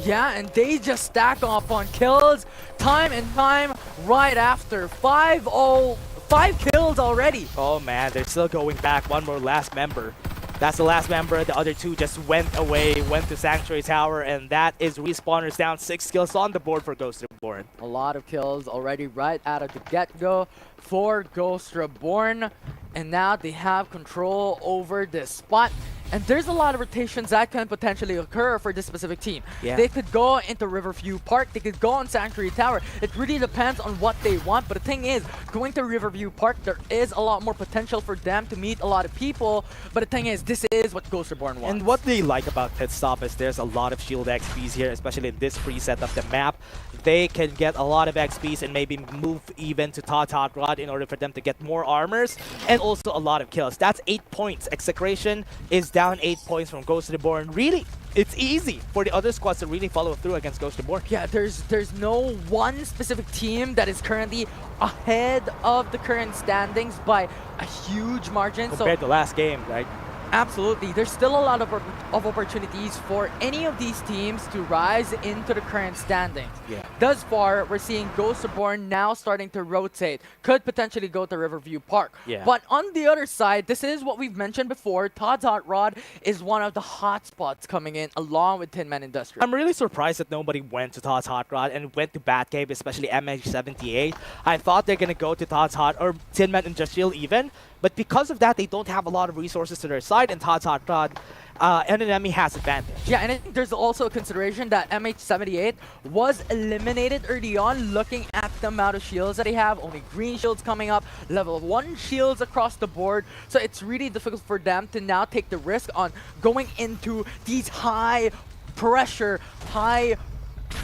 Yeah, and they just stack off on kills time and time right after. 5 kills already. Oh man, they're still going back. One more last member. That's the last member. The other 2 just went away, went to Sanctuary Tower, and that is respawners down. 6 kills on the board for Ghost Reborn. A lot of kills already right out of the get-go for Ghost Reborn. And now they have control over this spot. And there's a lot of rotations that can potentially occur for this specific team. Yeah. They could go into Riverview Park, they could go on Sanctuary Tower. It really depends on what they want, but the thing is, going to Riverview Park, there is a lot more potential for them to meet a lot of people, but the thing is, this is what Ghost Reborn wants. And what they like about Pit Stop is there's a lot of shield XPs here, especially in this preset of the map. They can get a lot of XPs and maybe move even to Hot Rod in order for them to get more armors and also a lot of kills. That's 8 points. Execration is down 8 points from Ghost Reborn. Really, it's easy for the other squads to really follow through against Ghost Reborn. Yeah, there's no one specific team that is currently ahead of the current standings by a huge margin. Compared to last game, right? Absolutely. There's still a lot of opportunities for any of these teams to rise into the current standings. Yeah. Thus far, we're seeing Ghost Reborn now starting to rotate. Could potentially go to Riverview Park. Yeah. But on the other side, this is what we've mentioned before. Todd's Hot Rod is one of the hot spots coming in along with Tin Man Industrial. I'm really surprised that nobody went to Todd's Hot Rod and went to Batcave, especially MH78. I thought they're going to go to Todd's Hot or Tin Man Industrial even. But because of that, they don't have a lot of resources to their side, and Todd's Hot Rod, NNME has advantage. Yeah, and I think there's also a consideration that MH78 was eliminated early on, looking at the amount of shields that they have. Only green shields coming up, level 1 shields across the board. So it's really difficult for them to now take the risk on going into these high pressure, high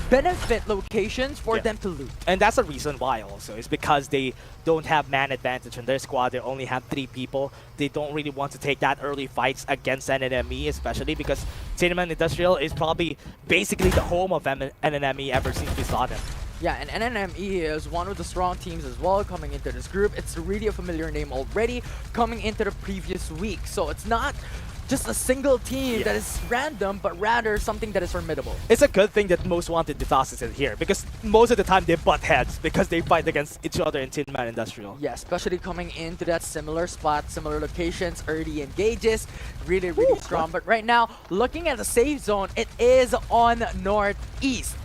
benefit locations for them to loot. And that's the reason why also, is because they don't have man advantage in their squad. They only have 3 people. They don't really want to take that early fights against NNME, especially because Tin Man Industrial is probably basically the home of NNME ever since we saw them. Yeah, and NNME is one of the strong teams as well coming into this group. It's really a familiar name already coming into the previous week. So it's not just a single team that is random, but rather something that is formidable. It's a good thing that Most Wanted Vitas is in here, because most of the time they butt heads because they fight against each other in Tin Man Industrial. Yeah, especially coming into that similar spot, similar locations, early engages, really, really strong. But right now, looking at the safe zone, it is on Northeast.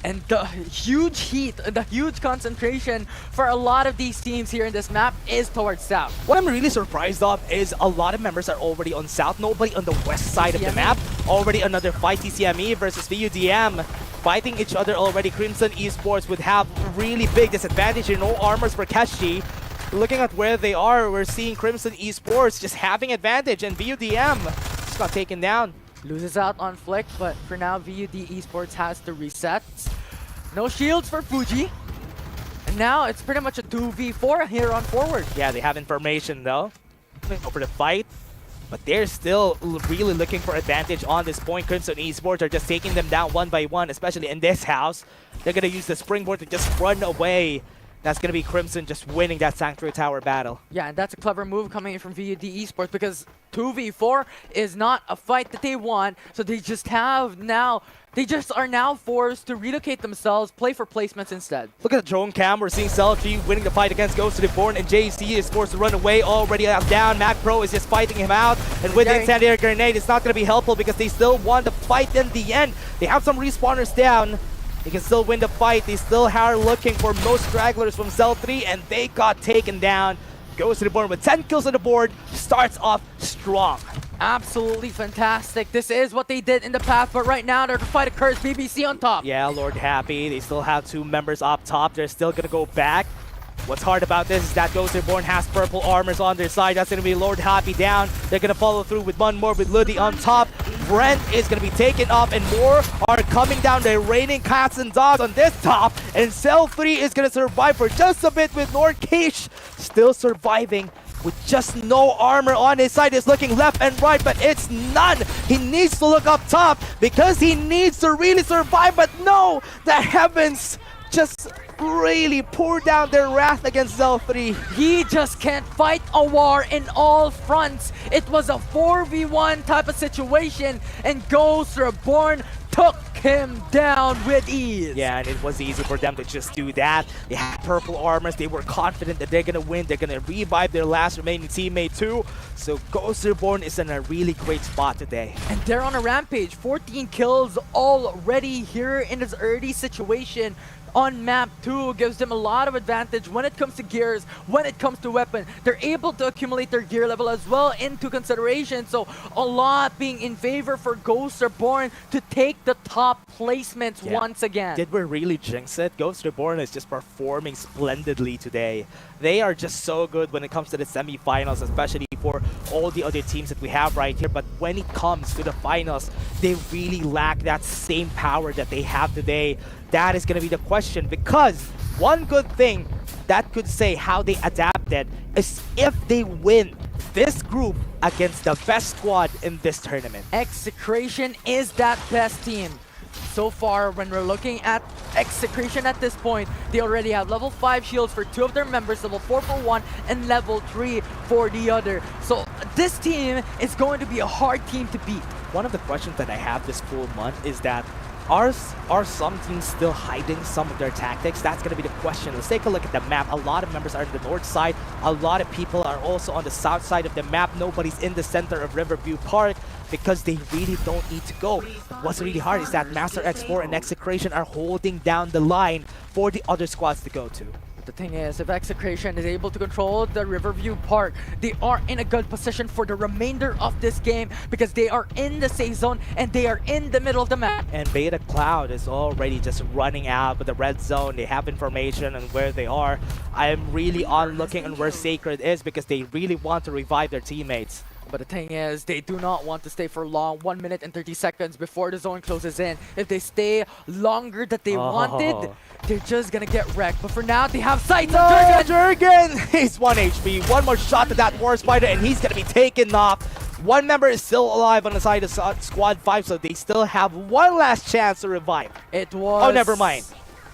And the huge heat, the huge concentration for a lot of these teams here in this map is towards South. What I'm really surprised of is a lot of members are already on South. Nobody on the west side of the map. Already another fight, TCME versus VUDM. Fighting each other already. Crimson Esports would have really big disadvantage. No armors for Keshi. Looking at where they are, we're seeing Crimson Esports just having advantage, and VUDM just got taken down. Loses out on Flick, but for now, VUD Esports has to reset. No shields for Fuji. And now it's pretty much a 2v4 here on forward. Yeah, they have information though. Go for the fight. But they're still really looking for advantage on this point. Crimson Esports are just taking them down one by one, especially in this house. They're going to use the springboard to just run away. That's going to be Crimson just winning that Sanctuary Tower battle. Yeah, and that's a clever move coming in from VUD Esports, because 2v4 is not a fight that they want. So they just have now, they just are now forced to relocate themselves, play for placements instead. Look at the drone cam. We're seeing Cell3 winning the fight against Ghost Reborn, and JC is forced to run away, already down. Mac Pro is just fighting him out, and with the incendiary grenade, it's not going to be helpful because they still won the fight in the end. They have some respawners down. They can still win the fight. They still are looking for most stragglers from Cell 3, and they got taken down. Ghost Reborn with 10 kills on the board, starts off strong. Absolutely fantastic. This is what they did in the past, but right now they're to fight a curse. BBC on top. Yeah, Lord Happy. They still have 2 members up top. They're still going to go back. What's hard about this is that Ghost Reborn has purple armors on their side. That's going to be Lord Happy down. They're going to follow through with one more with Ludi on top. Brent is going to be taken off, and more are coming down. They're raining cats and dogs on this top, and Cell 3 is going to survive for just a bit with Lord Keish still surviving with just no armor on his side. Is looking left and right, but it's none. He needs to look up top because he needs to really survive, but no, the heavens just really pour down their wrath against Cell 3. He just can't fight a war in all fronts. It was a 4v1 type of situation, and Ghost Reborn took him down with ease. Yeah, and it was easy for them to just do that. They had purple armors. They were confident that they're going to win. They're going to revive their last remaining teammate too. So Ghost Reborn is in a really great spot today. And they're on a rampage. 14 kills already here in this early situation. On map 2 gives them a lot of advantage when it comes to gears, when it comes to weapon. They're able to accumulate their gear level as well into consideration. So a lot being in favor for Ghost Reborn to take the top placements once again. Did we really jinx it? Ghost Reborn is just performing splendidly today. They are just so good when it comes to the semifinals, especially for all the other teams that we have right here. But when it comes to the finals, they really lack that same power that they have today. That is going to be the question, because one good thing that could say how they adapted is if they win this group against the best squad in this tournament. Execration is that best team. So far, when we're looking at Execration at this point, they already have level 5 shields for 2 of their members, level 4 for 1, and level 3 for the other. So this team is going to be a hard team to beat. One of the questions that I have this full month is that are some teams still hiding some of their tactics? That's going to be the question. Let's take a look at the map. A lot of members are in the north side. A lot of people are also on the south side of the map. Nobody's in the center of Riverview Park because they really don't need to go. What's really hard is that Master X4 and Execration are holding down the line for the other squads to go to. The thing is, if Execration is able to control the Riverview Park, they are in a good position for the remainder of this game because they are in the safe zone and they are in the middle of the map. And Beta Cloud is already just running out with the red zone. They have information on where they are. I am really on looking on where Sacred is because they really want to revive their teammates. But the thing is, they do not want to stay for long, 1 minute and 30 seconds before the zone closes in. If they stay longer than they wanted, they're just gonna get wrecked. But for now, they have sights on Jurgen! He's 1 HP. One more shot to that War Spider and he's gonna be taken off. One member is still alive on the side of Squad 5, so they still have one last chance to revive. It was... Oh, never mind.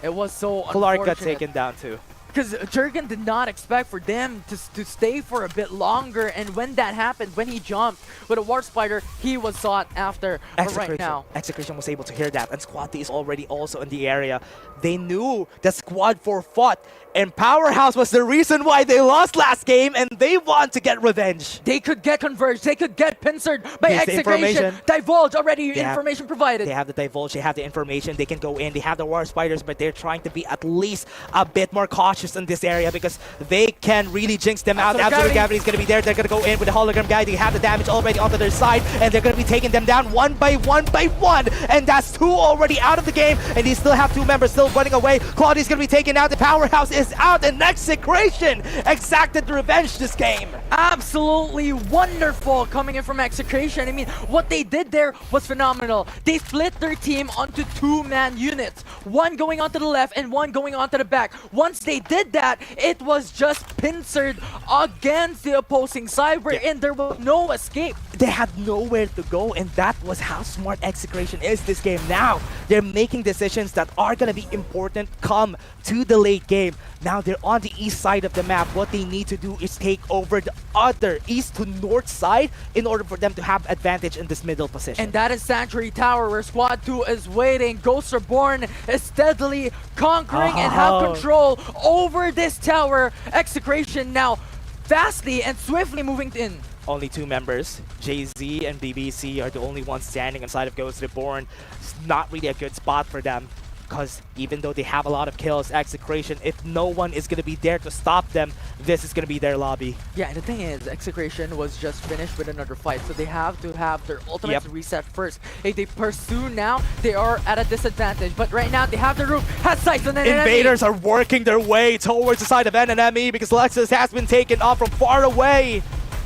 It was so Clark unfortunate. got taken down too. Because Jurgen did not expect for them to stay for a bit longer, and when that happened, when he jumped with a War Spider, he was sought after. But right now, Execration was able to hear that, and Squad 3 is already also in the area. They knew that Squad 4 fought, and Powerhouse was the reason why they lost last game, and they want to get revenge. They could get converged, they could get pincered by Execration. Divulge already, information provided. They have the Divulge, they have the information, they can go in, they have the War Spiders, but they're trying to be at least a bit more cautious in this area because they can really jinx them out. Absolute Gravity is going to be there. They're going to go in with the hologram guy. They have the damage already onto their side, and they're going to be taking them down one by one. And that's 2 already out of the game, and they still have 2 members still running away. Claudia's going to be taken out. The Powerhouse is out, and Execration exacted revenge this game. Absolutely wonderful coming in from Execration. I mean, what they did there was phenomenal. They split their team onto 2-man units. One going onto the left and one going onto the back. Once they did that, it was just pincered against the opposing side wherein there was no escape. They had nowhere to go, and that was how smart Execration is this game. Now, they're making decisions that are going to be important come to the late game. Now, they're on the east side of the map. What they need to do is take over the other east to north side in order for them to have advantage in this middle position. And that is Sanctuary Tower where Squad 2 is waiting. Ghost Reborn is steadily conquering and have control over this tower. Execration now fastly and swiftly moving in. Only 2 members, Jay-Z and BBC, are the only ones standing inside of Ghost Reborn. It's not really a good spot for them because even though they have a lot of kills, Execration, if no one is going to be there to stop them, this is going to be their lobby. Yeah, and the thing is, Execration was just finished with another fight, so they have to have their ultimates reset first. If they pursue now, they are at a disadvantage, but right now they have the roof, has sights on an Invaders are working their way towards the side of NNME because Lexus has been taken off from far away.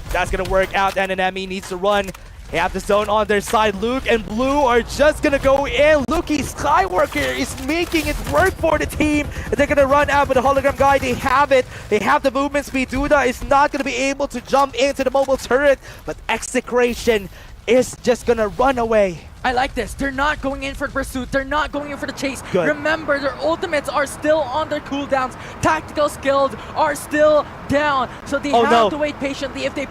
That's going to work out. NNME needs to run. They have the zone on their side. Luke and Blue are just gonna go in. Luki Skywalker is making it work for the team. They're gonna run out with the hologram guy. They have it. They have the movement speed. Duda is not gonna be able to jump into the mobile turret, but Execration is just gonna run away. I like this. They're not going in for the pursuit. They're not going in for the chase. Good. Remember, their ultimates are still on their cooldowns. Tactical skills are still down. So they have to wait patiently. If they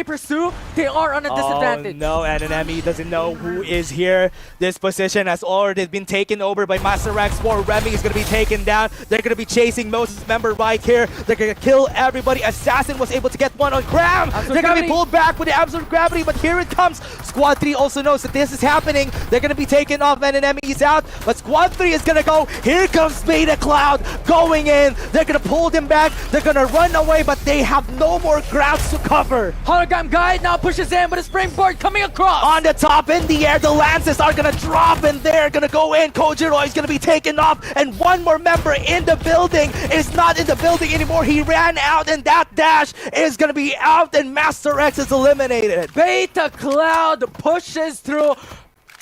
pursue, they are on a disadvantage. Oh no, and an enemy doesn't know who is here. This position has already been taken over by Master X4. Remy is going to be taken down. They're going to be chasing most member right here. They're going to kill everybody. Assassin was able to get one on Graham. They're going to be pulled back with the Absolute Gravity, but here it comes. Squad 3 also knows that this is happening. They're going to be taken off and an enemy is out, but Squad 3 is going to go. Here comes Beta Cloud going in. They're going to pull them back. They're going to run away, but they have no more grounds to cover. Hologram Guide now pushes in, but a springboard coming across. On the top, in the air, the Lances are going to drop, and they're going to go in. Kojiro is going to be taken off, and one more member in the building is not in the building anymore. He ran out, and that dash is going to be out, and Master X is eliminated. Beta Cloud pushes through.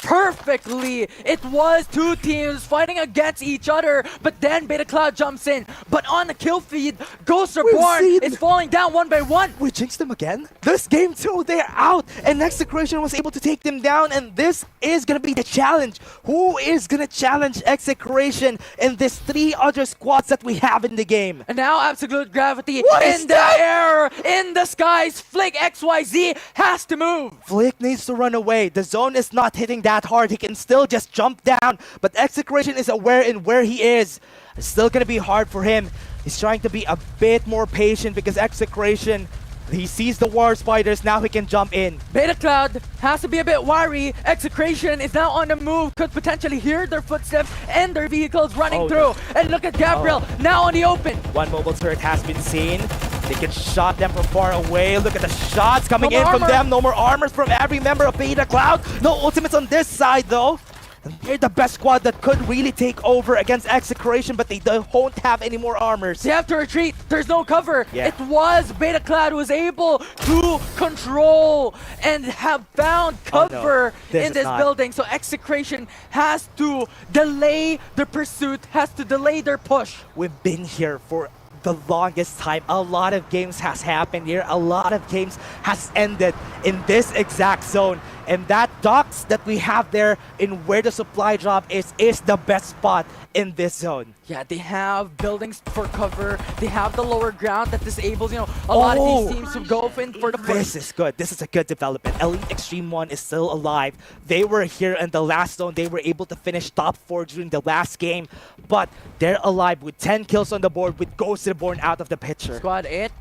perfectly. It was two teams fighting against each other, but then Beta Cloud jumps in. But on the kill feed, Ghost Reborn is falling down one by one. We jinxed them again. This game too, they're out, and Execration was able to take them down, and this is gonna be the challenge. Who is gonna challenge Execration in these three other squads that we have in the game? And now Absolute Gravity in the air, in the skies. Flick XYZ has to move. Flick needs to run away. The zone is not hitting that hard. He can still just jump down, but Execration is aware in where he is. It's still gonna be hard for him. He's trying to be a bit more patient because Execration, he sees the war spiders, now he can jump in. Beta Cloud has to be a bit wary. Execration is now on the move, could potentially hear their footsteps and their vehicles running through. And look at Gabriel, now on the open. One mobile turret has been seen. They can shot them from far away. Look at the shots coming in from them. No more armors from every member of Beta Cloud. No ultimates on this side though. And they're the best squad that could really take over against Execration, but they don't have any more armors. They have to retreat. There's no cover. Yeah. It was Beta Cloud who was able to control and have found cover in this building. So Execration has to delay their pursuit, has to delay their push. We've been here for the longest time. A lot of games has happened here. A lot of games has ended in this exact zone. And that docks that we have there in where the supply drop is the best spot in this zone. Yeah, they have buildings for cover. They have the lower ground that disables, a lot of these teams to go in for the push. This is good. This is a good development. Elite Extreme 1 is still alive. They were here in the last zone. They were able to finish top 4 during the last game. But they're alive with 10 kills on the board with Ghost Reborn out of the picture. Squad 8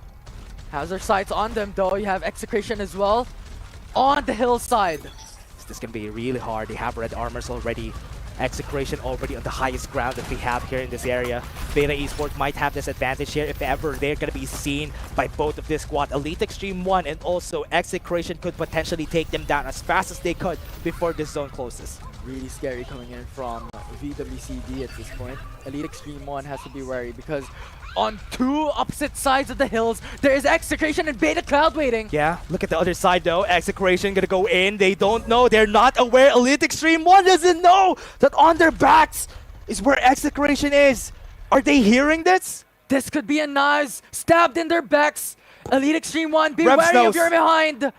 has their sights on them though. You have Execration as well on the hillside. This is going to be really hard. They have red armors already. Execration already on the highest ground that we have here in this area. Beta Esports might have this advantage here if ever they're going to be seen by both of this squad. Elite Extreme 1 and also Execration could potentially take them down as fast as they could before this zone closes. Really scary coming in from VWCD at this point. Elite Extreme 1 has to be wary because on two opposite sides of the hills, there is Execration and Beta Cloud waiting. Yeah, look at the other side though. Execration gonna go in. They don't know. They're not aware. Elite Extreme 1 doesn't know that on their backs is where Execration is. Are they hearing this? This could be a knives stabbed in their backs. Elite Extreme 1, be wary if you're behind.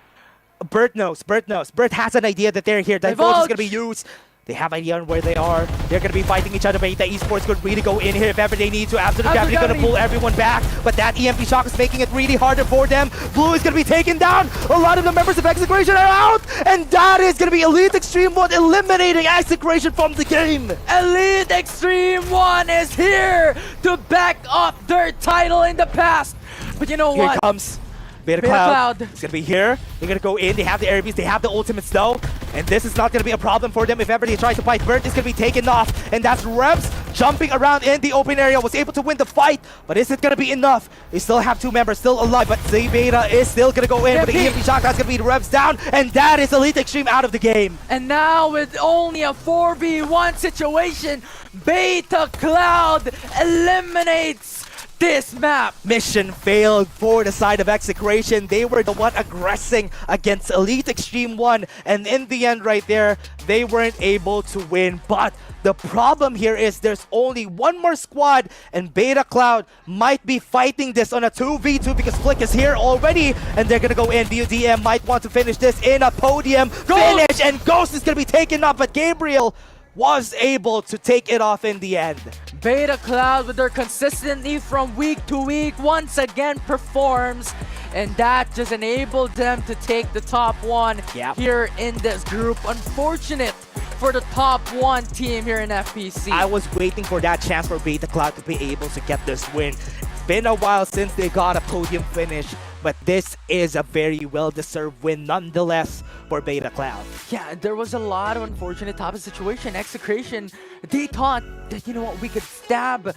Bert knows. Bert knows. Bert has an idea that they're here. Divulge is gonna be used. They have an idea on where they are. They're going to be fighting each other. Beta Esports could really go in here if ever they need to. Absolute Gravity going to pull everyone back. But that EMP shock is making it really harder for them. Blue is going to be taken down. A lot of the members of Execration are out. And that is going to be Elite Extreme 1 eliminating Execration from the game. Elite Extreme 1 is here to back up their title in the past. But you know what? Here comes Beta Cloud. It's gonna be here. They're gonna go in. They have the air beats. They have the ultimates though. And this is not gonna be a problem for them if ever they try to fight. Bert is gonna be taken off. And that's Rebs jumping around in the open area. Was able to win the fight. But is it gonna be enough? They still have two members still alive. But Z Beta is still gonna go in. But the EMP shock that's gonna be the Rebs down. And that is Elite Extreme out of the game. And now with only a 4v1 situation, Beta Cloud eliminates this map. Mission failed for the side of Execration. They were the one aggressing against Elite Extreme 1. And in the end right there, they weren't able to win. But the problem here is there's only one more squad and Beta Cloud might be fighting this on a 2v2 because Flick is here already and they're gonna go in. BUDM might want to finish this in a podium finish and Ghost is gonna be taken up, but Gabriel was able to take it off in the end. Beta Cloud with their consistency from week to week once again performs, and that just enabled them to take the top one here in this group. Unfortunate for the top one team here in FPC. I was waiting for that chance for Beta Cloud to be able to get this win. It's been a while since they got a podium finish, but this is a very well-deserved win nonetheless for Beta Cloud. Yeah, there was a lot of unfortunate type of situation. Execration, they thought that, you know what, we could stab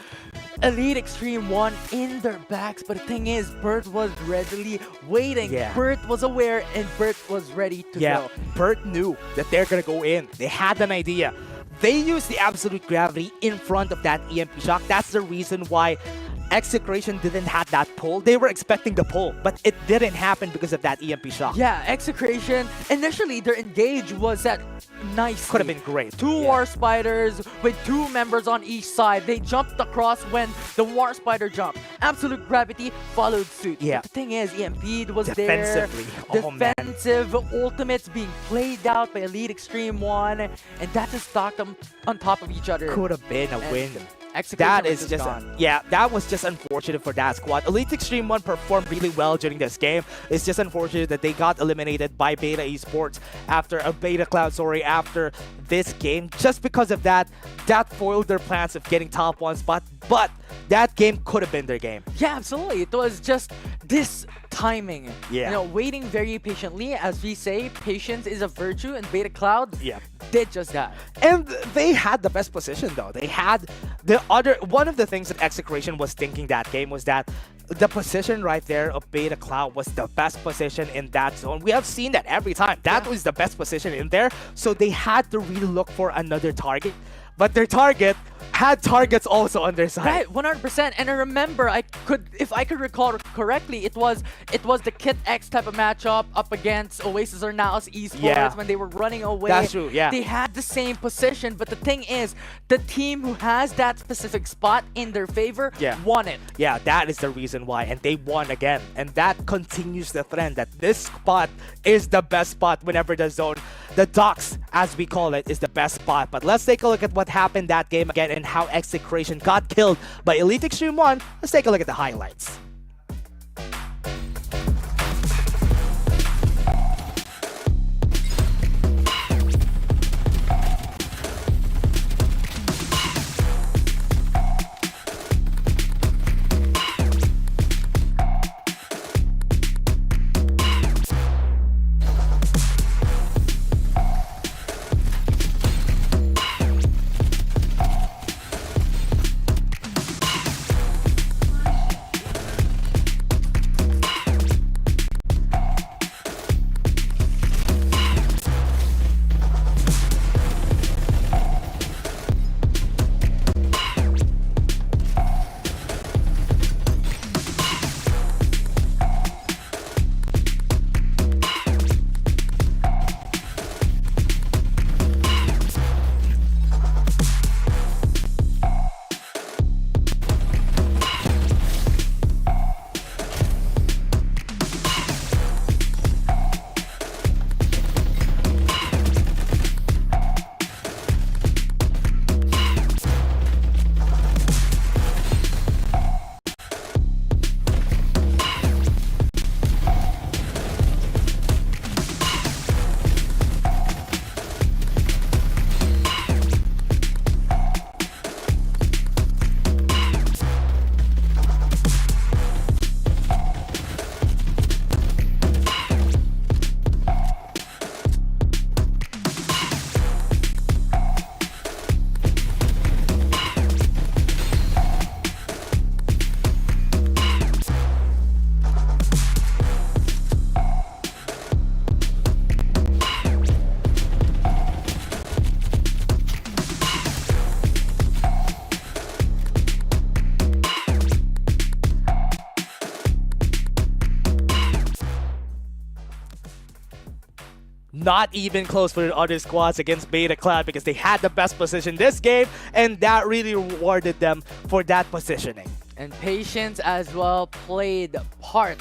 Elite Extreme 1 in their backs, but the thing is, Bert was readily waiting. Bert was aware and Bert was ready to go. Bert knew that they're gonna go in. They had an idea. They used the Absolute Gravity in front of that EMP shock. That's the reason why Execration didn't have that pull. They were expecting the pull, but it didn't happen because of that EMP shot. Yeah, Execration, initially their engage was at nice. Could have been great. Two War Spiders with 2 members on each side. They jumped across when the War Spider jumped. Absolute Gravity followed suit. Yeah. But the thing is, EMP was Defensively. there. Oh, man. Defensive ultimates being played out by Elite Extreme 1, and that just stocked them on top of each other. Could have been a win. Execution That was is just gone. yeah, that was just unfortunate for that squad. Elite Extreme 1 performed really well during this game. It's just unfortunate that they got eliminated by Beta Esports after Beta Cloud, after this game. Just because of that foiled their plans of getting top 1 spot, but that game could have been their game. Yeah, absolutely. It was just this timing. Yeah. You know, waiting very patiently. As we say, patience is a virtue, and Beta Cloud did just that. And they had the best position though. They had one of the things that Execration was thinking that game was that the position right there of Beta Cloud was the best position in that zone. We have seen that every time. That was the best position in there. So they had to really look for another target. But their target had targets also on their side. Right, 100%. And I remember, if I could recall correctly, it was the Kit X type of matchup up against Oasis or Naos Esports when they were running away. That's true, yeah. They had the same position, but the thing is, the team who has that specific spot in their favor won it. Yeah, that is the reason why, and they won again. And that continues the trend that this spot is the best spot whenever the docks, as we call it, is the best spot. But let's take a look at what happened that game again and how Execration got killed by Elite Extreme 1. Let's take a look at the highlights. Not even close for the other squads against Beta Cloud because they had the best position this game, and that really rewarded them for that positioning. And patience as well played part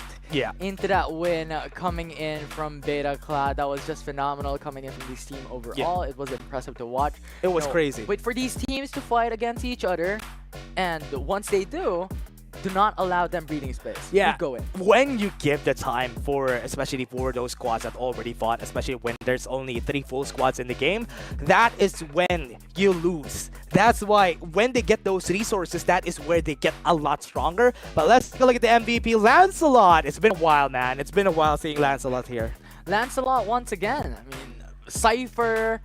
into that win coming in from Beta Cloud. That was just phenomenal coming in from this team overall. It was impressive to watch. It was crazy. Wait for these teams to fight against each other, and once they do not allow them breathing space. Yeah, go in. When you give the time especially for those squads that already fought, especially when there's only 3 full squads in the game, that is when you lose. That's why when they get those resources, that is where they get a lot stronger. But let's take a look at the MVP, Lancelot. It's been a while, man. It's been a while seeing Lancelot here. Lancelot once again. I mean, Cypher,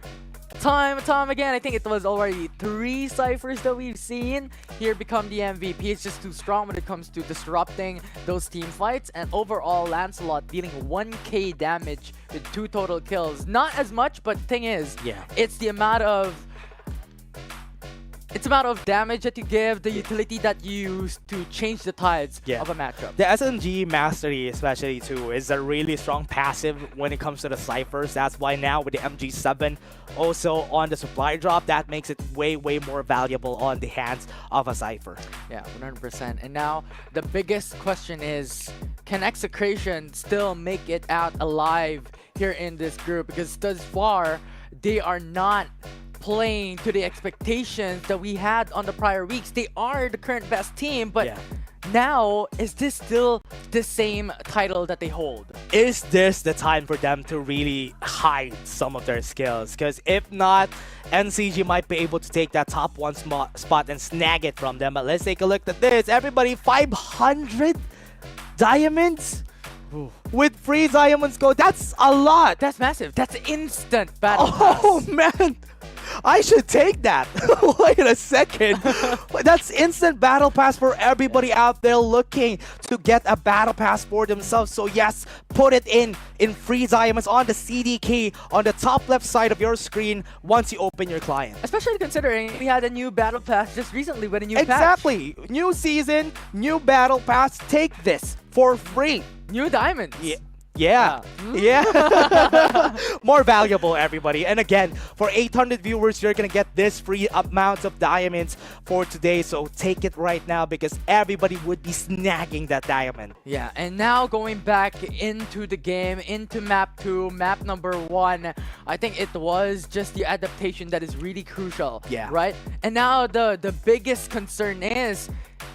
time again. I think it was already 3 Cyphers that we've seen here become the MVP. It's just too strong when it comes to disrupting those team fights. And overall, Lancelot dealing 1k damage with 2 total kills. Not as much, but thing is, it's the amount of It's a matter of damage that you give, the utility that you use to change the tides of a matchup. The SMG Mastery, especially too, is a really strong passive when it comes to the ciphers. That's why now with the MG7 also on the supply drop, that makes it way more valuable on the hands of a cipher. Yeah, 100%. And now the biggest question is, can Execration still make it out alive here in this group? Because thus far, they are not playing to the expectations that we had on the prior weeks. They are the current best team, but now, is this still the same title that they hold? Is this the time for them to really hide some of their skills? Because if not, NCG might be able to take that top 1 spot and snag it from them. But let's take a look at this. Everybody, 500 diamonds? Ooh. With free diamonds go, that's a lot. That's massive. That's instant battle pass. Oh man, I should take that. Wait a second. That's instant battle pass for everybody out there looking to get a battle pass for themselves. So yes, put it in free diamonds on the CDK on the top left side of your screen once you open your client. Especially considering we had a new battle pass just recently with a new patch. Exactly. New season, new battle pass. Take this for free. New diamonds. Yeah. More valuable, everybody. And again, for 800 viewers, you're gonna get this free amount of diamonds for today. So take it right now because everybody would be snagging that diamond. Yeah, and now going back into the game, into map 2, map number 1, I think it was just the adaptation that is really crucial. Yeah. Right? And now the biggest concern is,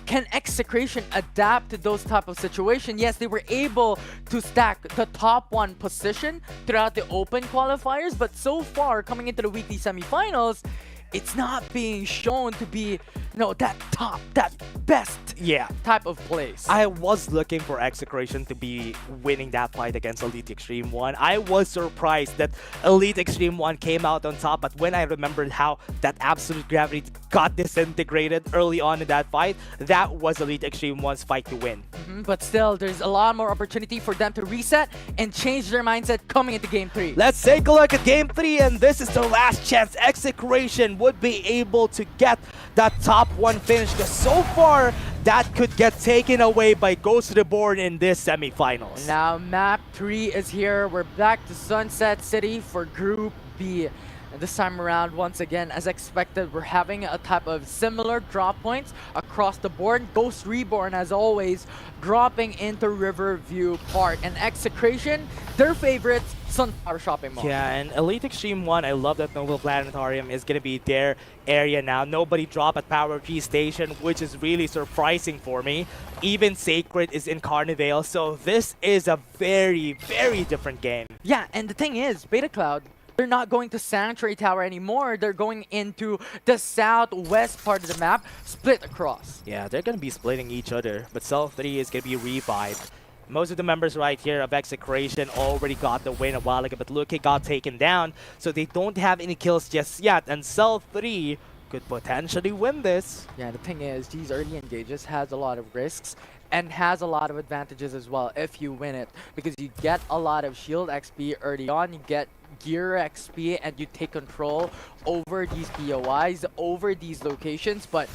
can Execration adapt to those type of situations? Yes, they were able to stack the top 1 position throughout the open qualifiers, but so far, coming into the weekly semifinals, it's not being shown to be, that top, that best type of place. I was looking for Execration to be winning that fight against Elite Extreme 1. I was surprised that Elite Extreme 1 came out on top, but when I remembered how that Absolute Gravity got disintegrated early on in that fight, that was Elite Extreme 1's fight to win. But still, there's a lot more opportunity for them to reset and change their mindset coming into Game 3. Let's take a look at Game 3, and this is their last chance. Execration would be able to get that top 1 finish, because so far, that could get taken away by Ghost Reborn in this semifinals. Now, map 3 is here. We're back to Sunset City for Group B. And this time around, once again, as expected, we're having a type of similar drop points across the board. Ghost Reborn, as always, dropping into Riverview Park. And Execration, their favorites, Sunflower Shopping Mall. Yeah, and Elite Extreme 1, I love that Noble Planetarium is going to be their area now. Nobody dropped at Power G Station, which is really surprising for me. Even Sacred is in Carnivale, so this is a very different game. Yeah, and the thing is, Beta Cloud, they're not going to Sanctuary Tower anymore. They're going into the southwest part of the map, split across. Yeah, they're going to be splitting each other, but Cell 3 is going to be revived. Most of the members right here of Execration already got the win a while ago, but Luke got taken down, so they don't have any kills just yet, and Cell 3 could potentially win this. Yeah, the thing is, these early engages has a lot of risks and has a lot of advantages as well if you win it, because you get a lot of shield XP early on, you get gear XP, and you take control over these POIs, over these locations, but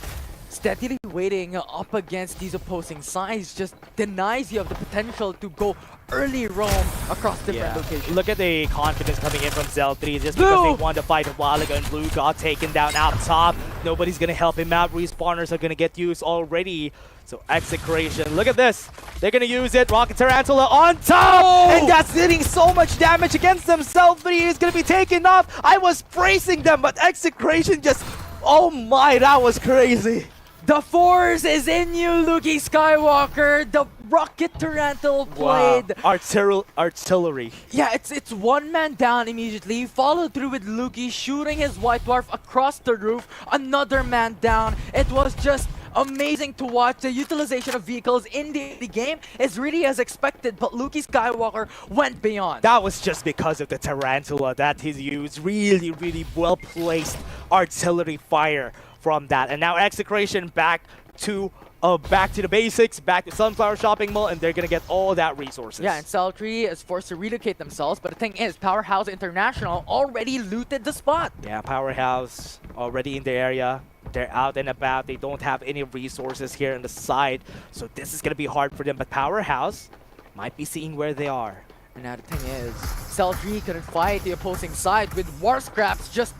steadily waiting up against these opposing sides just denies you of the potential to go early roam across different locations. Look at the confidence coming in from Cell 3 just because they won the fight a while ago and Blue got taken down out top. Nobody's gonna help him out. Respawners are gonna get used already. So Execration, look at this. They're gonna use it. Rocket Tarantula on top! And that's hitting so much damage against them. Cell 3 is gonna be taken off. I was bracing them, but Execration just, oh my, that was crazy. The force is in you, Luki Skywalker. The Rocket Tarantula played. Wow. Artillery. Yeah, it's one man down immediately, followed through with Luki shooting his White Dwarf across the roof. Another man down. It was just amazing to watch. The utilization of vehicles in the game is really as expected, but Luki Skywalker went beyond. That was just because of the Tarantula that he's used. Really well-placed artillery fire from that. And now Execration back to the basics, back to Sunflower Shopping Mall, and they're gonna get all that resources. Yeah, and Cell 3 is forced to relocate themselves, but the thing is, Powerhouse International already looted the spot. Yeah, Powerhouse already in the area. They're out and about. They don't have any resources here on the side. So this is going to be hard for them. But Powerhouse might be seeing where they are. And now the thing is, Cell3 couldn't fight the opposing side with war scraps just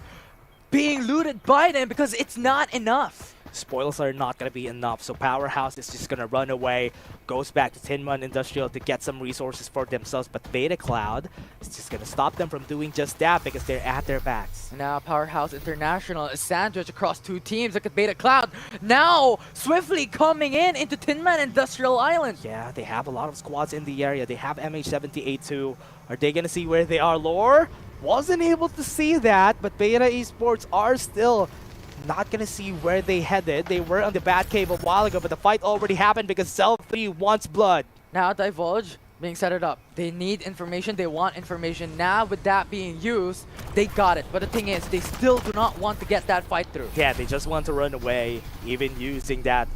being looted by them because it's not enough. Spoils are not going to be enough, so Powerhouse is just going to run away, goes back to Tinman Industrial to get some resources for themselves, but Beta Cloud is just going to stop them from doing just that because they're at their backs. And now Powerhouse International is sandwiched across two teams. Look at Beta Cloud now swiftly coming into Tinman Industrial Island. Yeah, they have a lot of squads in the area. They have MH78 too. Are they going to see where they are? Lore wasn't able to see that, but Beta Esports are still not gonna see where they headed. They were on the Batcave a while ago, but the fight already happened because Cell3 wants blood. Now Divulge being set it up. They need information. They want information. Now with that being used, they got it. But the thing is, they still do not want to get that fight through. Yeah, they just want to run away. Even using that,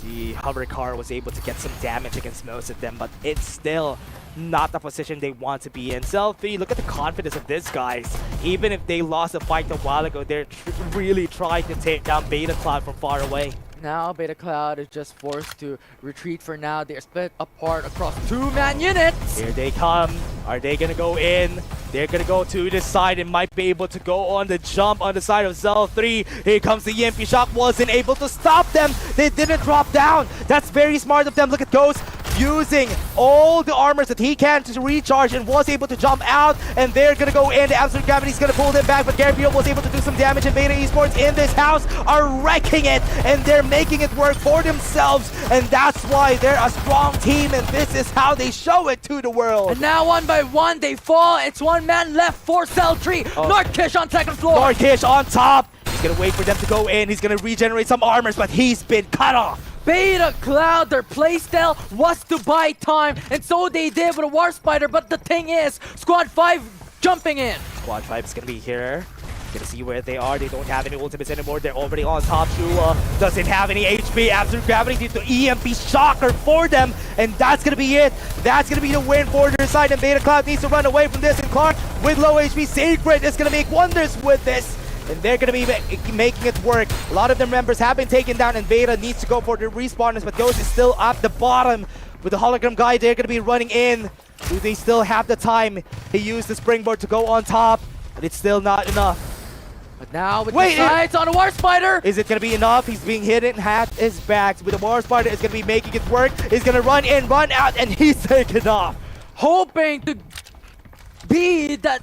the hover car was able to get some damage against most of them, but it's still not the position they want to be in. Cell3, look at the confidence of these guys. Even if they lost a fight a while ago, they're really trying to take down Beta Cloud from far away. Now Beta Cloud is just forced to retreat for now. They're split apart across two-man units. Here they come. Are they going to go in? They're going to go to this side and might be able to go on the jump on the side of Cell3. Here comes the EMP shock. Wasn't able to stop them. They didn't drop down. That's very smart of them. Look at Ghost using all the armors that he can to recharge and was able to jump out, and they're gonna go in. The Absolute Gravity is gonna pull them back, but Garfield was able to do some damage, and Beta Esports in this house are wrecking it, and they're making it work for themselves, and that's why they're a strong team, and this is how they show it to the world. And now one by one they fall. It's one man left for Cell3. Nordkish on second floor. Nordkish on top. He's gonna wait for them to go in. He's gonna regenerate some armors, but he's been cut off. Beta Cloud, their playstyle was to buy time, and so they did with a War Spider, but the thing is, Squad 5 jumping in. Squad 5 is gonna be here. Gonna see where they are. They don't have any ultimates anymore. They're already on top. Shula doesn't have any HP. Absolute Gravity due to EMP Shocker for them, and that's gonna be it. That's gonna be the win for their side, and Beta Cloud needs to run away from this, and Clark with low HP. Sacred is gonna make wonders with this. And they're going to be making it work. A lot of their members have been taken down, and Beta needs to go for the respawners, but Ghost is still at the bottom. With the hologram guy, they're going to be running in. Do they still have the time? He used the springboard to go on top, but it's still not enough. But now with the sights on a War Spider. Is it going to be enough? He's being hit at his back. With the War Spider, it's going to be making it work. He's going to run in, run out, and he's taken off. Hoping to be that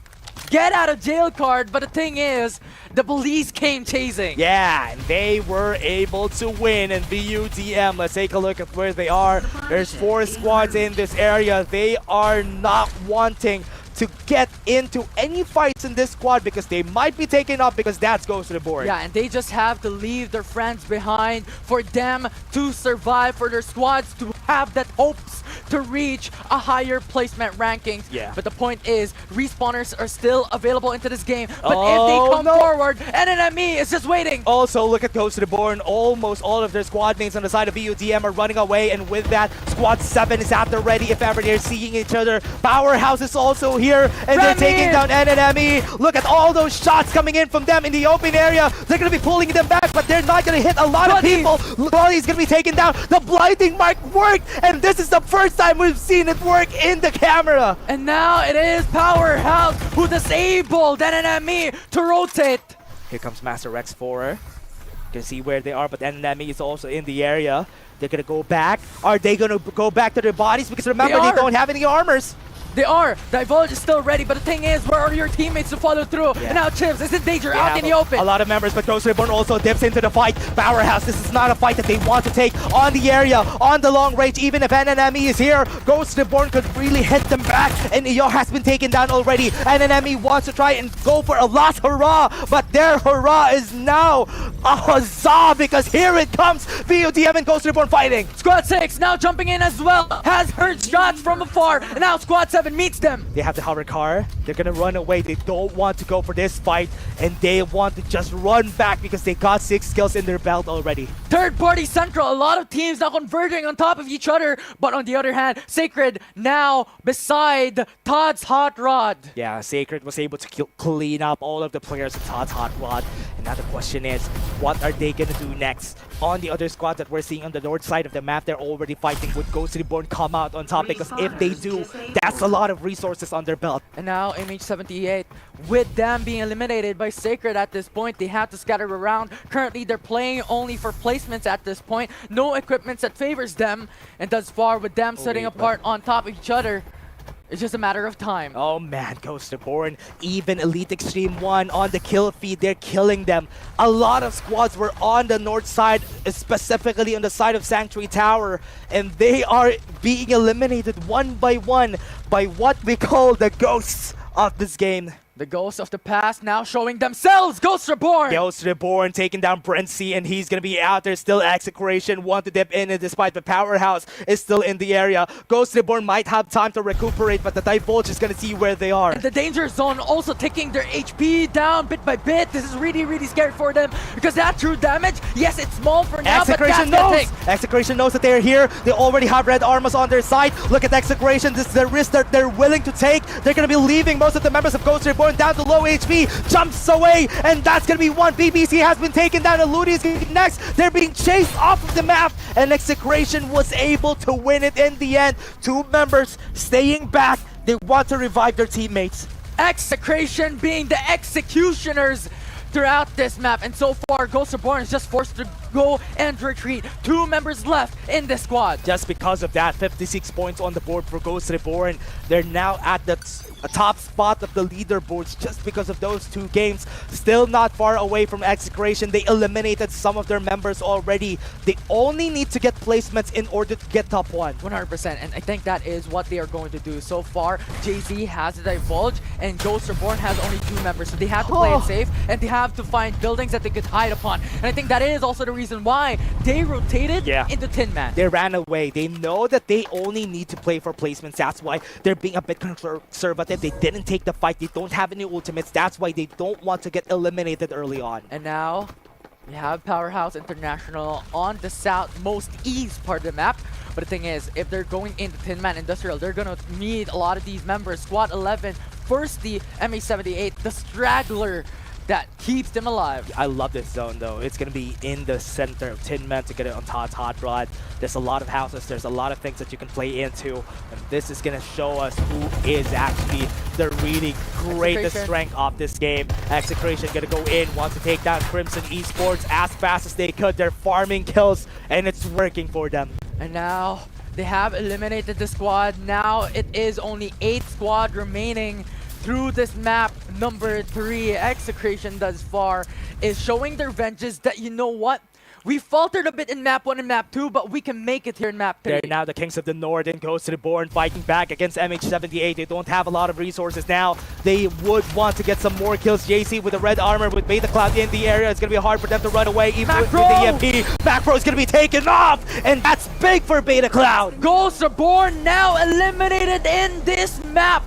get out of jail card, but the thing is, the police came chasing. Yeah, and they were able to win in VUTM. Let's take a look at where they are. There's 4 squads in this area. They are not wanting to get into any fights in this squad because they might be taken up because that goes to the board. Yeah, and they just have to leave their friends behind for them to survive, for their squads to have that hopes to reach a higher placement rankings. Yeah. But the point is, respawners are still available into this game. But if they come forward, an enemy is just waiting. Also, look at Ghost to the Board. Almost all of their squad mates on the side of VUTM are running away, and with that, Squad 7 is at the ready if ever they're seeing each other. Powerhouse is also here, and they're taking down an enemy. Look at all those shots coming in from them in the open area. They're going to be pulling them back, but they're not going to hit a lot of people. Buddy's going to be taken down. The blinding mark worked, and this is the first time we've seen it work in the camera. And now it is Powerhouse who disabled an enemy to rotate. Here comes Master Rex 4. You can see where they are, but the enemy is also in the area. They're going to go back. Are they going to go back to their bodies? Because remember, they don't have any armors. They are. Divulge is still ready, but the thing is, where are your teammates to follow through? Yeah. And now Chips is in danger, out in the open. A lot of members, but Ghost Reborn also dips into the fight. Powerhouse, this is not a fight that they want to take on the area, on the long range. Even if an enemy is here, Ghost Reborn could really hit them back, and Eo has been taken down already. An enemy wants to try and go for a last hurrah, but their hurrah is now a huzzah, because here it comes. VOTM and Ghost Reborn fighting. Squad 6 now jumping in as well, has heard shots from afar, and now Squad 7 meets them. They have the hover car. They're gonna run away. They don't want to go for this fight, and they want to just run back because they got 6 kills in their belt already. Third party central, a lot of teams now converging on top of each other, but on the other hand, Sacred now beside Todd's Hot Rod. Yeah, Sacred was able to clean up all of the players of Todd's Hot Rod, And now the question is, what are they gonna do next? On the other squad that we're seeing on the north side of the map, they're already fighting. Would Ghost Reborn come out on top? Because if they do, that's a lot of resources on their belt. And now MH78, with them being eliminated by Sacred at this point, they have to scatter around. Currently, they're playing only for placements at this point. No equipment that favors them. And thus far, with them setting apart on top of each other, it's just a matter of time. Oh man, Ghost Reborn, even Elite Extreme 1 on the kill feed, they're killing them. A lot of squads were on the north side, specifically on the side of Sanctuary Tower, and they are being eliminated one by what we call the ghosts of this game. The ghosts of the past now showing themselves. Ghost Reborn! Ghost Reborn taking down Brency, and he's gonna be out there. Still Execration want to dip in, and despite the Powerhouse is still in the area. Ghost Reborn might have time to recuperate, but the Divulge is gonna see where they are. And the Danger Zone also taking their HP down bit by bit. This is really, really scary for them because that true damage, yes, it's small for now, Execration but knows! Execration knows that they're here. They already have red armors on their side. Look at Execration. This is the risk that they're willing to take. They're gonna be leaving most of the members of Ghost Reborn down to low HP, jumps away, and that's gonna be one. BBC has been taken down, and Ludi is next. They're being chased off of the map, and Execration was able to win it in the end. Two members staying back. They want to revive their teammates. Execration being the executioners throughout this map, and so far Ghost Reborn is just forced to go and retreat. Two members left in the squad. Just because of that, 56 points on the board for Ghost Reborn. They're now at the top spot of the leaderboards just because of those two games. Still not far away from Execration. They eliminated some of their members already. They only need to get placements in order to get top 1. 100%, and I think that is what they are going to do. So far, Jay-Z has the Divulge, and Ghost Reborn has only 2 members, so they have to play it safe, and they have to find buildings that they could hide upon. And I think that is also the reason why they rotated into Tin Man. They ran away. They know that they only need to play for placements. That's why they're being a bit conservative. They didn't take the fight. They don't have any ultimates. That's why they don't want to get eliminated early on. And now, we have Powerhouse International on the southmost east part of the map. But the thing is, if they're going into Tin Man Industrial, they're going to need a lot of these members. Squad 11, firstly, MA78, the straggler that keeps them alive. I love this zone though. It's going to be in the center of Tin Man to get it on Todd's Hot Rod. There's a lot of houses. There's a lot of things that you can play into. And this is going to show us who is actually the really greatest strength of this game. Execration going to go in, wants to take down Crimson Esports as fast as they could. They're farming kills and it's working for them. And now they have eliminated the squad. Now it is only 8 squad remaining through this map. Number 3, Execration thus far is showing their vengeance that, you know what, we faltered a bit in map 1 and map 2, but we can make it here in map 3. They're now the Kings of the North and Ghost Reborn fighting back against MH78. They don't have a lot of resources now. They would want to get some more kills. JC with the red armor with Beta Cloud in the area. It's going to be hard for them to run away even with the EMP. Macro is going to be taken off, and that's big for Beta Cloud. Ghost Reborn now eliminated in this map.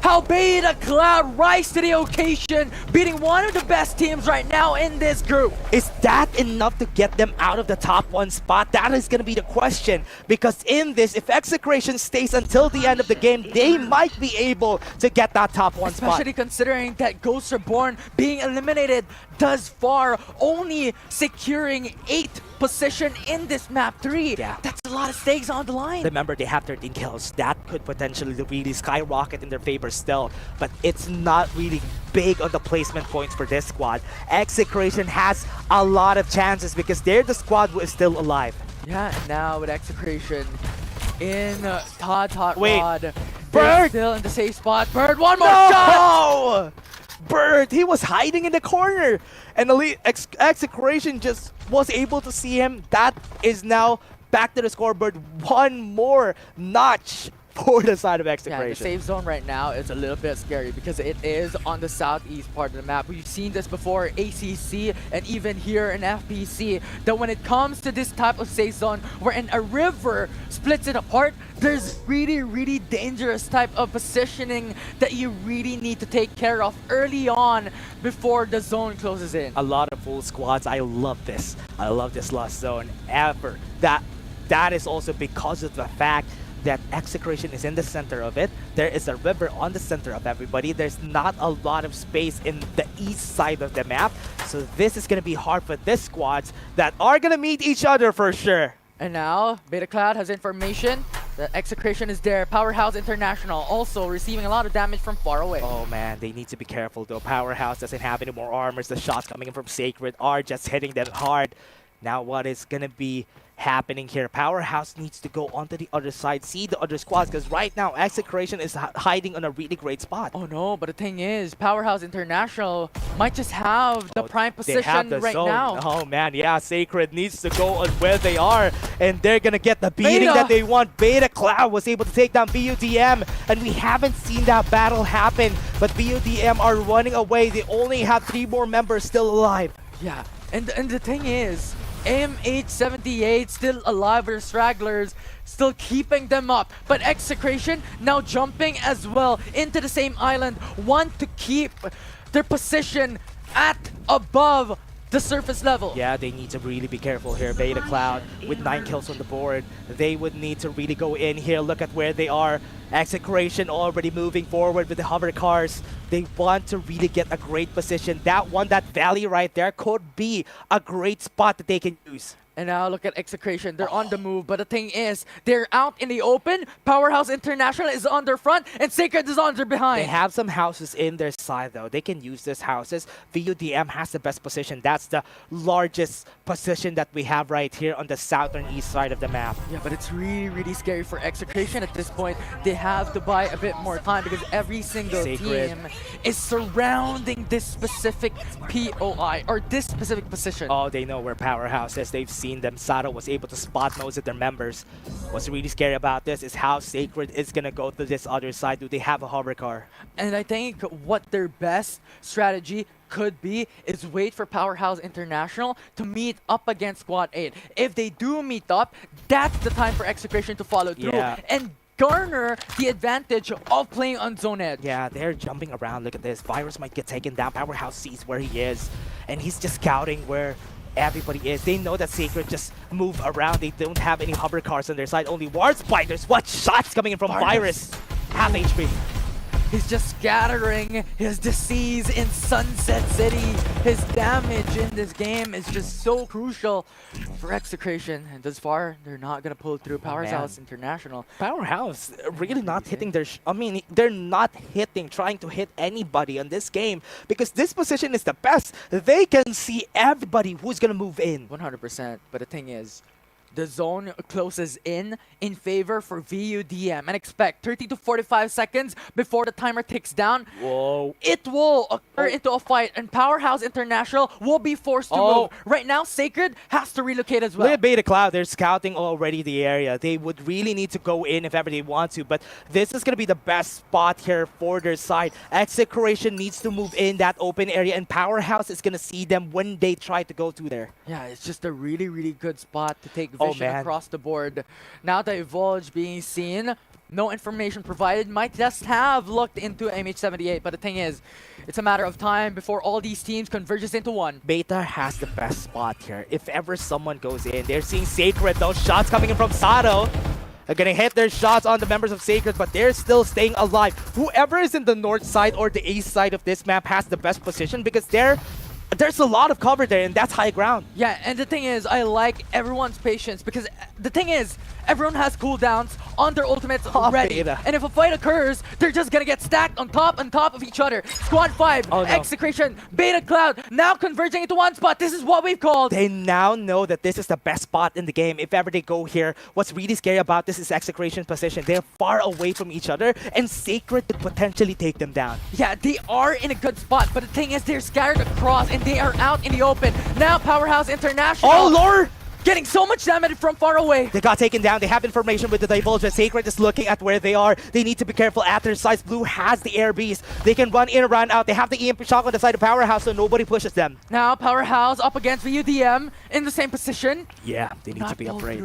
How Beta Cloud rise to the occasion, beating one of the best teams right now in this group. Is that enough to get them out of the top 1 spot? That is going to be the question. Because in this, if Execration stays until the end of the game, they might be able to get that top 1 spot. Especially considering that Ghost Reborn being eliminated thus far, only securing 8th position in this map 3. Yeah. That's a lot of stakes on the line. Remember, they have 13 kills. That could potentially really skyrocket in their favor still, but it's not really big on the placement points for this squad. Execration has a lot of chances because they're the squad who is still alive. Yeah, and now with Execration in Todd's Hot Rod, Bird still in the safe spot. Bird, one more shot! Bird, he was hiding in the corner, and Elite Execration just was able to see him. That is now back to the scoreboard. One more notch for the side of Execration. Yeah, the safe zone right now is a little bit scary because it is on the southeast part of the map. We've seen this before, ACC, and even here in FPC, that when it comes to this type of safe zone, wherein a river splits it apart, there's really, really dangerous type of positioning that you really need to take care of early on before the zone closes in. A lot of full squads. I love this. I love this last zone ever. That is also because of the fact that Execration is in the center of it. There is a river on the center of everybody. There's not a lot of space in the east side of the map. So this is going to be hard for this squads that are going to meet each other for sure. And now, Beta Cloud has information that Execration is there. Powerhouse International also receiving a lot of damage from far away. Oh man, they need to be careful though. Powerhouse doesn't have any more armors. The shots coming in from Sacred are just hitting them hard. Now what is going to be happening here? Powerhouse needs to go onto the other side, see the other squads, because right now Execration is hiding on a really great spot. Oh no, but the thing is, Powerhouse International might just have the prime position right now. Oh man, yeah, Sacred needs to go on where they are, and they're gonna get the beating that they want. Beta Cloud was able to take down BUDM, and we haven't seen that battle happen, but BUDM are running away. They only have 3 more members still alive. Yeah, and the thing is, MH78 still alive with stragglers, still keeping them up. But Execration now jumping as well into the same island, want to keep their position at above the surface level. Yeah, they need to really be careful here. Beta Cloud with 9 kills on the board. They would need to really go in here. Look at where they are. Execration already moving forward with the hover cars. They want to really get a great position. That valley right there could be a great spot that they can use. And now look at Execration. They're on the move, but the thing is, they're out in the open. Powerhouse International is on their front, and Sacred is on their behind. They have some houses in their side, though. They can use these houses. VUDM has the best position. That's the largest position that we have right here on the southern east side of the map. Yeah, but it's really, really scary for Execration at this point. They have to buy a bit more time because every single team is surrounding this specific POI, or this specific position. Oh, they know where Powerhouse is. They've seen them. Sato was able to spot most of their members. What's really scary about this is how Sacred is going to go to this other side. Do they have a hover car? And I think what their best strategy could be is wait for Powerhouse International to meet up against Squad 8. If they do meet up, that's the time for Execration to follow through and garner the advantage of playing on Zone Edge. Yeah, they're jumping around. Look at this. Virus might get taken down. Powerhouse sees where he is, and he's just scouting where everybody is. They know that Sacred just move around. They don't have any hover cars on their side, only ward spiders. What shots coming in from Virus? Half HP. He's just scattering his disease in Sunset City. His damage in this game is just so crucial for Execration. And thus far, they're not going to pull through Powerhouse International. Powerhouse really not hitting their... I mean, they're not trying to hit anybody on this game because this position is the best. They can see everybody who's going to move in. 100%. But the thing is, the zone closes in favor for VUDM, and expect 30 to 45 seconds before the timer ticks down. Whoa. It will occur into a fight, and Powerhouse International will be forced to move. Right now, Sacred has to relocate as well. Look at Beta Cloud. They're scouting already the area. They would really need to go in if ever they want to, but this is going to be the best spot here for their side. Execration needs to move in that open area, and Powerhouse is going to see them when they try to go through there. Yeah, it's just a really, really good spot to take vision across the board. Now Divulge being seen, no information provided, might just have looked into MH78, but the thing is, it's a matter of time before all these teams converges into one. Beta has the best spot here. If ever someone goes in, they're seeing Sacred. Those shots coming in from Sato are gonna hit their shots on the members of Sacred, but they're still staying alive. Whoever is in the north side or the east side of this map has the best position because there's a lot of cover there, and that's high ground. Yeah, and the thing is, I like everyone's patience because the thing is, everyone has cooldowns on their ultimates already. Beta. And if a fight occurs, they're just gonna get stacked on top of each other. Squad 5, Execration, Beta Cloud, now converging into one spot. This is what we've called. They now know that this is the best spot in the game. If ever they go here, what's really scary about this is Execration's position. They're far away from each other, and Sacred could potentially take them down. Yeah, they are in a good spot, but the thing is, they're scattered across, and they are out in the open. Now Powerhouse International. Oh, Lord! Getting so much damage from far away. They got taken down. They have information with the Divulge. Sacred is looking at where they are. They need to be careful at their sides. Blue has the air beast. They can run in and run out. They have the EMP shock on the side of Powerhouse, so nobody pushes them. Now Powerhouse up against VUDM in the same position. Yeah, they need to be afraid.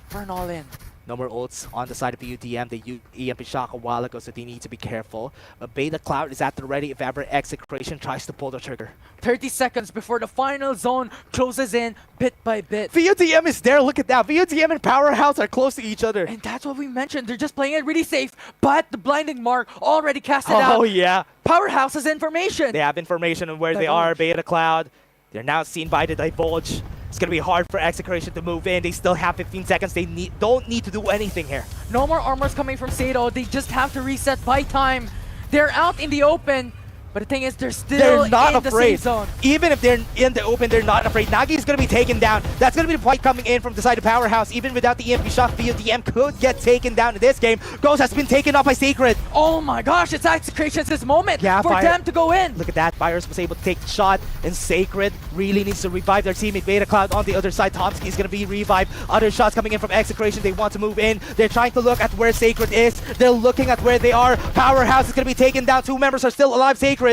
For an all-in. No more ults on the side of UTM. They used EMP shock a while ago, so they need to be careful. But Beta Cloud is at the ready if ever Execration tries to pull the trigger. 30 seconds before the final zone closes in bit by bit. VUTM is there, look at that. VUTM and Powerhouse are close to each other. And that's what we mentioned. They're just playing it really safe, but the blinding mark already casted out. Oh, yeah. Powerhouse has information. They have information on where they are, Beta Cloud. They're now seen by the Divulge. It's going to be hard for Execration to move in. They still have 15 seconds. They don't need to do anything here. No more armors coming from Sato. They just have to reset by time. They're out in the open. But the thing is, they're not in the afraid. safe zone. Even if they're in the open, they're not afraid. Nagi is going to be taken down. That's going to be the fight coming in from the side of Powerhouse. Even without the EMP shock, VODM could get taken down in this game. Ghost has been taken off by Sacred. Oh my gosh, it's Execration's this moment for them to go in. Look at that. Virus was able to take the shot, and Sacred really needs to revive their teammate Beta Cloud on the other side. Tomsky is going to be revived. Other shots coming in from Execration. They want to move in. They're trying to look at where Sacred is. They're looking at where they are. Powerhouse is going to be taken down. 2 members are still alive. Sacred.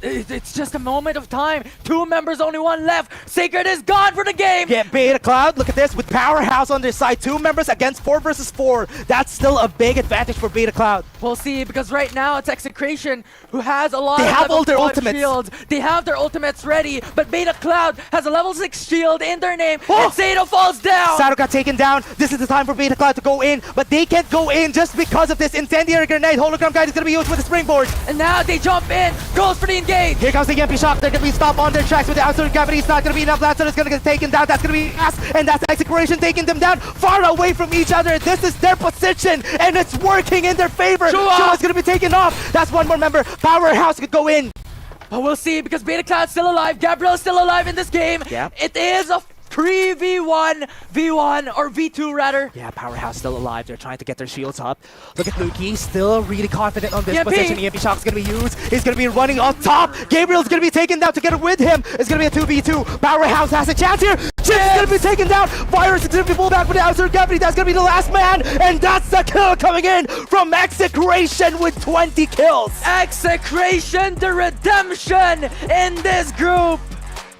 It's just a moment of time. 2 members, only 1 left. Sacred is gone for the game. Yeah, Beta Cloud, look at this. With Powerhouse on their side, 2 members against 4 versus 4. That's still a big advantage for Beta Cloud. We'll see, because right now it's Execration who has a lot They of have all their level 5 ultimates. shields. They have their ultimates ready, but Beta Cloud has a level 6 shield in their name, and Sato falls down. Sato got taken down. This is the time for Beta Cloud to go in, but they can't go in just because of this incendiary grenade. Hologram Guide is going to be used with the springboard. And now they jump in, goes for the engage. Here comes the EMP shock. They're going to be stopped on their tracks with the outside gravity. It's not going to be enough. Lancer is going to get taken down. That's going to be fast, and that's Execration taking them down far away from each other. This is their position, and it's working in their favor. Shua is going to be taken off. That's 1 more member. Powerhouse could go in. But we'll see, because Beta Cloud's still alive. Gabriel's still alive in this game. Yeah. It is a 3v1, V1, or V2 rather. Yeah, Powerhouse still alive. They're trying to get their shields up. Look at Luki, still really confident on this EMP. position. EMP shock is going to be used. He's going to be running on top. Gabriel's going to be taken down together with him. It's going to be a 2v2. Powerhouse has a chance here. Chips is going to be taken down. Virus is going to be pulled back with the outside gravity. That's going to be the last man. And that's the kill coming in from Execration with 20 kills. Execration, the redemption in this group.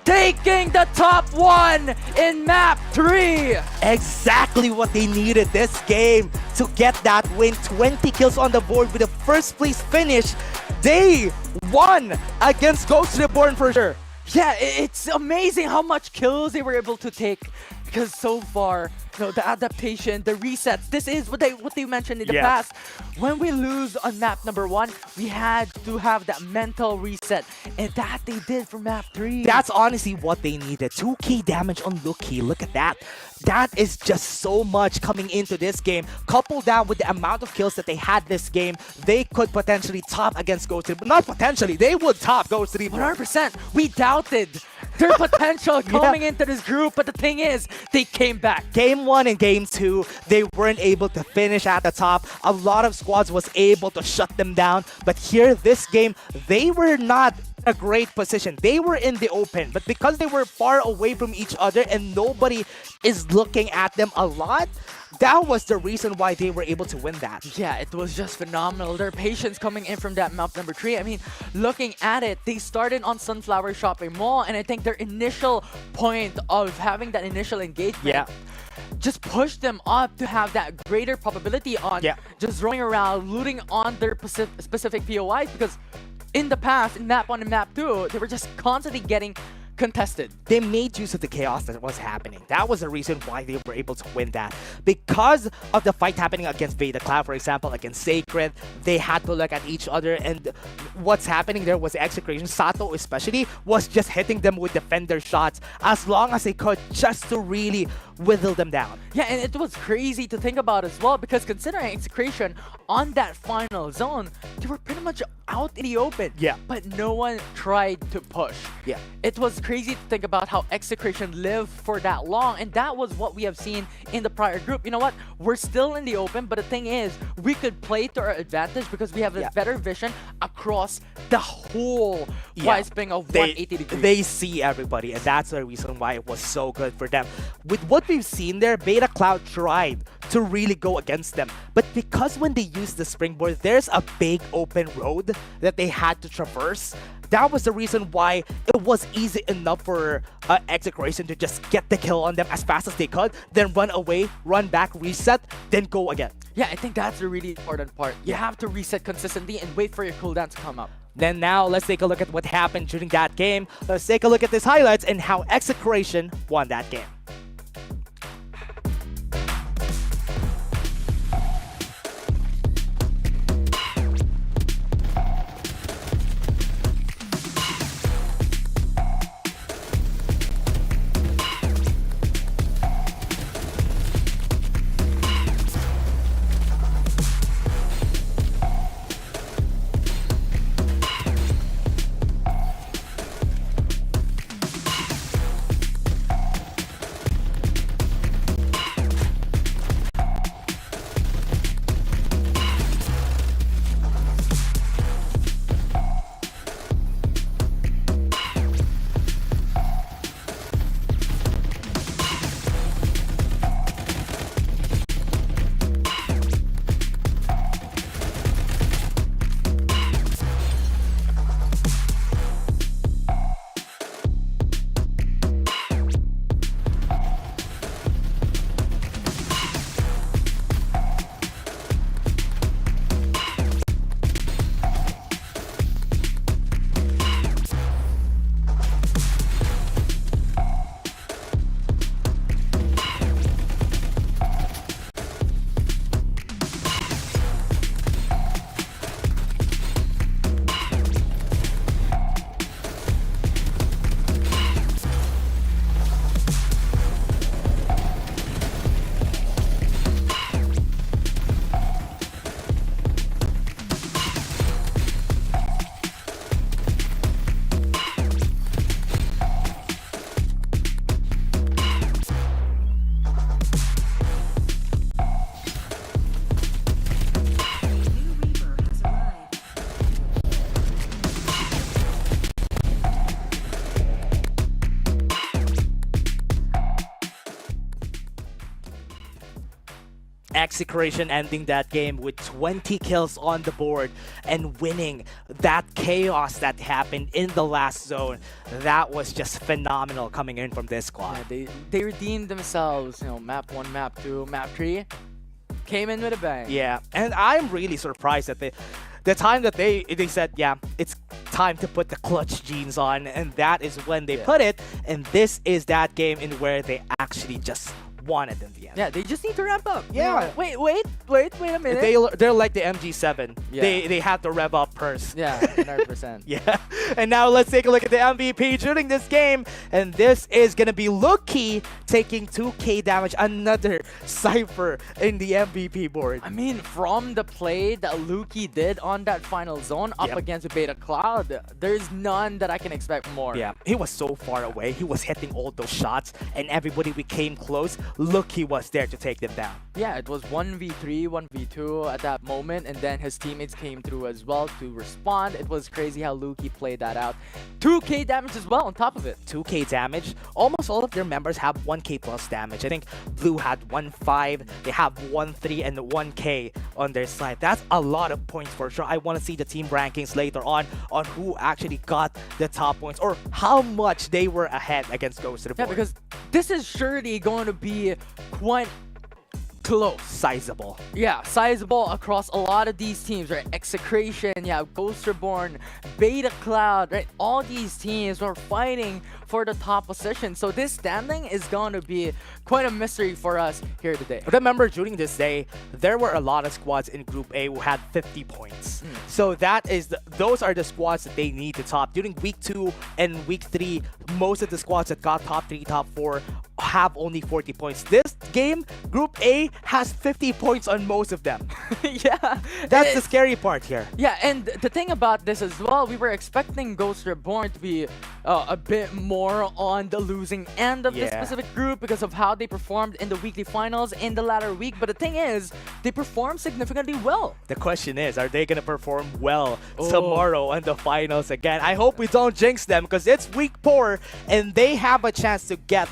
Taking the top 1 in map 3. Exactly what they needed this game to get that win. 20 kills on the board with a first place finish. They won against Ghost Reborn for sure. Yeah, it's amazing how much kills they were able to take, because so far, the adaptation, the resets, this is what they mentioned in the past. When we lose on map number 1, we had to have that mental reset, and that they did for map 3. That's honestly what they needed. 2k damage on Luki. Look at that. That is just so much coming into this game. Coupled down with the amount of kills that they had this game, they could potentially top against Ghost Reborn. Not potentially, they would top Ghost Reborn. 100%. We doubted their potential coming into this group, but the thing is, they came back. Game 1 and Game 2, they weren't able to finish at the top. A lot of squads was able to shut them down. But here, this game, they were not in a great position. They were in the open, but because they were far away from each other and nobody is looking at them a lot, that was the reason why they were able to win that. Yeah, it was just phenomenal. Their patience coming in from that map number 3. I mean, looking at it, they started on Sunflower Shopping Mall, and I think their initial point of having that initial engagement just pushed them up to have that greater probability on just roaming around, looting on their specific POIs, because in the past, in map 1 and map 2, they were just constantly getting contested. They made use of the chaos that was happening. That was the reason why they were able to win that. Because of the fight happening against Beta Cloud, for example, against Sacred, they had to look at each other, and what's happening there was Execration. Sato especially was just hitting them with defender shots as long as they could, just to really whittle them down. Yeah, and it was crazy to think about as well, because considering Execration on that final zone, they were pretty much out in the open. Yeah. But no one tried to push. Yeah. It was crazy to think about how Execration lived for that long, and that was what we have seen in the prior group. You know what? We're still in the open, but the thing is, we could play to our advantage because we have a better vision across the whole wide spin of 180 degrees. They see everybody, and that's the reason why it was so good for them. With what we've seen there, Beta Cloud tried to really go against them, but because when they use the springboard, there's a big open road that they had to traverse. that was the reason why it was easy enough for Execration to just get the kill on them as fast as they could, then run away, run back, reset, then go again. Yeah, I think that's the really important part. You have to reset consistently and wait for your cooldown to come up. Then now, let's take a look at what happened during that game. Let's take a look at these highlights and how Execration won that game. Execration ending that game with 20 kills on the board and winning that chaos that happened in the last zone. That was just phenomenal coming in from this squad. Yeah, they redeemed themselves. You know, map 1, map 2, map 3 came in with a bang. Yeah, and I'm really surprised that the time that they said, yeah, it's time to put the clutch genes on, and that is when they put it. And this is that game in where they actually just won it in the end. Yeah, they just need to ramp up. Yeah. Wait a minute. They're like the MG7. Yeah. They have to rev up first. Yeah, 100%. Yeah. And now let's take a look at the MVP during this game. And this is going to be Lucky taking 2k damage. Another Cypher in the MVP board. I mean, from the play that Luki did on that final zone up against Beta Cloud, there's none that I can expect more. Yeah, he was so far away. He was hitting all those shots, and everybody became close. Lucky was there to take them down. Yeah, it was 1v3, 1v2 at that moment, and then his teammates came through as well to respond. It was crazy how Luki played that out. 2k damage as well on top of it. 2k damage. Almost all of their members have 1k plus damage. I think Blue had 1.5, they have 1.3 and 1k on their side. That's a lot of points for sure. I want to see the team rankings later on who actually got the top points or how much they were ahead against Ghost of the Board. Yeah, because this is surely going to be quite close. Sizable. Yeah, sizable across a lot of these teams, right? Execration, yeah, Ghost Reborn, Beta Cloud, right? All these teams were fighting for the top position. So this standing is going to be quite a mystery for us here today. Remember, during this day, there were a lot of squads in Group A who had 50 points. So that is those are the squads that they need to top. During Week 2 and Week 3, most of the squads that got top 3, top 4 have only 40 points. This game, Group A, has 50 points on most of them. Yeah. That's the scary part here. Yeah, and the thing about this as well, we were expecting Ghost Reborn to be a bit more on the losing end of this specific group because of how they performed in the weekly finals in the latter week. But the thing is, they performed significantly well. The question is, are they going to perform well tomorrow on the finals again? I hope we don't jinx them because it's week 4 and they have a chance to get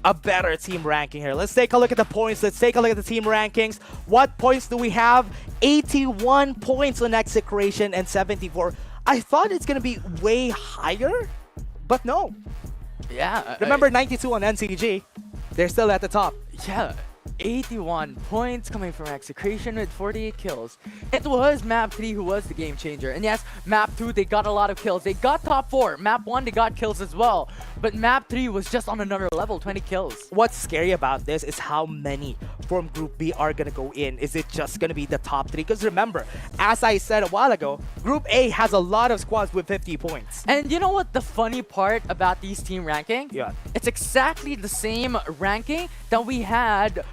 a better team ranking here. Let's take a look at the points. Let's take a look at the team rankings. What points do we have? 81 points on Execration and 74. I thought it's gonna be way higher, but no. Yeah. Remember 92 on NCG? They're still at the top. Yeah. 81 points coming from Execration with 48 kills. It was Map 3 who was the game changer. And yes, Map 2, they got a lot of kills. They got top 4. Map 1, they got kills as well. But Map 3 was just on another level, 20 kills. What's scary about this is how many from Group B are going to go in. Is it just going to be the top 3? Because remember, as I said a while ago, Group A has a lot of squads with 50 points. And you know what the funny part about these team ranking? Yeah. It's exactly the same ranking that we had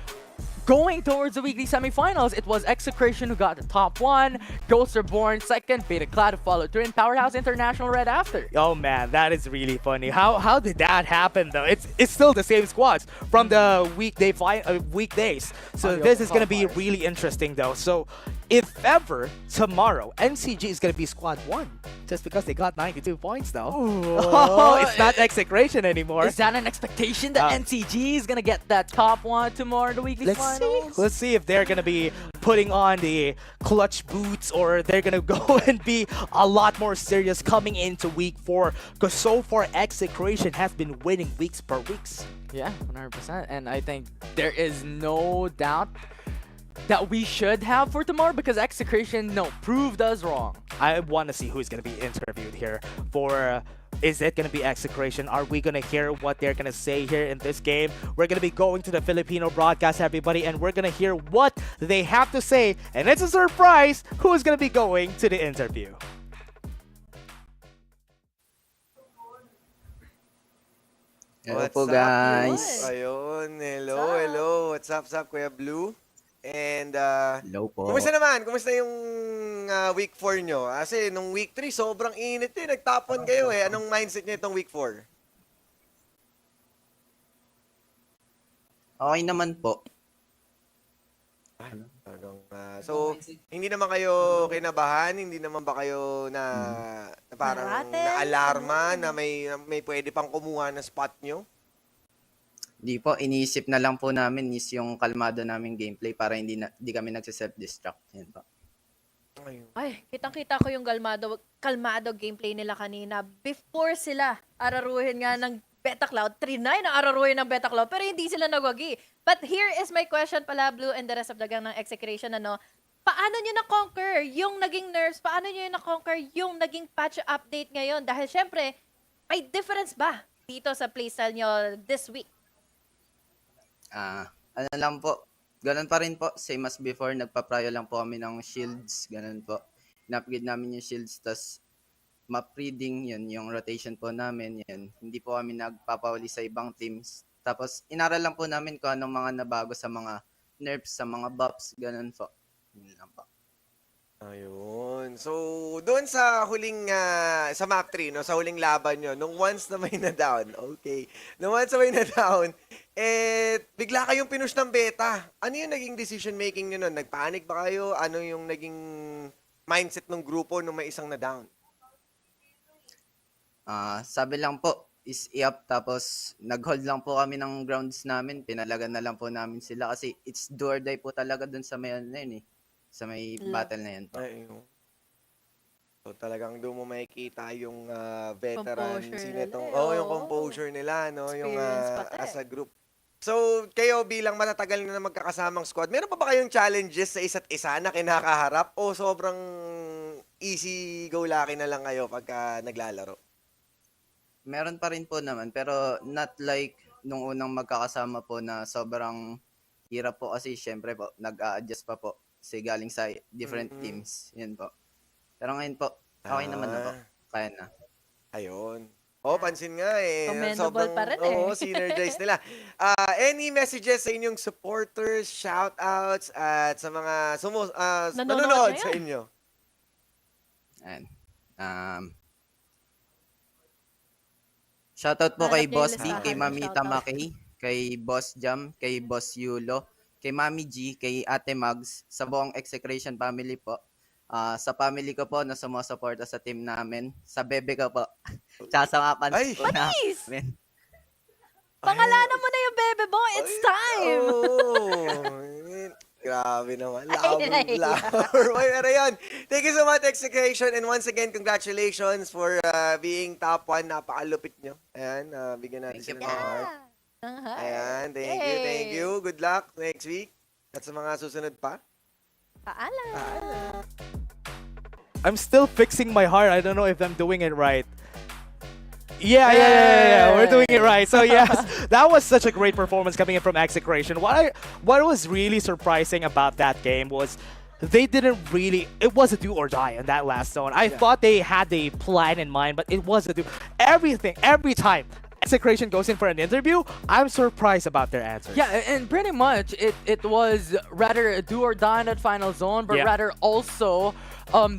going towards the weekly semifinals. It was Execration who got the top 1, Ghosts Reborn second, Beta Cloud who followed through, and Powerhouse International right after. Oh man, that is really funny. How did that happen though? It's still the same squads from the weekdays. So this is gonna be really interesting though. So if ever tomorrow NCG is gonna be squad 1 just because they got 92 points though. Oh, it's not Execration anymore. Is that an expectation that NCG is gonna get that top 1 tomorrow in the weekly finals? Let's see if they're gonna be putting on the clutch boots or they're gonna go and be a lot more serious coming into week 4. Because so far Execration has been winning weeks per weeks. Yeah, 100%. And I think there is no doubt that we should have for tomorrow because Execration, proved us wrong. I want to see who's going to be interviewed here for... is it going to be Execration? Are we going to hear what they're going to say here in this game? We're going to be going to the Filipino broadcast, everybody, and we're going to hear what they have to say. And it's a surprise who's going to be going to the interview. Hello po, guys. Ayun, hello. What's up, Kuya Blue? And, hello po. Kumusta naman? Kumusta yung week 4 nyo? Kasi nung week 3, sobrang init eh. Nagtapon kayo eh. Anong mindset nyo itong week 4? Okay naman po. So, hindi naman kayo kinabahan? Hindi naman ba kayo na parang na-alarma na may pwede pang kumuha ng spot nyo? Hindi po, iniisip na lang po namin is yung kalmado namin gameplay para hindi kami nagse-self-destruct. Yan po. Ay, kitang-kita ko yung kalmado gameplay nila kanina. Before sila araruhin nga ng Beta Cloud, 3-9 na araruhin ng Beta Cloud, pero hindi sila nagwagi. But here is my question pala, Blue and the rest of the gang ng Execration, paano nyo na-conquer yung naging nerfs? Paano nyo na-conquer yung naging patch update ngayon? Dahil syempre, may difference ba dito sa playstyle nyo this week? Ano lang po, ganun pa rin po, same as before, nagpa-prio lang po kami ng shields, ganun po. In-upgrade namin yung shields, tas map reading, yun, yung rotation po namin, yun. Hindi po kami nagpapawali sa ibang teams. Tapos, inaral lang po namin kung anong mga nabago sa mga nerfs, sa mga buffs, ganun po. Yun lang po. Ayun. So, doon sa huling, sa map 3, sa huling laban nyo, nung once na may na-down, okay. Nung once na may na-down, bigla kayong pinush ng beta. Ano yung naging decision making nyo nun? Nagpanic ba kayo? Ano yung naging mindset ng grupo nung may isang na-down? Sabi lang po, is i-up, tapos nag-hold lang po kami ng grounds namin, pinalagan na lang po namin sila kasi it's do or die po talaga dun sa may ano yun eh. Sa may battle na yun po. So talagang doon mo makikita yung veteran, yung composure nila, no, yung as a group. So kayo bilang matatagal na magkakasamang squad, meron pa ba kayong challenges sa isa't isa na kinakaharap o sobrang easy go lucky na lang kayo pagka naglalaro? Meron pa rin po naman, pero not like nung unang magkakasama po na sobrang hirap po kasi syempre po nag-a-adjust pa po. Kasi galing sa different teams. Yan po. Pero ngayon po, okay naman na po. Kaya na. Ayun. Pansin nga eh. Commendable pa rin eh. Synergize nila. Any messages sa inyong supporters, shoutouts, at sa mga nanonood sa inyo? Ayan. Shoutout po kay Boss D, kay Mamita Makay, kay Boss Jam, kay Boss Yulo, kay Mami G, kay Ate Mags, sa buong Execration family po. Sa family ko po na sumusuporta sa team namin. Sa bebe ko po. Tsaka sa mga fans po namin. Pangalanan mo na yung bebe mo. It's time! Grabe naman. Ay, nahiya. Labor. Pero yun, thank you so much, Execution. And once again, congratulations for being top 1. Napakalupit nyo. Ayan, bigyan natin sila ng heart. Ayan, thank you. Good luck next week. At sa mga susunod pa. Paalam. I'm still fixing my heart. I don't know if I'm doing it right. Yeah. We're doing it right. So yes, that was such a great performance coming in from Execration. What was really surprising about that game was they didn't really. It was a do or die in that last zone. I thought they had a plan in mind, but it was a do. Every time Execration goes in for an interview, I'm surprised about their answers. Yeah, and pretty much it was rather a do or die in that final zone, but rather also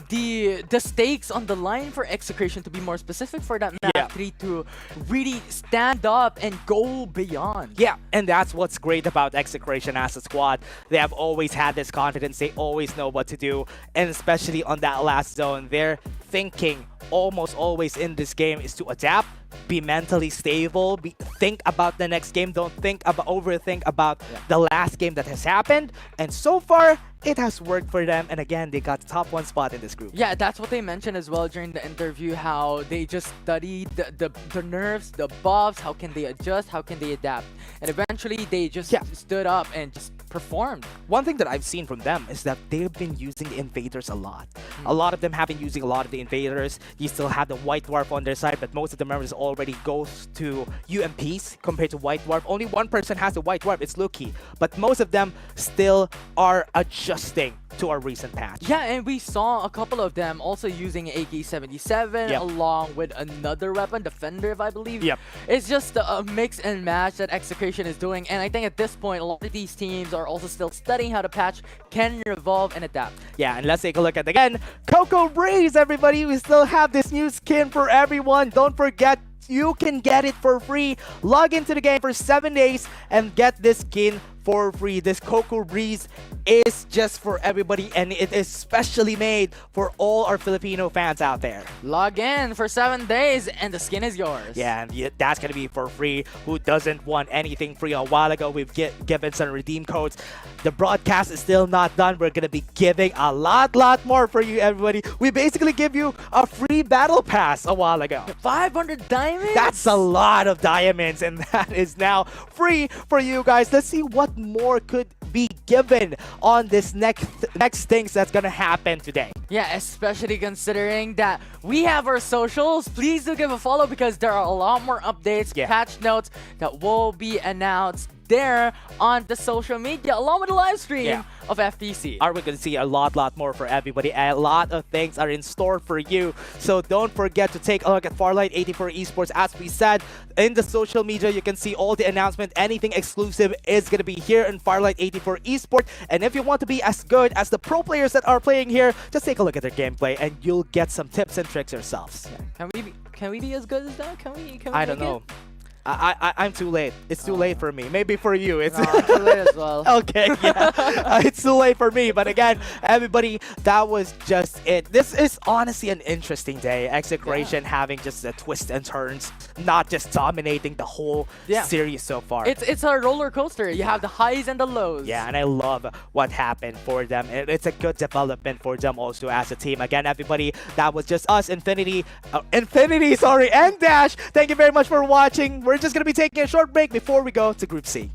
the stakes on the line for Execration, to be more specific for that map 3, to really stand up and go beyond. Yeah, and that's what's great about Execration as a squad. They have always had this confidence. They always know what to do, and especially on that last zone, their thinking almost always in this game is to adapt, be mentally stable, think about the next game, don't overthink about the last game that has happened. And so far, it has worked for them, and again, they got the top 1 spot in this group. Yeah, that's what they mentioned as well during the interview, how they just studied the nerfs, the buffs, how can they adjust, how can they adapt. And eventually, they just stood up and just performed. One thing that I've seen from them is that they've been using the invaders a lot. A lot of them have been using a lot of the invaders. You still have the White Dwarf on their side, but most of the members already goes to UMPs compared to White Dwarf. Only one person has a White Dwarf, it's Luki. But most of them still are adjusting to our recent patch. Yeah, and we saw a couple of them also using AK-77 along with another weapon, Defender, I believe. It's just a mix and match that Execration is doing, and I think at this point, a lot of these teams are also still studying how the patch can evolve and adapt. Yeah, and let's take a look at, again, Coco Breeze, everybody. We still have this new skin for everyone. Don't forget, you can get it for free. Log into the game for 7 days and get this skin for free. This Coco Breeze is just for everybody, and it is specially made for all our Filipino fans out there. Log in for 7 days and the skin is yours. Yeah, and that's gonna be for free. Who doesn't want anything free? A while ago, we've given some redeem codes. The broadcast is still not done. We're gonna be giving a lot more for you, everybody. We basically give you a free battle pass a while ago. 500 diamonds? That's a lot of diamonds, and that is now free for you guys. Let's see what more could be given on this next things that's gonna happen today. Yeah, especially considering that we have our socials. Please do give a follow because there are a lot more updates, patch notes that will be announced there on the social media along with the live stream of FPC. Are we going to see a lot more for everybody? A lot of things are in store for you. So don't forget to take a look at Farlight 84 Esports. As we said, in the social media, you can see all the announcement. Anything exclusive is going to be here in Farlight 84 Esports. And if you want to be as good as the pro players that are playing here, just take a look at their gameplay and you'll get some tips and tricks yourselves. Can we be as good as that? Can we I don't know. I'm too late. It's too late for me. Maybe for you. It's too late as well. Okay, yeah. It's too late for me. But again, everybody, that was just it. This is honestly an interesting day. Execration having just the twists and turns, not just dominating the whole series so far. It's a roller coaster. You have the highs and the lows. Yeah, and I love what happened for them. It's a good development for them also as a team. Again, everybody, that was just us, Infinity, and Dash. Thank you very much for watching. We're just going to be taking a short break before we go to Group C.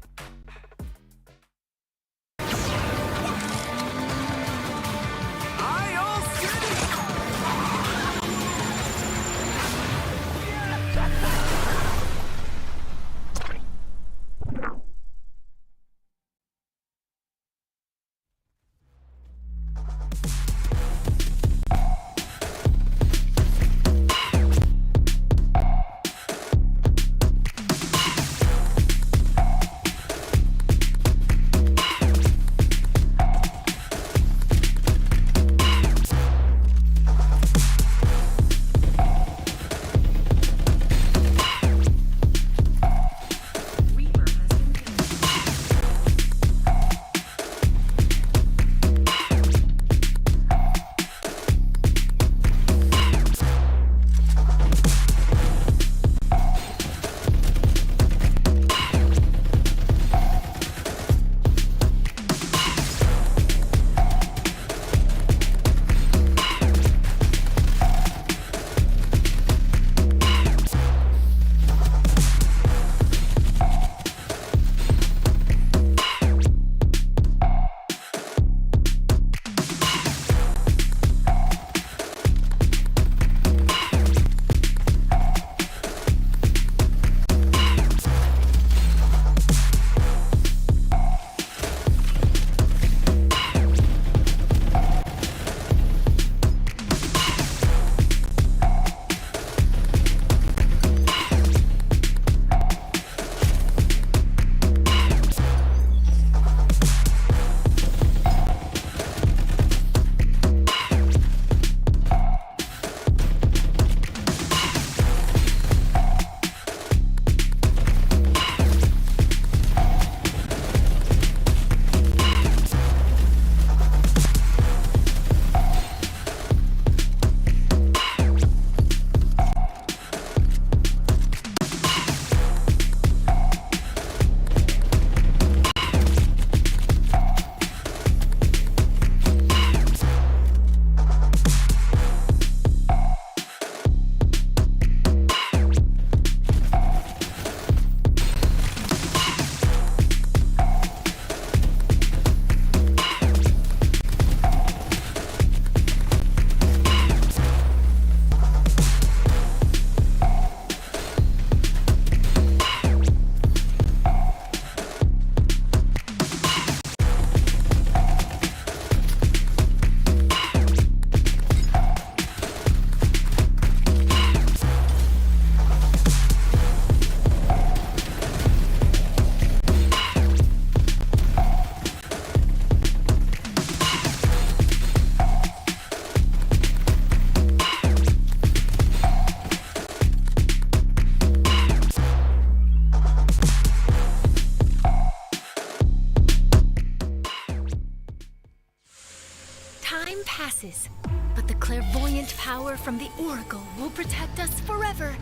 Time passes, but the clairvoyant power from the Oracle will protect us forever.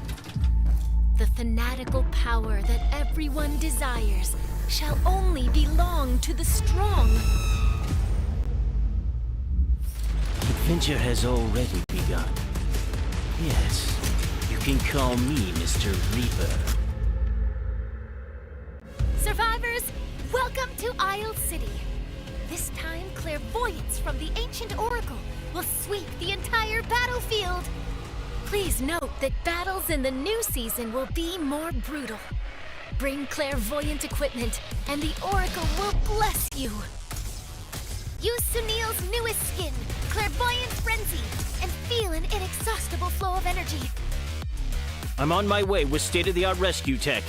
The fanatical power that everyone desires shall only belong to the strong. Adventure has already begun. Yes, you can call me Mr. Reaper. Survivors, welcome to Isle City. This time, clairvoyance from the ancient Oracle will sweep the entire battlefield. Please note that battles in the new season will be more brutal. Bring clairvoyant equipment, and the Oracle will bless you. Use Sunil's newest skin, Clairvoyant Frenzy, and feel an inexhaustible flow of energy. I'm on my way with state-of-the-art rescue tech.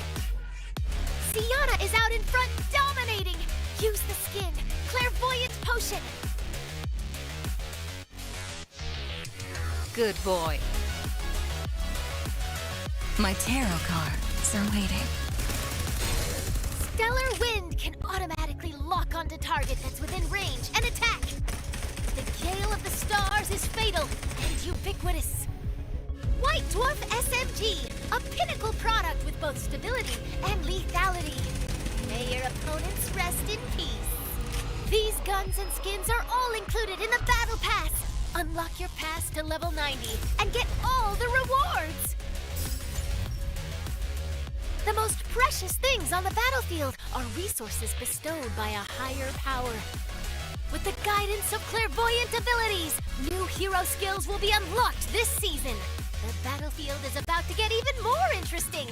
Sienna is out in front dominating. Use the skin, Clairvoyant Potion. Good boy. My tarot cards are waiting. Stellar Wind can automatically lock onto target that's within range and attack. The Gale of the Stars is fatal and ubiquitous. White Dwarf SMG, a pinnacle product with both stability and lethality. May your opponents rest in peace. These guns and skins are all included in the Battle Pass. Unlock your pass to level 90 and get all the rewards. The most precious things on the battlefield are resources bestowed by a higher power. With the guidance of clairvoyant abilities, new hero skills will be unlocked this season. The battlefield is about to get even more interesting.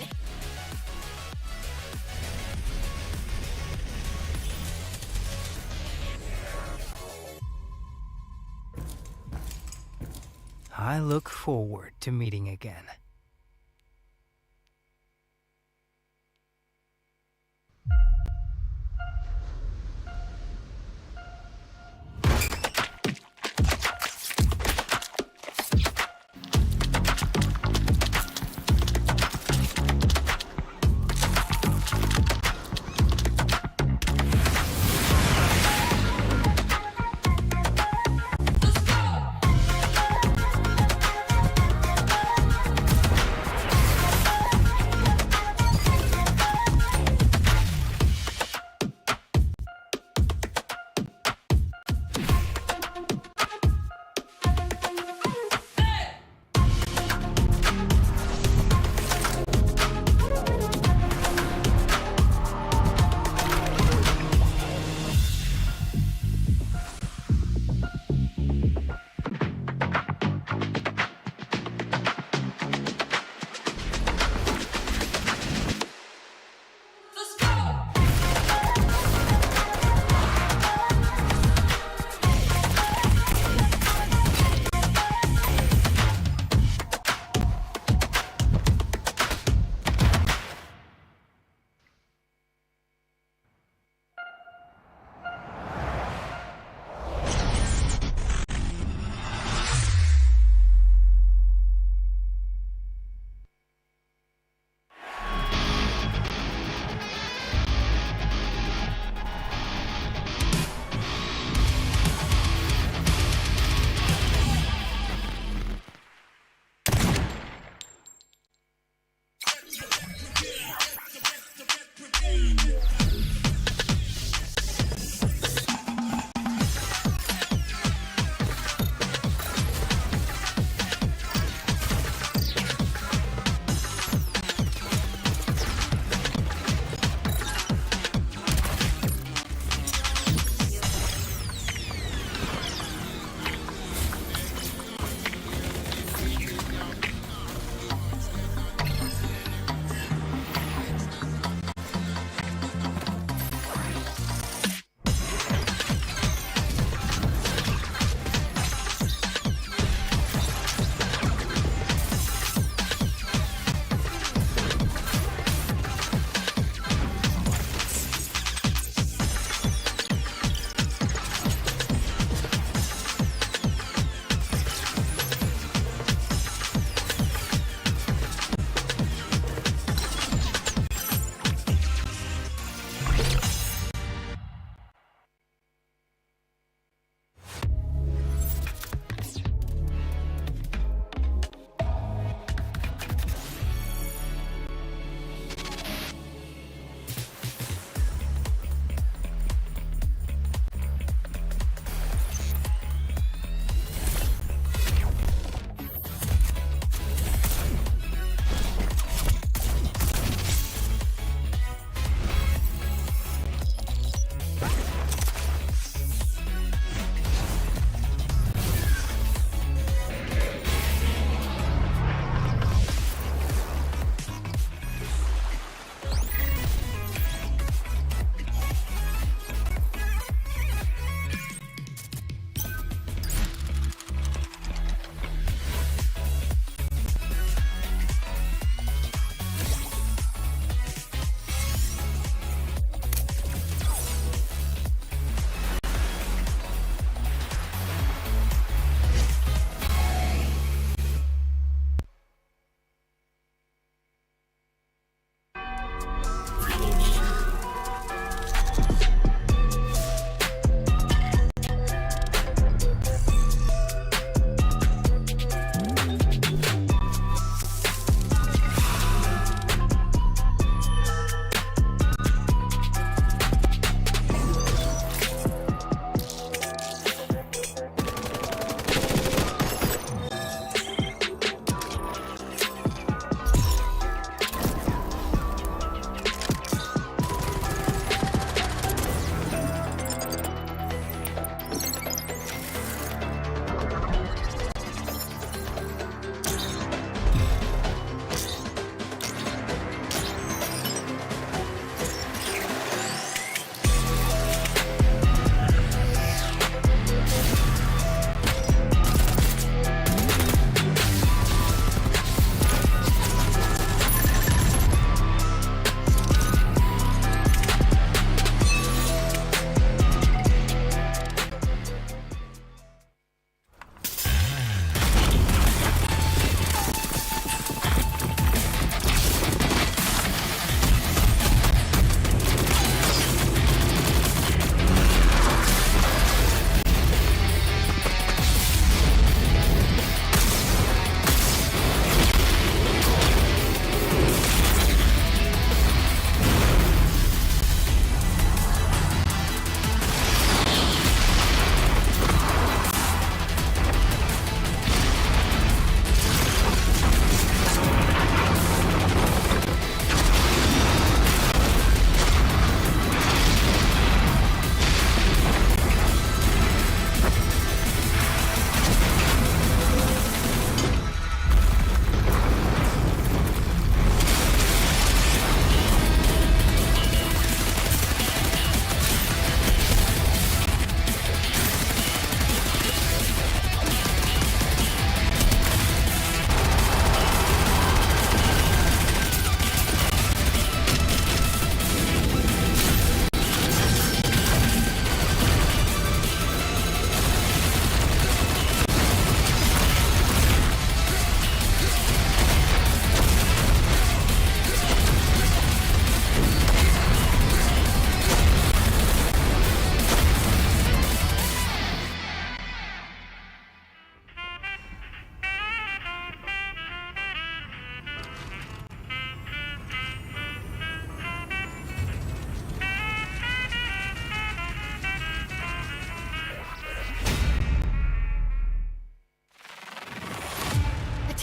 I look forward to meeting again.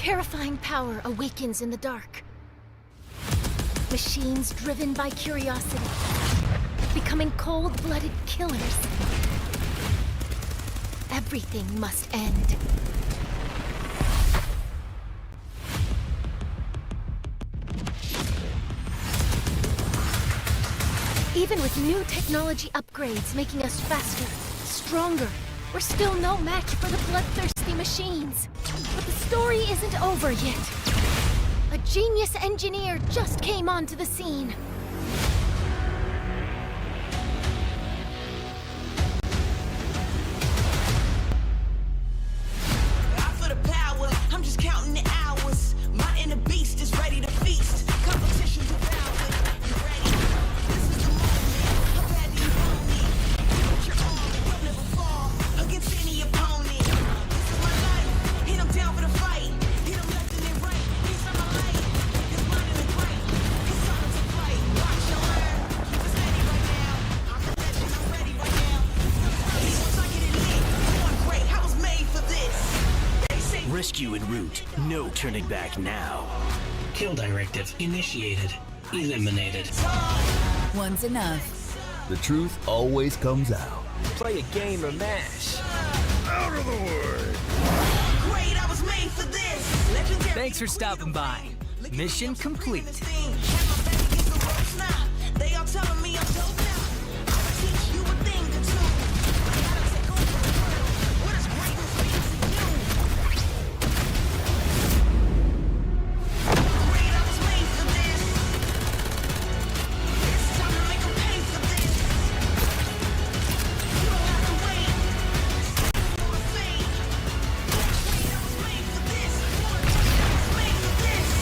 terrifying power awakens in the dark. Machines driven by curiosity, becoming cold-blooded killers. Everything must end. Even with new technology upgrades making us faster, stronger, we're still no match for the bloodthirsty machines. But the story isn't over yet. A genius engineer just came onto the scene. I feel the power, I'm just counting the hours. My inner beast is ready to feast. Competition devoured. You ready? This is the moment. How bad do you want me? Put your arm, you'll never fall against any opponent. This is my life. Hit 'em down for the fight. Hit 'em left and then right. He's on my light. His mind in the great. His silence a fight. Watch your learn. Keep it steady right now. I'm the legend. I'm ready right now. Once I get it lit, going great. I was made for this. Rescue en route. No turning back now. Kill directive initiated. Eliminated. One's enough. The truth always comes out. Play a game or mash. Out of the way! Great, I was made for this. Legendary. Thanks for stopping by. Mission complete. They all telling me I'm dope now. I'ma teach you a thing or two. I gotta take over the world. What is greatness mean to you? Great, I was made for this. It's time to make 'em pay for this. You don't have to wait. For a fate. Great, I was made for this. I was made for this.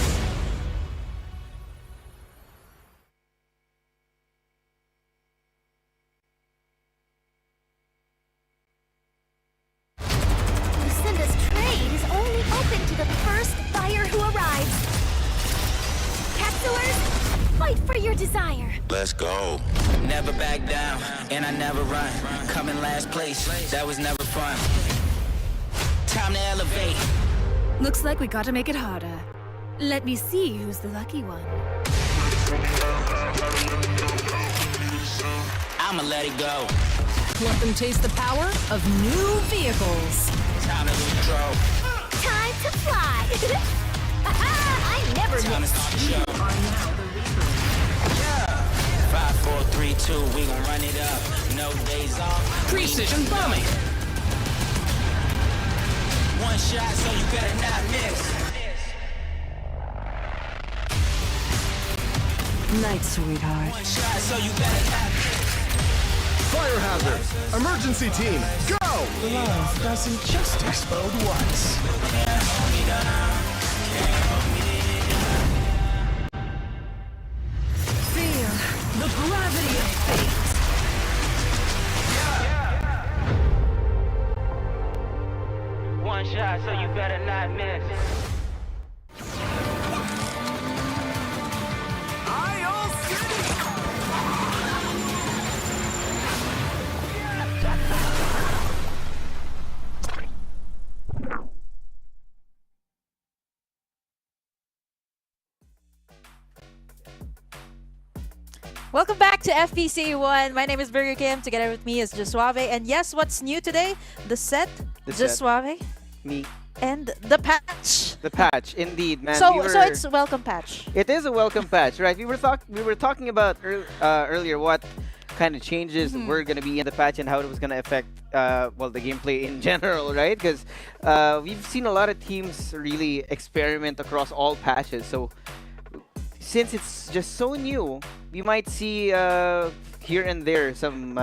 Lucinda's trade is only open to the first buyer who arrives. Capsuers, fight for your desire. Let's go. Never back down, and I never run. Coming last place, that was never fun. Time to elevate. Looks like we gotta make it harder. Let me see who's the lucky one. I'ma let it go. Let them taste the power of new vehicles. Time to lose control. Time to fly. I never Time to miss. start the show. 5, 4, 3, 2, we gon' run it up. No days off. Precision bombing. One shot, so you better not miss. Night, sweetheart. One shot, so you better not miss. Fire hazard! Emergency team, go! Love doesn't just explode once. Feel the gravity of fate. One shot, so you better not miss. Welcome back to FPC 1. My name is Burger Kim. Together with me is Josuave. And yes, what's new today? The set, Josuave, Me. and the patch. The patch, indeed, man. So it's a welcome patch. It is a welcome patch, right? We were talking about earlier what kind of changes were gonna be in the patch and how it was gonna affect well, the gameplay in general, right? Because we've seen a lot of teams really experiment across all patches. So since it's just so new, we might see here and there some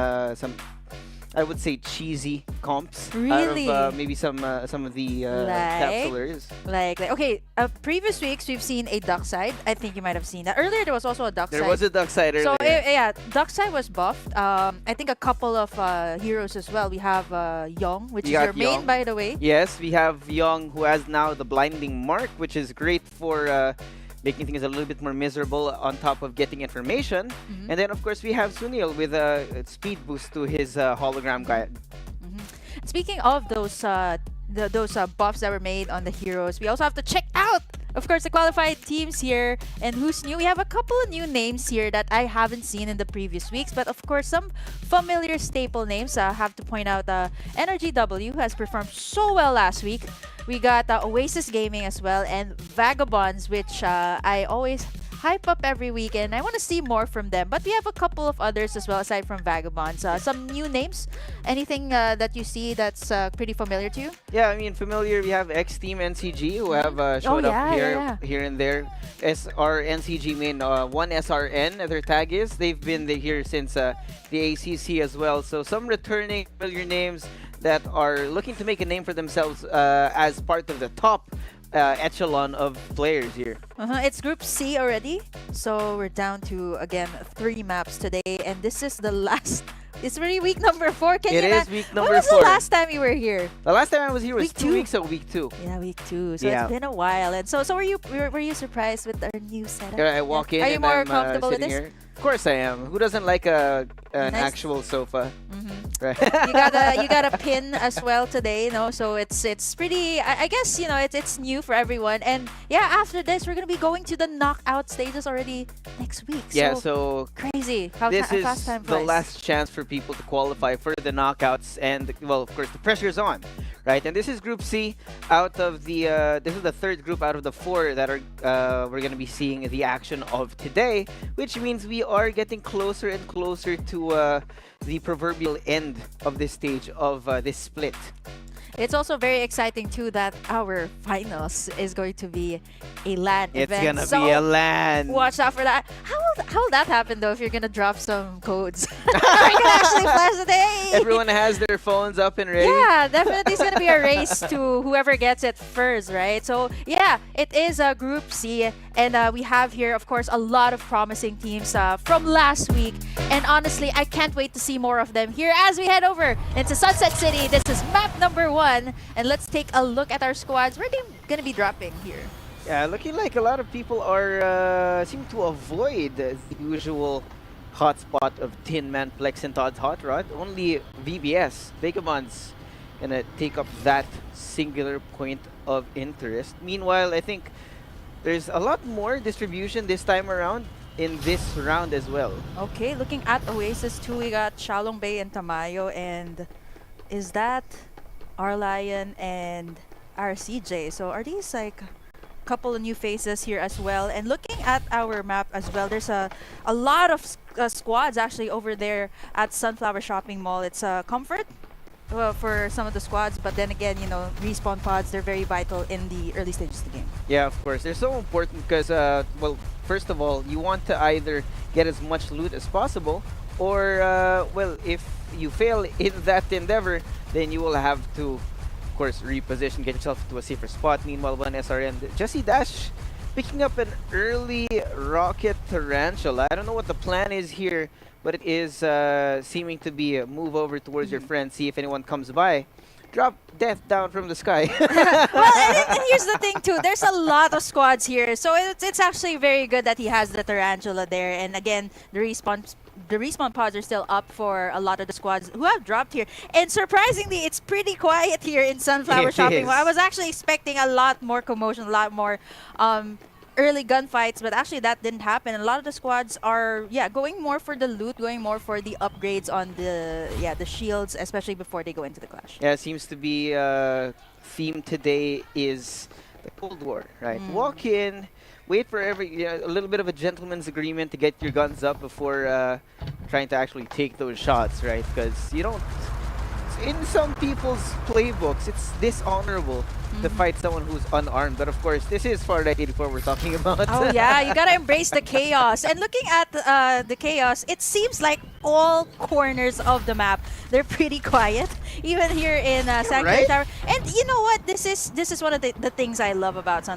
I would say cheesy comps Really? out of maybe some of the capsulers. Like okay, previous weeks we've seen a duck side. I think you might have seen that. Earlier there was also a duck side. There was a duck side earlier. So yeah, duck side was buffed. I think a couple of heroes as well. We have Young, which is your main, by the way. Yes, we have Young, who has now the blinding mark, which is great for making things a little bit more miserable on top of getting information. And then, of course, we have Sunil with a speed boost to his hologram guide. Speaking of those those buffs that were made on the heroes. We also have to check out, of course, the qualified teams here. And who's new? We have a couple of new names here that I haven't seen in the previous weeks. But of course, some familiar staple names. I have to point out NRGW has performed so well last week. We got Oasis Gaming as well, and Vagabonds, which I always hype up every week, and I want to see more from them. But we have a couple of others as well aside from Vagabonds. Some new names. Anything that you see that's pretty familiar to you? Yeah, I mean, familiar. We have X Team NCG who have showed up here and there. Our NCG main, one SRN, their tag is. They've been here since the ACC as well. So some returning familiar names that are looking to make a name for themselves as part of the top echelon of players here. It's Group C already, so we're down to again 3 maps today, and this is the last. It's really week number 4. It is week number 4. When was the last time you were here? The last time I was here was week 2 weeks ago, week 2. Yeah, week 2. So it's been a while, and so were you surprised with our new setup? Yeah, I walk in. Are you and more I'm, comfortable with this? Here. Of course I am. Who doesn't like an nice actual sofa? Right. you got a pin as well today, so it's pretty. I guess it's new for everyone. And yeah, after this we're gonna be going to the knockout stages already next week. Yeah, so crazy. How this is fast time the flies. last chance for people to qualify for the knockouts, and well, of course, the pressure's on, right? And this is Group C. Out of the this is the 3rd group out of the 4 that are we're gonna be seeing the action of today, which means we are getting closer and closer to the proverbial end of this stage of this split. It's also very exciting too that our finals is going to be a LAN event. It's gonna be a LAN. Watch out for that. How will that happen though if you're gonna drop some codes? Are you gonna actually flash the day? Everyone has their phones up and ready. Yeah, definitely it's gonna be a race to whoever gets it first, right? So yeah, it is a Group C, and we have here, of course, a lot of promising teams from last week. And honestly, I can't wait to see more of them here as we head over into Sunset City. This is map number 1, and let's take a look at our squads. Where are they gonna be dropping here? Yeah, looking like a lot of people are seem to avoid the usual hotspot of Tin Man, Plex, and Todd's Hot Rod. Only VBS, Vagabonds, gonna take up that singular point of interest. Meanwhile, I think there's a lot more distribution this time around in this round as well. Okay, looking at Oasis 2, we got Shalong Bay and Tamayo, and is that Arlion and RCJ? So are these like a couple of new faces here as well? And looking at our map as well, there's a lot of squads actually over there at Sunflower Shopping Mall. It's Comfort for some of the squads, but then again, respawn pods, they're very vital in the early stages of the game. Yeah, of course. They're so important because, well, first of all, you want to either get as much loot as possible, or, well, if you fail in that endeavor, then you will have to, of course, reposition, get yourself to a safer spot. Meanwhile, one SRN, Jesse Dash, picking up an early rocket tarantula. I don't know what the plan is here, but it is seeming to be a move over towards your friend, see if anyone comes by. Drop death down from the sky. Well, and here's the thing too. There's a lot of squads here, so it's actually very good that he has the tarantula there. And again, the respawn pods are still up for a lot of the squads who have dropped here. And surprisingly, it's pretty quiet here in Sunflower Shopping Mall. I was actually expecting a lot more commotion, a lot more early gunfights, but actually that didn't happen. A lot of the squads are going more for the loot, going more for the upgrades on the shields, especially before they go into the clash. Yeah, it seems to be theme today is the Cold War, right? Walk in, wait for a little bit of a gentleman's agreement to get your guns up before trying to actually take those shots, right? Because you don't, in some people's playbooks, it's dishonorable to fight someone who's unarmed. But of course, this is Farlight 84 we're talking about. Oh yeah, you gotta embrace the chaos. And looking at the chaos, it seems like all corners of the map, they're pretty quiet. Even here in Sanctuary Tower. And you know what? This is one of the things I love about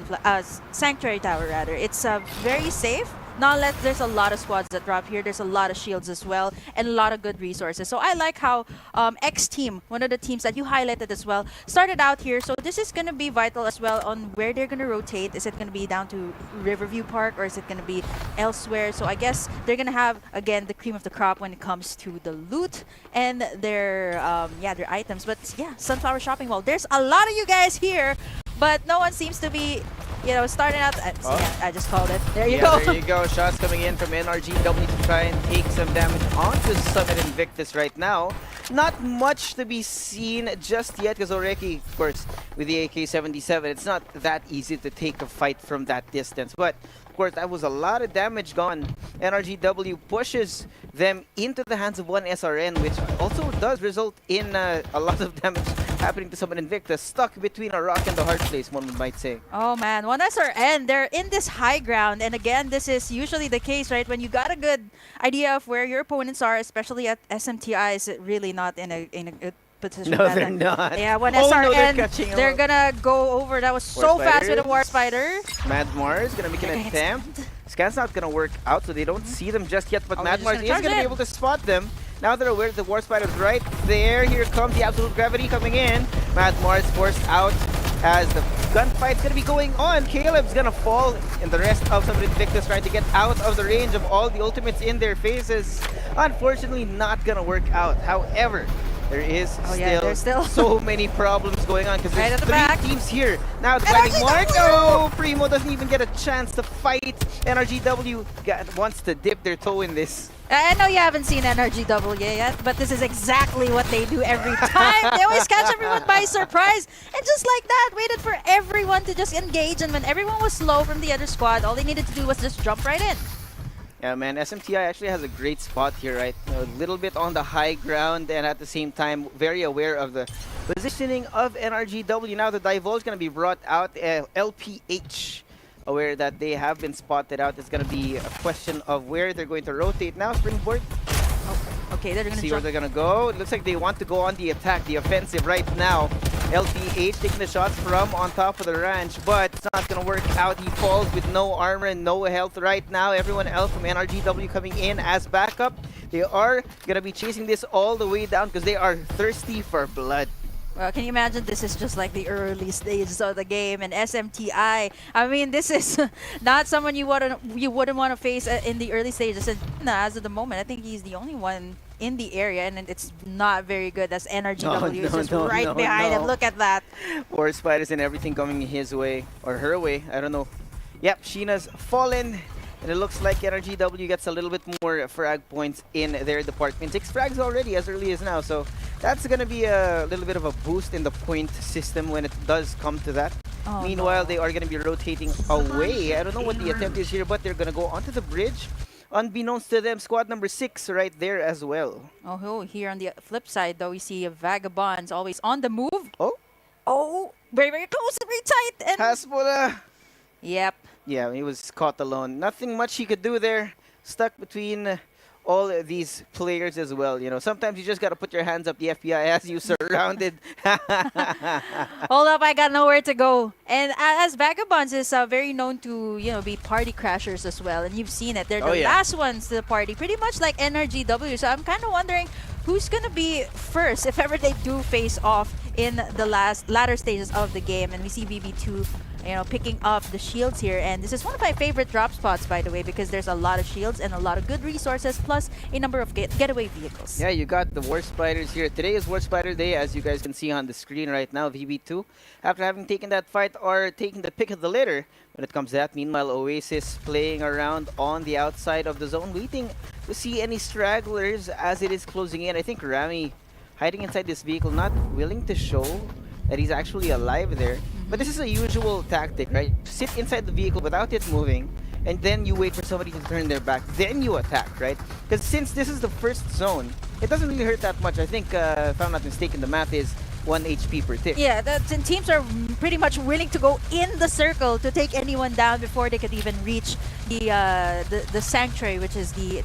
Sanctuary Tower rather. It's very safe. There's a lot of squads that drop here. There's a lot of shields as well, and a lot of good resources. So I like how X Team, one of the teams that you highlighted as well, started out here. So this is going to be vital as well on where they're going to rotate. Is it going to be down to Riverview Park, or is it going to be elsewhere? So I guess they're going to have, again, the cream of the crop when it comes to the loot and their items. But yeah, Sunflower Shopping Mall. There's a lot of you guys here, but no one seems to be, starting out. I just called it. There you go. There you go. Shots coming in from NRGW to try and take some damage onto Summit Invictus right now. Not much to be seen just yet because Oreki, of course, with the AK-77, it's not that easy to take a fight from that distance. But of course, that was a lot of damage gone. NRGW pushes them into the hands of one SRN, which also does result in a lot of damage happening to Summit Invictus, stuck between a rock and a hard place, one might say. Oh man, one SRN, they're in this high ground, and again, this is usually the case, right? When you got a good idea of where your opponents are, especially at SMTI, is it really not in a good position? No, they're not. Yeah, when Oh, no, SRN, they're gonna go over. That was so fast with a War Spider. Mad Mars gonna make an attempt. Scan's not gonna work out, so they don't see them just yet, but Mad Mars is gonna be able to spot them. Now they're aware the War Spider's right there. Here comes the Absolute Gravity coming in. Mad Mars forced out as the gunfight's gonna be going on. Caleb's gonna fall, and the rest of Summit Invictus trying to get out of the range of all the ultimates in their faces. Unfortunately, not gonna work out. However, there is still so many problems going on because there's three teams here. Now the fighting mark. Oh, Primo doesn't even get a chance to fight. NRGW wants to dip their toe in this. I know you haven't seen NRGW yet, but this is exactly what they do every time. They always catch everyone by surprise. And just like that, waited for everyone to just engage. And when everyone was slow from the other squad, all they needed to do was just jump right in. Yeah, man, SMTI actually has a great spot here, right? A little bit on the high ground and at the same time very aware of the positioning of NRGW. Now the Divulge is going to be brought out. LPH, aware that they have been spotted out. It's going to be a question of where they're going to rotate now. Springboard. Okay, they're going to see where they're going to go. It looks like they want to go on the attack, the offensive right now. LPH taking the shots from on top of the ranch, but it's not going to work out. He falls with no armor and no health right now. Everyone else from NRGW coming in as backup. They are going to be chasing this all the way down because they are thirsty for blood. Well, can you imagine this is just like the early stages of the game, and SMTI, I mean, this is not someone you wouldn't want to face in the early stages. And as of the moment, I think he's the only one in the area, and it's not very good as NRGW is just right behind him. Look at that. War Spiders and everything coming his way, or her way, I don't know. Yep, Sheena's fallen. And it looks like NRGW gets a little bit more frag points in their department. 6 frags already as early as now, so that's going to be a little bit of a boost in the point system when it does come to that. Oh, Meanwhile, they are going to be rotating away. I don't know what the attempt is here, but they're going to go onto the bridge. Unbeknownst to them, squad number 6 right there as well. Oh, here on the flip side, though, we see Vagabonds always on the move. Oh, very, very close, very tight. And Hasbula. Yep. Yeah, he was caught alone. Nothing much he could do there. Stuck between all these players as well. You know, sometimes you just gotta put your hands up. The FBI has you surrounded. Hold up, I got nowhere to go. And as Vagabonds is very known to, be party crashers as well. And you've seen it. They're the last ones to the party, pretty much like NRGW. So I'm kind of wondering who's gonna be first if ever they do face off in the latter stages of the game. And we see VB2 picking up the shields here, and this is one of my favorite drop spots, by the way, because there's a lot of shields and a lot of good resources, plus a number of getaway vehicles. Yeah, you got the War Spiders here. Today is War Spider Day, as you guys can see on the screen right now. VB2, after having taken that fight, are taking the pick of the litter when it comes to that. Meanwhile, Oasis playing around on the outside of the zone, waiting to see any stragglers as it is closing in. I think Rami hiding inside this vehicle, not willing to show that he's actually alive there. But this is a usual tactic, right? Sit inside the vehicle without it moving, and then you wait for somebody to turn their back, then you attack, right? Because since this is the first zone, it doesn't really hurt that much. I think, if I'm not mistaken, the math is 1 HP per tick. Yeah, teams are pretty much willing to go in the circle to take anyone down before they could even reach the sanctuary, which is the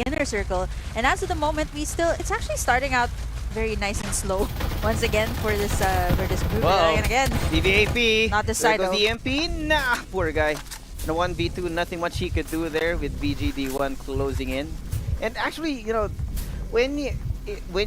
inner circle. And as of the moment, it's actually starting out very nice and slow once again for this group. And again, DVAP. Not this side though. The MP. Nah, poor guy. In a 1v2, nothing much he could do there with VGD1 closing in. And actually, you know, when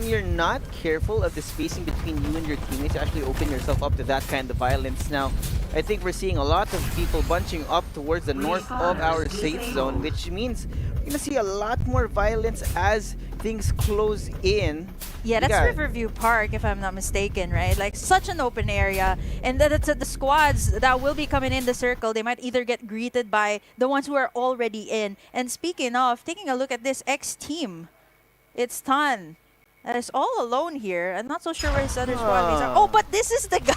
you're not careful of the spacing between you and your teammates, you actually open yourself up to that kind of violence. Now, I think we're seeing a lot of people bunching up towards the north of our safe zone, which means we're gonna see a lot more violence as things close in. Yeah, that's Riverview Park, if I'm not mistaken, right? Like, such an open area. And the squads that will be coming in the circle, they might either get greeted by the ones who are already in. And speaking of, taking a look at this X team, it's Tan. That is all alone here. I'm not so sure where his other squad mates are. Oh, but this is the guy.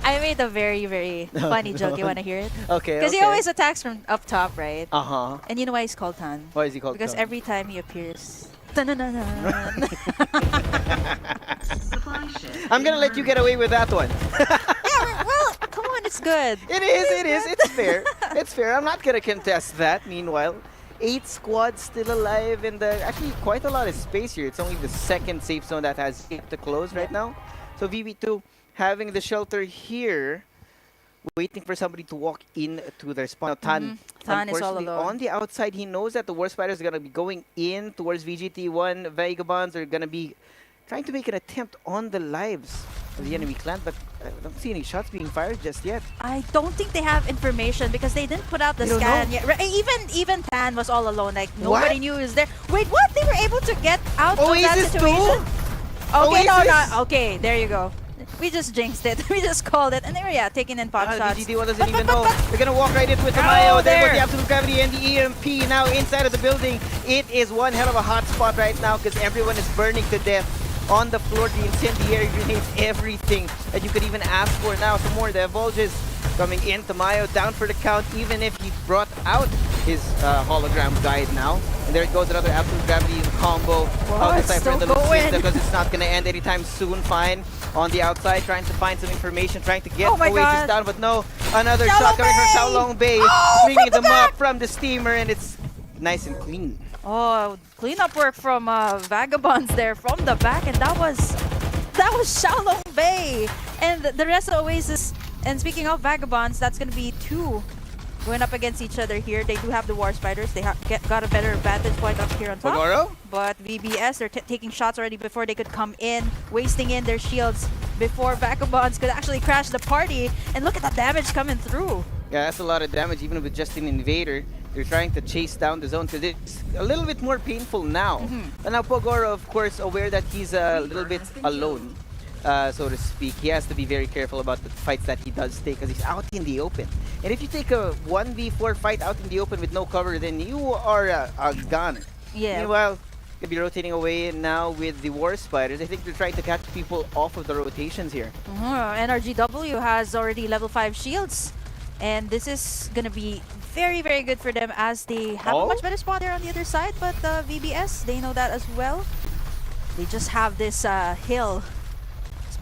I made a very, very funny joke. You want to hear it? Okay, Because he always attacks from up top, right? Uh-huh. And you know why he's called Tan? Why is he called Because Tan? every time he appears... I'm gonna let you get away with that one. Yeah, well, come on, it's good. It is. It's fair. It's fair. I'm not gonna contest that. Meanwhile, 8 squads still alive, and actually quite a lot of space here. It's only the second safe zone that has yet to close right now. So VB2 having the shelter here, waiting for somebody to walk into their spawn. Now, Tan, Tan is all alone. On the outside, he knows that the War Spiders are going to be going in towards VGT1. Vagabonds are going to be trying to make an attempt on the lives of the enemy clan, but I don't see any shots being fired just yet. I don't think they have information because they didn't put out the scan yet. Even Tan was all alone. Like, nobody knew he was there. Wait, what? They were able to get out of that situation? Okay, no. Okay, there you go. We just jinxed it. We just called it. And they were, taking in pop shots. VGD1 doesn't even know. They're going to walk right into it. Tamayo, there goes the absolute gravity and the EMP now inside of the building. It is one hell of a hot spot right now because everyone is burning to death on the floor. The incendiary grenades, everything that you could even ask for now. Some more divulges coming in. Tamayo down for the count, even if he brought out his hologram guide now. And there it goes, another absolute gravity combo. How decipher the Lucian because it's not going to end anytime soon. Fine. On the outside, trying to find some information, trying to get Oasis down, but no. Another shot coming from Xiaolong Bay, bringing them up from the steamer, and it's nice and clean. Oh, cleanup work from Vagabonds there from the back, and that was Xiaolong Bay. And the rest of Oasis, and speaking of Vagabonds, that's going to be 2 going up against each other here. They do have the War Spiders. They got a better vantage point up here on top. Pagoro? But VBS, they're taking shots already before they could come in, wasting in their shields before Vagabonds could actually crash the party. And look at the damage coming through. Yeah, that's a lot of damage, even with just an invader. They're trying to chase down the zone because it's a little bit more painful now. But now Pogoro, of course, aware that he's a little bit alone. So to speak. He has to be very careful about the fights that he does take because he's out in the open. And if you take a 1v4 fight out in the open with no cover, then you are a goner. Yeah. Meanwhile, going to be rotating away now with the War Spiders. I think they're trying to catch people off of the rotations here. NRGW has already level 5 shields. And this is going to be very, very good for them as they have a much better spot there on the other side. But VBS, they know that as well. They just have this hill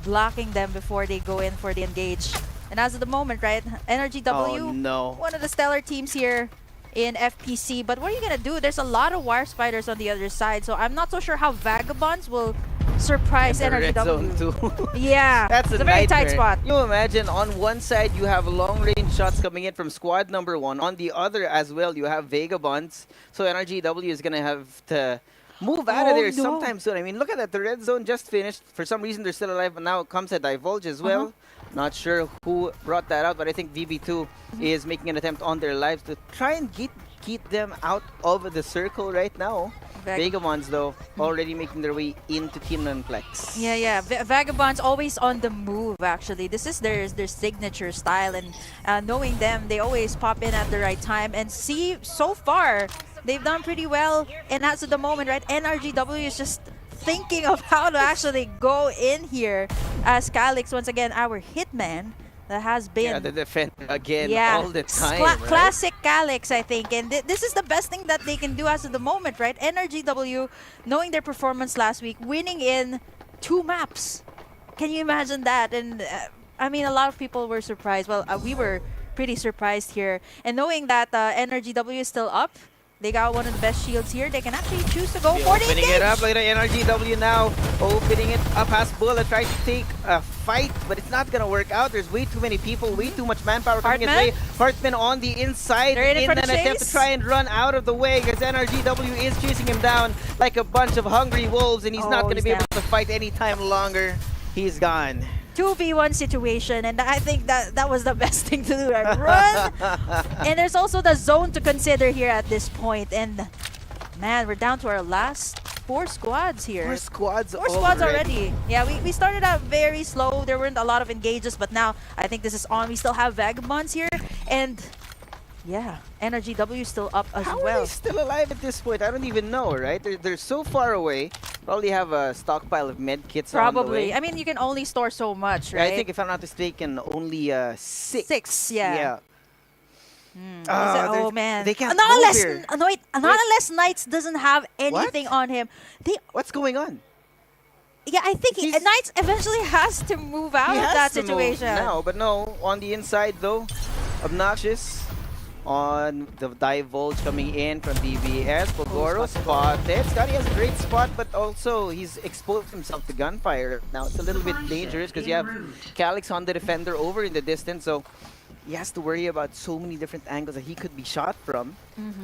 blocking them before they go in for the engage. And as of the moment, right, NRGW, one of the stellar teams here in FPC. But what are you going to do? There's a lot of War Spiders on the other side. So I'm not so sure how Vagabonds will surprise NRGW. Yeah, that's a very tight spot. You imagine on one side you have long-range shots coming in from squad number 1. On the other as well, you have Vagabonds. So NRGW is going to have to move out of there sometime soon. I mean, look at that. The red zone just finished. For some reason, they're still alive, but now it comes a divulge as well. Not sure who brought that out, but I think VB2 is making an attempt on their lives to try and keep them out of the circle right now. Vagabonds, though, already making their way into Kinanplex. Yeah. Vagabonds always on the move, actually. This is their signature style, and knowing them, they always pop in at the right time. And see, so far, they've done pretty well. And as of the moment, right, NRGW is just thinking of how to actually go in here as Calix, once again, our hitman that has been the defender again all the time. Classic Calix, I think. And this is the best thing that they can do as of the moment, right? NRGW, knowing their performance last week, winning in 2 maps. Can you imagine that? And I mean, a lot of people were surprised. Well, we were pretty surprised here. And knowing that NRGW is still up, They got one of the best shields here. They can actually choose to go Yeah, for the opening engage. it up. Look at the NRGW now. Opening it up. Has Bullet trying to take a fight, but it's not going to work out. There's way too many people, way too much manpower coming his way. Hartman on the inside They're in an for the attempt to chase. try and run out of the way because NRGW is chasing him down like a bunch of hungry wolves, and he's not going to be able to fight any time longer. He's gone. 2v1 situation, and I think that was the best thing to do, right? Run! And there's also the zone to consider here at this point, and man, we're down to our last 4 squads here. 4 squads already. Yeah, we started out very slow. There weren't a lot of engages, but now I think this is on. We still have Vagabonds here, and yeah, NRGW is still up as How well. are they still alive at this point? I don't even know, right? They're so far away. Probably have a stockpile of med kits on the way. Probably. I mean, you can only store so much, right? I think, if I'm not mistaken, only 6. 6, yeah. Oh man. They can't not move unless, here. not unless Knights doesn't have anything on him. What's going on? Yeah, I think Knights eventually has to move out He of has that to move situation. now, but no, on the inside though, Obnoxious on the divulge coming in from BBS. Pogoro spotted. Scotty has a great spot, but also he's exposed himself to gunfire. Now it's a little bit dangerous because you have Calyx on the defender over in the distance, so he has to worry about so many different angles that he could be shot from.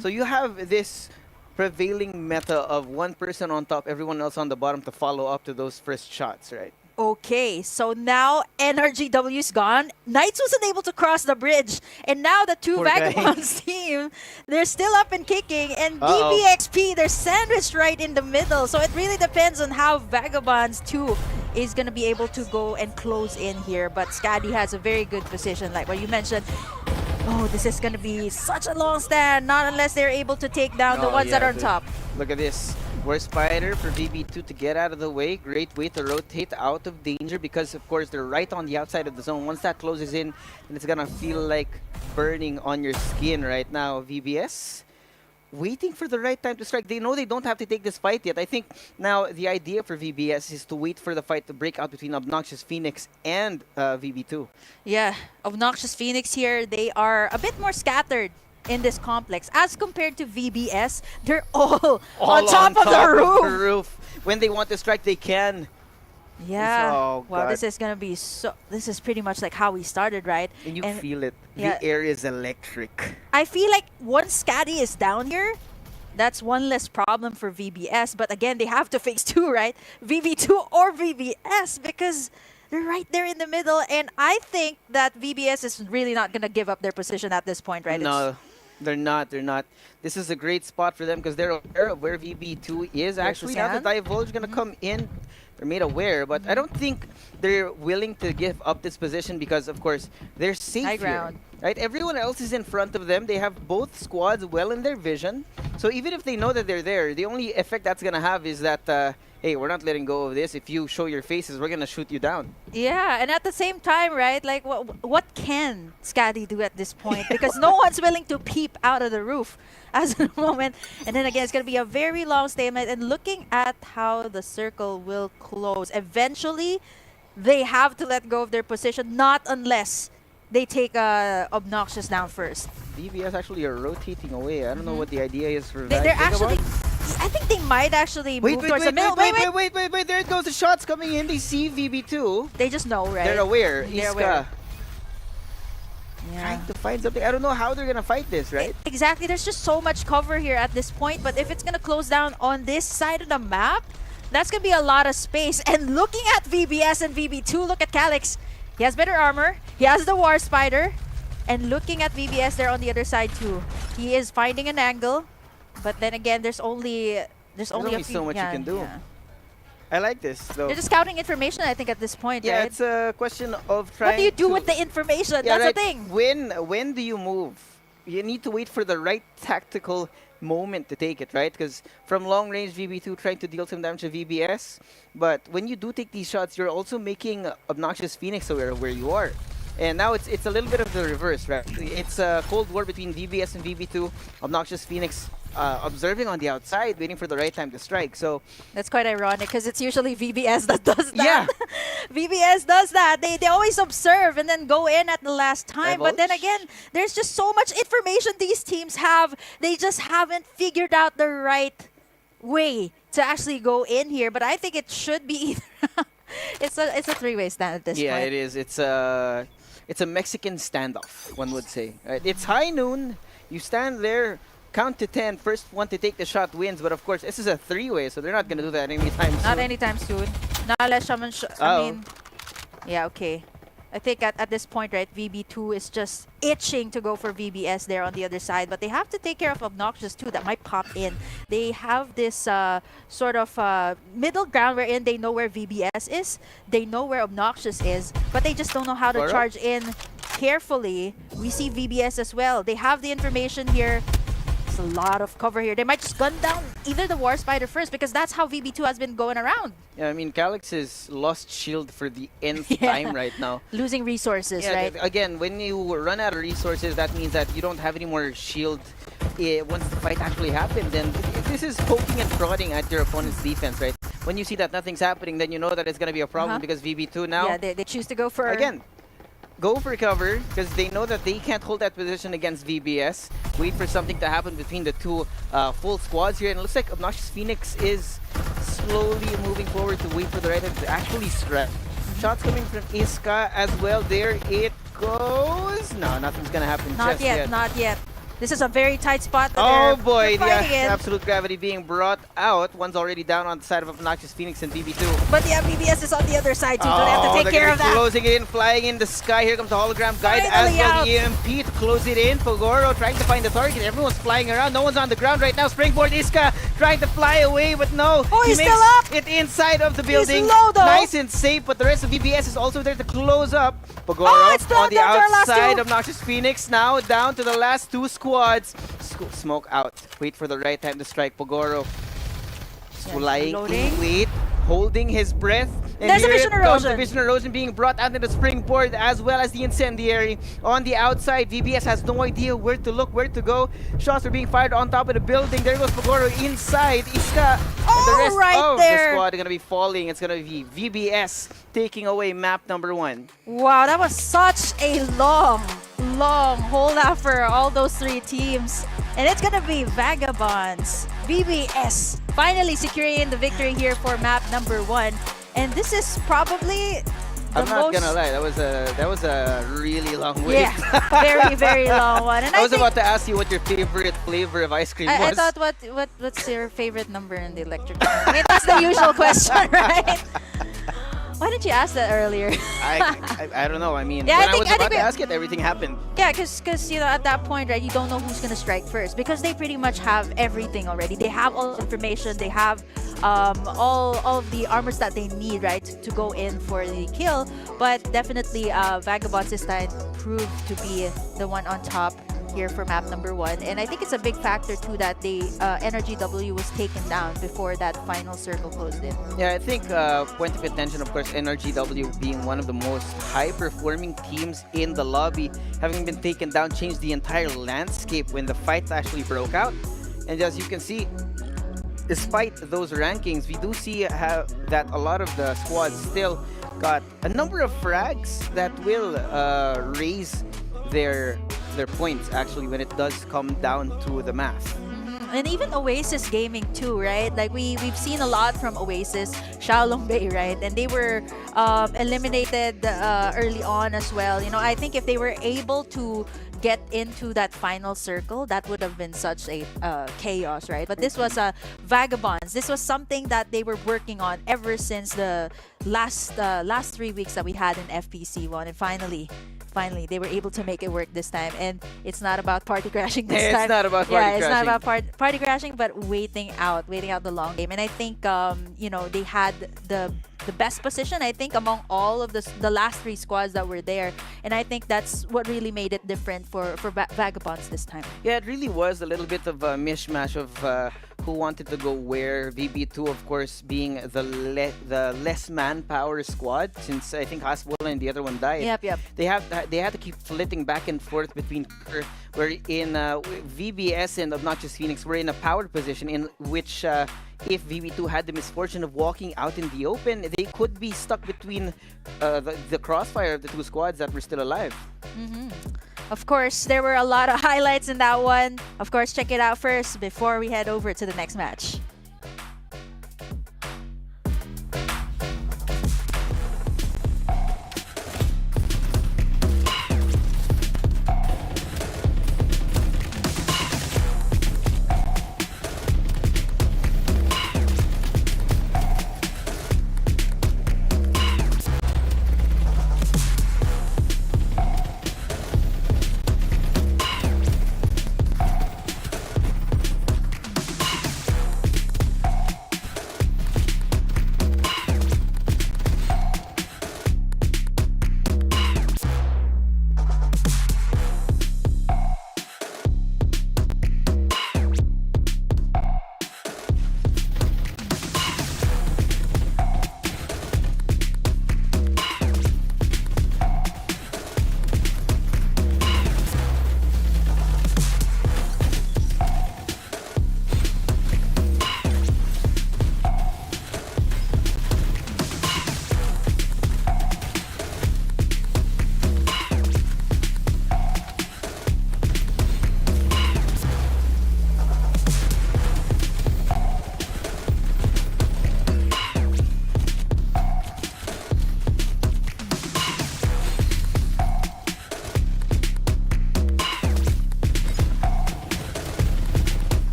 So you have this prevailing meta of one person on top, everyone else on the bottom to follow up to those first shots, right? Okay, so now NRGW is gone. Knights wasn't able to cross the bridge. And now the 2 Poor guy. Vagabonds team, they're still up and kicking. And DBXP, they're sandwiched right in the middle. So it really depends on how Vagabonds 2 is going to be able to go and close in here. But Skadi has a very good position, like what you mentioned. Oh, this is going to be such a long stand, not unless they're able to take down the ones that are on top. Look at this. Worst Spider for VB2 to get out of the way. Great way to rotate out of danger because, of course, they're right on the outside of the zone. Once that closes in, and it's going to feel like burning on your skin right now. VBS waiting for the right time to strike. They know they don't have to take this fight yet. I think now the idea for VBS is to wait for the fight to break out between Obnoxious Phoenix and VB2. Yeah, Obnoxious Phoenix here, they are a bit more scattered in this complex. As compared to VBS, they're all on top of the roof. When they want to strike, they can. Yeah. Oh, wow, God. this is gonna be so. This is pretty much like how we started, right? And you And feel it. yeah. The air is electric. I feel like once Scaddy is down here, that's one less problem for VBS. But again, they have to face 2, right? VB2 or VBS because they're right there in the middle. And I think that VBS is really not gonna give up their position at this point, right? No. They're not. This is a great spot for them because they're aware of where VB2 is. Actually, now the divulge is going to come in. They're made aware, but I don't think they're willing to give up this position because, of course, they're safe High here. ground. Right? Everyone else is in front of them. They have both squads well in their vision. So even if they know that they're there, the only effect that's going to have is that, hey, we're not letting go of this. If you show your faces, we're going to shoot you down. Yeah, and at the same time, right, like what can Scaddy do at this point? Because no one's willing to peep out of the roof as of the moment. And then again, it's going to be a very long stalemate. And looking at how the circle will close, eventually they have to let go of their position, not unless they take Obnoxious down first. VBS actually are rotating away. I don't know what the idea is for They're actually... I think they might actually move towards the middle. Wait, there it goes. The shots coming in. They see VB2. They just know, right? They're aware. They're Iska aware. Yeah. trying to find something. I don't know how they're going to fight this, right? Exactly. There's just so much cover here at this point. But if it's going to close down on this side of the map, that's going to be a lot of space. And looking at VBS and VB2, look at Calyx. He has better armor. He has the War Spider. And looking at VBS, they're on the other side too. He is finding an angle. But then again, there's only a few, so much you can do. yeah. I like this, though. They're just scouting information, I think, at this point, Yeah, right? it's a question of trying What do you do to- with the information? Yeah, That's right. the thing. When do you move? You need to wait for the right tactical moment to take it, right? Because from long range, VB2 trying to deal some damage to VBS. But when you do take these shots, you're also making Obnoxious Phoenix aware of where you are. And now it's a little bit of the reverse, right? It's a Cold War between VBS and VB2. Obnoxious Phoenix observing on the outside, waiting for the right time to strike. So that's quite ironic because it's usually VBS that does that. Yeah. VBS does that. They always observe and then go in at the last time. But then Divulge. again, there's just so much information these teams have. They just haven't figured out the right way to actually go in here. But I think it should be either. It's a three-way stand at this point. yeah, it is. It's a Mexican standoff, one would say. Right? It's high noon. You stand there, count to 10. First one to take the shot wins. But of course, this is a three-way, so they're not gonna do that anytime soon. Not anytime soon. Not unless someone. I mean, yeah, okay. I think at this point, right, VB2 is just itching to go for VBS there on the other side. But they have to take care of Obnoxious too that might pop in. They have this sort of middle ground wherein they know where VBS is. They know where Obnoxious is. But they just don't know how to charge in carefully. We see VBS as well. They have the information here. There's a lot of cover here. They might just gun down either the War Spider first because that's how VB2 has been going around. Yeah, I mean, Calyx is lost shield for the nth time right now. Losing resources, right? Again, when you run out of resources, that means that you don't have any more shield once the fight actually happens. And this is poking and prodding at your opponent's defense, right? When you see that nothing's happening, then you know that it's going to be a problem because VB2 now... Yeah, they choose to go for... Again, go for cover because they know that they can't hold that position against VBS. Wait for something to happen between the two full squads here. And it looks like Obnoxious Phoenix is slowly moving forward to wait for the right time to actually strike. Shots coming from Iska as well. There it goes. No, nothing's going to happen Not just yet, not yet. This is a very tight spot. Oh boy, the in. absolute gravity being brought out. One's already down on the side of Obnoxious Phoenix and BB2. But yeah, BBS is on the other side too, so they have to take care of that. Closing it in, flying in the sky. Here comes the hologram guide as well. The EMP to close it in. Pogoro trying to find the target. Everyone's flying around. No one's on the ground right now. Springboard Iska trying to fly away, but no. Oh, he's he still makes up. it inside of the building. He's low, though. Nice and safe, but the rest of BBS is also there to close up. Pogoro on the outside. Obnoxious Phoenix now down to the last two squads. Smoke out. Wait for the right time to strike. Pogoro flying in, wait, holding his breath. And there's a here vision it comes, erosion. the vision erosion being brought out into the springboard as well as the incendiary. On the outside, VBS has no idea where to look, where to go. Shots are being fired on top of the building. There goes Pogoro inside. Iska and the rest of the squad are going to be falling. It's going to be VBS taking away map number 1. Wow, that was such a long holdout for all those three teams. And it's going to be Vagabonds. VBS finally securing the victory here for map number 1. And this is probably I'm not gonna lie, that was a really long wait. Yeah, very, very long one. And I was about to ask you what your favorite flavor of ice cream was. I thought, what's your favorite number in the electric? I mean, that's the usual question, right? Why didn't you ask that earlier? I don't know. I mean, yeah, when I was about to ask it, everything happened. Yeah, because you know, at that point, right, you don't know who's gonna strike first because they pretty much have everything already. They have all the information. They have all of the armors that they need, right, to go in for the kill. But definitely, Vagabonds this time proved to be the one on top here for map number 1, and I think it's a big factor too that the NRGW was taken down before that final circle closed in. Yeah, I think point of attention, of course, NRGW being one of the most high-performing teams in the lobby, having been taken down, changed the entire landscape when the fights actually broke out. And as you can see, despite those rankings, we do see that a lot of the squads still got a number of frags that will raise their points actually when it does come down to the math. And even Oasis Gaming too, right? Like we've seen a lot from Oasis, Shaolong Bay, right? And they were eliminated early on as well. You know, I think if they were able to get into that final circle, that would have been such a chaos, right? But this was Vagabonds. This was something that they were working on ever since the last 3 weeks that we had in FPC 1, and finally they were able to make it work this time. And it's not about party crashing this time. It's not about party crashing. It's not about party crashing, but waiting out the long game. And I think you know, they had the best position, I think, among all of the last 3 squads that were there. And I think that's what really made it different for Vagabonds this time. Yeah, it really was a little bit of a mishmash of who wanted to go where. VB2, of course, being the less manpower squad, since I think Hasbulla and the other one died. Yep. They had to keep flitting back and forth between. We're in VBS and Obnoxious Phoenix. We're in a powered position in which. If VB2 had the misfortune of walking out in the open, they could be stuck between the crossfire of the two squads that were still alive. Of course, there were a lot of highlights in that one. Of course, check it out first before we head over to the next match.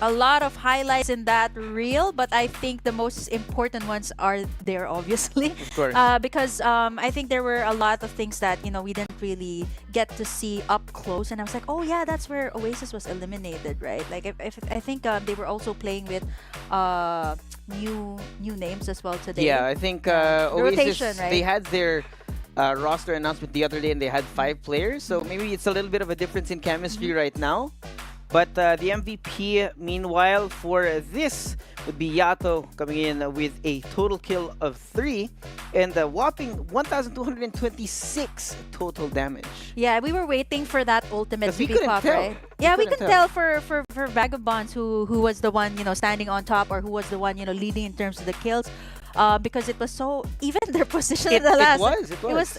A lot of highlights in that reel, but I think the most important ones are there, obviously. Of course. Because I think there were a lot of things that, we didn't really get to see up close. And I was like, oh yeah, that's where Oasis was eliminated, right? Like, if I think they were also playing with new names as well today. Yeah, I think The Oasis, rotation, right? they had their roster announcement the other day and they had 5 players. So maybe it's a little bit of a difference in chemistry right now. But the MVP, meanwhile, for this would be Yato coming in with a total kill of 3 and a whopping 1,226 total damage. Yeah, we were waiting for that ultimate 'Cause we to be couldn't pop, tell. right? Yeah, we couldn't could tell for Vagabonds who was the one, standing on top, or who was the one, leading in terms of the kills. Because it was so even their position in the last.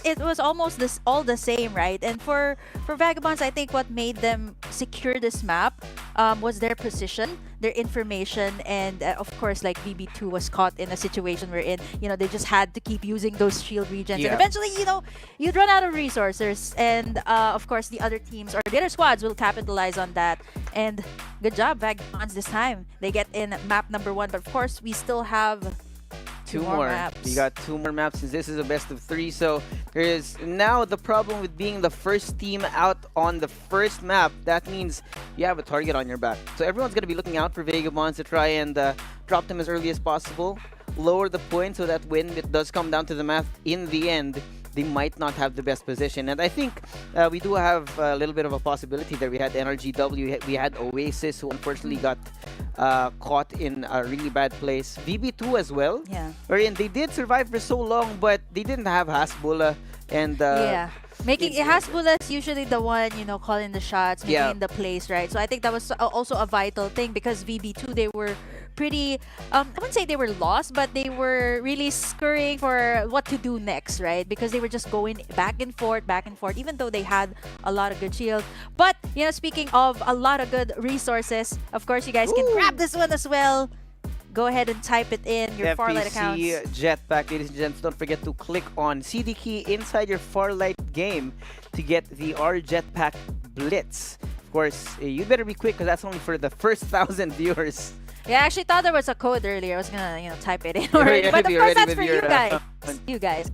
It was almost all the same, right? And for Vagabonds, I think what made them secure this map was their position, their information, and of course, like VB2 was caught in a situation wherein they just had to keep using those shield regions, and eventually you'd run out of resources, and of course the other teams or the other squads will capitalize on that. And good job, Vagabonds, this time they get in map number 1, but of course we still have. Two more maps. We got 2 more maps since this is a best of 3. So there is now the problem with being the first team out on the first map. That means you have a target on your back. So everyone's going to be looking out for Vagabonds to try and drop them as early as possible. Lower the point so that when it does come down to the math in the end, they might not have the best position. And I think we do have a little bit of a possibility there. We had NRGW, we had Oasis, who unfortunately got caught in a really bad place. VB2 as well. Yeah. Wherein they did survive for so long, but they didn't have Hasbulla. And Hasbulla is usually the one, calling the shots, making the plays, right? So I think that was also a vital thing, because VB2, they were pretty, I wouldn't say they were lost, but they were really scurrying for what to do next, right? Because they were just going back and forth, even though they had a lot of good shields. But, speaking of a lot of good resources, of course, you guys can grab this one as well. Go ahead and type it in your Farlight accounts. FPC Jetpack, ladies and gents. Don't forget to click on CD key inside your Farlight game to get the R Jetpack Blitz. Of course, you better be quick, because that's only for the first 1,000 viewers. Yeah, I actually thought there was a code earlier. I was gonna, type it in already. But of course, that's for you guys. You guys.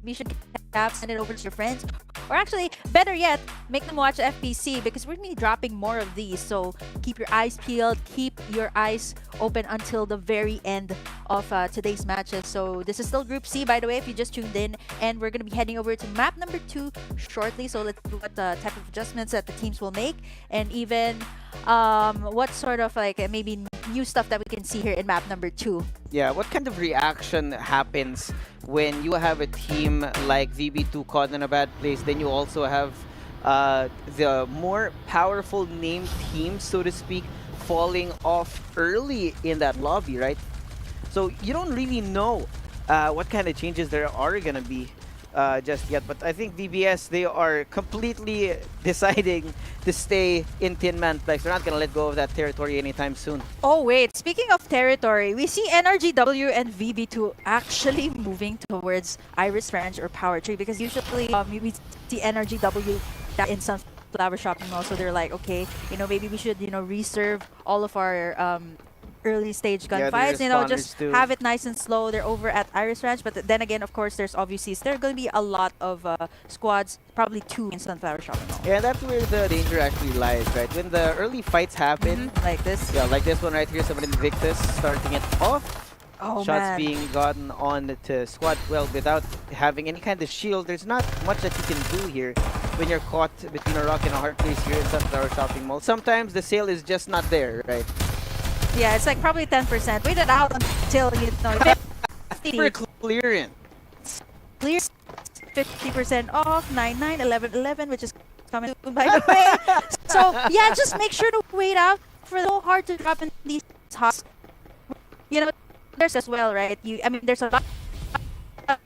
Be sure to send it over to your friends Or actually, better yet, make them watch FPC because we're going to be dropping more of these. So keep your eyes peeled, keep your eyes open until the very end of today's matches. So this is still Group C, by the way, if you just tuned in. And we're going to be heading over to map number 2 shortly. So let's see what type of adjustments that the teams will make. And even what sort of like maybe new stuff that we can see here in map number 2. Yeah, what kind of reaction happens when you have a team like VB2 caught in a bad place, then you also have the more powerful named teams, so to speak, falling off early in that lobby, right? So you don't really know what kind of changes there are going to be just yet. But I think VBS, they are completely deciding to stay in Tin Man Flex. They're not going to let go of that territory anytime soon. Oh, wait. Speaking of territory, we see NRGW and VB2 actually moving towards Iris Ranch or Power Tree because usually we see NRGW in Sunflower Shopping Mall. So they're like, okay, maybe we should, reserve all of our early stage gunfights, just have it nice and slow. They're over at Iris Ranch, but then again, of course, there's obviously there are going to be a lot of squads, probably 2 in Sunflower Shopping Mall. Yeah, that's where the danger actually lies, right? When the early fights happen, like this. Yeah, like this one right here, someone Invictus starting it off. Oh, Shots man. being gotten on to squad. Well, without having any kind of shield, there's not much that you can do here when you're caught between a rock and a hard place here in Sunflower Shopping Mall. Sometimes the sale is just not there, right? Yeah, it's like probably 10%. Wait it out until, For clearance. Clear 50% off, 99, 11, 11, which is coming soon, by the way. So, yeah, just make sure to wait out for so hard to drop in these hots. There's as well, right? There's a lot.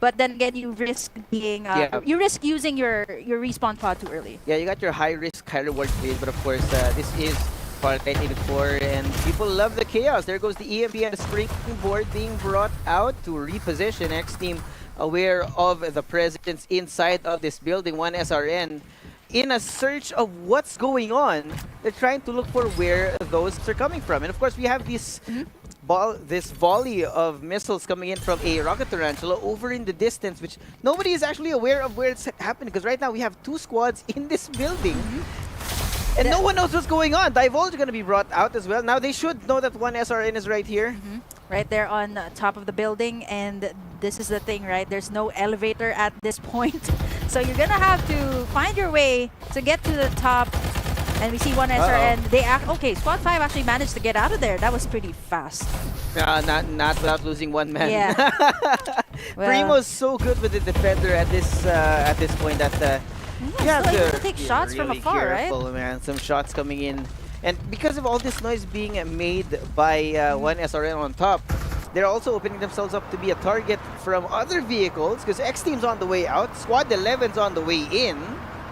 But then again, you risk being, you risk using your respawn pod too early. Yeah, you got your high risk, high reward phase, but of course, this is Farlight 84, and people love the chaos. There goes the EMP and the springboard being brought out to reposition. X team aware of the presence inside of this building. One SRN in a search of what's going on. They're trying to look for where those are coming from, and of course we have this this volley of missiles coming in from a Rocket Tarantula over in the distance, which nobody is actually aware of where it's happening because right now we have 2 squads in this building. And no one knows what's going on. Divulge are going to be brought out as well. Now they should know that one SRN is right here. Right there on top of the building. And this is the thing, right? There's no elevator at this point. So you're going to have to find your way to get to the top. And we see one SRN. Okay, Squad 5 actually managed to get out of there. That was pretty fast. Not without losing one man. Yeah. Primo's so good with the defender at this point that you have to take shots really from afar, careful, right? Man. Some shots coming in. And because of all this noise being made by one SRN on top, they're also opening themselves up to be a target from other vehicles because X Team's on the way out, Squad 11's on the way in.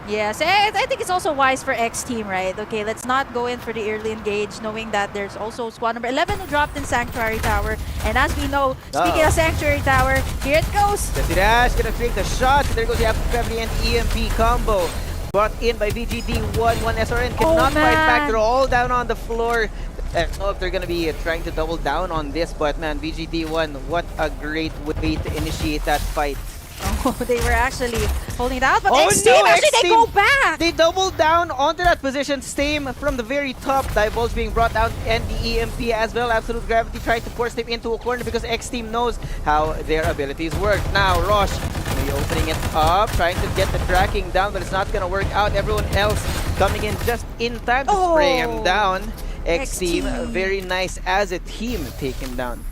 Yes, I think it's also wise for X Team, right? Okay, let's not go in for the early engage, knowing that there's also squad number 11 who dropped in Sanctuary Tower. And as we know, speaking of Sanctuary Tower, here it goes. The Dash gonna take the shot. There goes the Apple Family and EMP combo. Brought in by VGD1. One SRN cannot fight back. They're all down on the floor. I don't know if they're gonna be trying to double down on this, but man, VGD1, what a great way to initiate that fight. Oh, they were actually holding it out, but they go back! They doubled down onto that position. Stame from the very top. Divulge being brought out, and the EMP as well. Absolute Gravity tried to force them into a corner because X Team knows how their abilities work. Now, Rosh maybe opening it up, trying to get the tracking down, but it's not going to work out. Everyone else coming in just in time to spray him down. X Team, very nice as a team, taken down.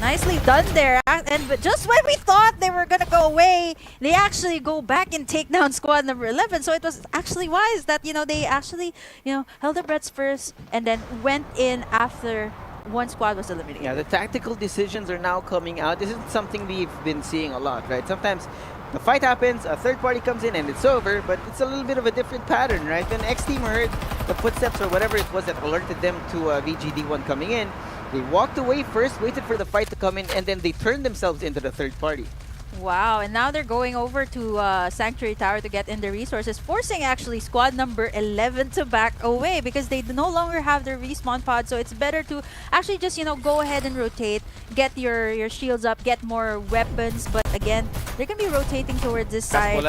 Nicely done there. But just when we thought they were going to go away, they actually go back and take down squad number 11. So it was actually wise that, they actually, held their breaths first and then went in after one squad was eliminated. Yeah, the tactical decisions are now coming out. This isn't something we've been seeing a lot, right? Sometimes the fight happens, a third party comes in and it's over, but it's a little bit of a different pattern, right? When X Team heard the footsteps or whatever it was that alerted them to VGD1 coming in, they walked away first, waited for the fight to come in, and then they turned themselves into the third party. Wow, and now they're going over to Sanctuary Tower to get in the resources, forcing actually squad number 11 to back away because they no longer have their respawn pod. So it's better to actually just, go ahead and rotate, get your shields up, get more weapons. But again, they're going to be rotating towards this side.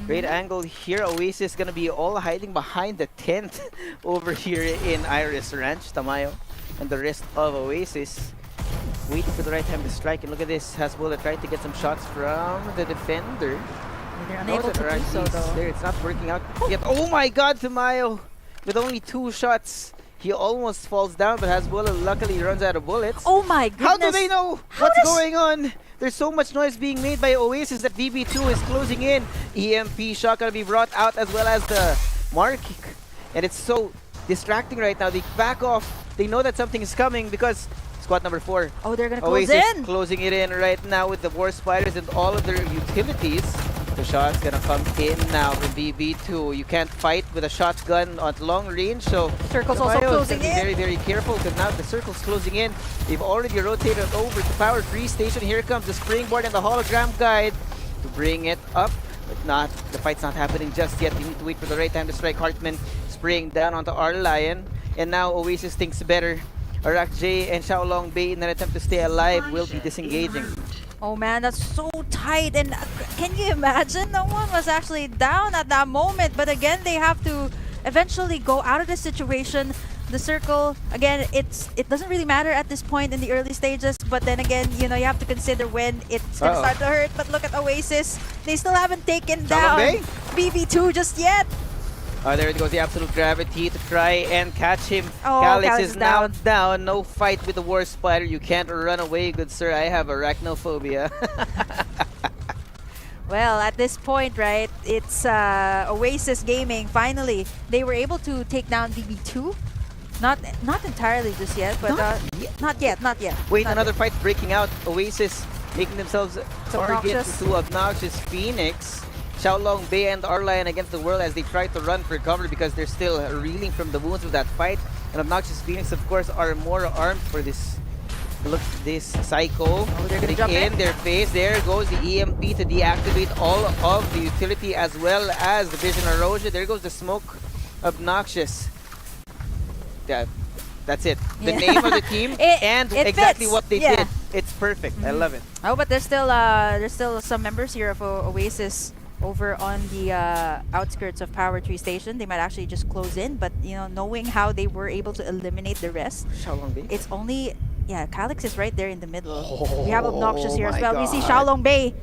Great angle here. Oasis gonna be all hiding behind the tent over here in Iris Ranch. Tamayo and the rest of Oasis waiting for the right time to strike. And look at this. Hasbulla tried to get some shots from the defender. They're unable to do so though. There, it's not working out yet. Oh my god, Tamayo! With only 2 shots, he almost falls down, but Hasbulla luckily runs out of bullets. Oh my goodness! How do they know what's going on? There's so much noise being made by Oasis that VB2 is closing in. EMP shot gonna be brought out as well as the marking. And it's so distracting right now. They back off. They know that something is coming because squad number 4. Oh, they're gonna close Oasis in. Closing it in right now with the War Spiders and all of their utilities. The shot's gonna come in now from BB2. You can't fight with a shotgun at long range, so Circle's also closing be in. very, very careful because now the circle's closing in. They've already rotated over to Power 3 station. Here comes the springboard and the hologram guide to bring it up, but not. The fight's not happening just yet. They need to wait for the right time to strike. Hartman spraying down onto our Lion, and now Oasis thinks better. Arak J and Xiaolong Bei, in an attempt to stay alive, will be disengaging. Oh man, that's so tight. And can you imagine? No one was actually down at that moment. But again, they have to eventually go out of the situation. The circle, again, it doesn't really matter at this point in the early stages. But then again, you know, you have to consider when it's going to start to hurt. But look at Oasis. They still haven't taken down BB2 just yet. There goes the absolute gravity to try and catch him. Oh, Calix is now down. No fight with the War Spider. You can't run away, good sir. I have arachnophobia. Well, at this point, right, it's Oasis Gaming. Finally, they were able to take down BB2. Not entirely just yet, but not yet. Wait, another fight breaking out. Oasis making themselves targets to Obnoxious Phoenix. Xiaolong Bei and Arlion against the world as they try to run for cover because they're still reeling from the wounds of that fight. And Obnoxious Phoenix, of course, are more armed for this. Look, this Psycho. Oh, they're gonna jump in their face. There goes the EMP to deactivate all of the utility as well as the Vision Erosion. There goes the smoke. Obnoxious. That's it. The name of the team and exactly what they did. It's perfect. I love it. Oh, but there's still some members here of Oasis over on the outskirts of Power 3 Station. They might actually just close in, but you know, knowing how they were able to eliminate the rest, it's only Calix is right there in the middle. We have Obnoxious here as well. We see Xiaolong Bei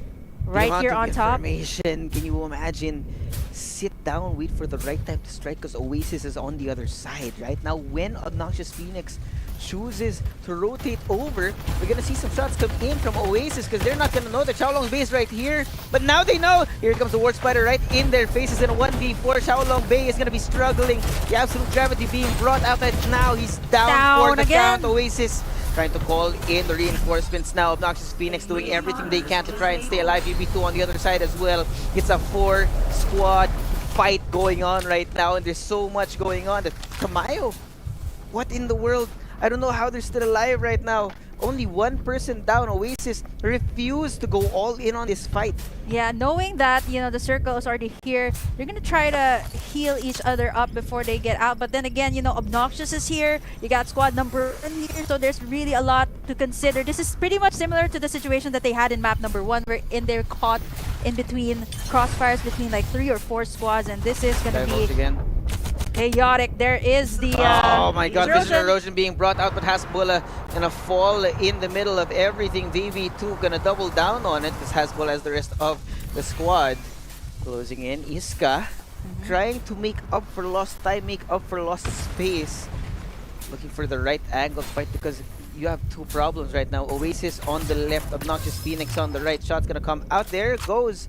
right here on top. Can you imagine? Sit down, wait for the right time to strike because Oasis is on the other side right now. When Obnoxious Phoenix chooses to rotate over, we're gonna see some shots come in from Oasis because they're not gonna know that Xiaolong Bei is right here. But now they know. Here comes the War Spider right in their faces in a 1v4. Xiaolong Bei is gonna be struggling. The absolute gravity being brought out, and now he's down for the count. Oasis trying to call in the reinforcements now. Obnoxious Phoenix doing everything they can to try and stay alive. UB2 on the other side as well. It's a 4-squad fight going on right now, and there's so much going on. That Tamayo, what in the world? I don't know how they're still alive right now. Only one person down. Oasis refused to go all in on this fight. Yeah, knowing that, you know, the circle is already here, they're gonna try to heal each other up before they get out. But then again, you know, Obnoxious is here. You got squad number 1 here, so there's really a lot to consider. This is pretty much similar to the situation that they had in map number 1, where they're caught in between crossfires between like 3 or 4 squads, and this is gonna be chaotic. There is the oh my god, Vision Erosion being brought out, but Hasbulla gonna fall in the middle of everything. VV2 gonna double down on it because Hasbulla has the rest of the squad. Closing in, Iska trying to make up for lost time, make up for lost space. Looking for the right angle to fight because you have 2 problems right now. Oasis on the left, Obnoxious Phoenix on the right. Shot's gonna come out. There goes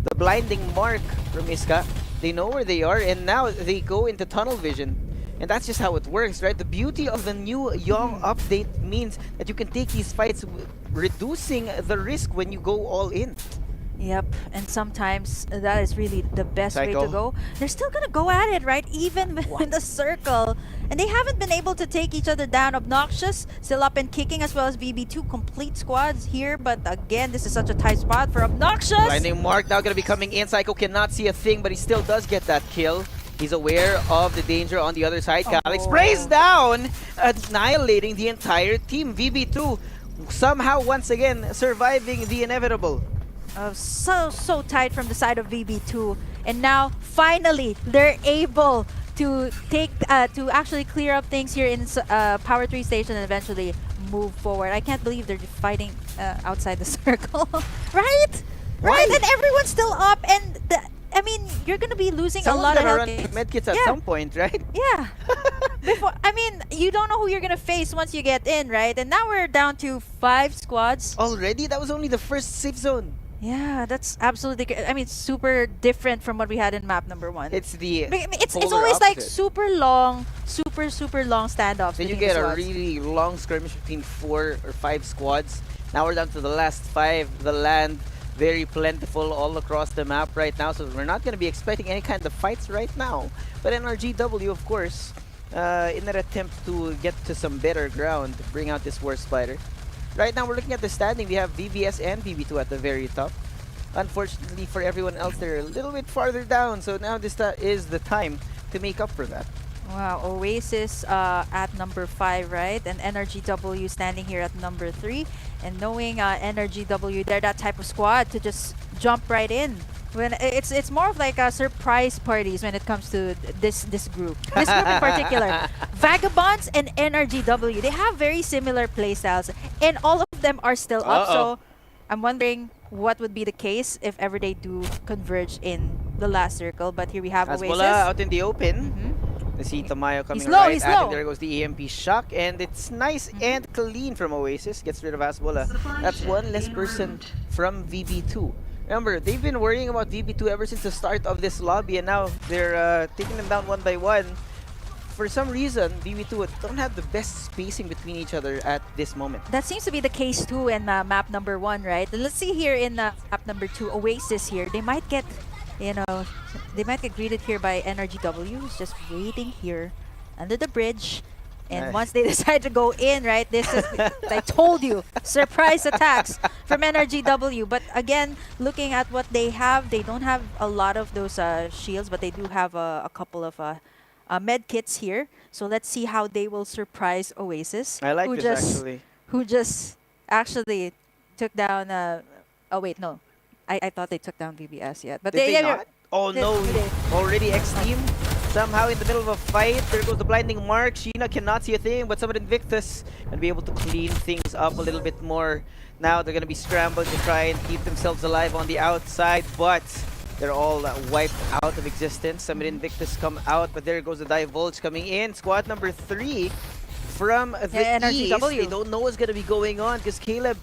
the blinding mark from Iska. They know where they are, and now they go into tunnel vision. And that's just how it works, right? The beauty of the new Young update means that you can take these fights, reducing the risk when you go all in. Yep, and sometimes that is really the best way to go. They're still gonna go at it, right? Even with the circle. And they haven't been able to take each other down. Obnoxious still up and kicking, as well as BB2. Complete squads here, but again, this is such a tight spot for Obnoxious. Blinding mark now gonna be coming in. Psycho cannot see a thing, but he still does get that kill. He's aware of the danger on the other side. Calix sprays down, annihilating the entire team. VB2 somehow once again surviving the inevitable. So tight from the side of VB2. And now, finally, they're able to take to actually clear up things here in Power 3 Station and eventually move forward. I can't believe they're fighting outside the circle. Right? Right? And everyone's still up, and I mean, you're gonna be losing a lot of health run gains. medkits at some point, right? Yeah. I mean, you don't know who you're gonna face once you get in, right? And now we're down to 5 squads. Already? That was only the first safe zone. Yeah, that's absolutely. I mean, super different from what we had in map number 1. It's the I mean, it's polar always like opposite. super long standoffs. Then you between get the a squads. really long skirmish between 4 or 5 squads. Now we're down to the last 5. The land very plentiful all across the map right now, so we're not going to be expecting any kind of fights right now. But NRGW, of course, in an attempt to get to some better ground, bring out this War Spider. Right now we're looking at the standing. We have VBS and VB2 at the very top. Unfortunately for everyone else, they're a little bit farther down, so now this is the time to make up for that. Wow, Oasis at number 5, right? And NRGW standing here at number 3. And knowing NRGW, they're that type of squad to just jump right in. When it's more of like a surprise parties when it comes to this group. This group in particular. Vagabonds and NRGW, they have very similar playstyles, and all of them are still up. So I'm wondering what would be the case if ever they do converge in the last circle. But here we have Oasis. Asbola out in the open. I see Tamayo coming He's low, right he's at low. it. There goes the EMP shock, and it's nice and clean from Oasis. Gets rid of Asbola. That's one less person from VB2. Remember, they've been worrying about VB2 ever since the start of this lobby, and now they're taking them down one by one. For some reason, VB2 don't have the best spacing between each other at this moment. That seems to be the case too in map number 1, right? Let's see here in map number 2, Oasis here. They might get, they might get greeted here by NRGW, who's just waiting here under the bridge. And once they decide to go in, right, this is, I told you, surprise attacks from NRGW. But again, looking at what they have, they don't have a lot of those shields, but they do have a couple of med kits here. So let's see how they will surprise Oasis. I like this actually. Who just actually took down, oh wait, no. I thought they took down VBS yet. But Did they not? Oh no, already X-Team. Somehow in the middle of a fight, there goes the blinding mark. Sheena cannot see a thing, but Summit Invictus and be able to clean things up a little bit more. Now they're going to be scrambling to try and keep themselves alive on the outside, but they're all wiped out of existence. Summit Invictus come out, but there goes the Divulge coming in. Squad number 3 from the East. They don't know what's going to be going on because Caleb,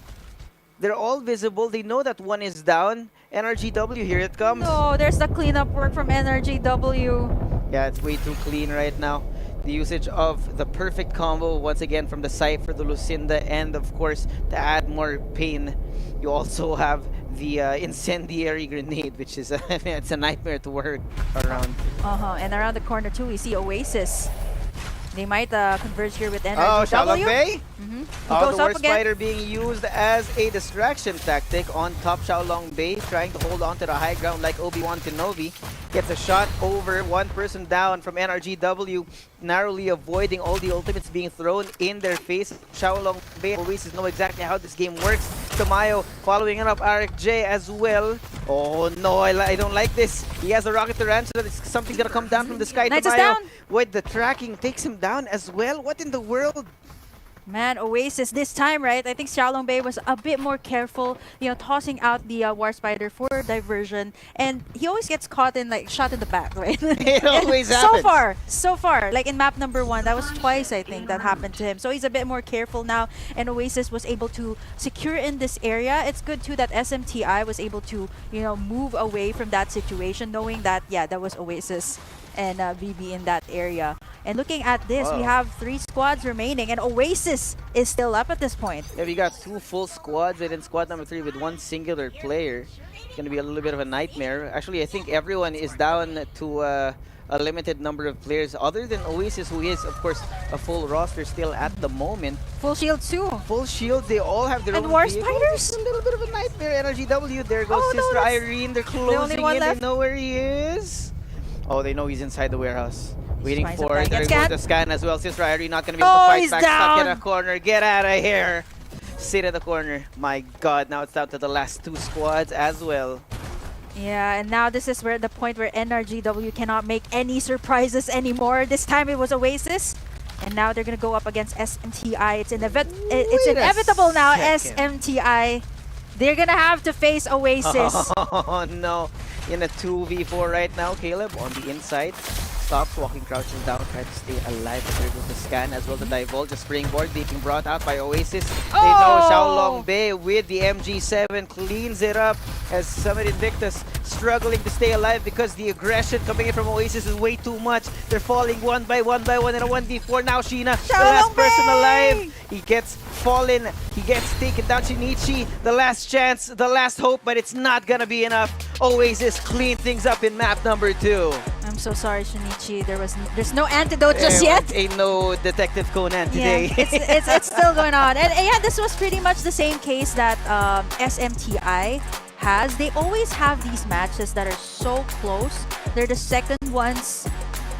they're all visible. They know that one is down. NRGW, here it comes. No, there's the cleanup work from NRGW. Yeah, it's way too clean right now. The usage of the perfect combo once again from the Cypher, the Lucinda, and of course, to add more pain, you also have the incendiary grenade, which is it's a nightmare to work around. And around the corner too, we see Oasis. They might converge here with NRGW. Oh, Shalom Bay? Goes the War up again. Spider being used as a distraction tactic on top Xiaolong Bay, trying to hold on to the high ground like Obi-Wan Kenobi. Gets a shot over, one person down from NRGW, narrowly avoiding all the ultimates being thrown in their face. Xiaolong Bay, Oasis know exactly how this game works. Tamayo following it up, Arik J as well. Oh no, I don't like this. He has a rocket tarantula. Something's gonna come down from the sky. Knights is Tamayo, down. with the tracking, takes him down as well. What in the world? Man, Oasis this time, right? I think Xiaolong Bay was a bit more careful, tossing out the War Spider for diversion, and he always gets caught in shot in the back, right? It always happens. So far, like in map number 1, that was twice I think that happened to him. So he's a bit more careful now, and Oasis was able to secure in this area. It's good too that SMTI was able to, move away from that situation, knowing that that was Oasis and VB in that area. And looking at this, we have 3 squads remaining, and Oasis is still up at this point. Yeah, we got 2 full squads, and then squad number 3 with 1 singular player. It's gonna be a little bit of a nightmare. Actually, I think everyone is down to a limited number of players, other than Oasis, who is, of course, a full roster still at the moment. Full shields too. Full shields, they all have their own War vehicles. Spiders? It's a little bit of a nightmare. NRGW, there goes Oh, no, Sister that's Irene. They're the only closing one in. left. They know where he is. Oh, they know he's inside the warehouse. Waiting Trying for to it. There scan. goes the scan as well. Sister Irene not going to be able to fight he's back. Stuck in down. a corner. Get out of here. Sit in the corner. My god, now it's down to the last 2 squads as well. Yeah, and now this is where the point where NRGW cannot make any surprises anymore. This time it was Oasis, and now they're gonna go up against SMTI. It's inevitable now. SMTI, they're gonna have to face Oasis. Oh no, in a 2v4 right now. Caleb on the inside. Stops walking, crouches down, trying to stay alive. There goes the scan as well. The divulge, the springboard being brought out by Oasis. They know Xiaolong Bei with the MG7 cleans it up as Summit Invictus struggling to stay alive because the aggression coming in from Oasis is way too much. They're falling one by one in a 1v4. Now Sheena, the last person alive. He gets fallen. He gets taken down. Shinichi, the last chance, the last hope, but it's not gonna be enough. Oasis clean things up in map number 2. I'm so sorry, Shinichi. There's no antidote just yet. Ain't no Detective Conan today. Yeah, it's still going on. And yeah, this was pretty much the same case that SMTI has. They always have these matches that are so close. They're the second ones.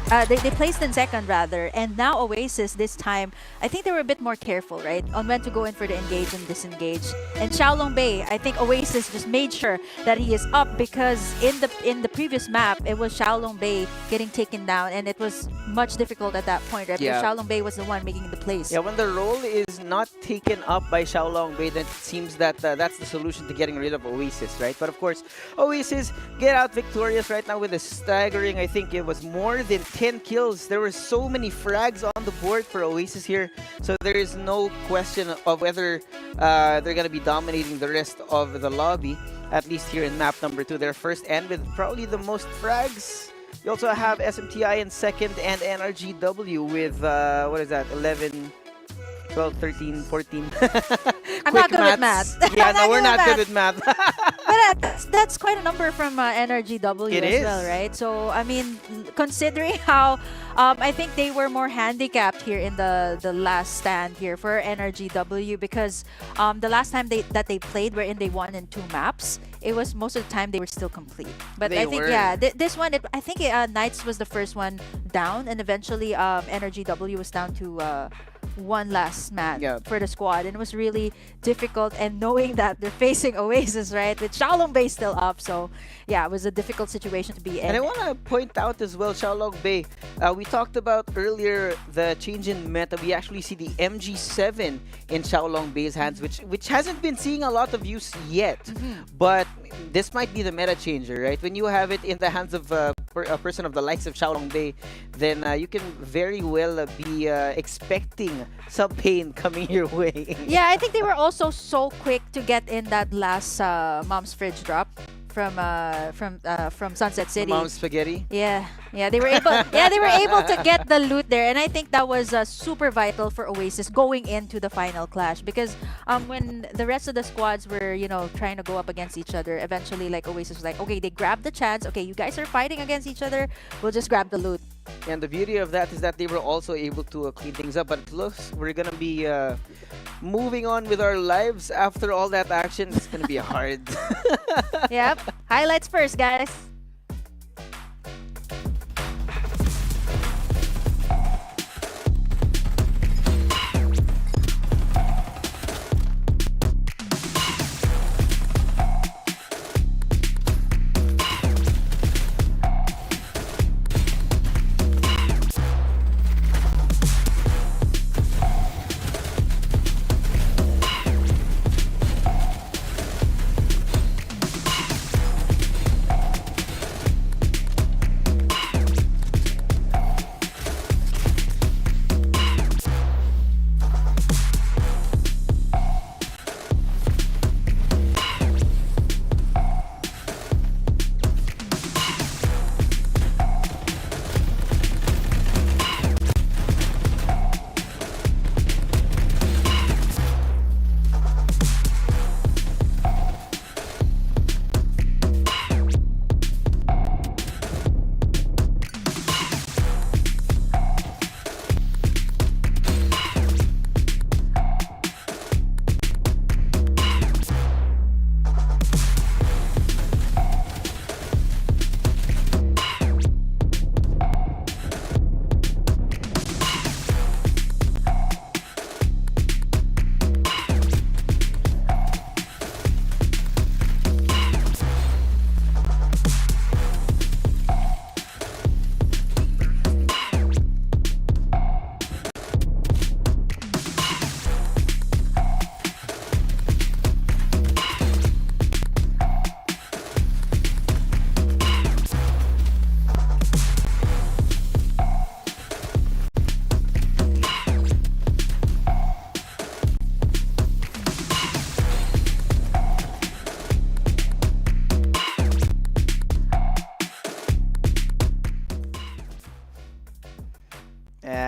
They placed in second rather, and now Oasis this time, I think they were a bit more careful, right, on when to go in for the engage and disengage. And Xiaolong Bei, I think Oasis just made sure that he is up because in the previous map, it was Xiaolong Bei getting taken down, and it was much difficult at that point, right? Yeah. Because Xiaolong Bei was the one making the plays. Yeah, when the role is not taken up by Xiaolong Bei, then it seems that that's the solution to getting rid of Oasis, right? But of course, Oasis get out victorious right now with a staggering, I think it was more than 10 kills. There were so many frags on the board for Oasis here, so there is no question of whether they're going to be dominating the rest of the lobby, at least here in map number 2. Their first end with probably the most frags. You also have SMTI in second and NRGW with, what is that, 11... 12, 13, 14. I'm not good with math. Yeah, no, we're not good with math. But that's quite a number from NRGW It as is. well, right? So, I mean, considering how I think they were more handicapped here in the last stand here for NRGW because the last time that they played wherein they won in 2 maps, it was most of the time they were still complete. But They I think, were. yeah, this one, I think Knights was the first one down, and eventually NRGW was down to one last man for the squad, and it was really difficult. And knowing that they're facing Oasis, right, with Xiaolong Bei still up, so yeah, it was a difficult situation to be in. And I want to point out as well, Xiaolong Bei, we talked about earlier the change in meta. We actually see the MG7 in Xiaolong Bei's hands, which hasn't been seeing a lot of use yet. But this might be the meta changer, right? When you have it in the hands of a person of the likes of Xiaolong Bei, then you can very well be expecting some pain coming your way. Yeah, I think they were also so quick to get in that last Mom's Fridge drop from Sunset City. Mom's Spaghetti. Yeah, they were able. They were able to get the loot there, and I think that was super vital for Oasis going into the final clash because when the rest of the squads were trying to go up against each other, eventually like Oasis was like, okay, they grabbed the chance. Okay, you guys are fighting against each other. We'll just grab the loot. And the beauty of that is that they were also able to clean things up. But it looks we're gonna be moving on with our lives after all that action. It's gonna be hard. Yep. Highlights first, guys.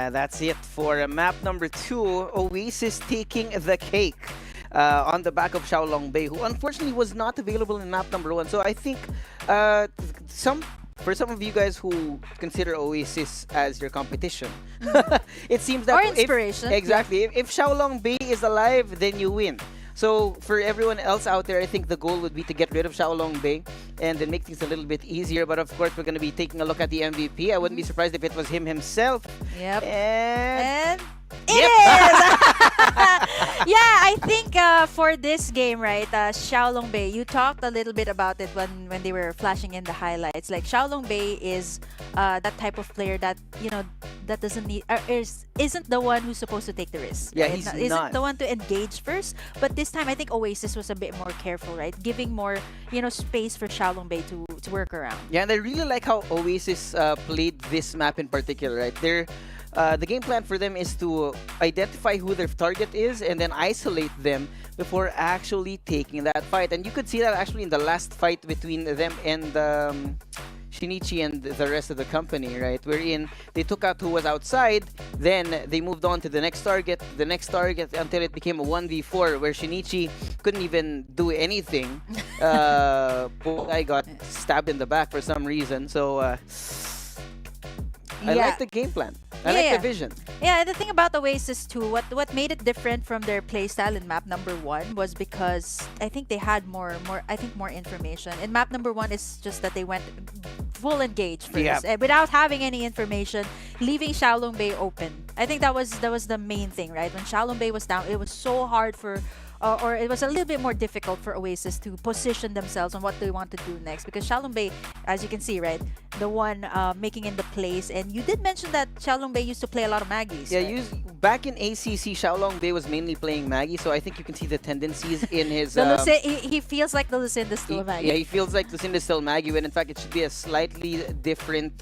Yeah, that's it for map number 2. Oasis taking the cake on the back of Xiaolong Bei, who unfortunately was not available in map number 1. So I think for some of you guys who consider Oasis as your competition, it seems that or inspiration. Exactly. If Xiaolong Bei is alive, then you win. So for everyone else out there, I think the goal would be to get rid of Xiaolong Bei and then make things a little bit easier. But of course, we're going to be taking a look at the MVP. I wouldn't be surprised if it was him himself. Yep. And it is! Yeah, I think for this game, right, Xiaolong Bei, you talked a little bit about it when they were flashing in the highlights. Like, Xiaolong Bei is that type of player that, that doesn't need, isn't the one who's supposed to take the risk. Yeah, right? he's Isn't not the one to engage first. But this time, I think Oasis was a bit more careful, right? Giving more, space for Xiaolong Bei to work around. Yeah, and I really like how Oasis played this map in particular, right? The game plan for them is to identify who their target is and then isolate them before actually taking that fight. And you could see that actually in the last fight between them and Shinichi and the rest of the company, right? Wherein they took out who was outside, then they moved on to the next target, until it became a 1v4 where Shinichi couldn't even do anything. Poor guy got stabbed in the back for some reason. So I like the game plan. I like the vision. Yeah, the thing about Oasis too, what made it different from their playstyle in map number 1 was because I think they had more information. In map number 1, it's just that they went full engage first, without having any information, leaving Xiaolong Bei open. I think that was the main thing, right? When Xiaolong Bei was down, it was so hard for or it was a little bit more difficult for Oasis to position themselves on what they want to do next, because Xiaolong Bei, as you can see, right, the one making in the plays. And you did mention that Xiaolong Bei used to play a lot of Maggies. Yeah, right? Back in ACC, Xiaolong Bei was mainly playing Maggie, so I think you can see the tendencies in his... he feels like the Lucinda's still Maggie. Yeah, he feels like Lucinda's still Maggie, when in fact it should be a slightly different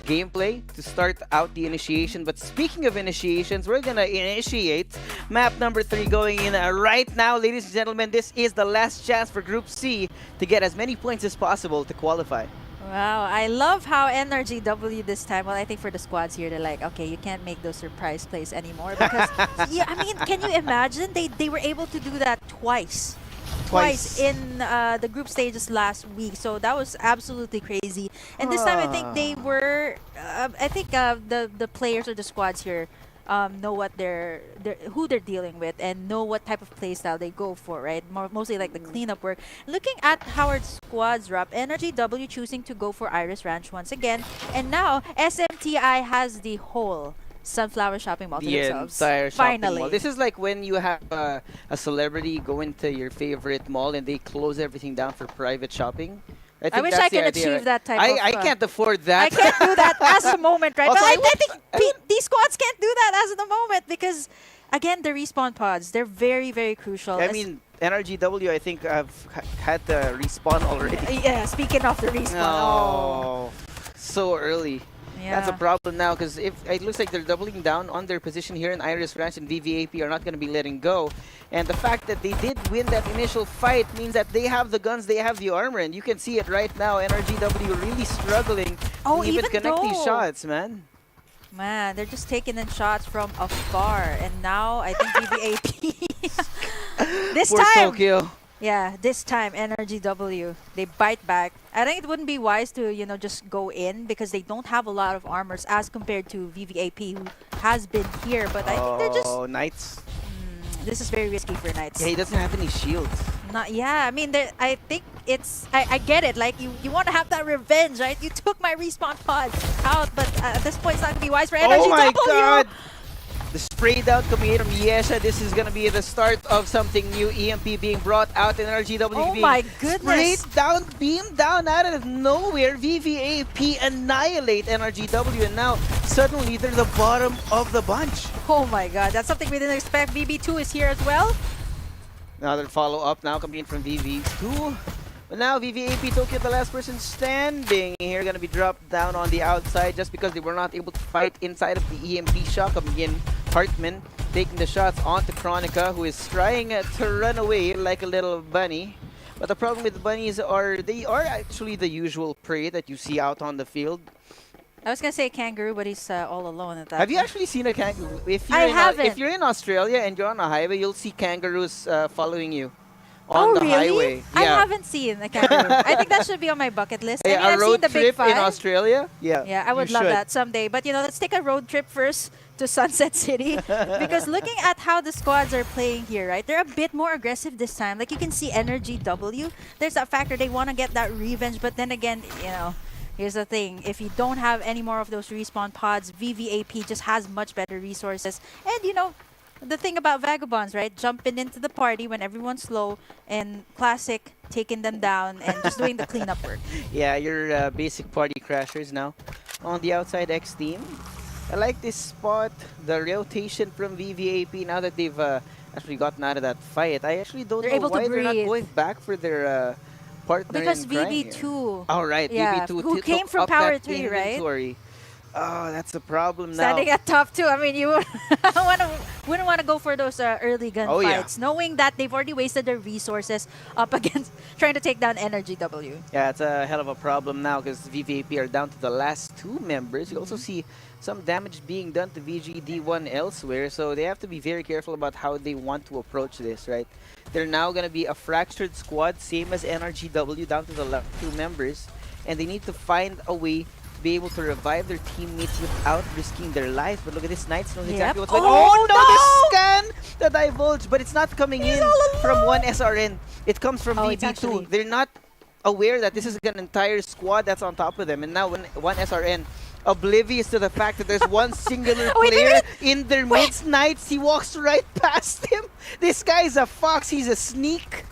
gameplay to start out the initiation. But speaking of initiations, we're gonna initiate map number 3 going in right now, ladies and gentlemen. This is the last chance for Group C to get as many points as possible to qualify. Wow, I love how NRGW this time, well, I think for the squads here, they're like, okay, you can't make those surprise plays anymore, because, yeah, I mean, can you imagine? They were able to do that twice in the group stages last week, so that was absolutely crazy. And this time, I think they were, the players or the squads here know what who they're dealing with and know what type of playstyle they go for, right? Mostly like the cleanup work. Looking at Howard's squads, Rob, NRGW choosing to go for Iris Ranch once again, and now SMTI has the whole Sunflower Shopping Mall to themselves. The entire shopping Finally. mall. This is like when you have a celebrity go into your favorite mall and they close everything down for private shopping. I wish I could achieve that type of... I can't afford that. I can't do that as a moment, right? Also, but I think these squads can't do that as the moment because, again, the respawn pods, they're very, very crucial. I mean, NRGW, I think, have had the respawn already. Yeah, speaking of the respawn. No. So early. Yeah. That's a problem now, because it looks like they're doubling down on their position here, in Iris Ranch and VVAP are not going to be letting go. And the fact that they did win that initial fight means that they have the guns, they have the armor, and you can see it right now. NRGW really struggling to even connect these shots, man. Man, they're just taking in shots from afar. And now, I think VVAP... this Poor time... Tokyo. Yeah, this time, NRGW, they bite back. I think it wouldn't be wise to, just go in because they don't have a lot of armors as compared to VVAP, who has been here. But I think they're just... Oh, Knights. This is very risky for Knights. Yeah, he doesn't have any shields. Yeah, I mean, I think it's... I get it. Like, you want to have that revenge, right? You took my respawn pod out, but at this point, it's not going to be wise for NRGW. Oh my god! The sprayed out command from Yesha. This is going to be the start of something new. EMP being brought out in RGW. Oh my goodness. Sprayed down, beamed down out of nowhere. VVAP annihilate NRGW, and now suddenly they're the bottom of the bunch. Oh my god, that's something we didn't expect. VB2 is here as well. Another follow-up now coming in from VV2. But now VVAP Tokyo, the last person standing here, going to be dropped down on the outside just because they were not able to fight inside of the EMP shot. Coming in, Hartman taking the shots onto Chronica, who is trying to run away like a little bunny. But the problem with the bunnies are they are actually the usual prey that you see out on the field. I was gonna say kangaroo, but he's all alone at that. Have you actually seen a kangaroo? If I haven't. If you're in Australia and you're on a highway, you'll see kangaroos following you Oh, on the really? highway. I Yeah. haven't seen a kangaroo. I think that should be on my bucket list. I mean, A I've road seen the Big trip Five. in Australia? Yeah. Yeah, I would you love should. that someday. But you know, let's take a road trip first to Sunset City because looking at how the squads are playing here, right? They're a bit more aggressive this time. Like you can see Energy W. There's that factor they want to get that revenge, but then again, you know, here's the thing. If you don't have any more of those respawn pods, VVAP just has much better resources. And you know, the thing about Vagabonds, right? Jumping into the party when everyone's low, and Classic taking them down and just doing the cleanup work. Yeah, your basic party crashers now. On the outside X team. I like this spot, the rotation from VVAP now that they've actually gotten out of that fight. I actually don't They're know able to why they're not breathe. going back for their partner Because in crime here. VV2. Oh, right, Yeah, VV2 who took came from up Power that 3, right? inventory. Oh, that's a problem now. Standing at top 2, I mean, you wouldn't want to go for those early gunfights, Oh, yeah. knowing that they've already wasted their resources up against trying to take down Energy W. Yeah, it's a hell of a problem now because VVAP are down to the last 2 members. You also see some damage being done to VGD1 elsewhere, so they have to be very careful about how they want to approach this, right? They're now going to be a fractured squad, same as NRGW, down to the last 2 members, and they need to find a way to be able to revive their teammates without risking their lives. But look at this, Knights knows exactly what's going on. Oh no, the scan! The divulge, but it's not coming in from one SRN. It comes from VB2. They're not aware that this is an entire squad that's on top of them, and now one SRN oblivious to the fact that there's one singular player in their midst. Knights, he walks right past him. This guy is a fox, he's a sneak.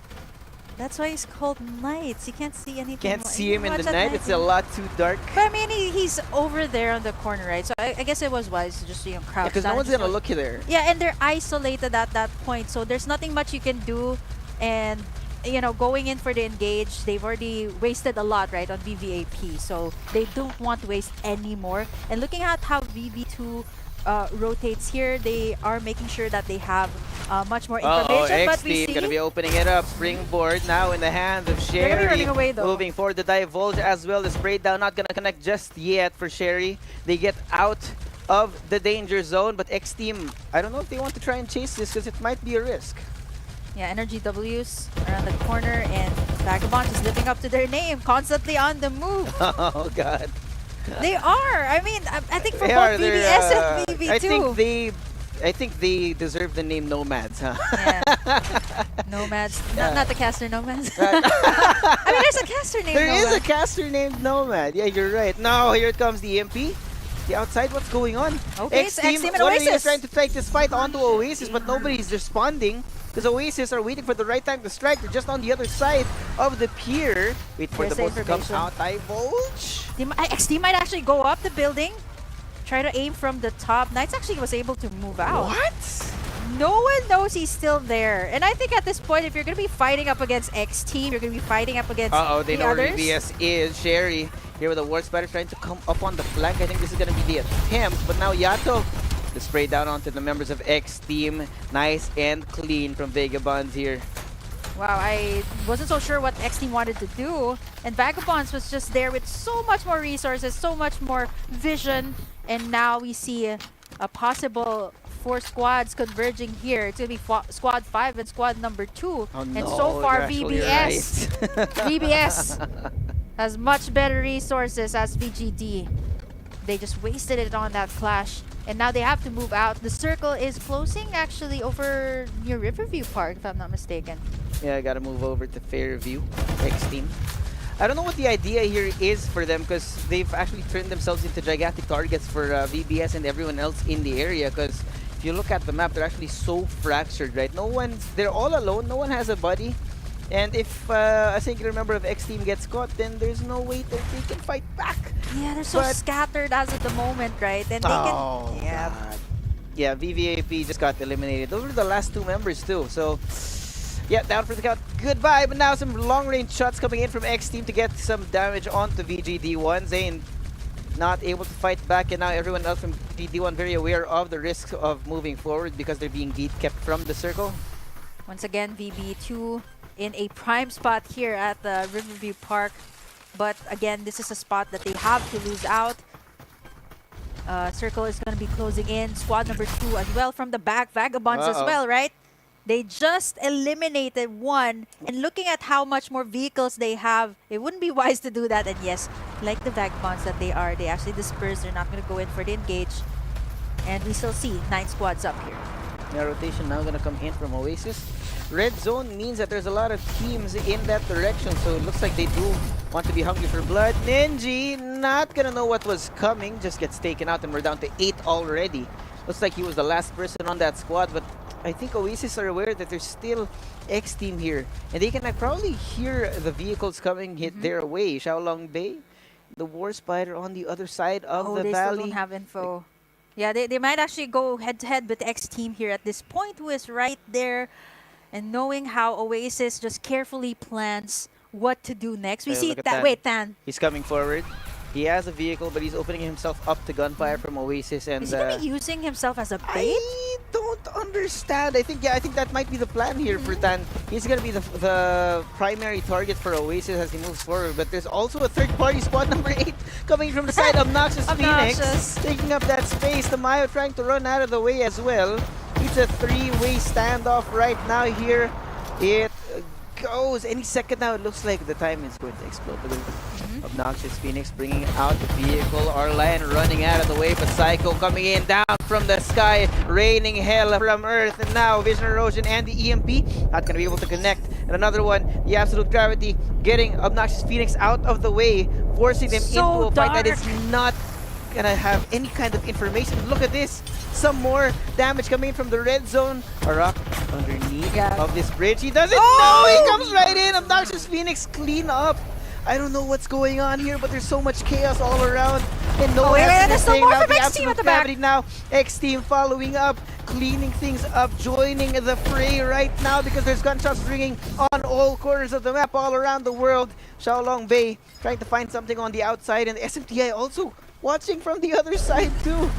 That's why he's called Knights. You can't see anything. Can't more. see You him in watch the at night, it's a lot too dark. But I mean, he's over there on the corner, right? So I guess it was wise to just, you know, crouch Because down no one's and gonna just look there. Yeah, and they're isolated at that point, so there's nothing much you can do. And you know, going in for the engage, they've already wasted a lot, right, on VVAP. So they don't want to waste any more. And looking at how VV2 rotates here, they are making sure that they have much more information. But we see gonna be opening it up. Springboard now in the hands of Sherry. They're gonna be running away, though. Moving forward, the divulge as well. The spray down not gonna connect just yet for Sherry. They get out of the danger zone, but X team, I don't know if they want to try and chase this because it might be a risk. yeah, Energy W's around the corner, and Vagabond is living up to their name, constantly on the move. Oh god. They are. I mean, I think for They both are, VBS and VB2. I think they deserve the name Nomads, huh? Yeah. Nomads. Yeah. Not the caster Nomads. I mean, there's a caster named There Nomad. is a caster named Nomad. Yeah, you're right. No, here it comes the MP. The outside, what's going on? Okay, it's X-Team and One is Oasis. trying to take this fight onto Oasis, but nobody's responding. Because Oasis are waiting for the right time to strike. They're just on the other side of the pier. Wait for There's the boat to come information. out. Divulge. XT might actually go up the building, try to aim from the top. Knights actually was able to move out. What? No one knows he's still there. And I think at this point, if you're going to be fighting up against X Team, you're going to be fighting up against They the know where others. VBS is. Sherry here with the War Spider trying to come up on the flank. I think this is going to be the attempt. But now Yato, the spray down onto the members of X Team. Nice and clean from Vagabonds here. Wow, I wasn't so sure what X Team wanted to do. And Vagabonds was just there with so much more resources, so much more vision. And now we see a possible 4 squads converging here. It's going to be squad 5 and squad number 2. Oh, and no, so far, you're actually VBS. right. VBS has much better resources as VGD. They just wasted it on that clash. And now they have to move out. The circle is closing actually over near Riverview Park, if I'm not mistaken. Yeah, I gotta move over to Fairview, X Team. I don't know what the idea here is for them because they've actually turned themselves into gigantic targets for VBS and everyone else in the area. Because if you look at the map, they're actually so fractured, right? They're all alone. No one has a buddy. And if a singular member of X Team gets caught, then there's no way that they can fight back. Yeah, they're so scattered as of the moment, right? And they can. Yeah. God. Yeah, VVAP just got eliminated. Those were the last 2 members too. So, yeah, down for the count. Goodbye. But now some long-range shots coming in from X Team to get some damage onto VGD1. Zane not able to fight back, and now everyone else from VGD1 very aware of the risks of moving forward because they're being gate kept from the circle. Once again, VB2 in a prime spot here at the Riverview Park. But again, this is a spot that they have to lose out. Circle is going to be closing in. Squad number 2 as well from the back. Vagabonds as well, right? They just eliminated one. And looking at how much more vehicles they have, it wouldn't be wise to do that. And yes, like the Vagabonds that they are, they actually disperse. They're not going to go in for the engage. And we still see 9 squads up here. Yeah, rotation now gonna come in from Oasis. Red zone means that there's a lot of teams in that direction, so it looks like they do want to be hungry for blood. Ninji not gonna know what was coming, just gets taken out, and we're down to 8 already. Looks like he was the last person on that squad, but I think Oasis are aware that there's still X team here, and they can probably hear the vehicles coming hit their way. Xiaolong Bay, the War Spider on the other side of the they valley. still don't have info. Yeah, they might actually go head-to-head with X team here at this point, who is right there. And knowing how Oasis just carefully plans what to do next. We see that. Wait, Tan. He's coming forward. He has a vehicle, but he's opening himself up to gunfire from Oasis. And is he gonna be using himself as a bait? I don't understand. I think that might be the plan here for Tan. He's gonna be the primary target for Oasis as he moves forward. But there's also a third-party squad number 8 coming from the side of Noxious Phoenix, taking up that space. The Mayo trying to run out of the way as well. It's a 3-way standoff right now here. It goes any second now. It looks like the time is going to explode. Obnoxious Phoenix bringing out the vehicle. Our Lion running out of the way, but Psycho coming in down from the sky, raining hell from Earth. And now Vision Erosion and the EMP not going to be able to connect. And another one, the Absolute Gravity, getting Obnoxious Phoenix out of the way, forcing them into a fight that is not gonna have any kind of information. Look at this. Some more damage coming in from the red zone. Arak underneath of this bridge. He doesn't know. He comes right in. Obnoxious Phoenix clean up. I don't know what's going on here, but there's so much chaos all around. And no one has anything. Now the Absolute Gravity now. X Team following up, cleaning things up, joining the fray right now because there's gunshots ringing on all corners of the map all around the world. Xiaolong Bay trying to find something on the outside, and the SMTI also watching from the other side too.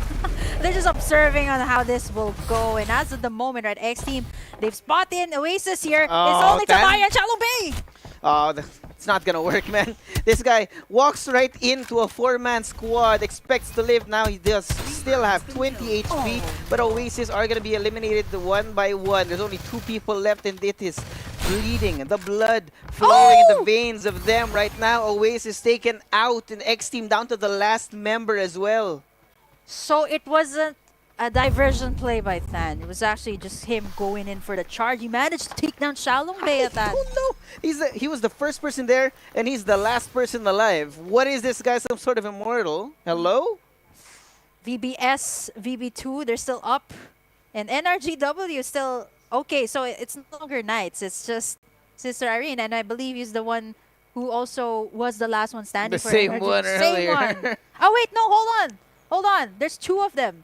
They're just observing on how this will go. And as of the moment, right, X Team, they've spotted Oasis here. It's only Tamaya and Xiaolong Bay. Oh, it's not gonna work, man. This guy walks right into a 4-man squad, expects to live. Now he does still have 20 HP, but Oasis are gonna be eliminated one by one. There's only 2 people left, and it is bleeding. The blood flowing in the veins of them right now. Oasis taken out, and X Team down to the last member as well. So it wasn't a diversion play by Than. It was actually just him going in for the charge. He managed to take down Xiaolong Bay at that. I don't know. He was the first person there, and he's the last person alive. What is this guy, some sort of immortal? Hello? VBS, VB2, they're still up. And NRGW is still... Okay, so it's no longer Knights. It's just Sister Irene, and I believe he's the one who also was the last one standing the for same NRG. one earlier. Same one. Oh, wait, no, hold on. Hold on. There's 2 of them.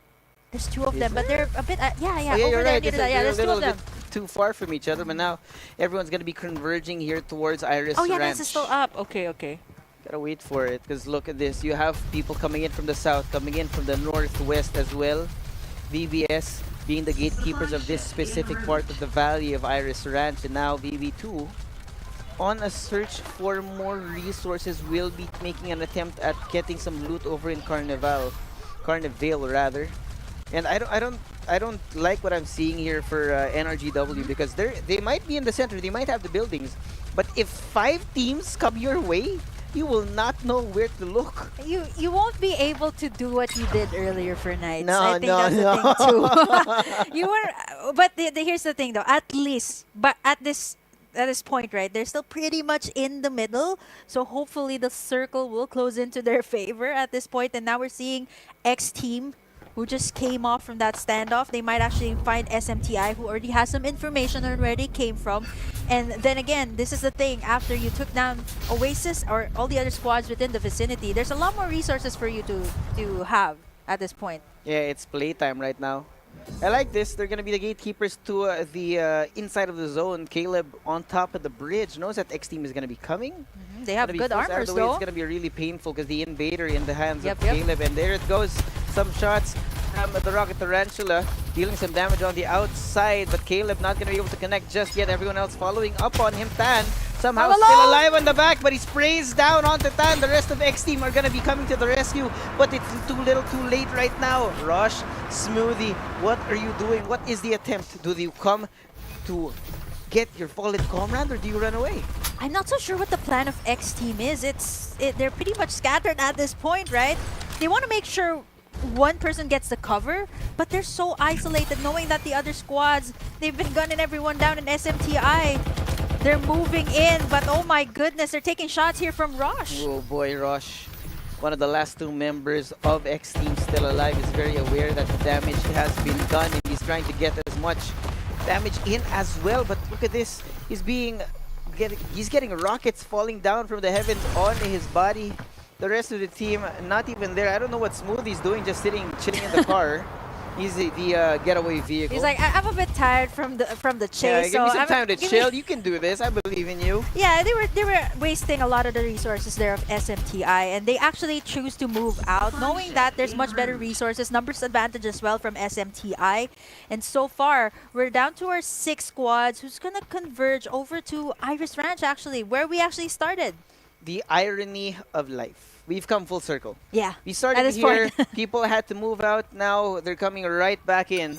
There's 2 of them, but they're a bit... yeah, you're over there. right. Yeah, there's 2 of them. Too far from each other, but now everyone's going to be converging here towards Iris Oh, yeah, Ranch. this is still up. Okay. Gotta wait for it, because look at this. You have people coming in from the south, coming in from the northwest as well. VBS being the gatekeepers of this specific part of the valley of Iris Ranch, and now VB2 on a search for more resources will be making an attempt at getting some loot over in Carnivale rather. And I don't like what I'm seeing here for NRGW, because they might be in the center, they might have the buildings, but if 5 teams come your way, you will not know where to look. You won't be able to do what you did earlier for Knights. No, I think that's the thing too. You were, but here's the thing though. At least, but at this point, right, they're still pretty much in the middle. So hopefully the circle will close into their favor at this point. And now we're seeing X Team, who just came off from that standoff. They might actually find SMTI, who already has some information on where they came from. And then again, this is the thing, after you took down Oasis or all the other squads within the vicinity, there's a lot more resources for you to have at this point. Yeah, it's playtime right now. I like this. They're going to be the gatekeepers to the inside of the zone. Caleb on top of the bridge knows that X Team is going to be coming. They have good armors though. It's going to be really painful because the invader in the hands of Caleb. And there it goes. Some shots from the Rocket Tarantula, dealing some damage on the outside, but Caleb not going to be able to connect just yet. Everyone else following up on him. Tan Somehow All still alone. alive on the back, but he sprays down onto Tan. The rest of X Team are gonna be coming to the rescue, but it's too little too late right now. Rush, Smoothie, what are you doing? What is the attempt? Do you come to get your fallen comrade or do you run away? I'm not so sure what the plan of X Team is. They're pretty much scattered at this point, right? They want to make sure one person gets the cover, but they're so isolated knowing that the other squads, they've been gunning everyone down in SMTI. They're moving in, but oh my goodness, they're taking shots here from Rush. Oh boy, Rush. One of the last two members of X Team still alive is very aware that the damage has been done and he's trying to get as much damage in as well. But look at this. He's getting rockets falling down from the heavens on his body. The rest of the team not even there. I don't know what Smoothie's doing, just chilling in the car. He's the getaway vehicle. He's like, I'm a bit tired from the chase. Yeah, give me so some time to chill. You can do this. I believe in you. Yeah, they were wasting a lot of the resources there of SMTI, and they actually choose to move out, knowing that there's much better resources, numbers advantage as well from SMTI. And so far, we're down to our 6 squads, who's gonna converge over to Iris Ranch, actually, where we actually started. The irony of life. We've come full circle. Yeah. We started here, people had to move out, now they're coming right back in.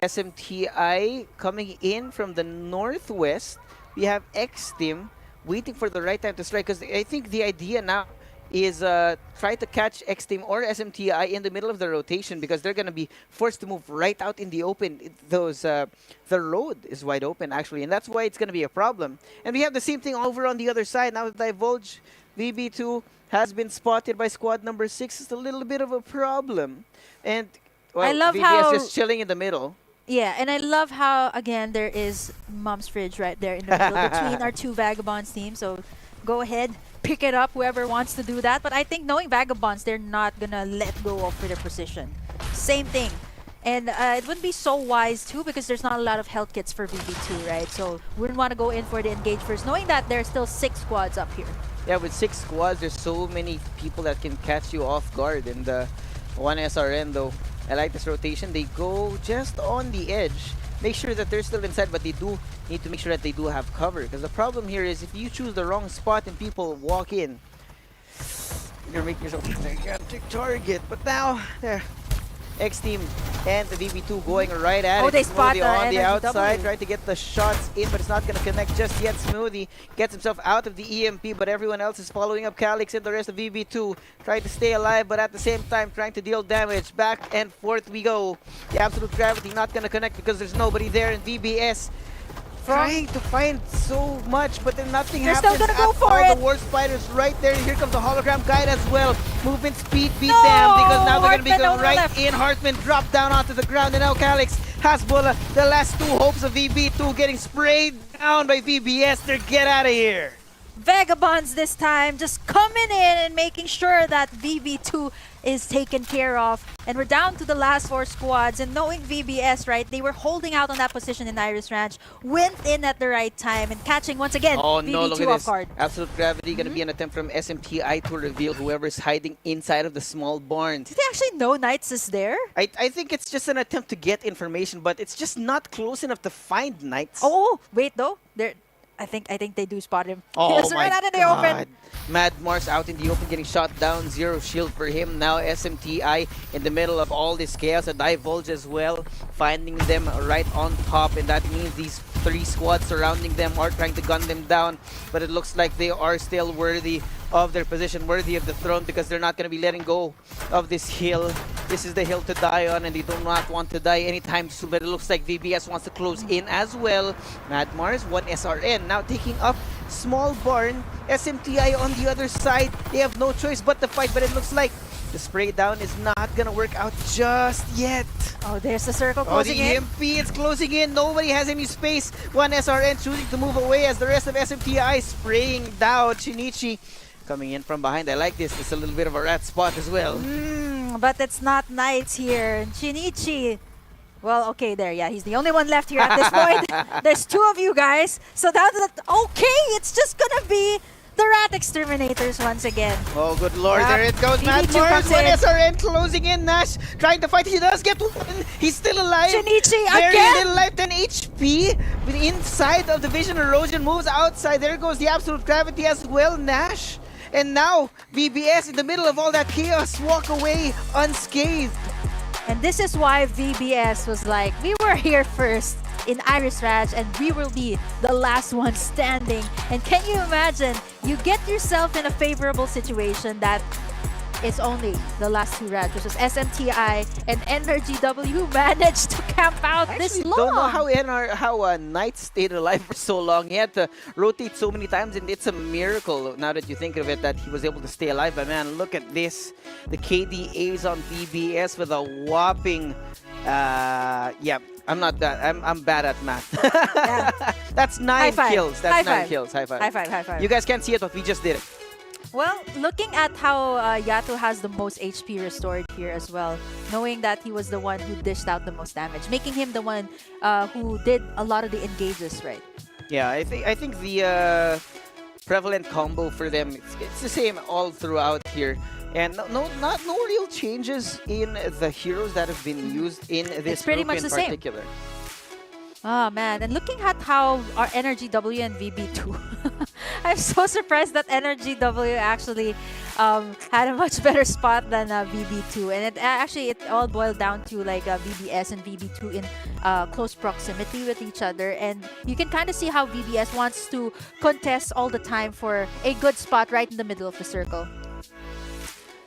SMTI coming in from the northwest. We have X Team waiting for the right time to strike, because I think the idea now is try to catch X Team or SMTI in the middle of the rotation, because they're going to be forced to move right out in the open. The road is wide open, actually, and that's why it's going to be a problem. And we have the same thing over on the other side. Now Divulge VB2 has been spotted by squad number 6. It's a little bit of a problem. And, well, I love VB how is just chilling in the middle. Yeah, and I love how, again, there is Mom's Fridge right there in the middle between our 2 Vagabonds teams. So go ahead, pick it up, whoever wants to do that. But I think knowing Vagabonds, they're not going to let go of their position. Same thing. And it wouldn't be so wise, too, because there's not a lot of health kits for VB2, right? So we wouldn't want to go in for the engage first, knowing that there's still 6 squads up here. Yeah, with 6 squads, there's so many people that can catch you off guard. And one SRN, though, I like this rotation. They go just on the edge. Make sure that they're still inside, but they do need to make sure that they do have cover. Because the problem here is if you choose the wrong spot and people walk in, you're making yourself a gigantic target. But now, there. X Team and the VB2 going right at it. Oh, they spot Smoothie the on the outside, NRGW. trying to get the shots in, but it's not going to connect just yet. Smoothie gets himself out of the EMP, but everyone else is following up. Calix and the rest of VB2 trying to stay alive, but at the same time trying to deal damage. Back and forth we go. The absolute gravity not going to connect because there's nobody there, and VBS trying to find so much, but then nothing They're happens. still gonna go at for all. it. The War Spider's right there. Here comes the hologram guide as well. Movement speed beat them, because now they're going to be Hartman going right left. in. Hartman dropped down onto the ground, and now Calix has Bola. The last 2 hopes of VB2 getting sprayed down by VBS. They're get out of here. Vagabonds this time, just coming in and making sure that VB2 is taken care of. And we're down to the last 4 squads. And knowing VBS, right, they were holding out on that position in Iris Ranch, went in at the right time and catching once again Oh VB2 no, look at off this. guard. Absolute gravity going to be an attempt from SMTI to reveal whoever's hiding inside of the small barn. Did they actually know Knights is there? I think it's just an attempt to get information, but it's just not close enough to find Knights. Oh, wait though. I think they do spot him. Oh Yes, my right out in the God. open. Mad Mars out in the open, getting shot down. 0 shield for him. Now SMTI in the middle of all this chaos. A Divulge as well, finding them right on top. And that means these 3 squads surrounding them are trying to gun them down. But it looks like they are still worthy of their position, worthy of the throne, because they're not going to be letting go of this hill. This is the hill to die on, and they do not want to die anytime soon. But it looks like VBS wants to close in as well. Mad Mars, 1 SRN, now taking up small barn. SMTI on the other side, they have no choice but to fight. But it looks like the spray down is not going to work out just yet. Oh, there's the circle Oh, closing the in. EMP is closing in. Nobody has any space. 1 SRN choosing to move away as the rest of SMTI spraying down. Shinichi coming in from behind. I like this. It's a little bit of a rat spot as well. But it's not Knights here. Shinichi. Well, okay, there. Yeah, he's the only one left here at this point. There's 2 of you guys. So down to the... Okay, it's just gonna be the Rat Exterminators once again. Oh, good lord, Yep. there it goes. Matt BB2 Morris, comes in. 1 SRN closing in. Nash trying to fight. He does get one. He's still alive. Shinichi Very again. little life, 10 HP. With inside of the Vision Erosion, moves outside. There goes the Absolute Gravity as well, Nash. And now, VBS in the middle of all that chaos, walk away unscathed. And this is why VBS was like, we were here first in Iris Raj and we will be the last one standing. And can you imagine, you get yourself in a favorable situation that is only the last two Raj, which is SMTI and NRGW, who managed to camp out this long. Don't know how Knight stayed alive for so long. He had to rotate so many times, and it's a miracle now that you think of it that he was able to stay alive. But man, look at this. The KDAs on VBS with a whopping yeah, I'm not that. I'm bad at math. That's 9 kills. That's 9 kills. High five. High five, high five. You guys can't see it, but we just did it. Well, looking at how Yato has the most HP restored here as well, knowing that he was the one who dished out the most damage, making him the one who did a lot of the engages, right? Yeah, I think the prevalent combo for them, it's the same all throughout here. And no real changes in the heroes that have been used in this It's pretty group much in the same. particular. Oh man, and looking at how our Energy W and VB2, I'm so surprised that Energy W actually had a much better spot than VB2, and it all boiled down to like VBS and VB2 in close proximity with each other, and you can kind of see how VBS wants to contest all the time for a good spot right in the middle of the circle.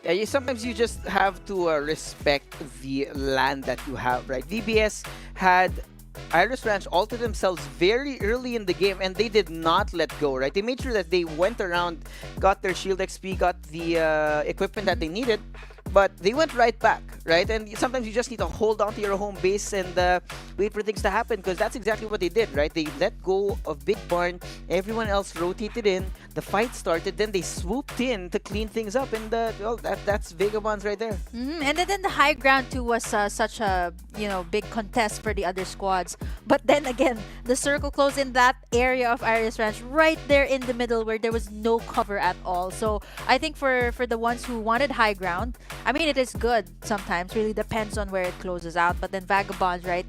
Yeah, sometimes you just have to respect the land that you have, right? VBS had Iris Ranch all to themselves very early in the game, and they did not let go, right? They made sure that they went around, got their shield XP, got the equipment that they needed, but they went right back, right? And sometimes you just need to hold on to your home base and wait for things to happen, because that's exactly what they did, right? They let go of Big Barn, everyone else rotated in, the fight started, then they swooped in to clean things up, and well, that's Vagabonds right there. And then the high ground too was such a big contest for the other squads. But then again, the circle closed in that area of Iris Ranch, right there in the middle where there was no cover at all. So I think for the ones who wanted high ground, I mean, it is good sometimes. Really depends on where it closes out. But then Vagabonds, right?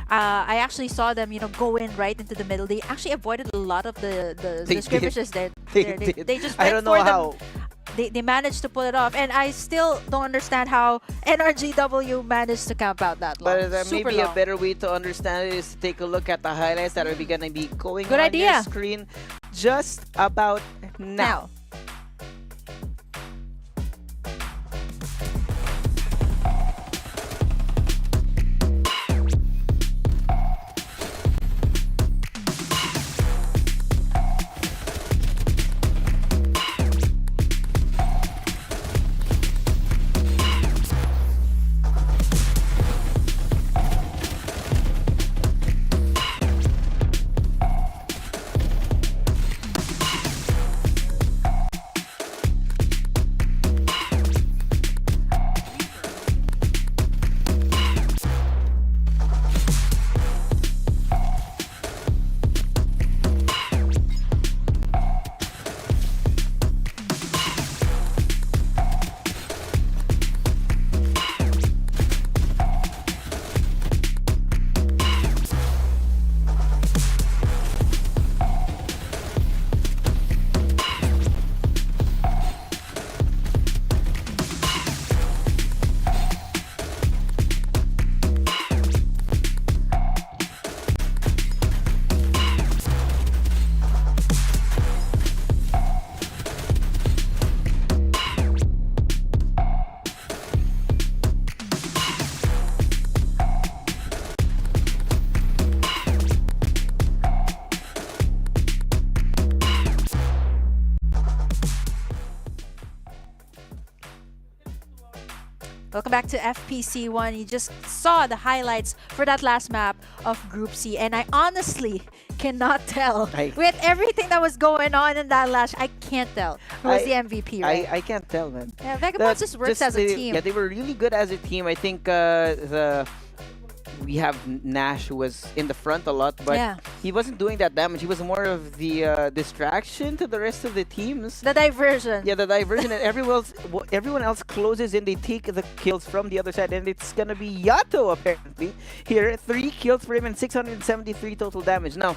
I actually saw them, go in right into the middle. They actually avoided a lot of the skirmishes there. They just went I don't know for how. them. They managed to pull it off, and I still don't understand how NRGW managed to camp out that long. But maybe a better way to understand it is to take a look at the highlights that are going to be going Good on idea. your screen just about now. Welcome back to FPC 1. You just saw the highlights for that last map of Group C, and I honestly cannot tell. With everything that was going on in that last, I can't tell who was the MVP, right? I can't tell, man. Yeah, Vagabonds just works as a team. Yeah, they were really good as a team. I think we have Nash, who was in the front a lot, but Yeah. he wasn't doing that damage. He was more of the distraction to the rest of the teams. The diversion. Yeah, the diversion, and everyone else closes in. They take the kills from the other side, and it's gonna be Yato apparently here. 3 kills for him and 673 total damage. Now,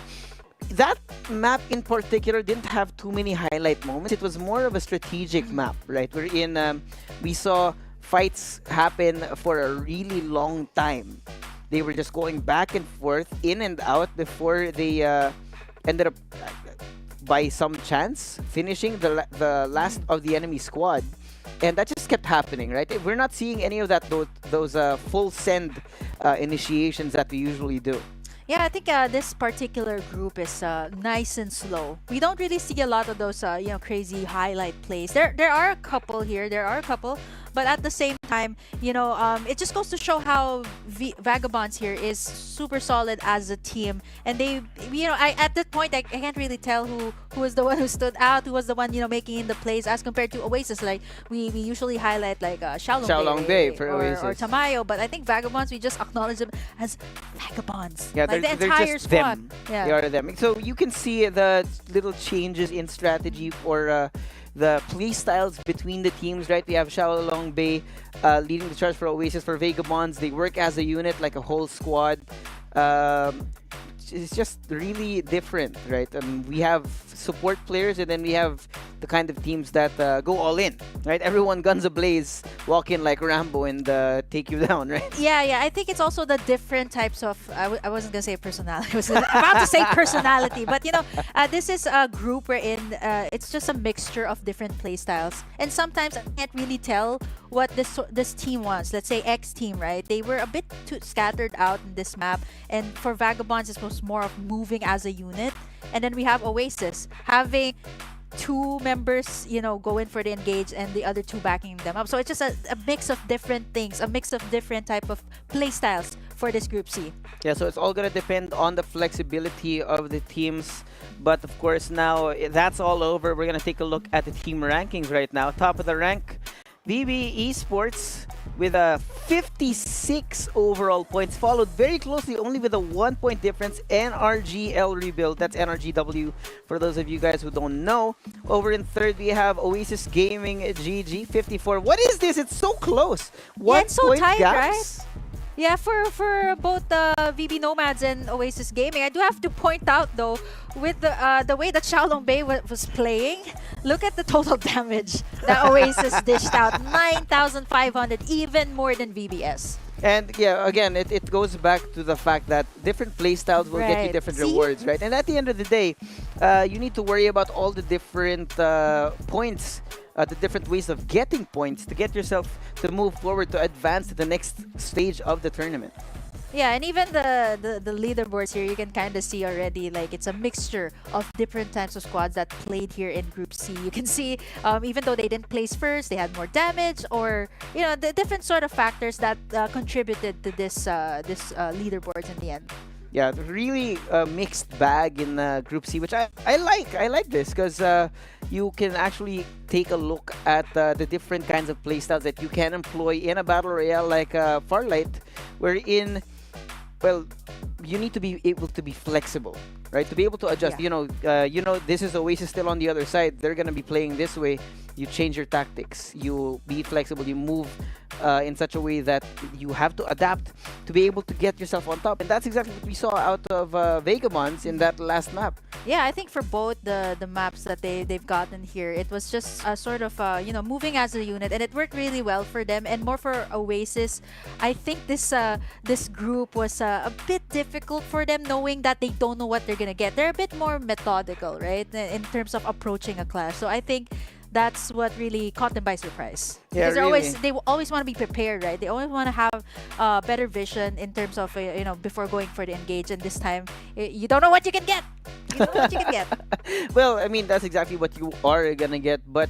that map in particular didn't have too many highlight moments. It was more of a strategic map, right? Wherein we saw fights happen for a really long time. They were just going back and forth, in and out, before they ended up, by some chance, finishing the last of the enemy squad. And that just kept happening, right? We're not seeing any of that, those full send initiations that we usually do. Yeah, I think this particular group is nice and slow. We don't really see a lot of those, crazy highlight plays. There are a couple here. There are a couple, but at the same time, it just goes to show how Vagabonds here is super solid as a team. And they, at that point, I can't really tell who was the one who stood out, who was the one, making the plays as compared to Oasis. Like we usually highlight like Xiaolongbei for Oasis or Tamayo, but I think Vagabonds, we just acknowledge them as Vagabonds. Yeah, like the they're entire just squad. them. Yeah. They are them. So you can see the little changes in strategy for the play styles between the teams, right? We have Xiaolongbei leading the charge for Oasis. For Vagabonds, they work as a unit, like a whole squad. It's just really different, right? We have support players, and then we have the kind of teams that go all in, right? Everyone guns ablaze, walk in like Rambo and take you down, right? Yeah. I think it's also the different types of. I wasn't gonna say personality. I was about to say personality, but this is a group wherein it's just a mixture of different play styles, and sometimes I can't really tell what this team wants. Let's say X team, right? They were a bit too scattered out in this map, and for Vagabonds, it was more of moving as a unit. And then we have Oasis having 2 members, go in for the engage and the other 2 backing them up. So it's just a mix of different things, a mix of different type of play styles for this Group C. Yeah, so it's all going to depend on the flexibility of the teams. But of course, now that's all over. We're going to take a look at the team rankings right now. Top of the rank, VB Esports with a 56 overall points, followed very closely only with a 1-point difference, NRGL Rebuild. That's NRGW for those of you guys who don't know. Over in third, we have Oasis Gaming GG 54. What is this? It's so close. Yeah, it's so 1 point tight, gaps. right? Yeah, for both VB Nomads and Oasis Gaming, I do have to point out though, with the way that Xiaolongbei was playing, look at the total damage that Oasis dished out, 9,500, even more than VBS. And yeah, again, it goes back to the fact that different playstyles will get you different rewards, right? And at the end of the day, you need to worry about all the different points, the different ways of getting points to get yourself to move forward, to advance to the next stage of the tournament. Yeah, and even the leaderboards here, you can kind of see already, like, it's a mixture of different types of squads that played here in Group C. You can see, even though they didn't place first, they had more damage, or, the different sort of factors that contributed to this leaderboards in the end. Yeah, really mixed bag in Group C, which I like. I like this because you can actually take a look at the different kinds of playstyles that you can employ in a battle royale like Farlight, wherein, well, you need to be able to be flexible, right? To be able to adjust. Yeah. This is Oasis still on the other side. They're gonna be playing this way. You change your tactics. You be flexible. You move in such a way that you have to adapt to be able to get yourself on top. And that's exactly what we saw out of Vagabonds in that last map. Yeah, I think for both the maps that they've gotten here, it was just sort of moving as a unit, and it worked really well for them. And more for Oasis, I think this group was a bit difficult for them, knowing that they don't know what they're gonna get. They're a bit more methodical, right, in terms of approaching a clash. So I think that's what really caught them by surprise. Yeah, because they always want to be prepared, right? They always want to have better vision in terms of before going for the engage. And this time, you don't know what you can get. You don't know what you can get. Well, I mean, that's exactly what you are gonna get, but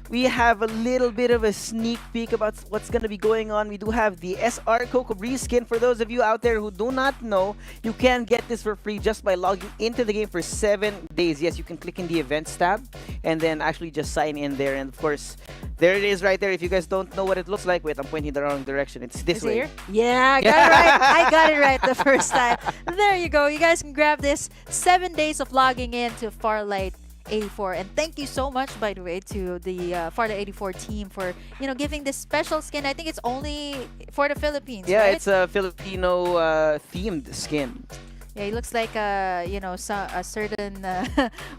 we have a little bit of a sneak peek about what's going to be going on. We do have the SR Coco Breeze skin. For those of you out there who do not know, you can get this for free just by logging into the game for 7 days. Yes, you can click in the events tab and then actually just sign in there. And of course, there it is right there. If you guys don't know what it looks like, wait, I'm pointing the wrong direction. It's this way. Here? Yeah, I got it right. I got it right the first time. There you go. You guys can grab this 7 days of logging in to Farlight 84. And thank you so much, by the way, to the Farlight 84 team for, giving this special skin. I think it's only for the Philippines, Yeah, right? it's a Filipino themed skin. Yeah, he looks like a certain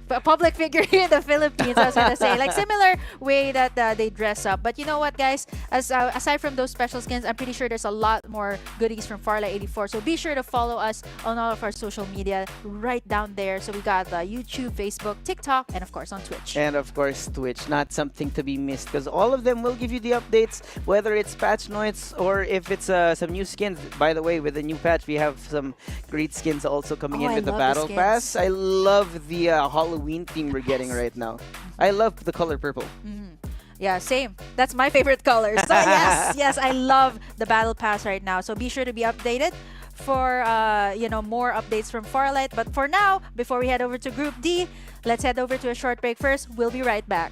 public figure here in the Philippines. I was gonna say, like similar way that they dress up. But you know what, guys? Aside from those special skins, I'm pretty sure there's a lot more goodies from Farlight 84. So be sure to follow us on all of our social media right down there. So we got YouTube, Facebook, TikTok, and of course on Twitch. And of course Twitch, not something to be missed because all of them will give you the updates, whether it's patch notes or if it's some new skins. By the way, with the new patch, we have some great skins also coming in with the Battle Pass. I love the Halloween theme we're getting right now. I love the color purple. Yeah, same. That's my favorite color. So yes, I love the Battle Pass right now. So be sure to be updated for more updates from Farlight. But for now, before we head over to Group D, let's head over to a short break first. We'll be right back.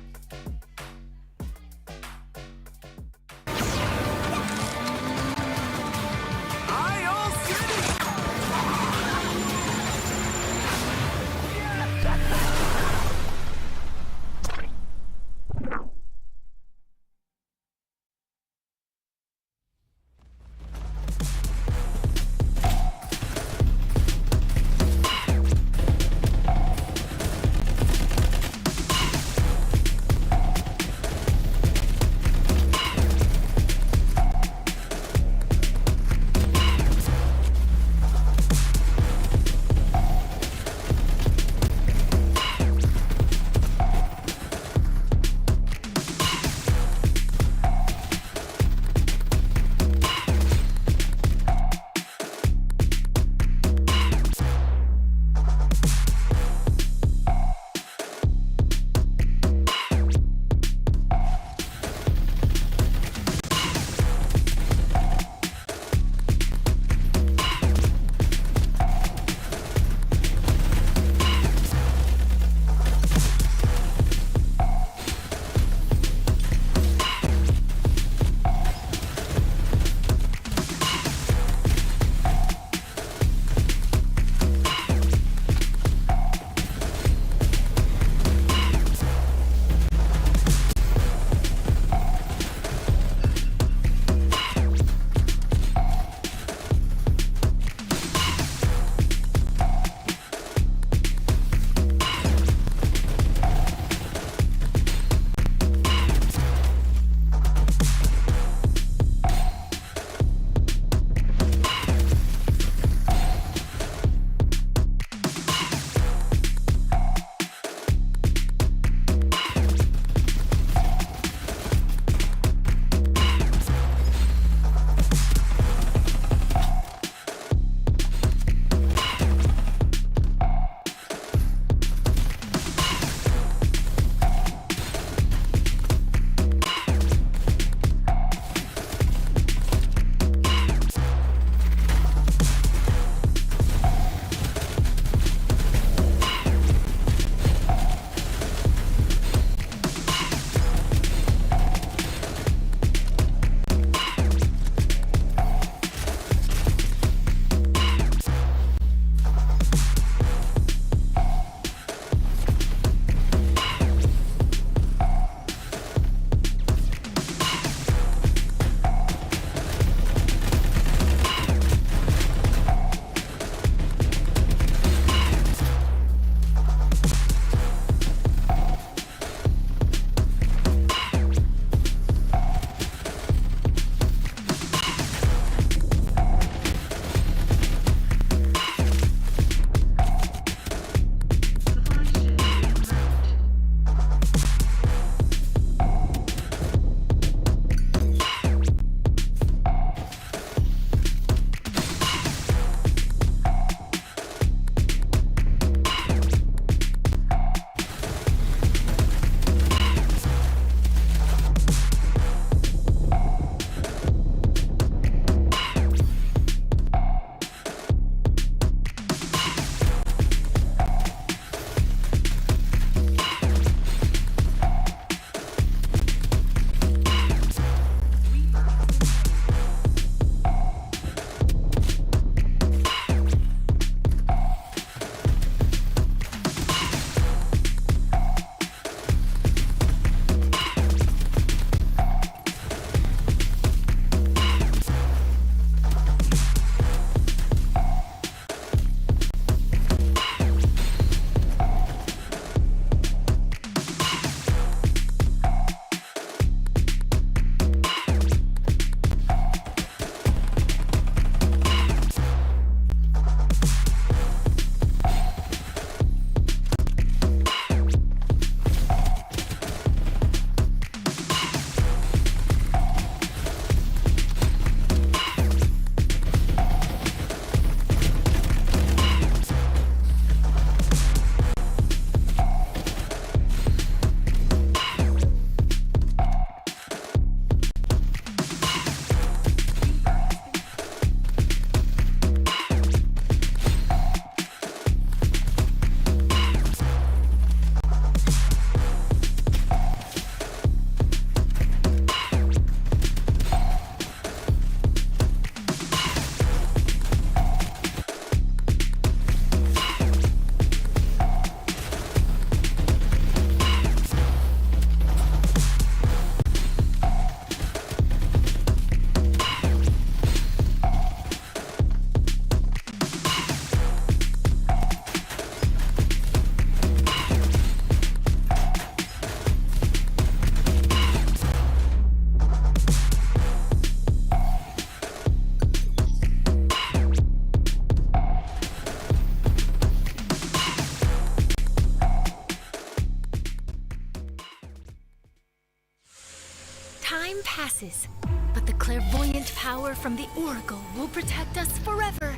Time passes, but the clairvoyant power from the Oracle will protect us forever.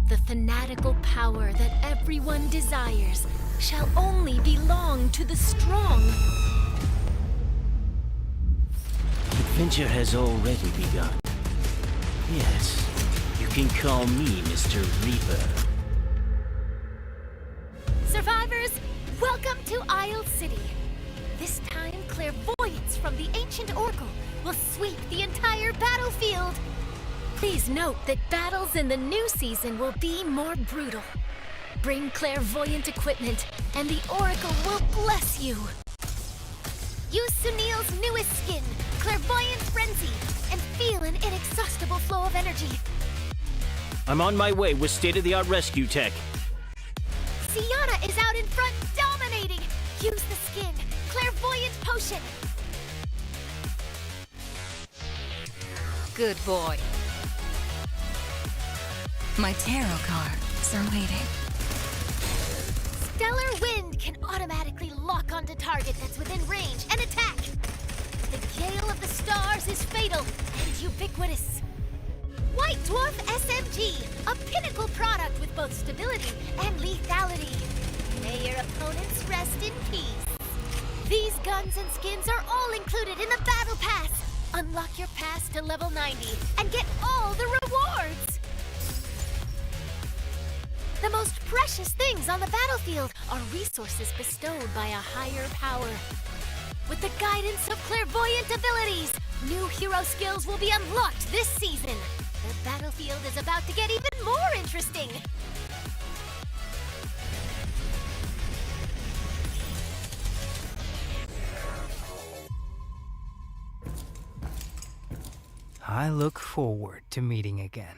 The fanatical power that everyone desires shall only belong to the strong. Adventure has already begun. Yes, you can call me Mr. Reaper. Survivors, welcome to Isle City. This time, clairvoyance from the ancient Oracle will sweep the entire battlefield. Please note that battles in the new season will be more brutal. Bring clairvoyant equipment, and the Oracle will bless you. Use Sunil's newest skin, Clairvoyant Frenzy, and feel an inexhaustible flow of energy. I'm on my way with state-of-the-art rescue tech. Sienna is out in front dominating. Use the skin, Clairvoyant Potion. Good boy. My tarot cards are waiting. Stellar Wind can automatically lock onto target that's within range and attack. The Gale of the Stars is fatal and ubiquitous. White Dwarf SMG, a pinnacle product with both stability and lethality. May your opponents rest in peace. These guns and skins are all included in the Battle Pass. Unlock your pass to level 90 and get all the rewards. The most precious things on the battlefield are resources bestowed by a higher power. With the guidance of clairvoyant abilities, new hero skills will be unlocked this season. The battlefield is about to get even more interesting. I look forward to meeting again.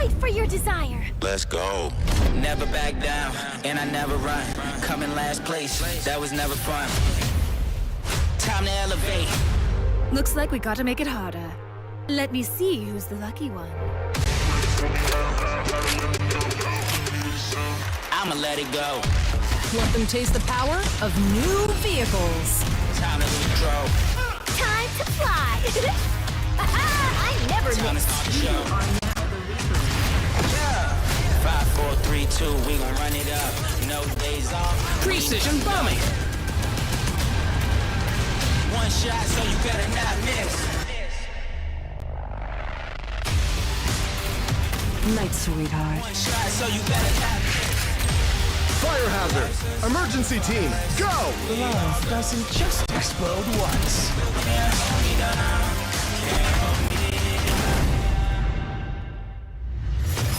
Fight for your desire. Let's go. Never back down, and I never run. Coming last place, that was never fun. Time to elevate. Looks like we gotta make it harder. Let me see who's the lucky one. I'ma let it go. Let them taste the power of new vehicles. Time to control. Time to fly. I never Time to miss. start the show. 5, 4, 3, 2, we gon' run it up. No days off. Precision bombing. One shot, so you better not miss. Night, sweetheart. One shot, so you better not miss. Fire hazard. Emergency team, go! Love doesn't just explode once.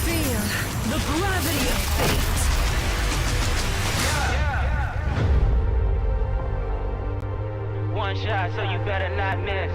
Feel the gravity of fate. One shot, so you better not miss.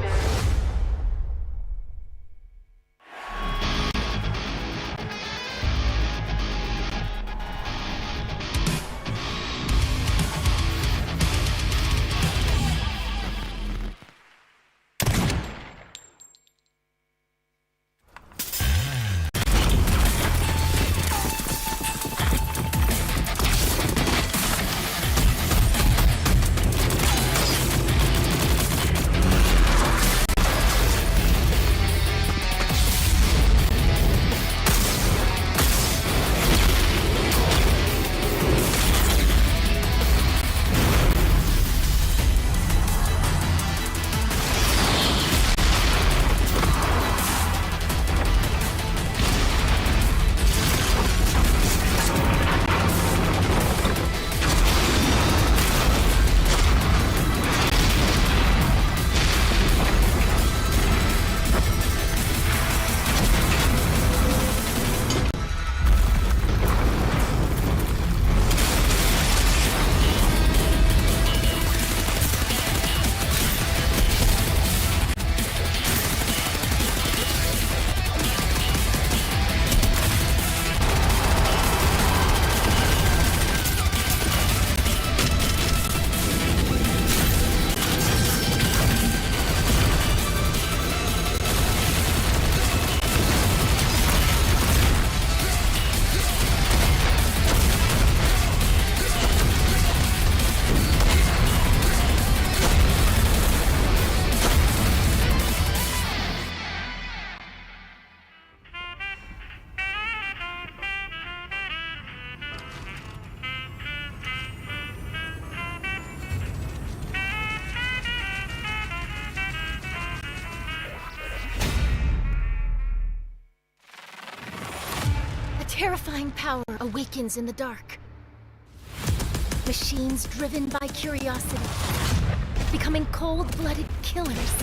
Terrifying power awakens in the dark. Machines driven by curiosity, becoming cold-blooded killers.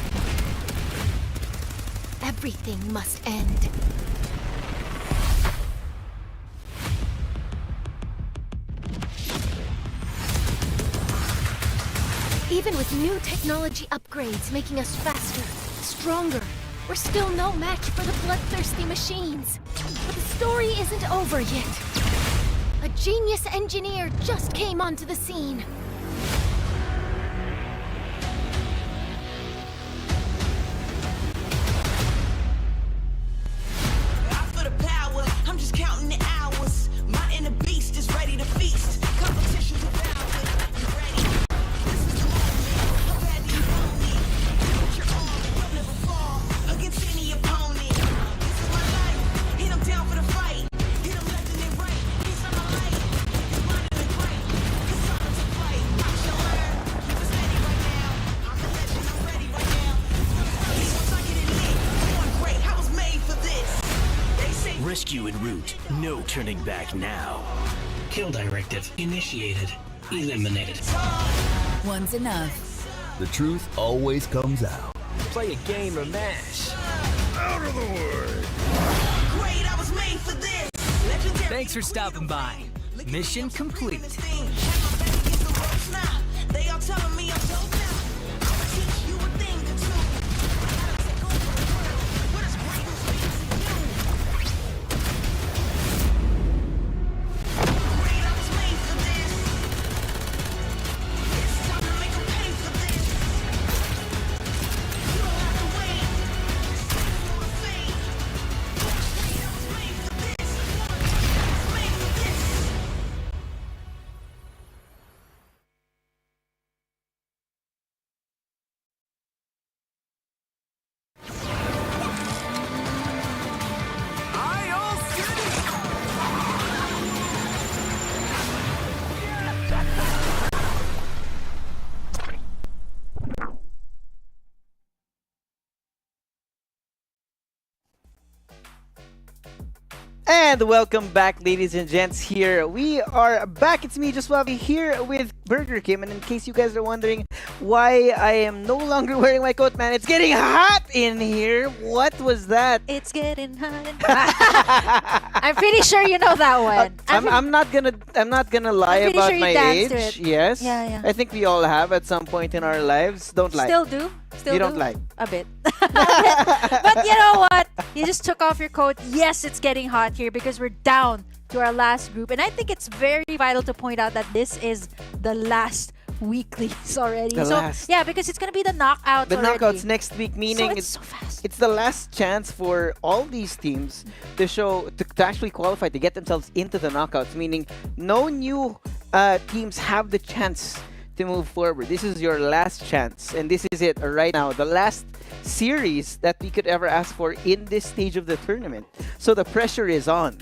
Everything must end. Even with new technology upgrades making us faster, stronger, we're still no match for the bloodthirsty machines. But the story isn't over yet. A genius engineer just came onto the scene. I feel the power, I'm just counting the hours. My inner beast is ready to feast. Competition's devoured. You ready? This is the moment. How bad do you want me? Put your arm, you'll never fall against any opponent. This is my life. Hit 'em down for the fight. Hit 'em left and then right. He's on the light. He's blinded and bright. Cause time to fight. I shall learn. Keep it steady right now. I'm the legend, I'm ready right now. Once I get it lit, going great. I was made for this. They say Rescue en route. No turning back now. Kill directive initiated. Eliminated. One's enough. The truth always comes out. Play a game or mash. Out of the way! great, I was made for this. Legendary. Thanks for stopping by. Mission complete. They all telling me I'm dope now. I'ma teach you a thing or two. What is greatness mean to you? And welcome back, ladies and gents. Here we are back. It's me, Joswavi, here with Burger Kim. And in case you guys are wondering why I am no longer wearing my coat, man, it's getting hot in here. What was that? It's getting hot. I'm pretty sure you know that one. I'm not gonna lie about sure my danced to age. it. Yes. Yeah. I think we all have at some point in our lives. Don't lie. Still do. You don't lie. A bit. But you know what? You just took off your coat. Yes, it's getting hot here because we're down to our last group. And I think it's very vital to point out that this is the last weeklies already. Last. Yeah, because it's going to be the knockouts already. Knockouts next week, meaning it's so fast. It's the last chance for all these teams to actually qualify, to get themselves into the knockouts, meaning no new teams have the chance to move forward. This is your last chance, and this is it right now. The last series that we could ever ask for in this stage of the tournament. So the pressure is on.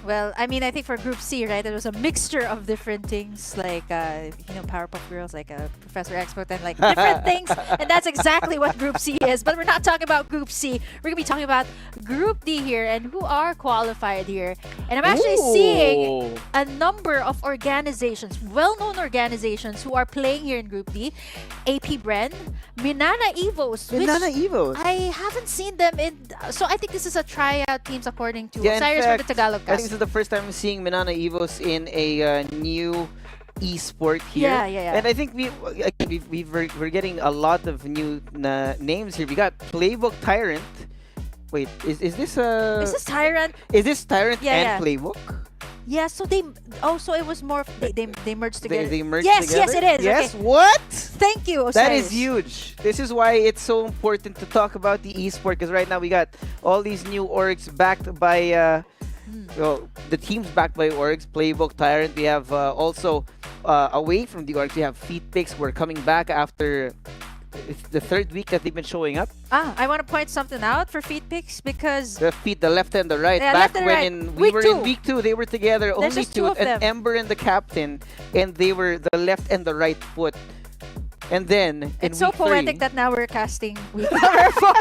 Well, I mean, I think for Group C, right, there was a mixture of different things, like, Powerpuff Girls, like Professor Expo, and like different things. And that's exactly what Group C is. But we're not talking about Group C. We're going to be talking about Group D here and who are qualified here. And I'm actually seeing a number of organizations, well-known organizations who are playing here in Group D. AP Bren, Minana Evos. Evos. I haven't seen them in... So I think this is a tryout teams according to Yeah, Osiris for the Tagalog I cast. think this is the first time I'm seeing Minana Evos in a new esport here. Yeah. And I think we're getting a lot of new names here. We got Playbook Tyrant. Wait, is this Is this Tyrant? Is this Tyrant Yeah. and Playbook? Yeah, so they... Oh, so it was more... They merged together. They merged yes, together? Yes, it is. Yes, Okay. what? Thank you, Osiris. That is huge. This is why it's so important to talk about the esport, because right now we got all these new orgs backed by... Well, the team's backed by orgs, Playbook, Tyrant. We have also away from the orgs, we have Feet Picks. We're coming back after it's the third week that they've been showing up. I want to point something out for Feet Picks because... The left and the right. Yeah, Back left and when right. we were in Week week 2, they were together. There's only just two of and them. Ember and the captain, and they were the left and the right foot. And then in It's so week 3, poetic that now we're casting week number 4.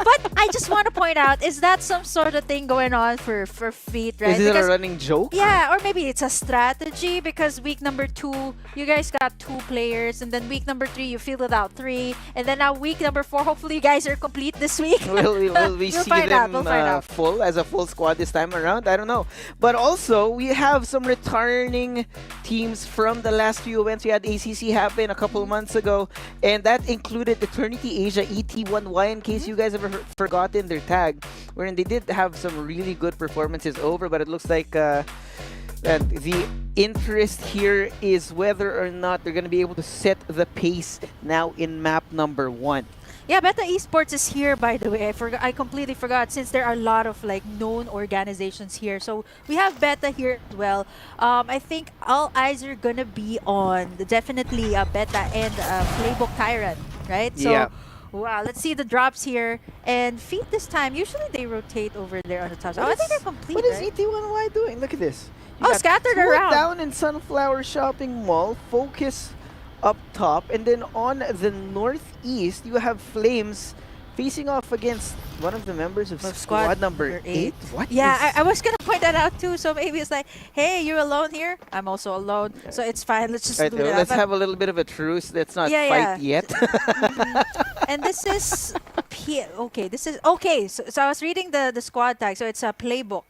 But I just want to point out, is that some sort of thing going on for Feet, right? Is it a running joke? Yeah, or maybe it's a strategy because week number 2, you guys got 2 players, and then week number 3, you filled out 3, and then now week number 4, hopefully you guys are complete this week. Will we We'll see find out, them we'll find out. full as a full squad this time around? I don't know. But also, we have some returning teams from the last few events. We had ACC happen a couple months ago, and that included Eternity Asia ET1Y, in case you guys have forgotten their tag, wherein they did have some really good performances over, but it looks like that the interest here is whether or not they're going to be able to set the pace now in map number 1. Yeah, Beta Esports is here, by the way. I completely forgot, since there are a lot of like known organizations here. So we have Beta here as well. I think all eyes are gonna be on definitely Beta and Playbook Tyrant, right? So, yeah. Wow, let's see the drops here. And Feet this time, usually they rotate over there on the top. I think they're complete. What is right? ET1Y doing? Look at this. You got scattered Swoop around. Down in Sunflower Shopping Mall. Focus up top, and then on the northeast you have Flames facing off against one of the members of squad number 8. What? Yeah, I was gonna point that out too. So maybe it's like, hey, you're alone here. I'm also alone, so it's fine. Let's just do that. Let's have a little bit of a truce. Let's not fight yet. And this is okay. This is okay. So I was reading the squad tag. So it's a Playbook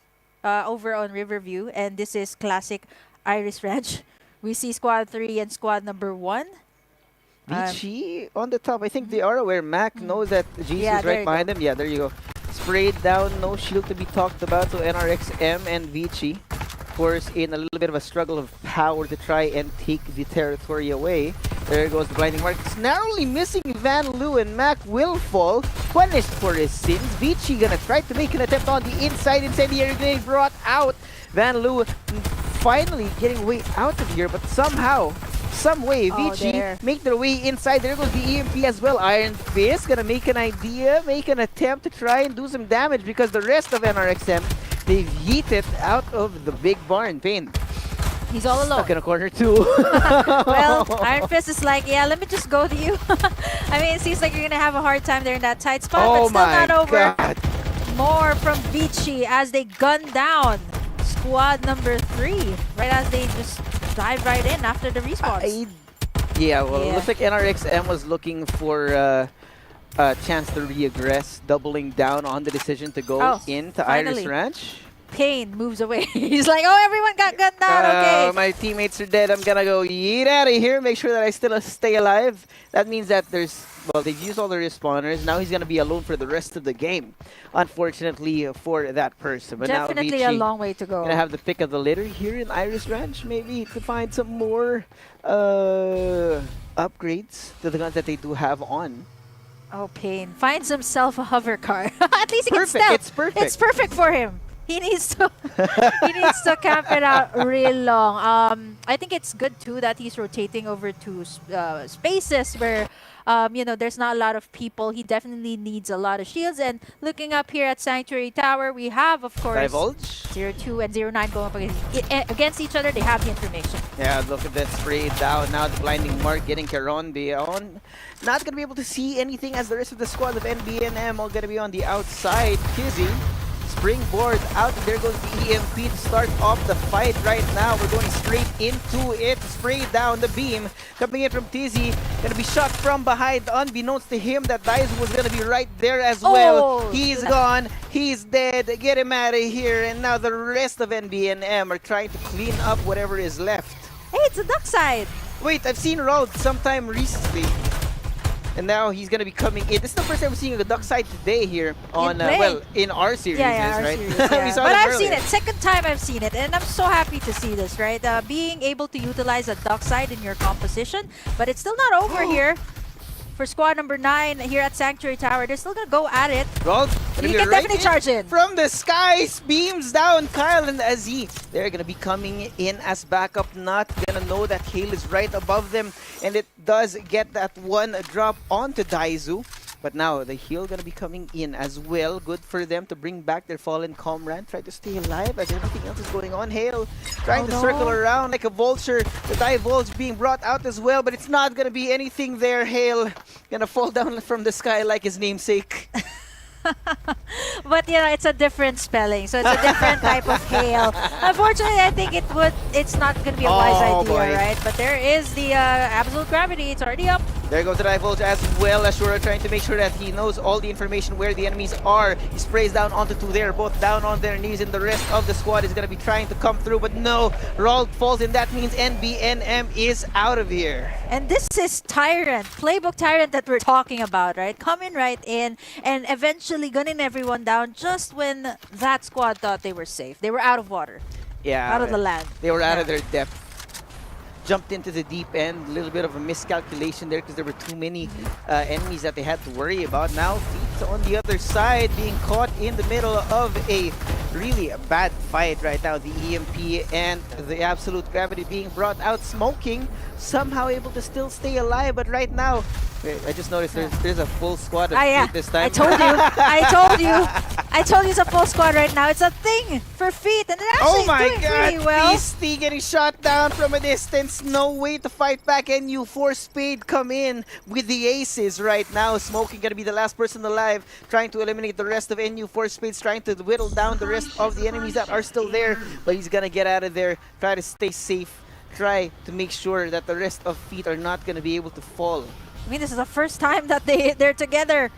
over on Riverview, and this is classic Iris Ranch. We see squad 3 and squad number 1. Vici on the top. I think they are aware. Mac knows that Jesus Yeah, is there right you behind them. Yeah, there you go. Sprayed down, no shield to be talked about. So NRXM and Vici, of course, in a little bit of a struggle of power to try and take the territory away. There goes the blinding mark. It's narrowly missing Van Loo, and Mac will fall, punished for his sins. Vici gonna try to make an attempt on the inside. Incendiary grenade brought out. Van Loo finally getting way out of here, but somehow, some way, Vici make their way inside. There goes the EMP as well. Iron Fist gonna make an idea, make an attempt to try and do some damage, because the rest of NRXM, they've yeeted out of the big barn. Pain. He's all alone. Stuck in a corner too. Well, Iron Fist is like, yeah, let me just go to you. I mean, it seems like you're gonna have a hard time there in that tight spot, but still not over. God. more from Vici as they gun down squad number 3. Right as they just dive right in after the respawns. Yeah, well, it looks like NRXM was looking for a chance to reaggress, doubling down on the decision to go into Iris Ranch. Pain moves away. He's like, oh, everyone got gunned down. Okay. My teammates are dead. I'm gonna go yeet out of here. Make sure that I still stay alive. That means that they've used all the respawners. Now he's gonna be alone for the rest of the game. Unfortunately for that person. But definitely now a long way to go. Gonna have the pick of the litter here in Iris Ranch. Maybe to find some more upgrades to the guns that they do have on. Oh, Pain. Find himself a hover car. At least he can stealth. It's perfect. It's perfect for him. He needs to camp it out real long. I think it's good too that he's rotating over to spaces where there's not a lot of people. He definitely needs a lot of shields. And looking up here at Sanctuary Tower, we have, of course, Divulge. 02 and 09 going up against each other. They have the information. Yeah, look at that spray down. Now the blinding mark getting Caron beyond. Not going to be able to see anything as the rest of the squad of NBNM all going to be on the outside. Kizzy. Springboard out. There goes the EMP to start off the fight right now. We're going straight into it. Spray down the beam. Coming in from Tizzy. Gonna be shot from behind. Unbeknownst to him that Daizu was gonna be right there as well. He's gone. He's dead. Get him out of here. And now the rest of NBNM are trying to clean up whatever is left. Hey, it's a duck side. Wait, I've seen Rod sometime recently. And now he's gonna be coming in. This is the first time we're seeing the duck side today here on in our series, our right? series, yeah. We saw but them I've earlier. seen it. Second time I've seen it, and I'm so happy to see this, right? Being able to utilize a duck side in your composition, but it's still not over here. For squad number 9 here at Sanctuary Tower, they're still gonna go at it. Well, you can definitely charge in. From the skies, beams down, Kyle and Azzy. They're gonna be coming in as backup, not gonna know that Hale is right above them. And it does get that one drop onto Daizu. But now the heal gonna be coming in as well. Good for them to bring back their fallen comrade. Try to stay alive as everything else is going on. Hale trying to circle around like a vulture. The divulge being brought out as well, but it's not gonna be anything there. Hale gonna fall down from the sky like his namesake. But it's a different spelling, so it's a different type of hail. Unfortunately, I think it's not gonna be a wise idea, right? But there is the absolute gravity. It's already up. There goes the divulge as well. Ashura trying to make sure that he knows all the information where the enemies are. He sprays down onto 2 there, both down on their knees, and the rest of the squad is gonna be trying to come through, but no, Rald falls, and that means NBNM is out of here. And this is Tyrant, playbook Tyrant that we're talking about, right? Coming right in and eventually gunning everyone down just when that squad thought they were safe. They were out of water. Yeah. Out of the land. They were out of their depth. Jumped into the deep end. A little bit of a miscalculation there because there were too many enemies that they had to worry about. Now, Feet on the other side being caught in the middle of a really bad fight right now. The EMP and the absolute gravity being brought out. Smoking, somehow able to still stay alive, but right now, I just noticed there's a full squad of Feet this time. I told you. I told you it's a full squad right now. It's a thing for Feet, and they're actually doing pretty well. Beastie getting shot down from a distance. No way to fight back. NU4 Spade come in with the aces right now. Smoking gonna be the last person alive, trying to eliminate the rest of NU4 Spades, trying to whittle down the rest of the enemies that are still there. But he's gonna get out of there, try to stay safe, try to make sure that the rest of Feet are not gonna be able to fall. I mean, this is the first time that they're together,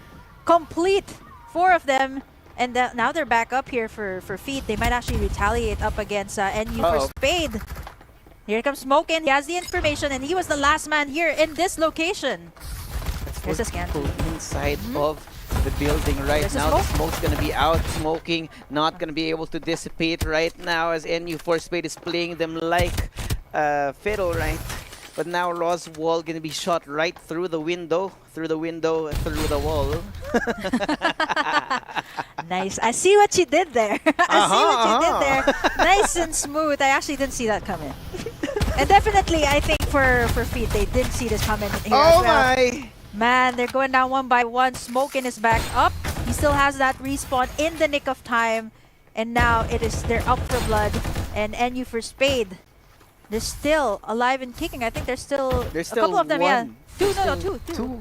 complete, 4 of them, and now they're back up here for Feet. They might actually retaliate up against NU for Spade. Here comes Smokin. He has the information, and he was the last man here in this location. There's a scan. Inside of the building right now. The smoke's gonna be out. Smoking not gonna be able to dissipate right now as NU4 Spade is playing them like fiddle, right? But now Raw's wall gonna be shot right through the window, through the wall. Nice. I see what you did there. I see what you did there. Nice and smooth. I actually didn't see that coming. And definitely, I think for Feet, they didn't see this coming here as well. My! Man, they're going down 1 by 1. Smokin is back up. He still has that respawn in the nick of time. And now they're up for blood. And NU for Spade. They're still alive and kicking. I think there's still a couple of them, one. yeah. Two.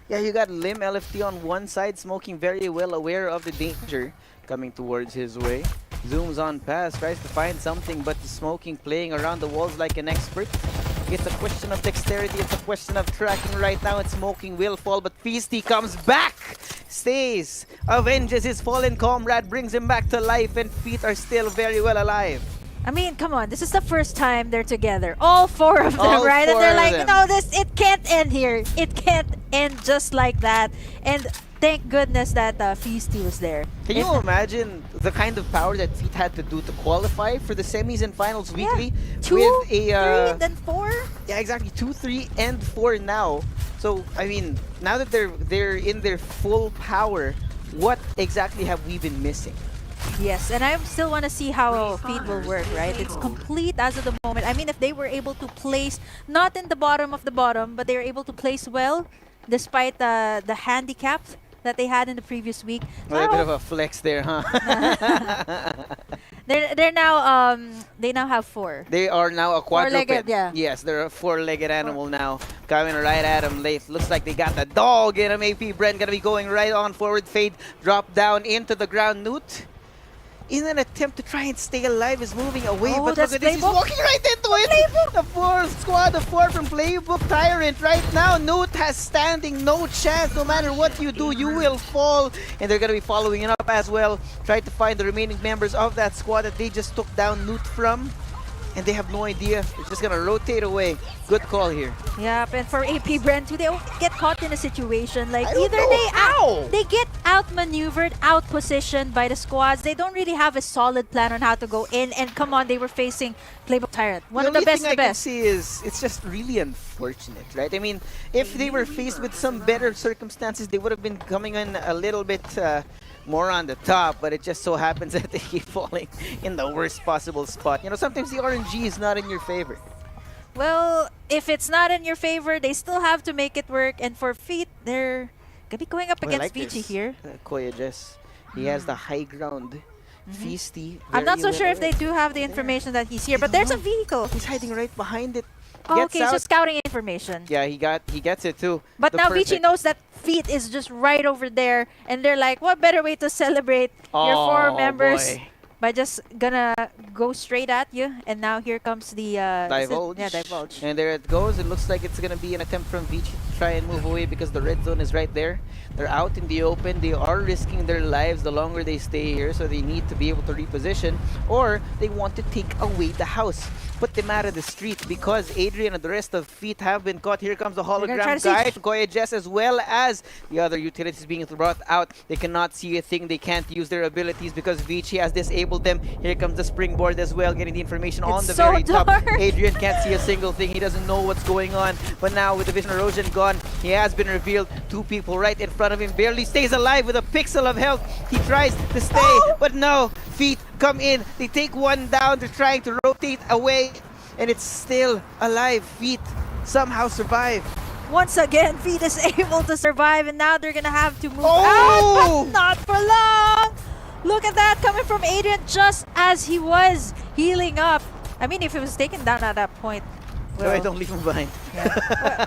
Yeah, you got Lim LFT on one side, smoking very well aware of the danger coming towards his way. Zooms on past, tries to find something, but the smoking playing around the walls like an expert. It's a question of dexterity, it's a question of tracking right now, and smoking will fall, but Feasty comes back! Stays, avenges his fallen comrade, brings him back to life, and Feet are still very well alive. I mean, come on, this is the first time they're together. All four of them, All right? And four they're of like, them. you know, it can't end here. It can't end just like that. And thank goodness that Feasty was there. Can you imagine the kind of power that Feet had to do to qualify for the semis and finals weekly? Two, with a, 3, then 4? Yeah, exactly. 2, 3, and 4 now. So, I mean, now that they're in their full power, what exactly have we been missing? Yes, and I still want to see how Feed will work, right? It's complete as of the moment. I mean, if they were able to place, not in the bottom of the bottom, but they were able to place well, despite the handicap that they had in the previous week. A little bit of a flex there, huh? They're now they now have 4. They are now a quadruped. Four-legged, yeah. Yes, they're a 4-legged animal now. Coming right at him late. Looks like they got the dog in him. AP Brent gonna be going right on forward. Fade drop down into the ground. Newt, in an attempt to try and stay alive, is moving away, but look at this, he's walking right into it! The 4th squad, the 4 from Playbook Tyrant right now. Newt has standing no chance. No matter what you do, you will fall. And they're gonna be following it up as well. Try to find the remaining members of that squad that they just took down Newt from. And they have no idea. They're just gonna rotate away. Good call here. Yep, and for AP Brent, they get caught in a situation like I don't either know they get outmaneuvered, outpositioned by the squads. They don't really have a solid plan on how to go in. And come on, they were facing Playbook Tyrant, one of the best thing of the I can best. see is it's just really unfortunate, right? I mean, if they were faced with some better circumstances, they would have been coming in a little bit more on the top, but it just so happens that they keep falling in the worst possible spot. You know, sometimes the RNG is not in your favor. Well, if it's not in your favor, they still have to make it work. And for Feet, they're gonna be going up against Vici here. Koya Jess, he has the high ground. Feasty. I'm not so sure if they do have the information that he's here, but there's a vehicle. He's hiding right behind it. Oh, Gets okay, out. so scouting information. Yeah, he gets it too. But The now Vici perfect- knows that Feet is just right over there, and they're like, what better way to celebrate your 4 Oh, members boy. by just gonna go straight at you? And now here comes the Divulge. Yeah, divulge. And there it goes. It looks like it's gonna be an attempt from Vici to try and move away because the red zone is right there. They're out in the open. They are risking their lives the longer they stay here, so they need to be able to reposition, or they want to take away the house. Put them out of the street because Adrian and the rest of Feet have been caught. Here comes the gonna try hologram to see- guy, Koya Jess, as well as the other utilities being brought out. They cannot see a thing. They can't use their abilities because Vici has disabled them. Here comes the springboard as well, getting the information on the so very top. dark. Adrian can't see a single thing. He doesn't know what's going on. But now with the vision erosion gone, he has been revealed. 2 people right in front of him. Barely stays alive with a pixel of health. He tries to stay, but no. Feet come in. They take 1 down. They're trying to rotate away. And it's still alive. Feet somehow survive. Once again, Feet is able to survive, and now they're gonna have to move Oh! out, but not for long. Look at that coming from Adrian just as he was healing up. I mean, if he was taken down at that point, No, I don't leave him behind.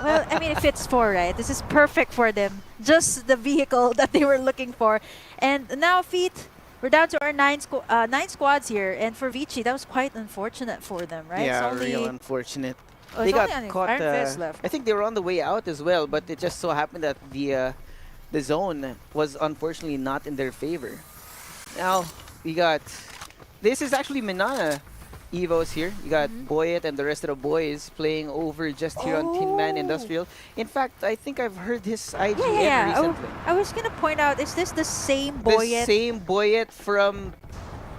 well, I mean, it fits 4, right? This is perfect for them. Just the vehicle that they were looking for. And now Feet, we're down to our 9 squads here. And for Vici, that was quite unfortunate for them, right? Yeah, It's only, real unfortunate. oh, They it's got only caught. Iron Fist left. I think they were on the way out as well, but it just so happened that the zone was unfortunately not in their favor. Now we got. This is actually Minana Evos here. You got Boyet and the rest of the boys playing over just here on Tin Man Industrial. In fact, I think I've heard his IGN Yeah. recently. I was gonna point out, is this the same The Boyet? same Boyet from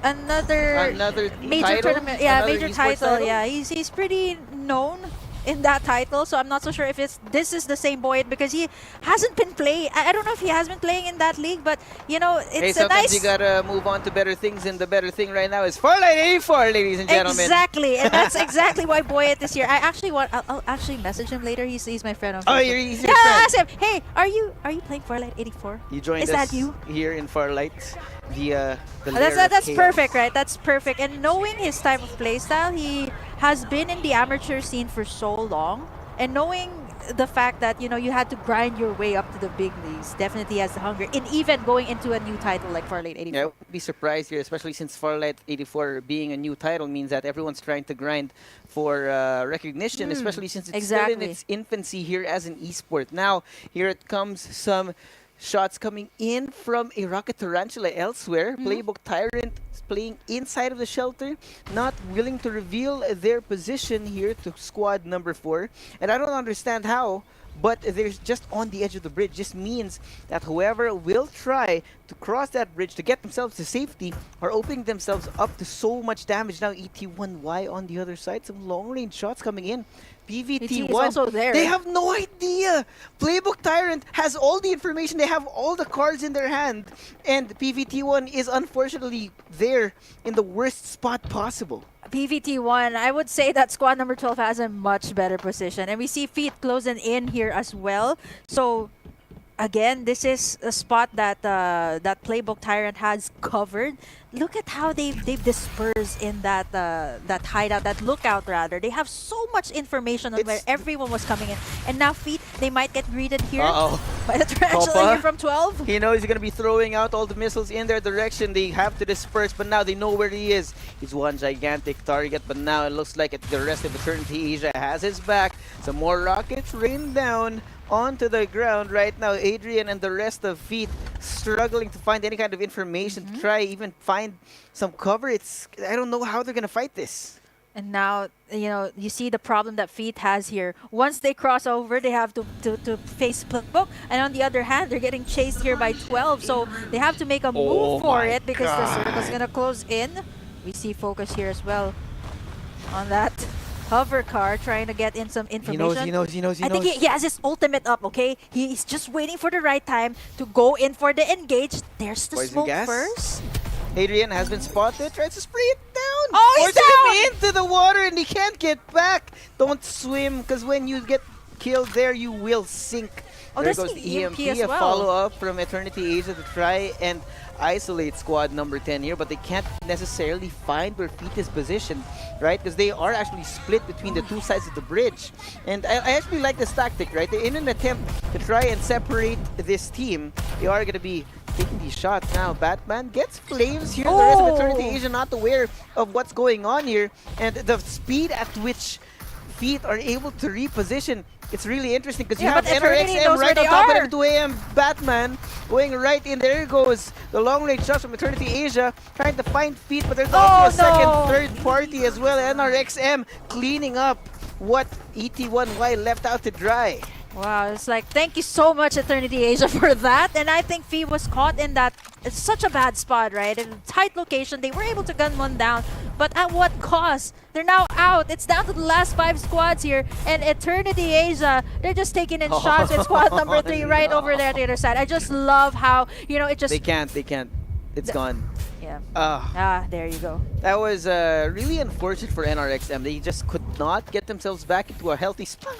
Another major title? tournament. Yeah, Another major esports title. title? Yeah, he's pretty known in that title, so I'm not so sure if this is the same Boyd because he hasn't been playing. I don't know if he has been playing in that league, but you know, Hey, it's a sometimes nice. you gotta move on to better things, and the better thing right now is Farlight 84, ladies and gentlemen. Exactly, and that's exactly why Boyd is here. I actually I'll actually message him later. He's my friend on Oh, Facebook. he's your Yeah, friend. I'll ask him. Hey, are you playing Farlight 84? You joined Is us that you? here in Farlight. The That's perfect, right? That's perfect. And knowing his type of playstyle, he has been in the amateur scene for so long, and knowing the fact that, you know, you had to grind your way up to the big leagues definitely has the hunger. And even going into a new title like Farlight 84. Yeah, I would be surprised here, especially since Farlight 84 being a new title means that everyone's trying to grind for recognition, especially since it's still in its infancy here as an esport. Now, here it comes, some shots coming in from a Rocket Tarantula elsewhere. Playbook Tyrant playing inside of the shelter, not willing to reveal their position here to squad number 4. And I don't understand how, but they're just on the edge of the bridge. Just means that whoever will try to cross that bridge to get themselves to safety are opening themselves up to so much damage. Now ET1Y on the other side, some long-range shots coming in. PVT1 is also there. They have no idea. Playbook Tyrant has all the information. They have all the cards in their hand, and PVT1 is unfortunately there in the worst spot possible. PVT1, I would say that squad number 12 has a much better position, and we see Feet closing in here as well. So again, this is a spot that that Playbook Tyrant has covered. Look at how they've dispersed in that that hideout, that lookout rather. They have so much information on where everyone was coming in, and now Feet, they might get greeted here by the tarantula here from 12. He knows he's gonna be throwing out all the missiles in their direction. They have to disperse, but now they know where he is. He's one gigantic target, but now it looks like the rest of Eternity Asia has his back. Some more rockets rain down onto the ground right now. Adrian and the rest of Feet struggling to find any kind of information to try even find some cover. I don't know how they're gonna fight this. And now, you know, you see the problem that Feet has here. Once they cross over, they have to face Playbook, and on the other hand, they're getting chased here by 12, so they have to make a move for it because the circle's gonna close in. We see Focus here as well on that hover car, trying to get in some information. He knows. I think he has his ultimate up, okay? He's just waiting for the right time to go in for the engage. There's the Poison smoke gas. first. Adrian has been spotted, tries to spray it down. Oh, he's down! Into the water, and he can't get back. Don't swim, because when you get killed there, you will sink. There goes the EMP, as well. A follow-up from Eternity Asia to try and isolate squad number 10 here, but they can't necessarily find where Feet is positioned, right? Because they are actually split between the two sides of the bridge. And I actually like this tactic, right? In an attempt to try and separate this team, they are going to be taking these shots now. Batman gets flames here. The rest of Eternity Asia not aware of what's going on here. And the speed at which Feet are able to reposition, it's really interesting because you have NRXM right on top of them, 2 AM Batman going right in. There goes the long range shots from Eternity Asia, trying to find Feet, but there's also a second, third party as well. NRXM cleaning up what ET1Y left out to dry. Wow, it's like, thank you so much, Eternity Asia, for that. And I think Feet was caught in that, it's such a bad spot, right? In a tight location, they were able to gun one down, but at what cost? They're now out. It's down to the last 5 squads here, and Eternity Asia, they're just taking in shots with squad number 3 right over there at the other side. I just love how, you know, it just... They can't. It's gone. Yeah. There you go. That was really unfortunate for NRXM. They just could not get themselves back into a healthy spot.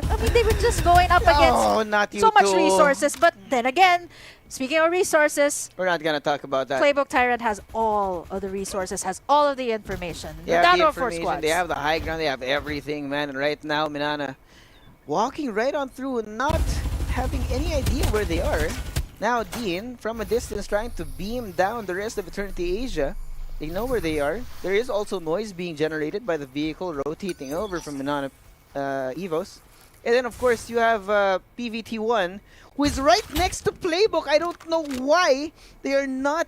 I mean, they were just going up against so much resources. But then again, speaking of resources, we're not going to talk about that. Playbook Tyrant has all of the resources, has all of the information. They have the information, they have the high ground, they have everything, man. And right now, Minana walking right on through and not having any idea where they are. Now Dean, from a distance, trying to beam down the rest of Eternity Asia. They know where they are. There is also noise being generated by the vehicle rotating over from Minana Evos. And then, of course, you have PVT1, who is right next to Playbook. I don't know why they are not...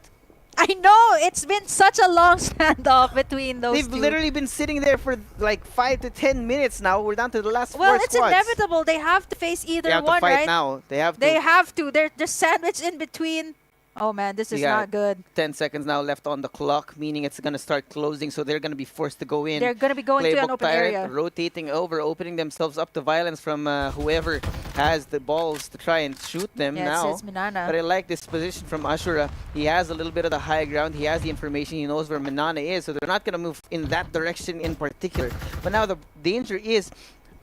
I know! It's been such a long standoff between those They've literally been sitting there for like 5 to 10 minutes now. We're down to the last 4 squads. Well, it's inevitable. They have to face either one, right? They have to fight now. They have to. They're just sandwiched in between. Oh man, this is not good. 10 seconds now left on the clock, meaning it's going to start closing, so they're going to be forced to go in. They're going to be going to an open area. Rotating over, opening themselves up to violence from whoever has the balls to try and shoot them now. It's Minana. But I like this position from Ashura. He has a little bit of the high ground. He has the information. He knows where Minana is, so they're not going to move in that direction in particular. But now the danger is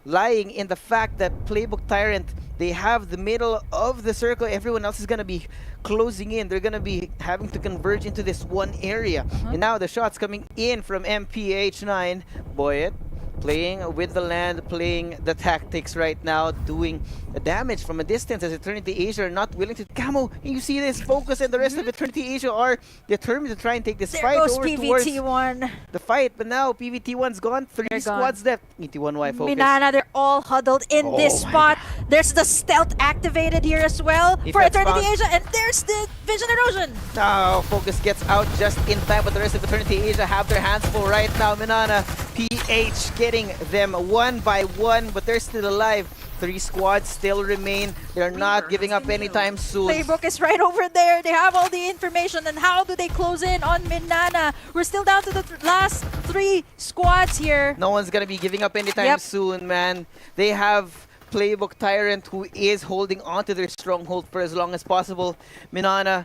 lying in the fact that Playbook Tyrant, they have the middle of the circle. Everyone else is going to be closing in. They're going to be having to converge into this one area. And now the shots coming in from MPH9. Boyet playing with the land, playing the tactics right now, doing the damage from a distance as Eternity Asia are not willing to camo. You see this focus, and the rest of Eternity Asia are determined to try and take this There fight goes over towards PVT1. the fight. But now PVT1's gone. Three They're squads left. ET1Y focus. Minana, they're all huddled in this Oh my spot. There's the stealth activated here as well for Defense Eternity bounce. Asia, and there's the vision erosion. Now Focus gets out just in time, but the rest of Eternity Asia have their hands full right now. Minana, PH getting them one by one, but they're still alive. 3 squads still remain. They're not giving up anytime soon. Playbook is right over there. They have all the information. And how do they close in on Minana? We're still down to the last 3 squads here. No one's gonna be giving up anytime soon, man. They have Playbook Tyrant, who is holding on to their stronghold for as long as possible. Minana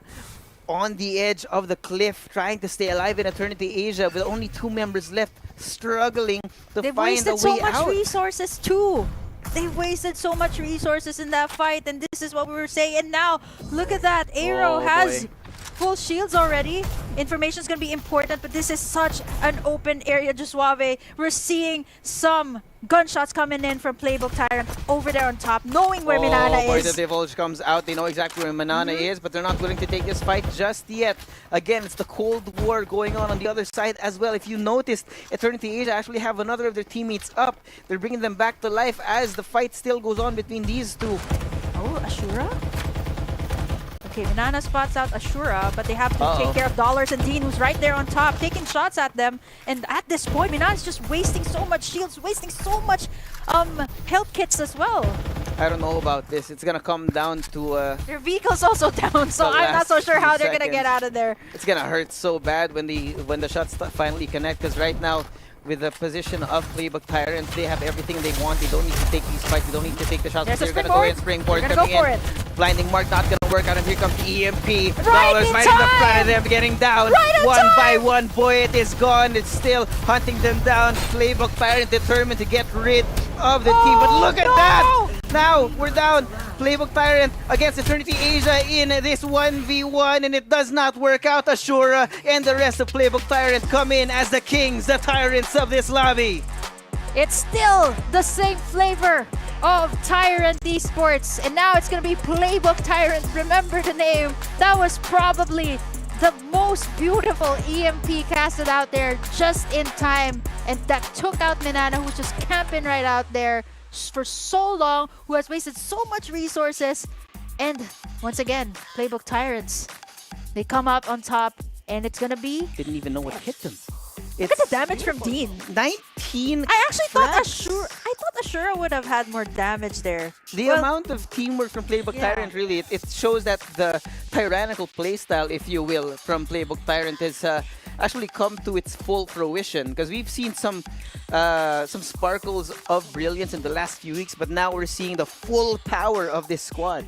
on the edge of the cliff, trying to stay alive in Eternity Asia with only 2 members left, struggling to They've find a wasted so way much out. resources too. They wasted so much resources in that fight, and this is what we were saying. And now, look at that. Aero has full shields already. Information's gonna be important, but this is such an open area, Suave. We're seeing some gunshots coming in from Playbook Tyrant over there on top, knowing where Minana Boy, is. the Divulge comes out. They know exactly where Minana is, but they're not willing to take this fight just yet. Again, it's the Cold War going on the other side as well. If you noticed, Eternity Asia actually have another of their teammates up. They're bringing them back to life as the fight still goes on between these two. Oh, Ashura? Okay, Minana spots out Ashura, but they have to take care of Dollars and Dean, who's right there on top, taking shots at them. And at this point, Minana's just wasting so much shields, wasting so much health kits as well. I don't know about this. It's gonna come down to Their vehicle's also down, so I'm not so sure how they're gonna get out of there. It's gonna hurt so bad when the shots finally connect, because right now, with the position of Playbook Tyrant, they have everything they want. They don't need to take these fights. They don't need to take the shots. There's They're a gonna go in, springboard They're gonna coming go in. for it. Blinding Mark not gonna work out, and here comes the EMP. Right Dollars in right in the front time! of them, getting down. Right on one time! by one. Boy, it is gone. It's still hunting them down. Playbook Tyrant determined to get rid of the team. But look at that! Now we're down. Playbook Tyrant against Eternity Asia in this 1v1, and it does not work out. Ashura and the rest of Playbook Tyrant come in as the kings, the tyrants of this lobby. It's still the same flavor of Tyrant Esports, and now it's gonna be Playbook Tyrant. Remember the name. That was probably the most beautiful EMP casted out there just in time, and that took out Minana, who's just camping right out there for so long, who has wasted so much resources. And once again, Playbook Tyrants, they come out on top, and it's gonna be... Didn't even know what hit them. Look at the damage from Dean. 19. I actually thought Ashura would have had more damage there. The amount of teamwork from Playbook Tyrant, really, it shows that the tyrannical playstyle, if you will, from Playbook Tyrant has actually come to its full fruition. Because we've seen some sparkles of brilliance in the last few weeks, but now we're seeing the full power of this squad.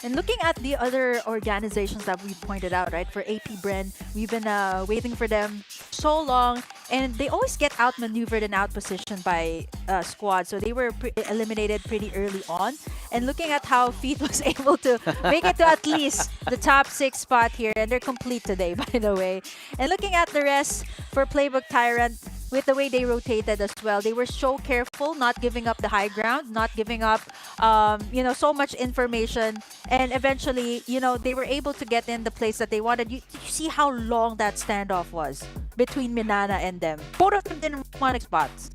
And looking at the other organizations that we pointed out, right, for AP Bren, we've been waiting for them so long, and they always get outmaneuvered and outpositioned by squads, so they were eliminated pretty early on. And looking at how Feet was able to make it to at least the top 6 spot here, and they're complete today, by the way. And looking at the rest for Playbook Tyrant, with the way they rotated as well, they were so careful, not giving up the high ground, not giving up, so much information, and eventually, they were able to get in the place that they wanted. You see how long that standoff was between Minana and them. Both of them didn't want spots.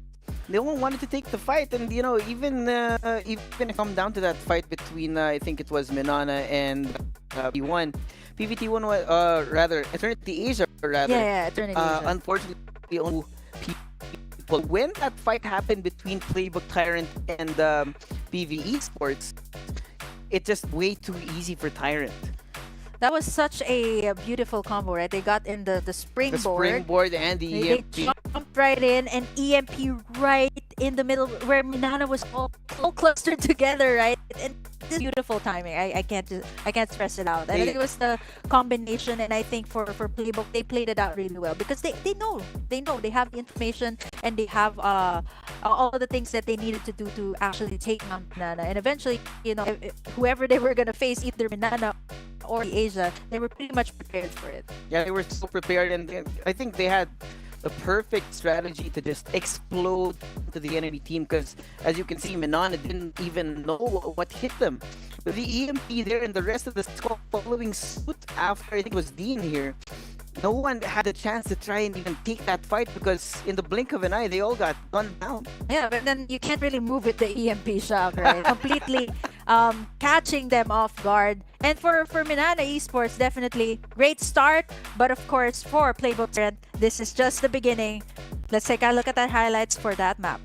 They all wanted to take the fight, and even it come down to that fight between I think it was Minana and PVT1 was rather Eternity Asia rather. Yeah, Eternity Asia. Unfortunately, only people. When that fight happened between Playbook Tyrant and PV Esports, it's just way too easy for Tyrant. That was such a beautiful combo, right? They got in the springboard. The springboard and the EMP. They jumped right in, and EMP right in the middle where Minana was all clustered together, right? And this beautiful timing. I can't stress it out. I think it was the combination, and I think for Playbook, they played it out really well because they know they have the information, and they have all the things that they needed to do to actually take on Minana. And eventually, whoever they were gonna face, either Minana or Asia, they were pretty much prepared for it. Yeah, they were so prepared, and I think they had the perfect strategy to just explode to the enemy team, because as you can see, Minana didn't even know what hit them. But the EMP there and the rest of the squad following suit after, I think it was Dean here, no one had a chance to try and even take that fight, because in the blink of an eye, they all got gunned down. Yeah, but then you can't really move with the EMP shock, right? Completely catching them off guard. And for Minana Esports, definitely great start. But of course, for Playbook Red, this is just the beginning. Let's take a look at the highlights for that map.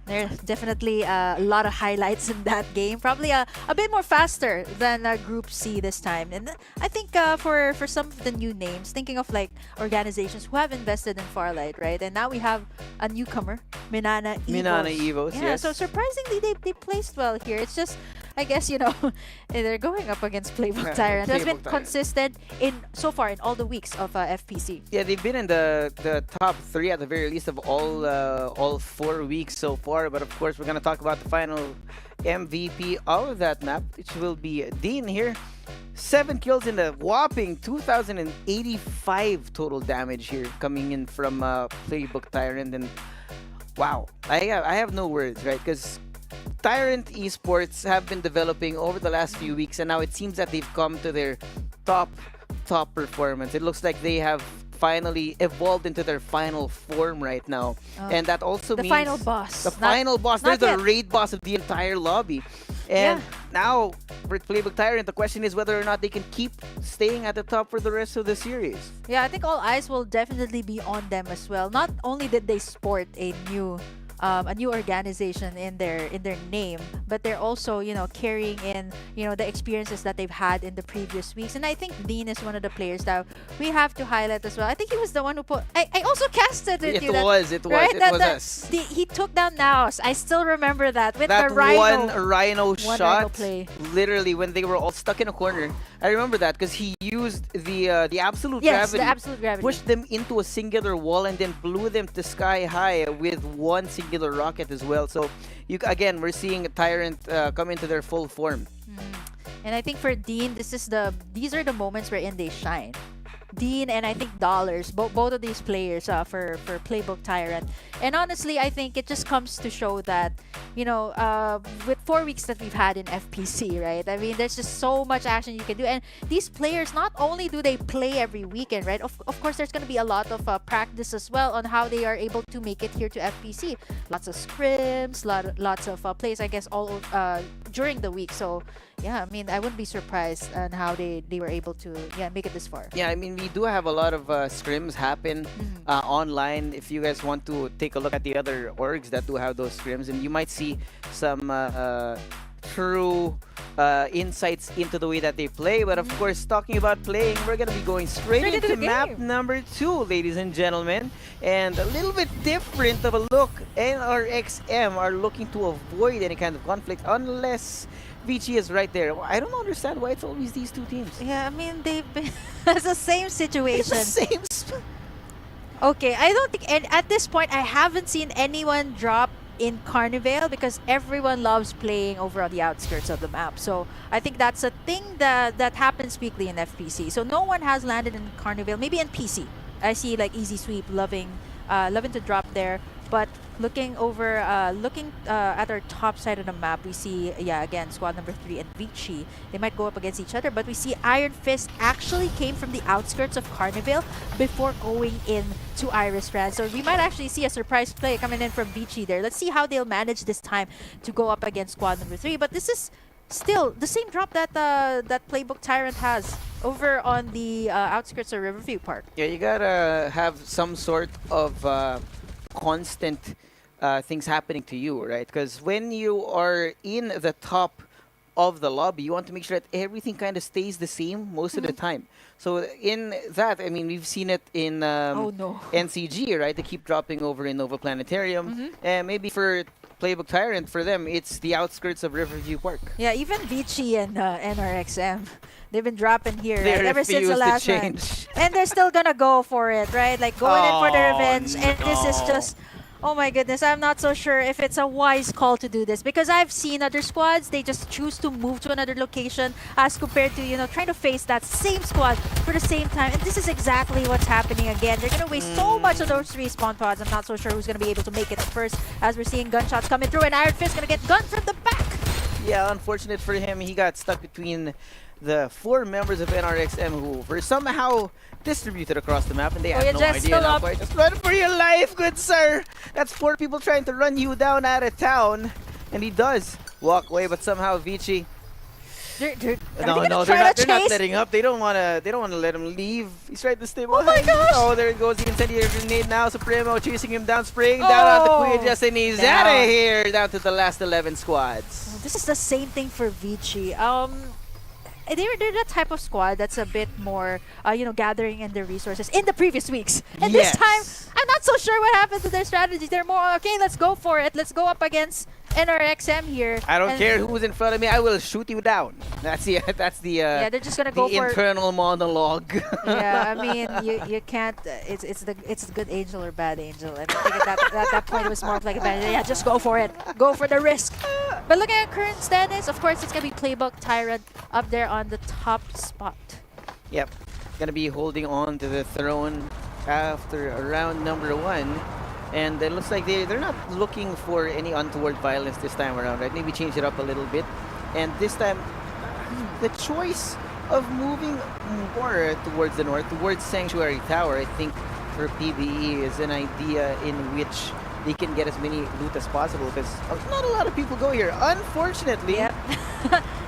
There's definitely a lot of highlights in that game. Probably a bit more faster than Group C this time. And I think for some of the new names, thinking of like organizations who have invested in Farlight, right? And now we have a newcomer, Minana Evos. Minana Evos, yeah, yes. so surprisingly, they placed well here. It's just, I guess, you know, they're going up against Playbook Tyrant. Has been consistent so far in all the weeks of FPC. Yeah, they've been in the top 3 at the very least of all 4 weeks so far. But of course, we're gonna talk about the final MVP of that map, which will be Dean here. 7 kills in a whopping 2,085 total damage here, coming in from Playbook Tyrant. And wow, I have no words, right? Because Tyrant Esports have been developing over the last few weeks, and now it seems that they've come to their top performance. It looks like they have finally evolved into their final form right now. And that also means... The final boss. The final boss. They're the raid boss of the entire lobby. And now, for Playbook Tyrant, the question is whether or not they can keep staying at the top for the rest of the series. Yeah, I think all eyes will definitely be on them as well. Not only did they sport a new organization in their name, but they're also, you know, carrying in, you know, the experiences that they've had in the previous weeks. And I think Dean is one of the players that we have to highlight as well. I think he was the one who put... I also casted with you. It was us. He took down Naos. I still remember that with that the Rhino. One Rhino shot, Rhino play. Literally when they were all stuck in a corner. I remember that because he used the absolute gravity. The absolute gravity. Pushed them into a singular wall and then blew them to sky high with one singular rocket as well. So again, we're seeing a Tyrant come into their full form. And I think for Dean, these are the moments wherein they shine. Dean and I think Dollars, both of these players for Playbook Tyrant. And honestly, I think it just comes to show that, you know, with 4 weeks that we've had in FPC, right? I mean, there's just so much action you can do. And these players, not only do they play every weekend, right? Of course, there's going to be a lot of practice as well on how they are able to make it here to FPC. Lots of scrims, lots of plays, I guess, all during the week. So yeah, I mean, I wouldn't be surprised on how they were able to make it this far. Yeah, I mean, we do have a lot of scrims happen online. If you guys want to take a look at the other orgs that do have those scrims, and you might see some true insights into the way that they play. But of course, talking about playing, we're going to be going straight into map number 2, ladies and gentlemen. And a little bit different of a look. NRXM are looking to avoid any kind of conflict unless Vici is right there. I don't understand why it's always these two teams. Yeah, I mean, they've been... it's the same situation. It's the same... Okay, I don't think... And at this point, I haven't seen anyone drop in Carnival because everyone loves playing over on the outskirts of the map. So I think that's a thing that happens weekly in FPC. So no one has landed in Carnival. Maybe in PC. I see like Easy Sweep loving to drop there. But looking over, at our top side of the map, we see, again, squad number 3 and Vici. They might go up against each other, but we see Iron Fist actually came from the outskirts of Carnival before going in to Iris France. So we might actually see a surprise play coming in from Vici there. Let's see how they'll manage this time to go up against squad number 3. But this is still the same drop that that Playbook Tyrant has over on the outskirts of Riverview Park. Yeah, you gotta have some sort of constant things happening to you, right? Because when you are in the top of the lobby, you want to make sure that everything kind of stays the same most of the time. So in that, I mean, we've seen it in NCG, right? They keep dropping over in Nova Planetarium. And maybe for Playbook Tyrant, for them, it's the outskirts of Riverview Park. Yeah, even Vici and NRXM, they've been dropping here They right? Ever since the last to one. change. And they're still gonna go for it, right? Like going in for the revenge. And this is just... Oh my goodness, I'm not so sure if it's a wise call to do this because I've seen other squads, they just choose to move to another location as compared to, trying to face that same squad for the same time. And this is exactly what's happening again. They're going to waste so much of those respawn pods. I'm not so sure who's going to be able to make it at first as we're seeing gunshots coming through and Iron Fist going to get gunned from the back. Yeah, unfortunate for him, he got stuck between the 4 members of NRXM who were somehow distributed across the map and they had no idea now. Just run for your life, good sir! That's 4 people trying to run you down out of town. And he does walk away, but somehow Vici... They're not letting up. They don't wanna let him leave. He's trying to stay behind. Oh my gosh! Oh, there it goes. The incendiary grenade now. Supremo chasing him down, spraying down on the Queen just and he's out of here. Down to the last 11 squads. This is the same thing for Vici. They're that type of squad that's a bit more, gathering in their resources in the previous weeks. And this time, I'm not so sure what happened to their strategy. They're more, okay, let's go for it. Let's go up against NRXM here. I don't care who's in front of me. I will shoot you down. That's the yeah, they're just gonna go for internal monologue. Yeah, I mean, you can't. It's the good angel or bad angel. And I think at that point it was more of like a bad. Yeah, just go for it. Go for the risk. But looking at current status, of course, it's gonna be Playbook Tyrant up there on the top spot. Yep, gonna be holding on to the throne after round number 1. And it looks like they're not looking for any untoward violence this time around, right? Maybe change it up a little bit. And this time, the choice of moving more towards the north, towards Sanctuary Tower, I think for PBE is an idea in which they can get as many loot as possible because not a lot of people go here. Unfortunately. Yep.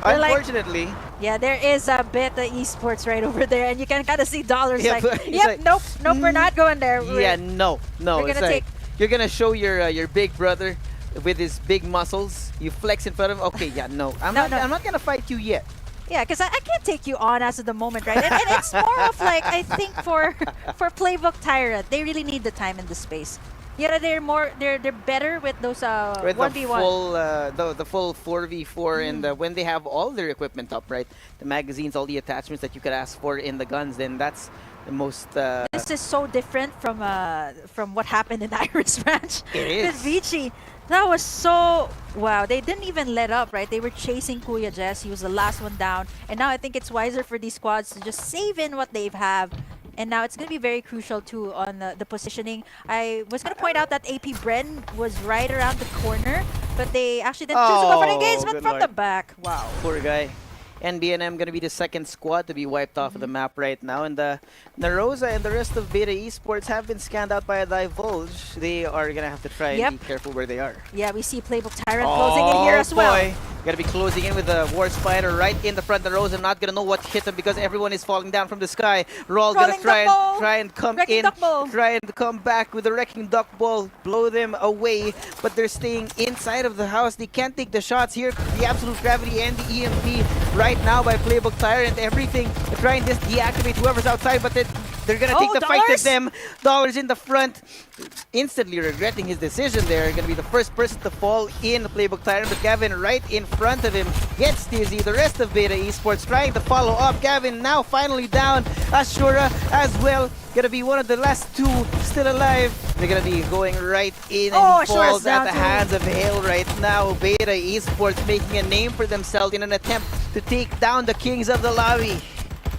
Unfortunately. Yeah, there is a bit of esports right over there, and you can kind of see dollars Yeah, like, nope, we're not going there. Yeah, no. It's like, you're gonna show your big brother with his big muscles. You flex in front of him. Okay, yeah, no. I'm not gonna fight you yet. Yeah, because I can't take you on as of the moment, right? And it's more of like, I think for Playbook Tyrant, they really need the time and the space. Yeah, they're better with those 1v1. The full 4v4 and when they have all their equipment up, right? The magazines, all the attachments that you could ask for in the guns, then that's the most... This is so different from what happened in Iris Ranch. It is. With Vici. That was so... Wow, they didn't even let up, right? They were chasing Kuya Jess. He was the last one down. And now I think it's wiser for these squads to just save in what they have. And now it's going to be very crucial too on the positioning. I was going to point out that AP Bren was right around the corner, but they actually didn't choose to go for an engagement from the back. Wow. Poor guy. NBNM going to be the second squad to be wiped off of the map right now. And the Narosa and the rest of Beta Esports have been scanned out by a Divulge. They are going to have to try and be careful where they are. Yeah, we see Playbook Tyrant closing in here as well. Gonna be closing in with the War Spider right in the front. The Rosa not gonna know what hit him because everyone is falling down from the sky. Roll gonna try and come in, try and come back with the Wrecking Duck Ball, blow them away, but they're staying inside of the house. They can't take the shots here. The Absolute Gravity and the EMP right now by Playbook Tyrant. Everything to try and just deactivate whoever's outside, but they're gonna take the fight to them. Dollars in the front, instantly regretting his decision there. Gonna be the first person to fall in the Playbook Tyrant, but Gavin right in front of him gets dizzy. The rest of Beta Esports trying to follow up. Gavin now finally down. Ashura as well. Gonna be one of the last two still alive. They're gonna be going right in and he falls at the hands of Hale right now. Beta Esports making a name for themselves in an attempt to take down the Kings of the Lobby.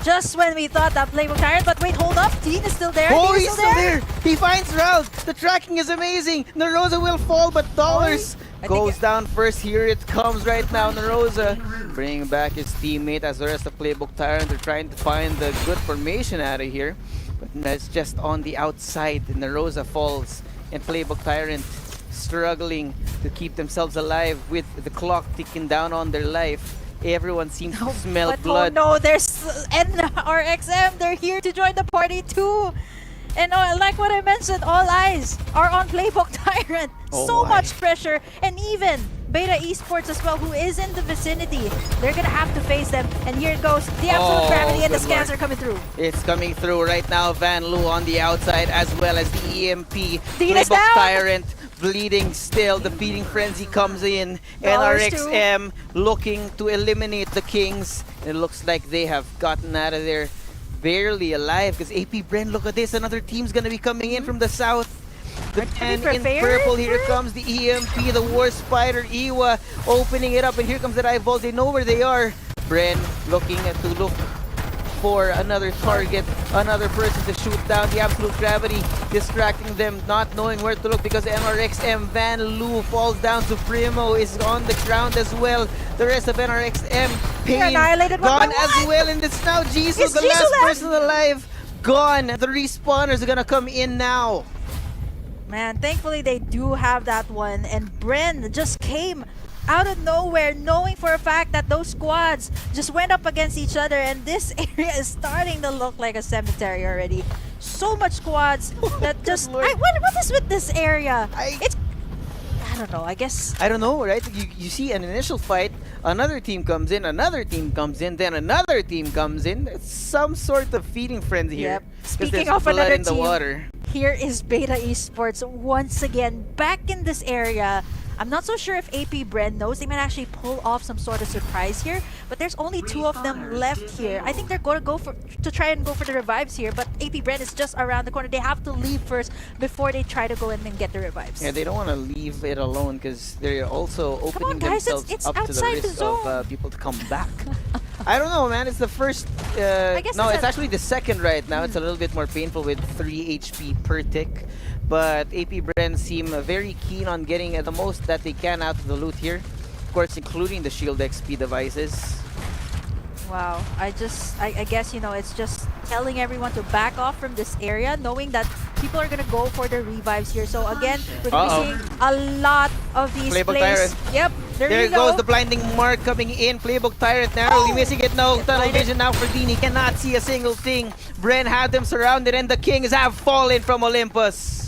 Just when we thought that Playbook Tyrant, but wait, hold up, Dean is still there. Oh, he's still there. He finds Ralph. The tracking is amazing. Narosa will fall, but Dollars goes down first. Here it comes right now. Narosa bringing back his teammate as the rest of Playbook Tyrant. They're trying to find the good formation out of here, but that's just on the outside. Narosa falls, and Playbook Tyrant struggling to keep themselves alive with the clock ticking down on their life. Everyone seems to smell blood. Oh no, there's NRXM. They're here to join the party too. And like what I mentioned, all eyes are on Playbook Tyrant. So much pressure, and even Beta Esports as well, who is in the vicinity. They're gonna have to face them. And here it goes. The Absolute Gravity and the scans are coming through. It's coming through right now. Van Loo on the outside as well as the EMP. Dean is Playbook down. Tyrant bleeding still. The Feeding Frenzy comes in. NRXM looking to eliminate the Kings. It looks like they have gotten out of there barely alive because AP Bren, look at this. Another team's gonna be coming in from the south. The man in purple, here comes the EMP, the War Spider, Iwa opening it up, and here comes the Dive Vault. They know where they are. Bren looking to look for another target, another person to shoot down. The Absolute Gravity distracting them, not knowing where to look because NRXM Van Loo falls down. Supremo is on the ground as well. The rest of NRXM Pain gone as well, and it's now Jesus, the last person alive, gone. The respawners are gonna come in now. Man, thankfully they do have that one, and Bren just came out of nowhere, knowing for a fact that those squads just went up against each other, and this area is starting to look like a cemetery already. So much squads that just... what is with this area? I don't know, I guess... I don't know, right? You see an initial fight, another team comes in, another team comes in, then another team comes in. It's some sort of feeding frenzy here. Yep. Speaking of blood another in the team, water. Here is Beta Esports once again back in this area. I'm not so sure if AP Bren knows. They might actually pull off some sort of surprise here, but there's only two of them left here. I think they're going to try and go for the revives here, but AP Bren is just around the corner. They have to leave first before they try to go in and get the revives. Yeah, they don't want to leave it alone because they're also opening themselves it's up to the risk of people to come back. I don't know, man. It's the first... no, it's actually the second right now. It's a little bit more painful with 3 HP per tick. But AP Bren seem very keen on getting the most that they can out of the loot here. Of course, including the Shield XP devices. Wow, I guess, you know, it's just telling everyone to back off from this area, knowing that people are going to go for the revives here. So again, we're going to be seeing a lot of these Playbook plays. Tyrant. Yep, there goes the blinding mark coming in. Playbook Tyrant narrowly missing it. No, tunnel vision now for Dean. He cannot see a single thing. Bren had them surrounded and the Kings have fallen from Olympus.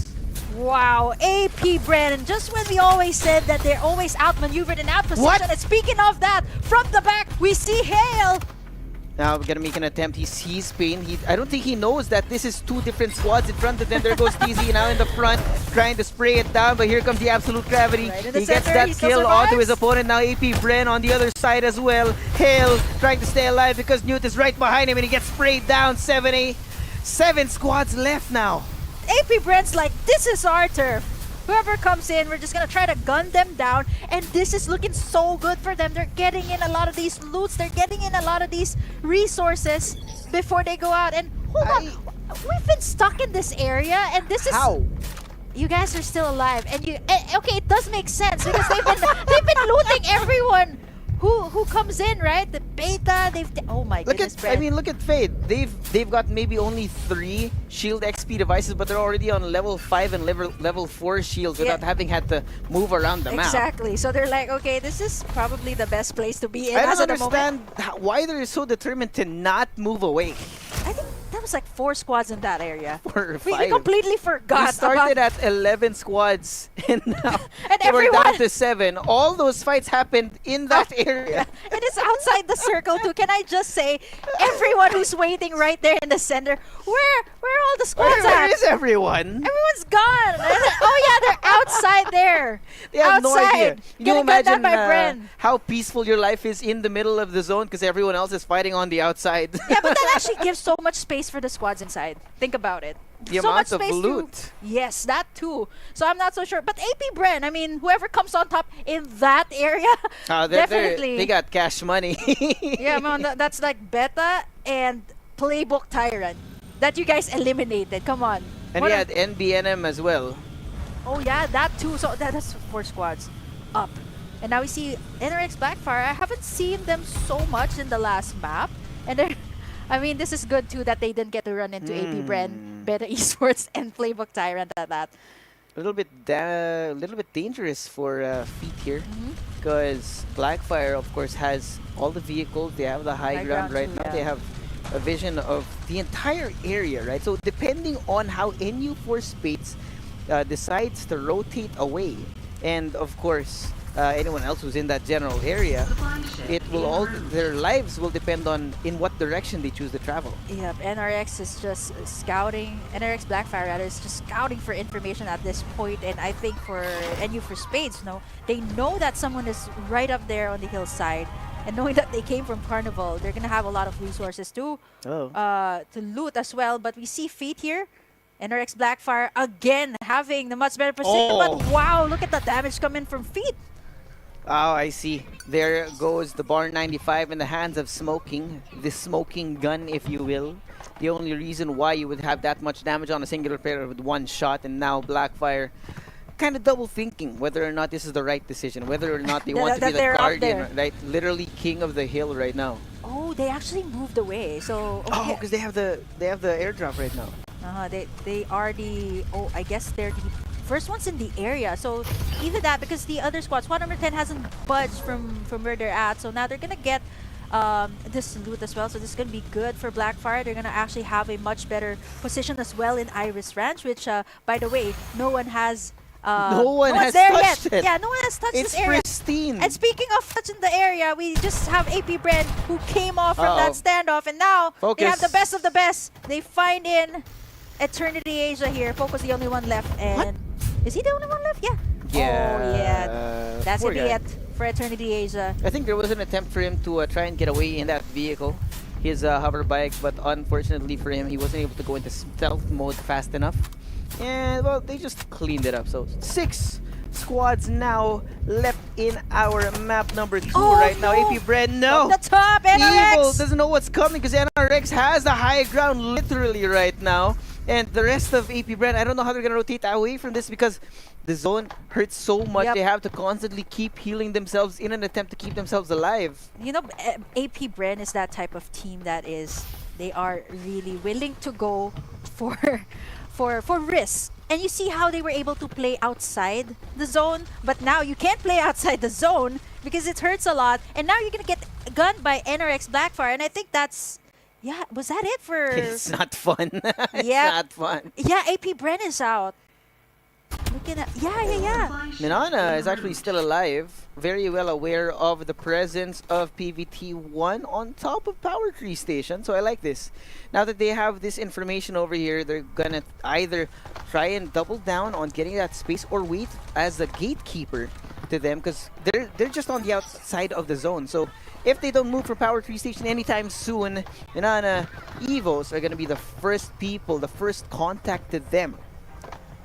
Wow, AP Bren, just when we always said that they're always outmaneuvered and out position. And speaking of that, from the back, we see Hale. Now we're gonna make an attempt. He sees Pain. I don't think he knows that this is two different squads in front of them. There goes TZ now in the front, trying to spray it down, but here comes the Absolute Gravity. He gets that kill onto his opponent. Now AP Bren on the other side as well. Hale trying to stay alive because Newt is right behind him and he gets sprayed down. 7 squads left now. AP Bren's like, this is our turf. Whoever comes in, we're just gonna try to gun them down, and this is looking so good for them. They're getting in a lot of these loots, they're getting in a lot of these resources before they go out. And hold on, we've been stuck in this area, and this is... How? You guys are still alive, and okay, it does make sense because they've been looting everyone who comes in, right? The beta, oh my goodness, Brent. Look at Fade. They've got maybe only 3 shield XP devices, but they're already on level 5 and level 4 shields without having had to move around the map. Exactly. So they're like, okay, this is probably the best place to be in. I don't understand why they're so determined to not move away. I think that was like 4 squads in that area. 4 or 5. We completely forgot. We started at 11 squads, and now we're down to 7. All those fights happened in that area. And it's outside the circle too. Can I just say, everyone who's waiting right there in the center, where are all the squads at? Where is everyone? Everyone's gone. Oh yeah, they're outside there. They have no idea. You imagine Bren. how peaceful your life is in the middle of the zone because everyone else is fighting on the outside. Yeah, but that actually gives so much space for the squads inside. Think about it. The so amount much of space loot. Yes, that too. So I'm not so sure. But AP Bren, I mean, whoever comes on top in that area, definitely. They got cash money. Yeah, man, that's like Beta and Playbook Tyrant that you guys eliminated. Come on. And he had NBNM as well. Oh yeah, that too. So that's 4 squads up. And now we see NRX Blackfire. I haven't seen them so much in the last map. And they're I mean, this is good too that they didn't get to run into AP Bren, Beta Esports, and Playbook Tyrant at that. A little bit dangerous for Feet here, because Blackfire, of course, has all the vehicles. They have the high ground right now. They have a vision of the entire area, right? So depending on how NU4 Spades decides to rotate away, and of course, anyone else who's in that general area, their lives will depend on in what direction they choose to travel. Yep, NRX is just scouting. NRX Blackfire rather is just scouting for information at this point, and I think for NU for Spades, they know that someone is right up there on the hillside, and knowing that they came from Carnival, they're gonna have a lot of resources to loot as well. But we see Feet here. NRX Blackfire again having the much better position, but wow, look at the damage coming from Feet. Oh, I see. There goes the Bar 95 in the hands of Smoking. The smoking gun, if you will. The only reason why you would have that much damage on a singular player with 1 shot, and now Blackfire kind of double thinking whether or not this is the right decision, whether or not they want to be the guardian, right? Literally king of the hill right now. Oh, they actually moved away. So because they have the airdrop right now. They are the I guess they're the first ones in the area. So either that, because the other squad, squad number 10 hasn't budged from where they're at. So now they're gonna get this loot as well. So this is gonna be good for Blackfire. They're gonna actually have a much better position as well in Iris Ranch, which by the way, no one has no one has there touched yet. it. Yeah, no one has touched this area. It's pristine. And speaking of touching the area, we just have AP Bren who came off from that standoff, and now they have the best of the best. They find in Eternity Asia here. Focus the only one left, and is he the only one left? Yeah. Yeah. Oh yeah. That's it for Eternity Asia. I think there was an attempt for him to try and get away in that vehicle, his hover bike, but unfortunately for him, he wasn't able to go into stealth mode fast enough. And well, they just cleaned it up. So 6 squads now left in our map number 2 right now. AP Bren, no! From the top, NRX! Evil doesn't know what's coming because NRX has the high ground literally right now. And the rest of AP Bren, I don't know how they're going to rotate away from this because the zone hurts so much. They have to constantly keep healing themselves in an attempt to keep themselves alive. You know, AP Bren is that type of team that they are really willing to go for risks. And you see how they were able to play outside the zone, but now you can't play outside the zone because it hurts a lot. And now you're going to get gunned by NRX Blackfire, and I think that's... Yeah, was that it for... It's not fun. It's not fun. Yeah, AP Bren is out. Looking at... Yeah. Minana is actually still alive. Very well aware of the presence of PVT1 on top of Power Tree Station. So I like this. Now that they have this information over here, they're gonna either try and double down on getting that space or wait as a gatekeeper to them, because they're just on the outside of the zone. So if they don't move from Power Tree Station anytime soon, Minana Evos are gonna be the first people, the first contact to them.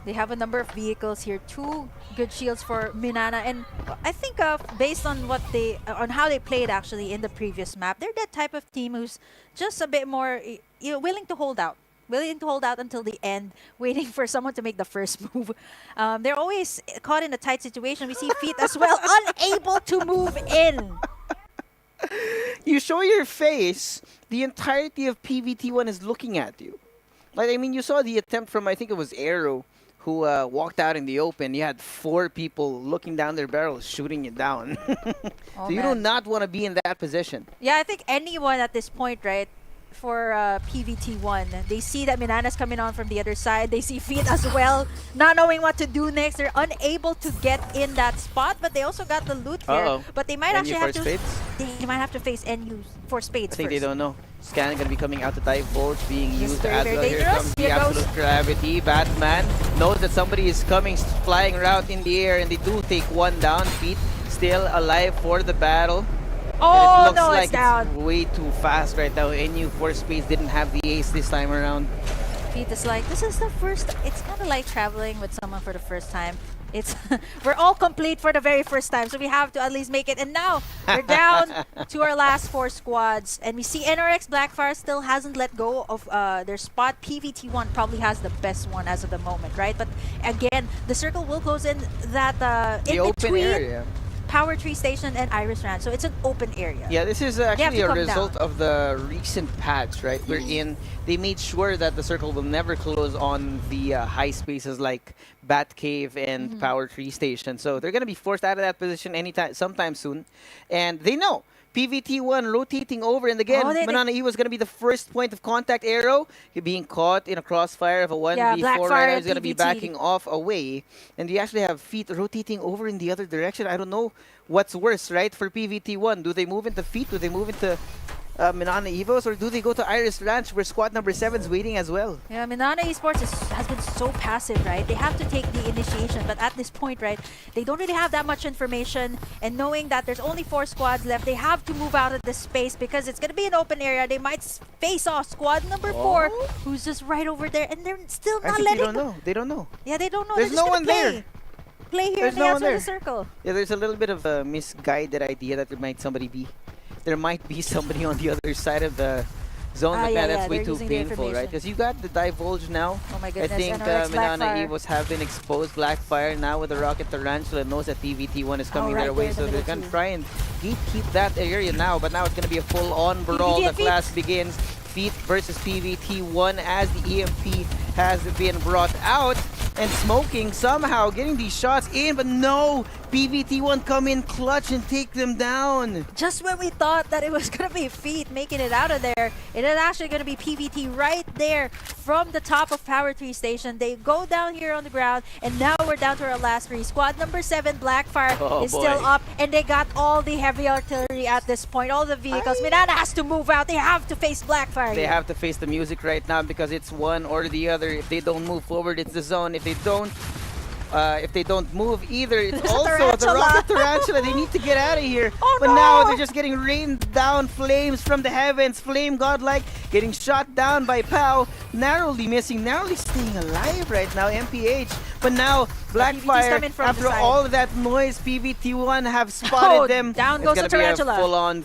They have a number of vehicles here, 2 good shields for Minana, and I think based on on how they played actually in the previous map, they're that type of team who's just a bit more willing to hold out until the end, waiting for someone to make the first move. They're always caught in a tight situation. We see Feet as well, unable to move in. You show your face, the entirety of PVT1 is looking at you. Like, I mean, you saw the attempt from, I think it was Arrow, who walked out in the open. You had 4 people looking down their barrels, shooting you down. So you do not want to be in that position. Yeah, I think anyone at this point, right, for PVT1, they see that Minana's coming on from the other side. They see Feet as well, not knowing what to do next. They're unable to get in that spot, but they also got the loot here. But they might actually have to. They might have to face NU for spades. I think first. they don't know. Scan going to be coming out to Divulge, being used very, as very well. Here dangerous. comes the Here goes. absolute gravity. Batman knows that somebody is coming, flying around in the air, and they do take one down. Feet still alive for the battle. Oh, it looks no, like it's down. Way too fast right now. NU for space didn't have the ace this time around. Feet is like, this is the first. It's kind of like traveling with someone for the first time. It's we're all complete for the very first time, so we have to at least make it. And now we're down to our last 4 squads, and we see NRX Blackfire still hasn't let go of their spot. PVT1 probably has the best one as of the moment, right? But again, the circle will close in that in open between area. Power Tree Station and Iris Ranch, so it's an open area. Yeah, this is actually a result down. of the recent patch, right? Wherein they made sure that the circle will never close on the high spaces like Bat Cave and Power Tree Station. So they're going to be forced out of that position sometime soon. And they know PVT1 rotating over, and again, Manana E was going to be the first point of contact. Arrow, you're being caught in a crossfire of a 1v4 right now. He's going to be backing off away, and you actually have Feet rotating over in the other direction. I don't know what's worse, right, for PVT1. Do they move into Feet? Do they move into Minana Evos, or do they go to Iris Ranch where squad number 7 is waiting as well? Yeah, Minana Esports has been so passive, right? They have to take the initiation, but at this point, right, they don't really have that much information, and knowing that there's only 4 squads left, they have to move out of this space because it's going to be an open area. They might face off squad number 4, who's just right over there, and they're still not letting they don't know. They don't know. Yeah, they don't know. There's no one there. Play here in the outside of the circle. Yeah, there's a little bit of a misguided idea that there might be somebody on the other side of the zone, but that's way too painful, right? Because you got the Divulge now. Oh my goodness, I think Minana Evos have been exposed. Blackfire now with the Rocket Tarantula knows that PVT1 is coming their way, so they're going to try and keep that area now, but now it's going to be a full-on brawl. The class begins. Feet versus PVT1 as the EMP has been brought out, and Smoking somehow getting these shots in, but no, PVT1 come in clutch and take them down. Just when we thought that it was going to be Feet making it out of there, it is actually going to be PVT right there from the top of Power Tree Station. They go down here on the ground, and now we're down to our last 3. Squad number 7, Blackfire, is still up, and they got all the heavy artillery at this point, all the vehicles. Minana has to move out. They have to face Blackfire. They have to face the music right now because it's one or the other. If they don't move forward, it's the zone. If they don't move either, it's also the Rocket Tarantula. They need to get out of here. But now they're just getting rained down flames from the heavens. Flame Godlike getting shot down by Pau. Narrowly missing, narrowly staying alive right now, MPH. But now Blackfire, after all of that noise, PVT1 have spotted them. Down goes the Tarantula. It's going to be a full-on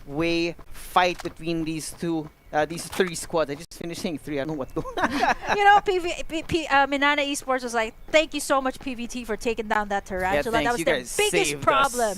3-way fight between these 3 squads. I just finished saying 3. I don't know what's going on. You know, Minana Esports was like, thank you so much, PVT, for taking down that Tarantula. That was their biggest problem.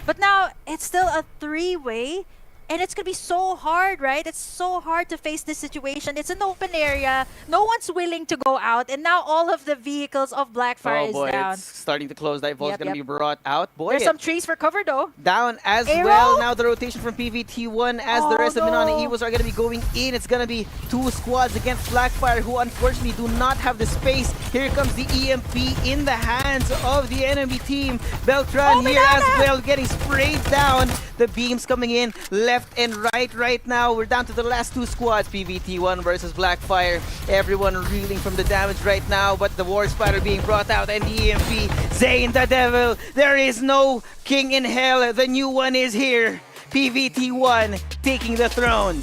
But now it's still a 3-way. And it's going to be so hard, right? It's so hard to face this situation. It's an open area. No one's willing to go out. And now all of the vehicles of Blackfire is down. It's starting to close. Divulge is going to be brought out. There's some trees for cover, though. Down as well. Now the rotation from PVT1 as the rest of Minana Evos are going to be going in. It's going to be 2 squads against Blackfire, who unfortunately do not have the space. Here comes the EMP in the hands of the enemy team. Beltran here as well, getting sprayed down. The beams coming in left and right now. We're down to the last 2 squads. PVT1 versus Blackfire. Everyone reeling from the damage right now, but the War Spider being brought out and the EMP. Zane the Devil, there is no king in hell. The new one is here. PVT1 taking the throne.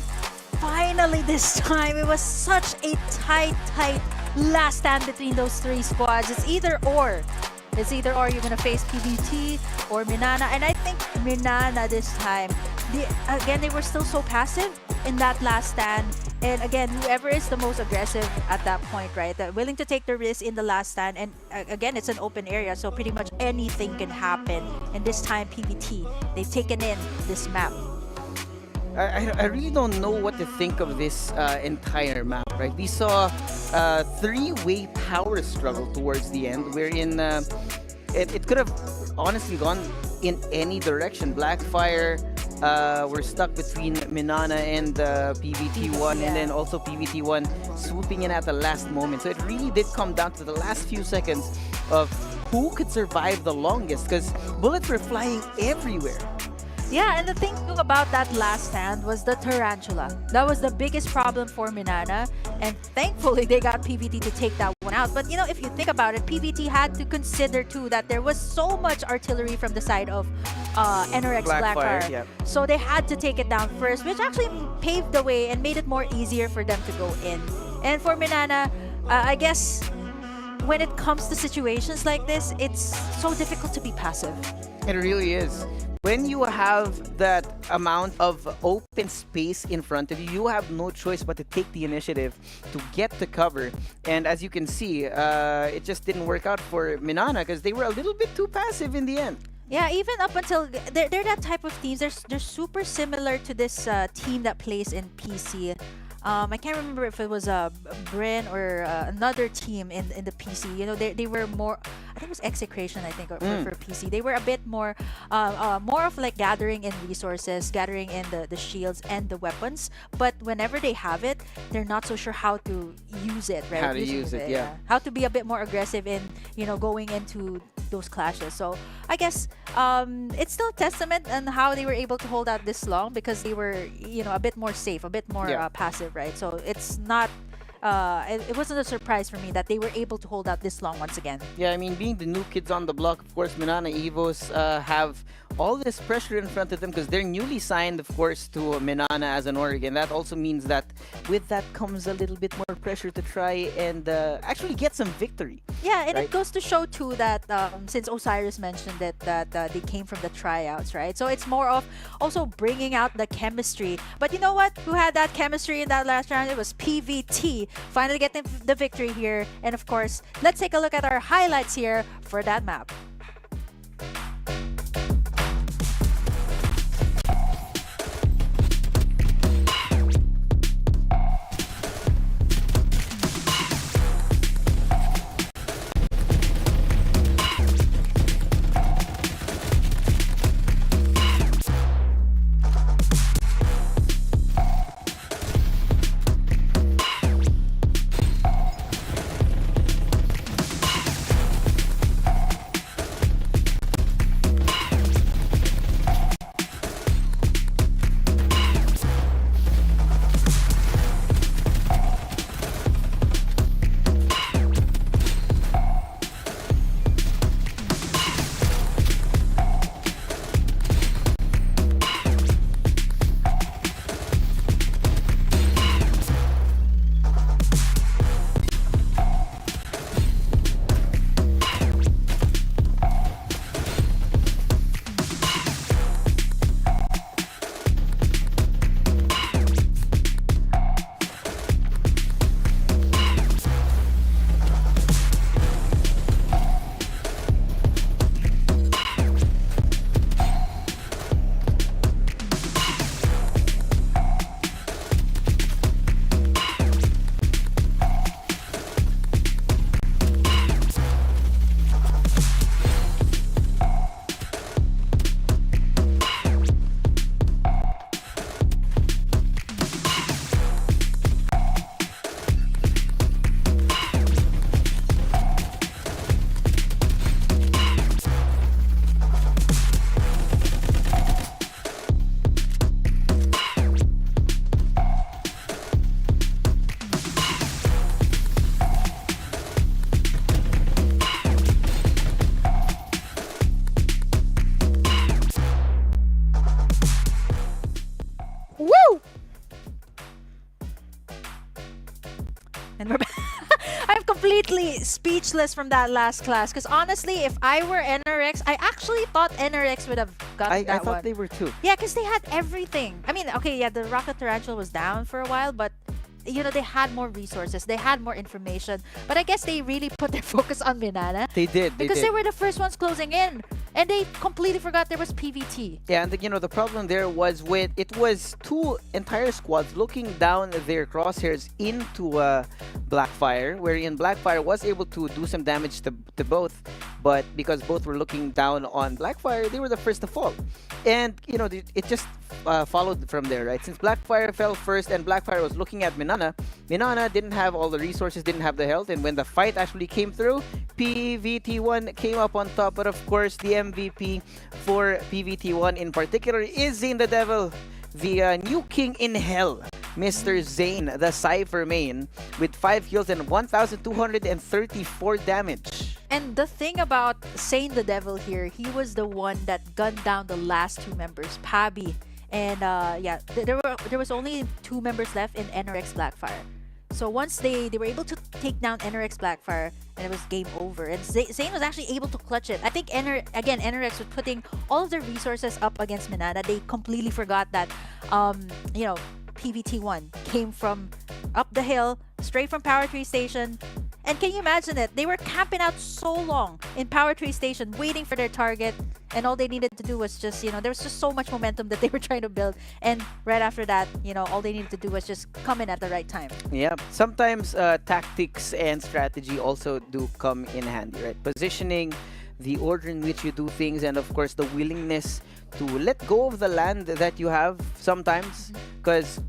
Finally this time. It was such a tight last stand between those 3 squads. It's either or. It's either or. You're going to face PVT or Minana. And I think Minana this time, again, they were still so passive in that last stand. And again, whoever is the most aggressive at that point, right? Willing to take the risk in the last stand. And again, it's an open area, so pretty much anything can happen. And this time, PVT, they've taken in this map. I really don't know what to think of this entire map, right? We saw a three-way power struggle towards the end, wherein it could have honestly gone in any direction. Blackfire were stuck between Minana and PVT1, and then also PVT1 swooping in at the last moment. So it really did come down to the last few seconds of who could survive the longest, because bullets were flying everywhere. Yeah, and the thing too about that last stand was the Tarantula. That was the biggest problem for Minana, and thankfully they got PVT to take that one out. But you know, if you think about it, PVT had to consider too that there was so much artillery from the side of NRX Blackfire. Yep. So they had to take it down first, which actually paved the way and made it more easier for them to go in. And for Minana, I guess when it comes to situations like this, it's so difficult to be passive. It really is. When you have that amount of open space in front of you, you have no choice but to take the initiative to get the cover. And as you can see, it just didn't work out for Minana because they were a little bit too passive in the end. Yeah, even up until they're that type of teams. They're super similar to this team that plays in PC. I can't remember if it was Bryn or another team in the PC. You know, they were more. I think it was Execration. I think for PC, they were a bit more of like gathering in resources, gathering in the shields and the weapons. But whenever they have it, they're not so sure how to use it. Right? How to use it, yeah. How to be a bit more aggressive in going into those clashes. So I guess it's still a testament on how they were able to hold out this long because they were a bit more safe, a bit more passive, right? So it's not it wasn't a surprise for me that they were able to hold out this long once again. Yeah, I mean, being the new kids on the block, of course, Minana Evos have all this pressure in front of them because they're newly signed, of course, to Minana as an org. And that also means that with that comes a little bit more pressure to try and actually get some victory. Yeah, and right? it goes to show too that since Osiris mentioned it, that they came from the tryouts, right? So it's more of also bringing out the chemistry. But you know what? Who had that chemistry in that last round? It was PVT. Finally getting the victory here. And of course, let's take a look at our highlights here for that map. And we're I'm completely speechless from that last class because honestly, if I were NRX, I actually thought NRX would have gotten that I thought one. they were too. Yeah, because they had everything. I mean, okay, yeah, the Rocket Tarantula was down for a while, but they had more resources, they had more information, but I guess they really put their focus on Minana. They did. Because they were the first ones closing in, and they completely forgot there was PVT. Yeah, and the problem there was when it was two entire squads looking down their crosshairs into Blackfire, wherein Blackfire was able to do some damage to both, but because both were looking down on Blackfire, they were the first to fall. And it just followed from there, right? Since Blackfire fell first and Blackfire was looking at Minana didn't have all the resources, didn't have the health, and when the fight actually came through, PVT1 came up on top. But of course, the MVP for PVT1 in particular is Zane the Devil, the new king in hell, Mr. Zane, the Cypher main, with 5 kills and 1,234 damage. And the thing about Zane the Devil here, he was the one that gunned down the last 2 members, Pabi. And yeah, there was only 2 members left in NRX Blackfire. So once they were able to take down NRX Blackfire, and it was game over. And Zane was actually able to clutch it. I think NRX was putting all of their resources up against Minana. They completely forgot that, PVT1 came from up the hill, straight from Power Tree Station. And can you imagine it? They were camping out so long in Power Tree Station, waiting for their target. And all they needed to do was just, there was just so much momentum that they were trying to build. And right after that, all they needed to do was just come in at the right time. Yeah, sometimes tactics and strategy also do come in handy, right? Positioning, the order in which you do things, and of course the willingness to let go of the land that you have sometimes, because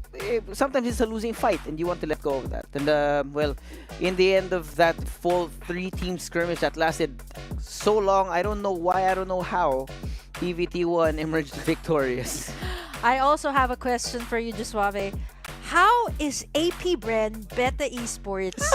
sometimes it's a losing fight and you want to let go of that. And well, in the end of that full 3-team skirmish that lasted so long, I don't know why, I don't know how, PVT1 emerged victorious. I also have a question for you, Josuave. How is AP Bren, Beta Esports,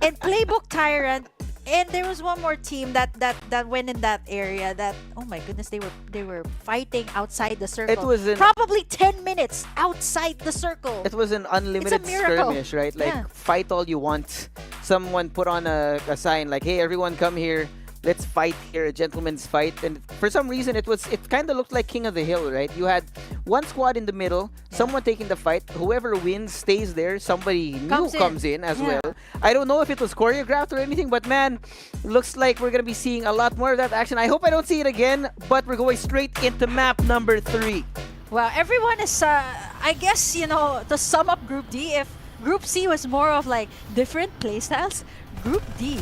and Playbook Tyrant, and there was one more team that went in that area that, oh my goodness, they were fighting outside the circle. It was probably 10 minutes outside the circle. It was an unlimited skirmish, right? Like, fight all you want. Someone put on a sign like, hey, everyone come here. Let's fight here, a gentleman's fight. And for some reason, it kind of looked like King of the Hill, right? You had one squad in the middle, someone taking the fight. Whoever wins stays there. Somebody new comes in as well. I don't know if it was choreographed or anything, but man, looks like we're going to be seeing a lot more of that action. I hope I don't see it again, but we're going straight into map number 3. Well, everyone is, I guess, to sum up Group D, if Group C was more of like different playstyles, Group D,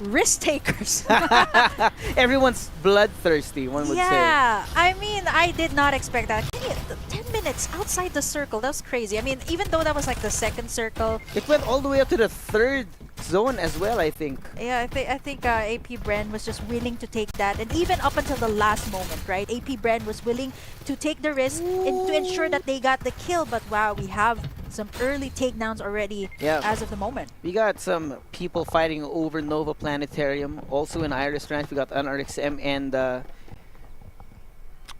risk takers. Everyone's bloodthirsty, one would say. Yeah, I mean, I did not expect that. 10 minutes outside the circle, that was crazy. I mean, even though that was like the second circle, it went all the way up to the 3rd zone as well, I think. Yeah, I think AP Bren was just willing to take that, and even up until the last moment, right? AP Bren was willing to take the risk and to ensure that they got the kill. But wow, we have some early takedowns already as of the moment. We got some people fighting over Nova Planetarium. Also in Iris Ranch, we got NRXM and I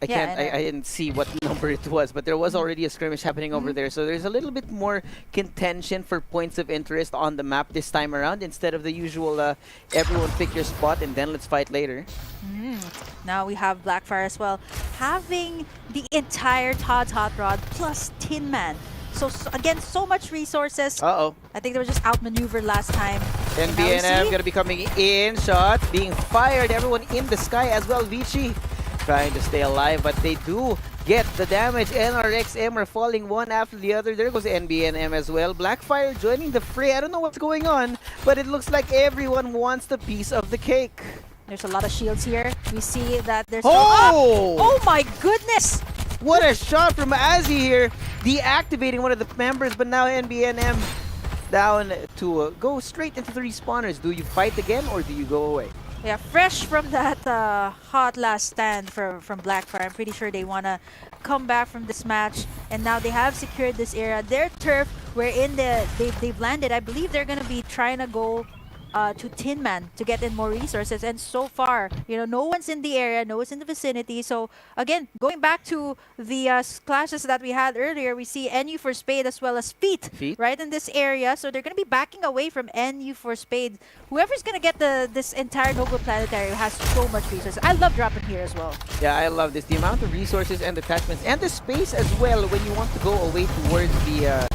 didn't see what number it was, but there was already a skirmish happening over there. So there's a little bit more contention for points of interest on the map this time around, instead of the usual everyone pick your spot and then let's fight later. Now we have Blackfire as well, having the entire Todd's Hot Rod plus Tin Man. So again, so much resources. I think they were just outmaneuvered last time. NBNM gonna be coming in, shot being fired, everyone in the sky as well. Vici trying to stay alive, but they do get the damage. NRXM are falling one after the other. There goes NBNM as well. Blackfire joining the fray. I don't know what's going on, but it looks like everyone wants the piece of the cake. There's a lot of shields here. We see that there's oh my goodness! What a shot from Azzy here, deactivating one of the members, but now NBNM down to go straight into the respawners. Do you fight again or do you go away? Yeah, fresh from that hot last stand from Blackfire. I'm pretty sure they want to come back from this match, and now they have secured this area. Their turf, wherein they've landed. I believe they're going to be trying to go to Tin Man to get in more resources, and so far, no one's in the area, no one's in the vicinity. So again, going back to the clashes that we had earlier, we see NU for Spade as well as Feet right in this area. So they're going to be backing away from NU for Spade. Whoever's going to get this entire Nova Planetary has so much resources. I love dropping here as well. Yeah, I love this. The amount of resources and attachments and the space as well when you want to go away towards the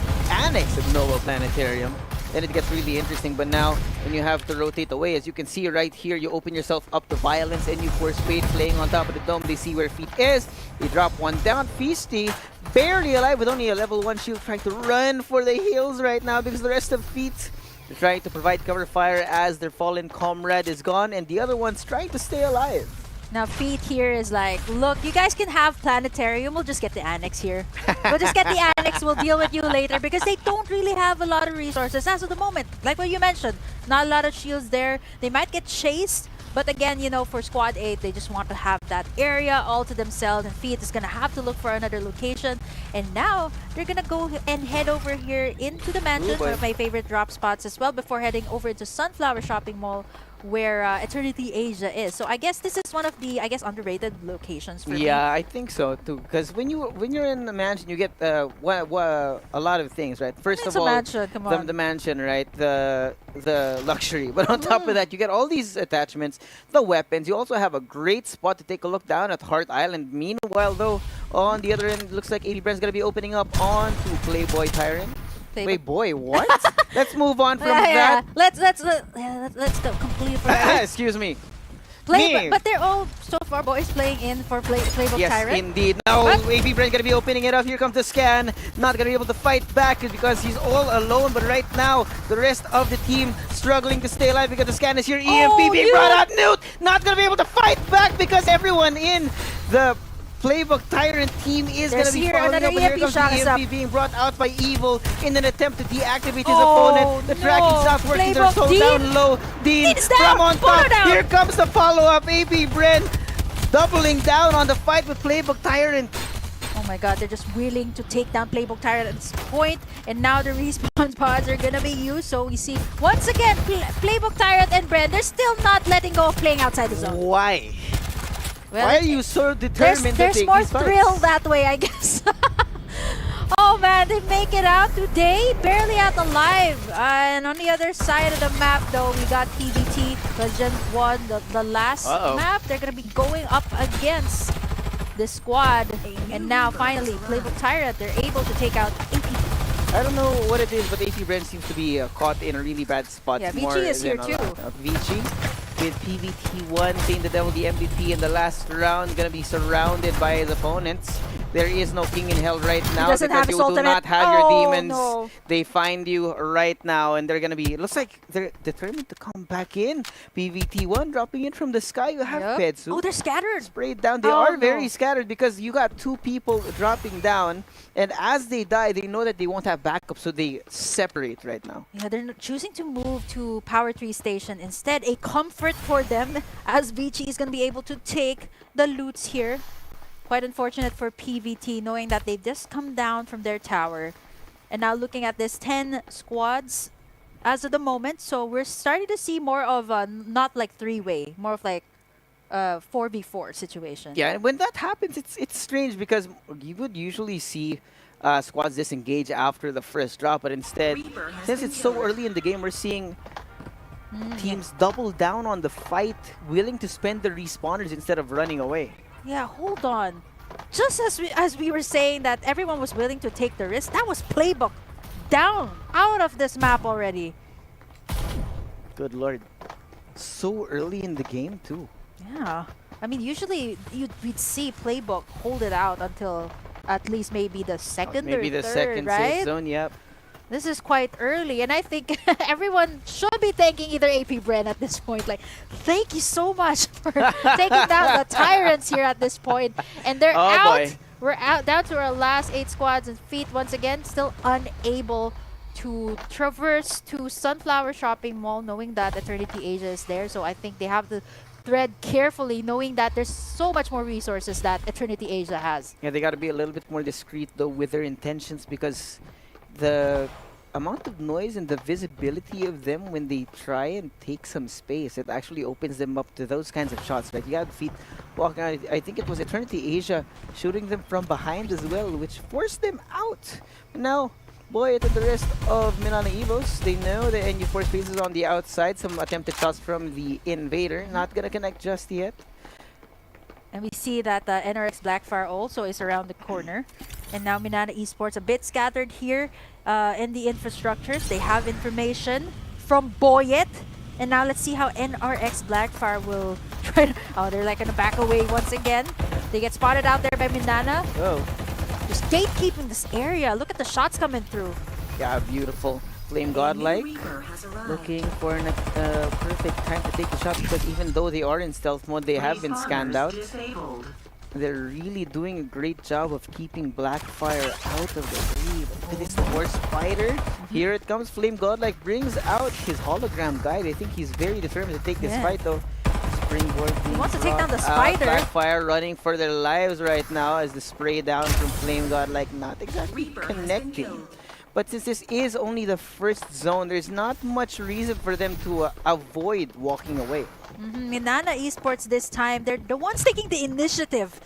Annex of Nova Planetarium, then it gets really interesting. But now, when you have to rotate away, as you can see right here, you open yourself up to violence, and you force Spade playing on top of the dome. They see where Feet is. They drop one down. Feisty, barely alive with only a level 1 shield, trying to run for the hills right now because the rest of Feet are trying to provide cover fire as their fallen comrade is gone, and the other one's trying to stay alive. Now Feet here is like, look, you guys can have Planetarium, we'll just get the Annex here. We'll just get the Annex, we'll deal with you later, because they don't really have a lot of resources as of the moment. Like what you mentioned, not a lot of shields there. They might get chased, but again, you know, for Squad 8, they just want to have that area all to themselves, and Feet is going to have to look for another location. And now, they're going to go and head over here into the mansion, one of my favorite drop spots as well, before heading over into Sunflower Shopping Mall, where Eternity Asia is. So I guess this is one of the, underrated locations for me. Yeah, I think so too. Because when you're in the mansion, you get a lot of things, right? First of all, mansion, come on. The mansion, right? The luxury. But on top of that, you get all these attachments, the weapons. You also have a great spot to take a look down at Heart Island. Meanwhile, though, on the other end, it looks like AB Brent's gonna be opening up on to Playboy Tyrant. Wait, boy, what? Let's move on from that. Let's complete for Excuse me. But they're all so far boys playing in for Playbook yes, Tyrant. Indeed. Now AB Brent gonna be opening it up. Here comes the scan. Not gonna be able to fight back because he's all alone. But right now, the rest of the team struggling to stay alive because the scan is here. EMP being brought out. Newt not gonna be able to fight back because everyone in the Playbook Tyrant team is going to be following up, and here comes the EMP being brought out by Evil in an attempt to deactivate his opponent. The tracking's not working, they're so down low. Dean from on top. Here comes the follow-up. AB Bren doubling down on the fight with Playbook Tyrant. Oh my god, they're just willing to take down Playbook Tyrant at this point, and now the respawn pods are gonna be used. So we see once again Playbook Tyrant and Bren, they're still not letting go of playing outside the zone. Why? Well, why are you so determined to take There's more these fights? thrill that way, I guess. Oh man, they make it out today, barely out alive. And on the other side of the map, though, we got PVT, Legend 1, the last map. They're going to be going up against this squad. And now, finally, Playbook Tyrant, they're able to take out AP. I don't know what it is, but AP Brent seems to be caught in a really bad spot. Yeah, more VG is here than too. VG with PVT1, Saint the Devil, the MVP in the last round, gonna be surrounded by his opponents. There is no King in Hell right now because you do not have your demons. No. They find you right now, and they're gonna be, looks like they're determined to come back in. PVT1 dropping in from the sky. You have Petsu. Oh, they're scattered. Sprayed down. They are very scattered because you got two people dropping down, and as they die, they know that they won't have backup, so they separate right now. Yeah, they're choosing to move to Power 3 Station. Instead, a comfort for them as Vici is going to be able to take the loots here. Quite unfortunate for PVT, knowing that they've just come down from their tower. And now looking at this 10 squads as of the moment. So we're starting to see more of a, not like 3-way, more of like 4v4 situation. Yeah, and when that happens, it's strange because you would usually see squads disengage after the first drop, but instead, since it's so early in the game, we're seeing teams double down on the fight, willing to spend the respawners instead of running away. Yeah, hold on. Just as we were saying that everyone was willing to take the risk, that was Playbook down out of this map already. Good lord. So early in the game too. Yeah. I mean, usually we'd see Playbook hold it out until at least maybe the second or maybe the third, second right? safe zone, yep. This is quite early, and I think everyone should be thanking either AP Bren at this point. Like, thank you so much for taking down the Tyrants here at this point. And they're out. Boy. We're out down to our last 8 squads, and Feet once again still unable to traverse to Sunflower Shopping Mall, knowing that Eternity Asia is there. So I think they have to thread carefully, knowing that there's so much more resources that Eternity Asia has. Yeah, they got to be a little bit more discreet though with their intentions, because the amount of noise and the visibility of them when they try and take some space, it actually opens them up to those kinds of shots. Like you got Feet walking out. I think it was Eternity Asia shooting them from behind as well, which forced them out. But now, boy, and the rest of Milano Evos, they know the NU Force Base is on the outside. Some attempted shots from the Invader, not gonna connect just yet. And we see that NRX Blackfire also is around the corner. And now Minana Esports a bit scattered here in the infrastructures. They have information from Boyet. And now let's see how NRX Blackfire will try to... Oh, they're like gonna back away once again. They get spotted out there by Minana. Oh. Just gatekeeping this area. Look at the shots coming through. Yeah, beautiful. Flame Godlike looking for a perfect time to take the shot, because even though they are in stealth mode, they have been scanned out. They're really doing a great job of keeping Blackfire out of the lead. Look at this horse fighter. Here it comes. Flame Godlike brings out his hologram guide. I think he's very determined to take this fight though. Springboard. He wants to take down the spider. Blackfire running for their lives right now as the spray down from Flame Godlike not exactly connecting. But since this is only the first zone, there's not much reason for them to avoid walking away. Minana Esports this time, they're the ones taking the initiative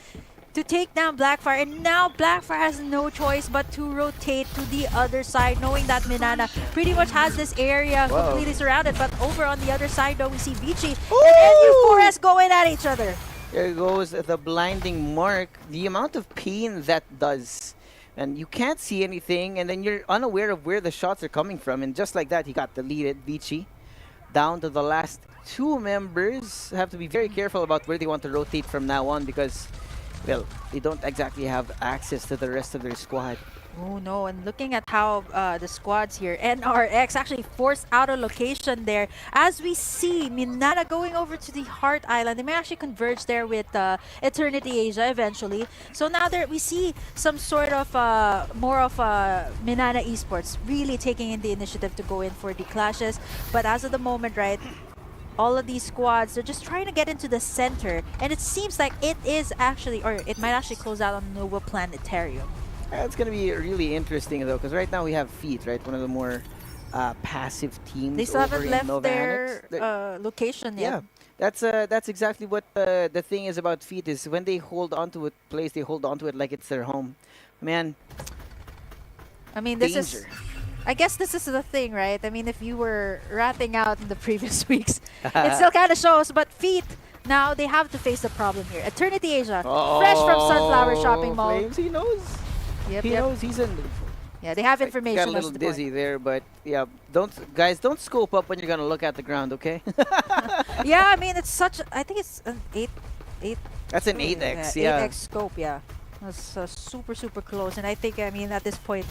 to take down Blackfire. And now Blackfire has no choice but to rotate to the other side, knowing that Minana pretty much has this area completely surrounded. But over on the other side, though, we see Vici and NU4S going at each other. There goes the blinding mark. The amount of pain that does. And you can't see anything, and then you're unaware of where the shots are coming from. And just like that, he got deleted. Vici down to the last 2 members. Have to be very careful about where they want to rotate from now on, because, well, they don't exactly have access to the rest of their squad. Oh no, and looking at how the squads here, NRX actually forced out a location there. As we see Minana going over to the Heart Island, they may actually converge there with Eternity Asia eventually. So now there we see some sort of more of Minana Esports really taking in the initiative to go in for the clashes. But as of the moment, right, all of these squads, they're just trying to get into the center. And it seems like it is actually, or it might actually close out on Nova Planetarium. It's going to be really interesting, though, because right now we have Feet, right? One of the more passive teams. They still haven't left Nova their location yet. Yeah, that's exactly what the thing is about Feet, is when they hold onto a place, they hold onto it like it's their home. Man, I mean, this is... I guess this is the thing, right? I mean, if you were ratting out in the previous weeks, it still kind of shows. But Feet, now they have to face the problem here. Eternity Asia, fresh from Sunflower Shopping Mall. Flames, he knows. He knows he's in. Yeah, they have information. Got a little dizzy there, but yeah, don't scope up when you're gonna look at the ground, okay? Yeah, I mean it's such. I think it's an 8. That's an 8x, yeah. 8x scope, yeah. That's super close, and I think at this point,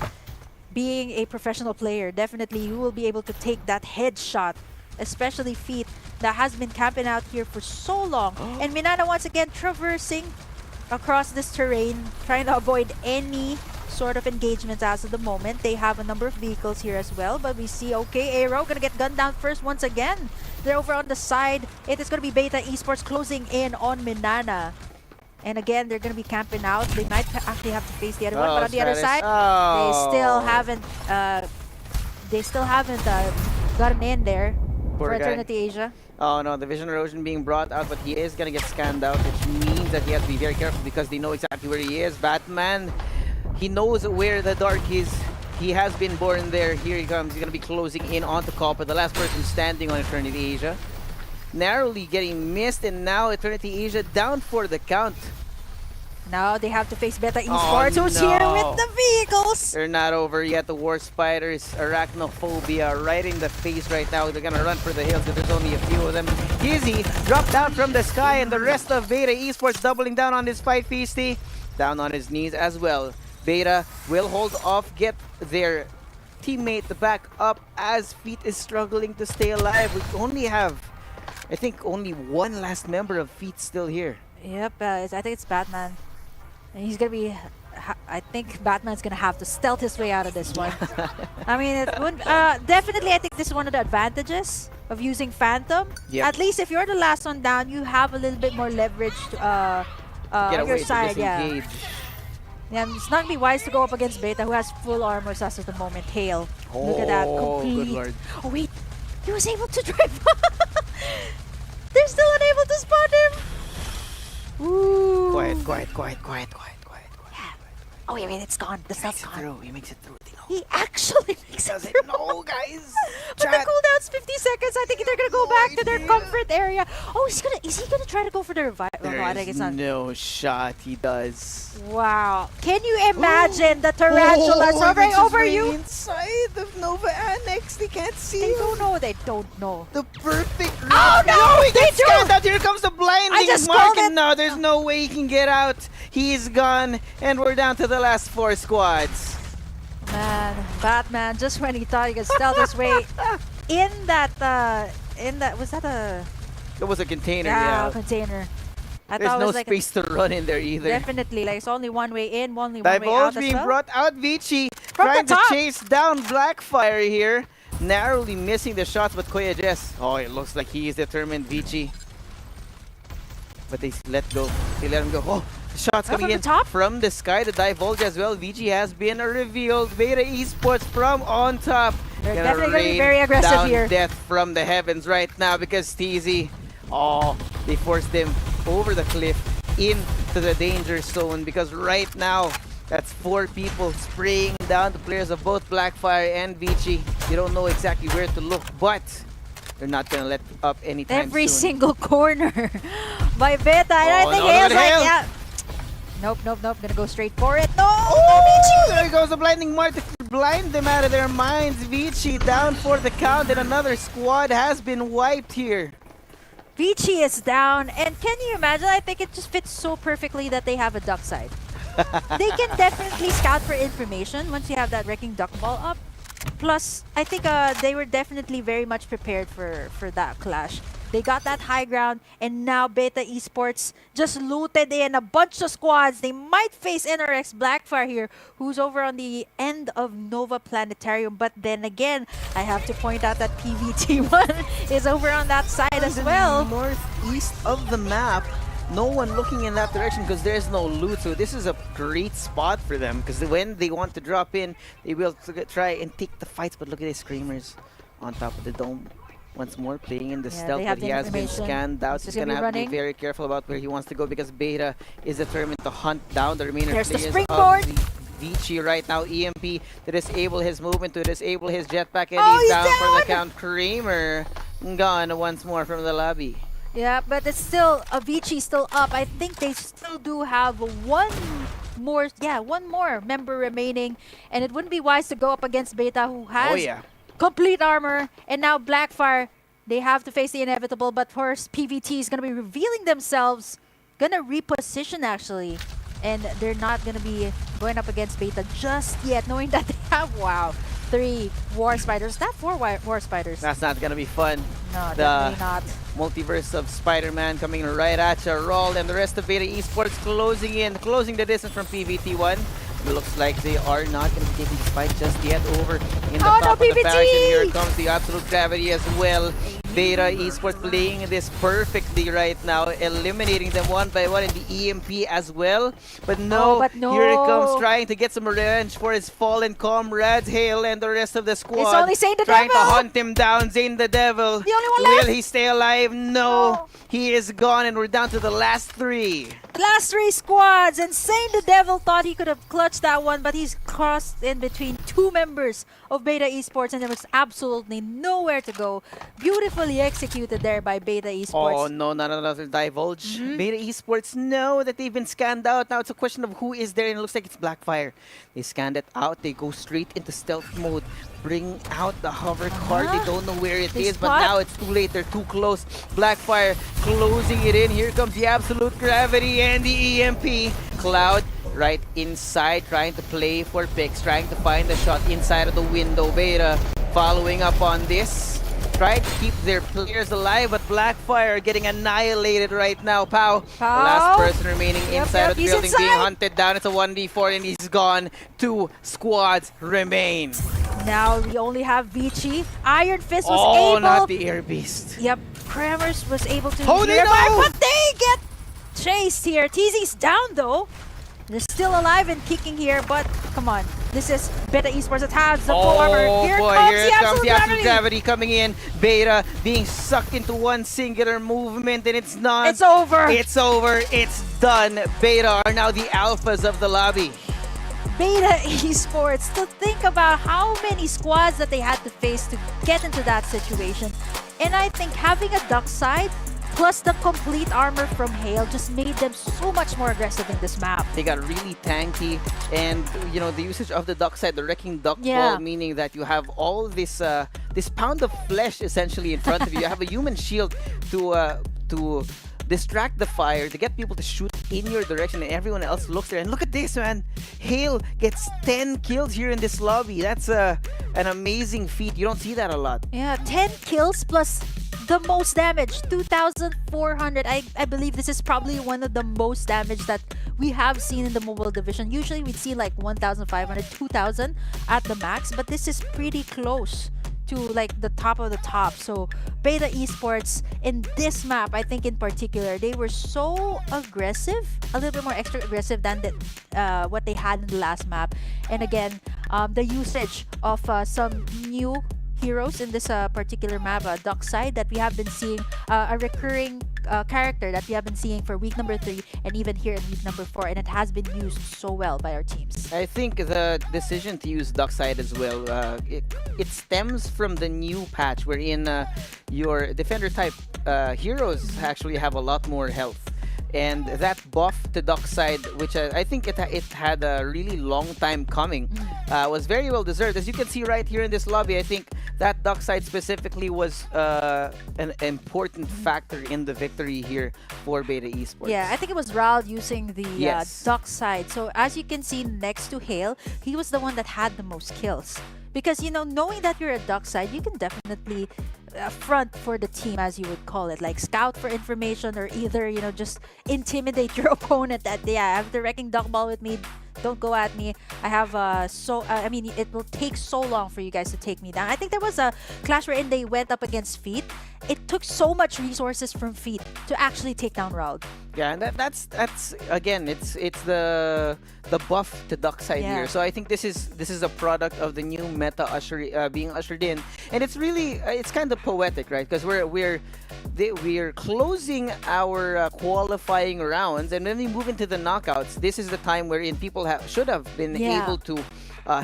being a professional player, definitely you will be able to take that headshot, especially Feet that has been camping out here for so long, and Minana once again traversing across this terrain, trying to avoid any sort of engagement as of the moment. They have a number of vehicles here as well, but we see, okay, Aero gonna get gunned down first once again. They're over on the side. It is gonna be Beta Esports closing in on Minana. And again, they're gonna be camping out. They might actually have to face the other one, but on the other side, they still haven't gotten in there for Eternity Asia. Oh no, the vision erosion being brought out, but he is gonna get scanned out, which means that he has to be very careful because they know exactly where he is. Batman, he knows where the dark is. He has been born there. Here he comes. He's gonna be closing in onto Copper, the last person standing on Eternity Asia. Narrowly getting missed, and now Eternity Asia down for the count. Now they have to face Beta Esports, who's here with the vehicles. They're not over yet. The War Spiders, Arachnophobia, right in the face right now. They're gonna run for the hills, but there's only a few of them. Kizzy dropped down from the sky, and the rest of Beta Esports doubling down on this fight. Feisty down on his knees as well. Beta will hold off, get their teammate back up as Feet is struggling to stay alive. We only have, I think, only one last member of Feet still here. Yep, I think it's Batman. And he's gonna be. I think Batman's gonna have to stealth his way out of this one. I mean, it would definitely. I think this is one of the advantages of using Phantom. Yep. At least if you're the last one down, you have a little bit more leverage to, on your side. Yeah. Yeah, it's not gonna be wise to go up against Beta, who has full armor as of the moment. Hail. Look at that. Complete. Good lord. Oh wait, he was able to drive. They're still unable to spot him. Ooh. Quiet. Yeah. Oh, I mean, it's gone. The stuff's gone. He makes it through. He actually makes it through. No, guys. But the cooldown's 50 seconds. I think they're gonna go back to their comfort area. Oh, is he gonna try to go for the revive? Oh, no, I think it's not. No shot he does. Wow. Can you imagine the tarantulas hovering over you? Inside of Nova Annex, they can't see. They don't know. They don't know. The perfect. Oh no! He They gets do. scanned out. Here comes the blinding just mark, called and it. now there's no way he can get out. He's gone, and we're down to the last 4 squads. Man, Batman, just when he thought he could stealth his way in that, was that a... It was a container, yeah. yeah. Container. I There's thought it no was like space to run in there either. Definitely, like it's only one way in, only one way Divulge out as being well. brought out. Vici From trying the to top. chase down Blackfire here. Narrowly missing the shots, but Koya Jess. Oh, it looks like he is determined, Vici. But they let go. They let him go. Oh, the shots coming in from the sky. The Divulge as well. Vici has been revealed. Beta Esports from on top. They're definitely going to be very aggressive down here. Death from the heavens right now because TZ. Oh, they forced him over the cliff into the danger zone because right now that's 4 people spraying down the players of both Blackfire and Vici. You don't know exactly where to look, but they're not gonna let up anytime Every soon. single corner by Beta. And I think no, Hale's look at like, Hale. yeah. Nope. Gonna go straight for it. No! Oh, there goes the blinding mark to blind them out of their minds. Vici down for the count, and another squad has been wiped here. Vici is down, and can you imagine? I think it just fits so perfectly that they have a duck side. They can definitely scout for information once you have that wrecking duck ball up. Plus, I think they were definitely very much prepared for that clash. They got that high ground, and now Beta Esports just looted in a bunch of squads. They might face NRX Blackfire here, who's over on the end of Nova Planetarium. But then again, I have to point out that PVT1 is over on that side as well. Northeast of the map. No one looking in that direction because there's no loot, so this is a great spot for them because when they want to drop in, they will try and take the fights. But look at these Screamers on top of the dome. Once more playing in the stealth, but he has been scanned out. He's gonna have to be very careful about where he wants to go because Beta is determined to hunt down the remainder There's the players springboard. of Vici right now. EMP to disable his movement, to disable his jetpack, and Oh, he's he's down for the down! count. Kramer gone once more from the lobby. Yeah, but it's still Avicii still up. I think they still do have one more member remaining, and it wouldn't be wise to go up against Beta, who has complete armor, and now Blackfire. They have to face the inevitable, but first PVT is gonna be revealing themselves, gonna reposition actually, and they're not gonna be going up against Beta just yet, knowing that they have 3 War Spiders, not 4 War Spiders. That's not gonna be fun. No, The definitely not. Multiverse of Spider-Man coming right at you. Roll, and the rest of Beta Esports closing the distance from PVT1. It looks like they are not going to be taking the fight just yet over in the top of the barracks. And here comes the absolute gravity as well. Beta Esports playing this perfectly right now, eliminating them one by one in the EMP as well. But no, here it comes, trying to get some revenge for his fallen comrades, Hale and the rest of the squad. It's only Zane the trying Devil! to hunt him down, Zane the Devil. The only one left! Will he stay alive? No, he is gone, and we're down to the last 3. Last 3 squads, and Zane the Devil thought he could have clutched that one, but he's crossed in between 2 members of Beta Esports, and there was absolutely nowhere to go. Beautifully executed there by Beta Esports. Oh no, not another divulge. Beta Esports know that they've been scanned out. Now it's a question of who is there, and it looks like it's Blackfire. They scanned it out. They go straight into stealth mode. Bring out the hover card. They don't know where it is, but now it's too late. They're too close. Blackfire closing it in. Here comes the absolute gravity and the EMP. Cloud right inside, trying to play for picks, trying to find the shot inside of the window. Beta following up on this. Try to keep their players alive, but Blackfire getting annihilated right now. Pow. The last person remaining inside of the building being hunted down. It's a 1v4 and he's gone. 2 squads remain. Now we only have Vici. Iron Fist was able. Oh, not the Air Beast. Yep, Kramers was able to they revive, know! but they get chased here. TZ's down though. They're still alive and kicking here, but come on. This is Beta Esports that has the full armor. Here comes the absolute gravity coming in. Beta being sucked into one singular movement, and it's not. It's over. It's over. It's done. Beta are now the alphas of the lobby. Beta Esports to think about how many squads that they had to face to get into that situation. And I think having a duck side plus the complete armor from Hale just made them so much more aggressive in this map. They got really tanky, and you know the usage of the duck side, the wrecking duck ball, meaning that you have all this this pound of flesh essentially in front of you. You have a human shield to distract the fire, to get people to shoot in your direction, and everyone else looks there. And look at this, man! Hale gets 10 kills here in this lobby. That's an amazing feat. You don't see that a lot. Yeah, 10 kills plus the most damage, 2,400. I believe this is probably one of the most damage that we have seen in the mobile division. Usually we'd see like 1,500, 2,000 at the max, but this is pretty close to like the top of the top. So Beta Esports in this map, I think in particular, they were so aggressive, a little bit more extra aggressive than what they had in the last map. And again, the usage of some new heroes in this particular map, duck side, that we have been seeing, a recurring character that we have been seeing for week number 3 and even here in week number 4, and it has been used so well by our teams. I think the decision to use duck side as well, it stems from the new patch wherein your defender type heroes actually have a lot more health. And that buff to duck side, which I think it had a really long time coming, was very well deserved. As you can see right here in this lobby, I think that duck side specifically was an important factor in the victory here for Beta Esports. Yeah, I think it was Ral using the duck side. So as you can see next to Hale, he was the one that had the most kills. Because, you know, knowing that you're a duck side, you can definitely front for the team, as you would call it, like scout for information, or either, you know, just intimidate your opponent that, I have the wrecking duck ball with me, don't go at me. I have I mean, it will take so long for you guys to take me down. I think there was a clash wherein they went up against Feet. It took so much resources from Feet to actually take down Raul. Yeah, and that's again, it's the buff to duck side here. So I think this is a product of the new meta being ushered in, and it's really it's kind of poetic, right? Because we're closing our qualifying rounds, and when we move into the knockouts, this is the time wherein people should have been able to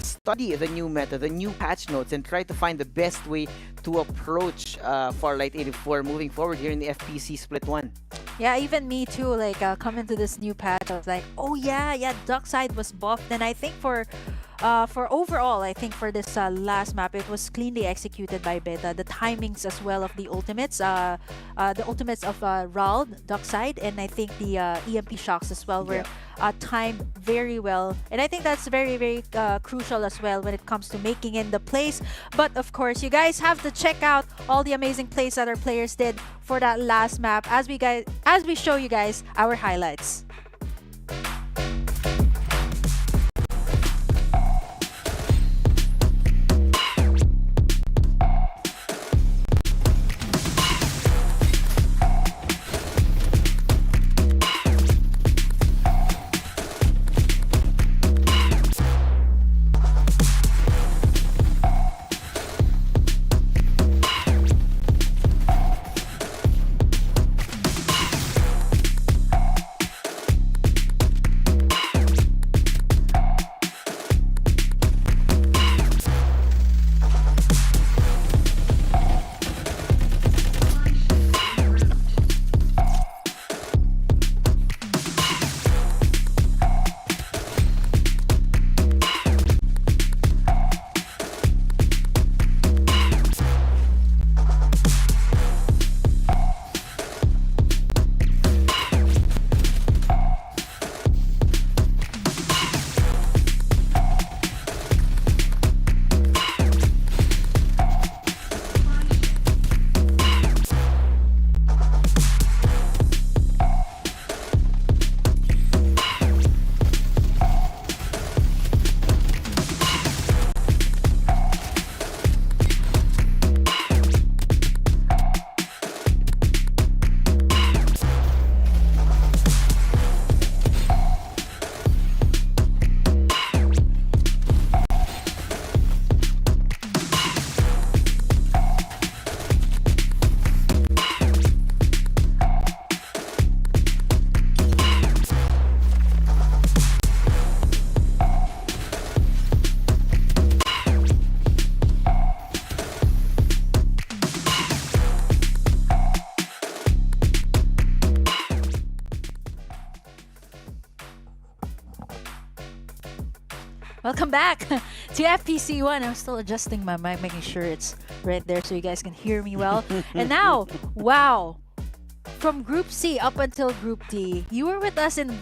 study the new meta, the new patch notes, and try to find the best way to approach Farlight 84 moving forward here in the FPC Split 1. Yeah, even me too, like coming to this new patch, I was like, oh yeah, duck side was buffed. And I think for overall, I think for this last map, it was cleanly executed by Beta. The timings as well of the ultimates of Raul, duck side, and I think the EMP shocks as well were timed very well. And I think that's very, very crucial as well when it comes to making in the plays. But of course, you guys have to check out all the amazing plays that our players did for that last map as we show you guys our highlights. Welcome back to FPC 1. I'm still adjusting my mic, making sure it's right there so you guys can hear me well. And now, wow, from Group C up until Group D, you were with us in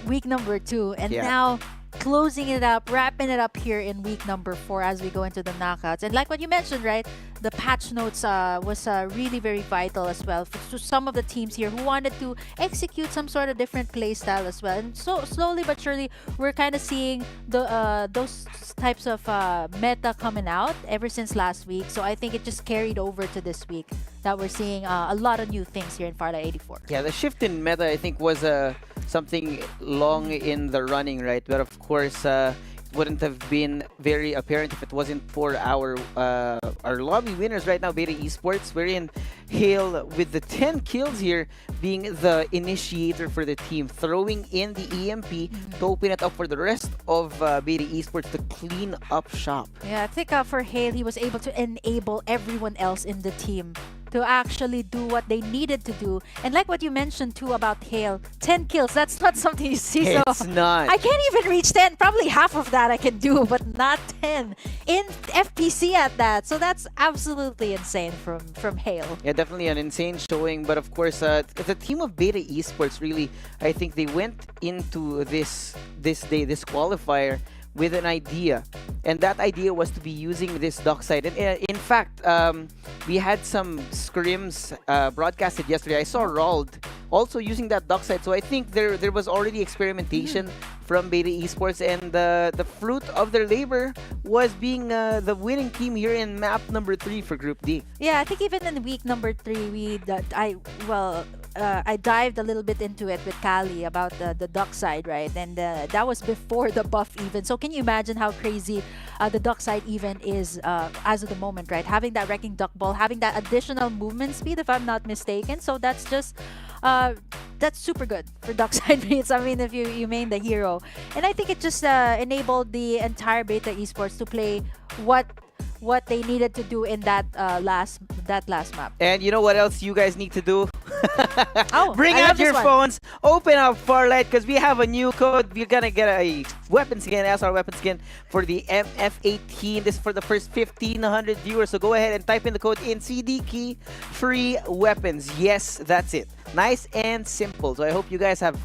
week number 2, and now closing it up, wrapping it up here in week number 4 as we go into the knockouts. And like what you mentioned, right, the patch notes was really very vital as well to some of the teams here who wanted to execute some sort of different play style as well. And so slowly but surely, we're kind of seeing those types of meta coming out ever since last week. So I think it just carried over to this week that we're seeing a lot of new things here in Farlight 84. Yeah, the shift in meta, I think, was something long in the running, right? But of course, wouldn't have been very apparent if it wasn't for our lobby winners right now, Beta Esports, wherein Hale with the 10 kills here being the initiator for the team, throwing in the EMP to open it up for the rest of Beta Esports to clean up shop. Yeah, I think for Hale, he was able to enable everyone else in the team to actually do what they needed to do. And like what you mentioned too about Hale, 10 kills, that's not something you see. It's so not. I can't even reach 10. Probably half of that I can do, but not 10 in FPC at that. So that's absolutely insane from Hale. Yeah, definitely an insane showing. But of course, the team of Beta Esports really, I think they went into this qualifier with an idea, and that idea was to be using this dockside. And in fact, we had some scrims broadcasted yesterday. I saw Rald also using that dockside, so I think there was already experimentation from Beta Esports, and the fruit of their labor was being the winning team here in map number 3 for Group D. Yeah, I think even in week number 3, I dived a little bit into it with Kali about the duck side, right? And that was before the buff even. So can you imagine how crazy the duck side even is as of the moment, right? Having that wrecking duck ball, having that additional movement speed, if I'm not mistaken. So that's just that's super good for duck side mates. I mean, if you main the hero, and I think it just enabled the entire Beta Esports to play what they needed to do in that last map. And you know what else you guys need to do? Bring I out love this your one. phones, open up Farlight, because we have a new code. We're gonna get a weapon skin, SR weapon skin for the MF18. This is for the first 1,500 viewers. So go ahead and type in the code in CD key free weapons. Yes, that's it. Nice and simple. So I hope you guys have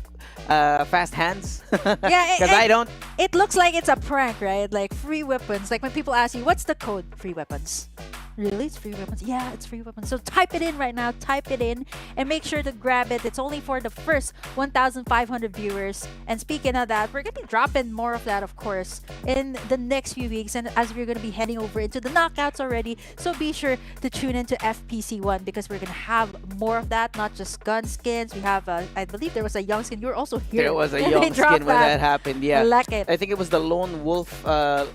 fast hands. Yeah, because I don't. It looks like it's a prank, right? Like free weapons. Like when people ask you, what's the code? Free weapons. Really? It's free weapons? Yeah, it's free weapons. So type it in right now. Type it in and make sure to grab it. It's only for the first 1,500 viewers. And speaking of that, we're going to be dropping more of that, of course, in the next few weeks. And as we're going to be heading over into the knockouts already. So be sure to tune into FPC 1 because we're going to have more of that. Not just gun skins. We have, I believe there was a young skin. You were also here. There was a young skin when that happened. Yeah. I like it. I think it was the Lone Wolf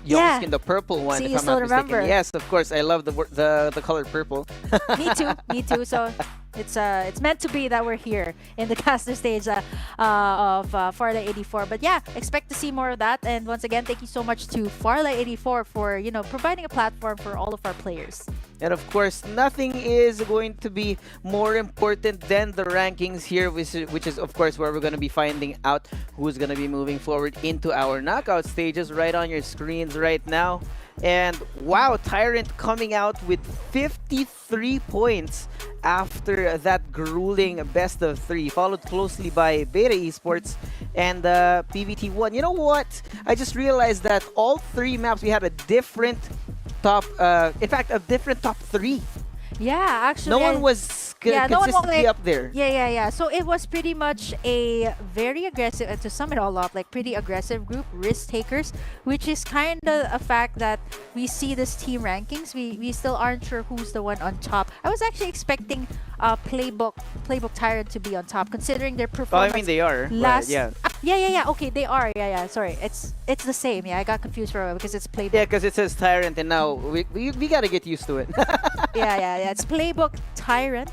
young skin, the purple one, See, if you I'm still not mistaken. remember. Yes, of course. I love the color purple. Me too. So it's meant to be that we're here in the caster stage of Farlight 84. But yeah, expect to see more of that. And once again, thank you so much to Farlight 84 for providing a platform for all of our players. And of course, nothing is going to be more important than the rankings here, which is of course where we're going to be finding out who's going to be moving forward into our knockout stages right on your screens right now. And wow, Tyrant coming out with 53 points after that grueling best of 3, followed closely by Beta Esports and PVT1. You know what? I just realized that all 3 maps we had a different top, in fact, a different top 3. Yeah, actually. No one was consistently up there. Yeah. So it was pretty much a very aggressive, to sum it all up, like pretty aggressive group, risk takers, which is kind of a fact that we see this team rankings. We still aren't sure who's the one on top. I was actually expecting Playbook Tyrant to be on top, considering their performance. I mean, they are. Last, yeah. Yeah. Okay, they are. Yeah. Sorry, it's the same. Yeah, I got confused for a while because it's Playbook. Yeah, because it says Tyrant, and now we gotta get used to it. Yeah. It's Playbook Tyrant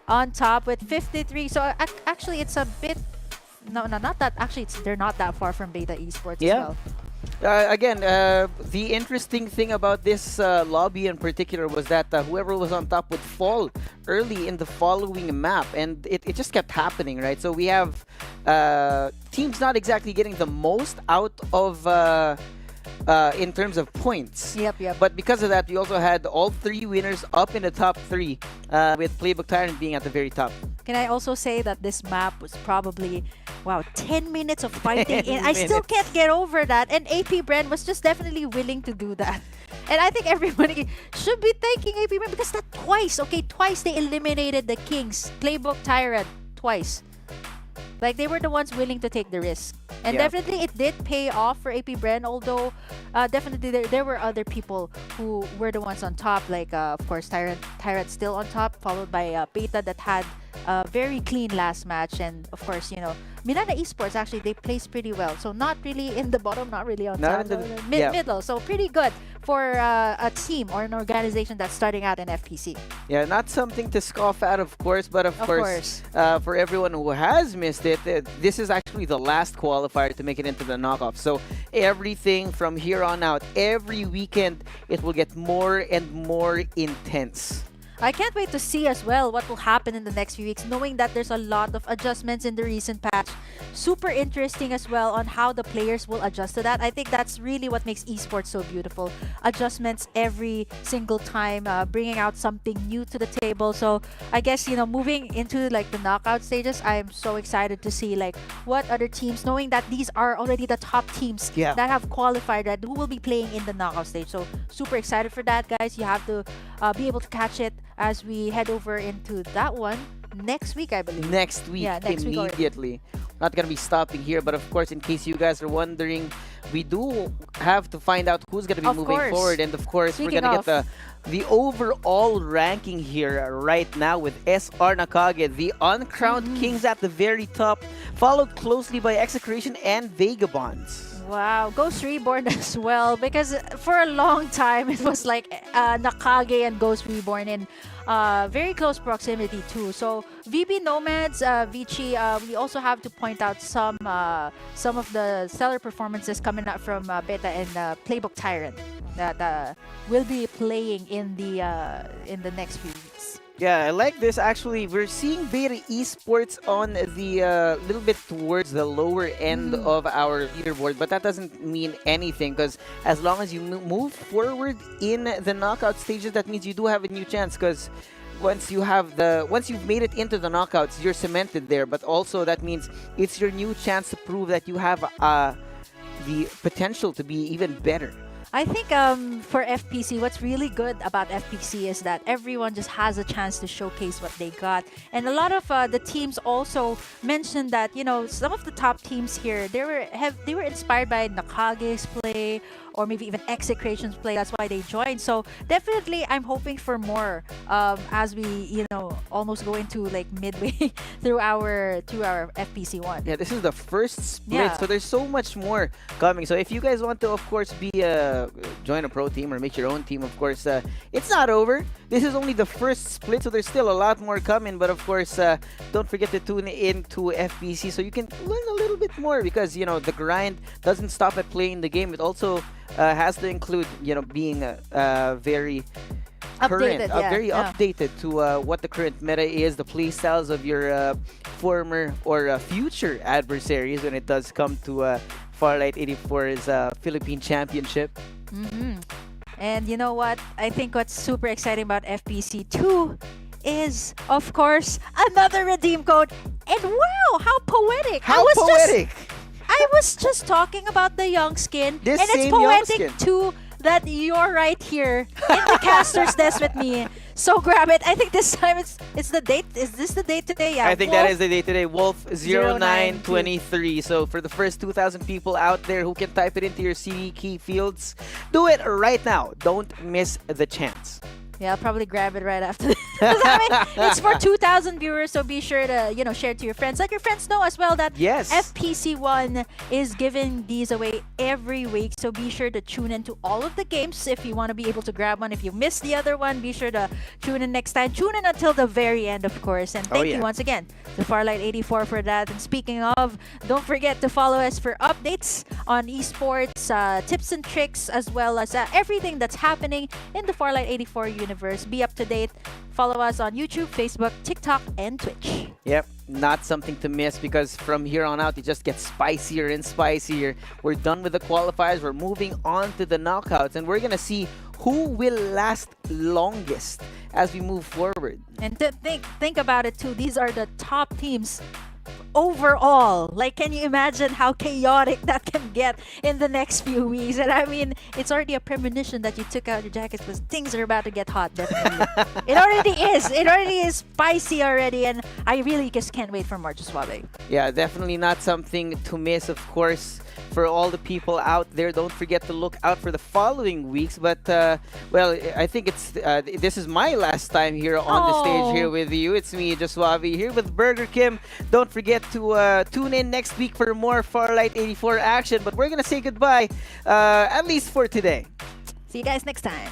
on top with 53. So actually, it's a bit. No, not that. Actually, they're not that far from Beta Esports as well. Again, the interesting thing about this lobby in particular was that whoever was on top would fall early in the following map, and it just kept happening, right? So we have teams not exactly getting the most out of in terms of points. Yep. But because of that, we also had all 3 winners up in the top 3, with Playbook Tyrant being at the very top. Can I also say that this map was probably, wow, 10 minutes of fighting 10 in. I still minutes. can't get over that. And AP Brand was just definitely willing to do that. And I think everybody should be thanking AP Brand because that twice they eliminated the Kings, Playbook Tyrant, twice. Like, they were the ones willing to take the risk. And Yeah. definitely it did pay off for AP Bren, although definitely there were other people who were the ones on top. Like, of course, Tyrant still on top, followed by Beta that had a very clean last match. And, of course, Milana Esports, actually, they placed pretty well. So not really in the bottom, not really on Not top. in the- So yeah. middle. So pretty good for a team or an organization that's starting out in FPC. Yeah, not something to scoff at, of course, but of course, course. for everyone who has missed it, this is actually the last qualifier to make it into the knockoff. So everything from here on out, every weekend, it will get more and more intense. I can't wait to see as well what will happen in the next few weeks, knowing that there's a lot of adjustments in the recent patch. Super interesting as well on how the players will adjust to that. I think that's really what makes esports so beautiful. Adjustments every single time, bringing out something new to the table. So I guess, moving into like the knockout stages, I'm so excited to see like what other teams, knowing that these are already the top teams that have qualified, that who will be playing in the knockout stage. So super excited for that, guys. You have to be able to catch it as we head over into that one next week, I believe. Next week, Yeah, next week already. immediately. Not gonna be stopping here, but of course, in case you guys are wondering, we do have to find out who's gonna be Of moving course. forward, and of course, Speaking we're gonna of- get the overall ranking here right now with SR Nakage, the uncrowned kings at the very top, followed closely by Execration and Vagabonds. Wow, Ghost Reborn as well, because for a long time it was like Nakage and Ghost Reborn in very close proximity too. So VB Nomads, Vici, we also have to point out some of the stellar performances coming out from Beta and Playbook Tyrant that will be playing in the next few weeks. Yeah, I like this. Actually, we're seeing Beta Esports on the little bit towards the lower end of our leaderboard, but that doesn't mean anything because as long as you move forward in the knockout stages, that means you do have a new chance. Because once you've made it into the knockouts, you're cemented there. But also that means it's your new chance to prove that you have the potential to be even better. I think for FPC, what's really good about FPC is that everyone just has a chance to showcase what they got. And a lot of the teams also mentioned that, some of the top teams here, they were inspired by Nakage's play or maybe even Execration's play. That's why they joined. So definitely, I'm hoping for more as we, almost go into like midway through our FPC 1. Yeah, this is the first split, Yeah. so there's so much more coming. So if you guys want to, of course, join a pro team or make your own team, of course, it's not over. This is only the first split, so there's still a lot more coming. But of course, don't forget to tune in to FPC so you can learn a little bit more because, the grind doesn't stop at playing the game. It also has to include, being very current, Updated, yeah, very yeah. updated to what the current meta is, the play styles of your former or future adversaries when it does come to Farlight 84's Philippine Championship. And you know what? I think what's super exciting about FPC 2 is, of course, another redeem code. And wow, how poetic! How poetic! I was just talking about the young skin, This and it's same young poetic skin. too that you're right here in the caster's desk with me. So grab it. I think this time it's the date. Is this the date today? Yeah. I think Wolf. that is the day today, Wolf0923. So for the first 2,000 people out there who can type it into your CD key fields, do it right now. Don't miss the chance. Yeah, I'll probably grab it right after this. It's for 2,000 viewers, so be sure to, share it to your friends. Let your friends know as well that Yes. FPC1 is giving these away every week, so be sure to tune into all of the games if you want to be able to grab one. If you missed the other one, be sure to tune in next time. Tune in until the very end, of course. And thank you once again to Farlight84 for that. And speaking of, don't forget to follow us for updates on esports, tips and tricks, as well as everything that's happening in the Farlight84 universe. Be up to date. Follow us on YouTube, Facebook, TikTok, and Twitch. Yep. not something to miss, because from here on out, it just gets spicier and spicier. We're done with the qualifiers. We're moving on to the knockouts, and we're going to see who will last longest as we move forward. And to think about it too, these are the top teams overall. Like, can you imagine how chaotic that can get in the next few weeks? And I mean, it's already a premonition that you took out your jackets because things are about to get hot, definitely. It already is. It already is spicy already, and I really just can't wait for March Suave. Yeah, definitely not something to miss, of course. For all the people out there, don't forget to look out for the following weeks. But, well, I think it's this is my last time here on the stage here with you. It's me, Josuavi, here with Burger Kim. Don't forget to tune in next week for more Farlight 84 action. But we're going to say goodbye, at least for today. See you guys next time.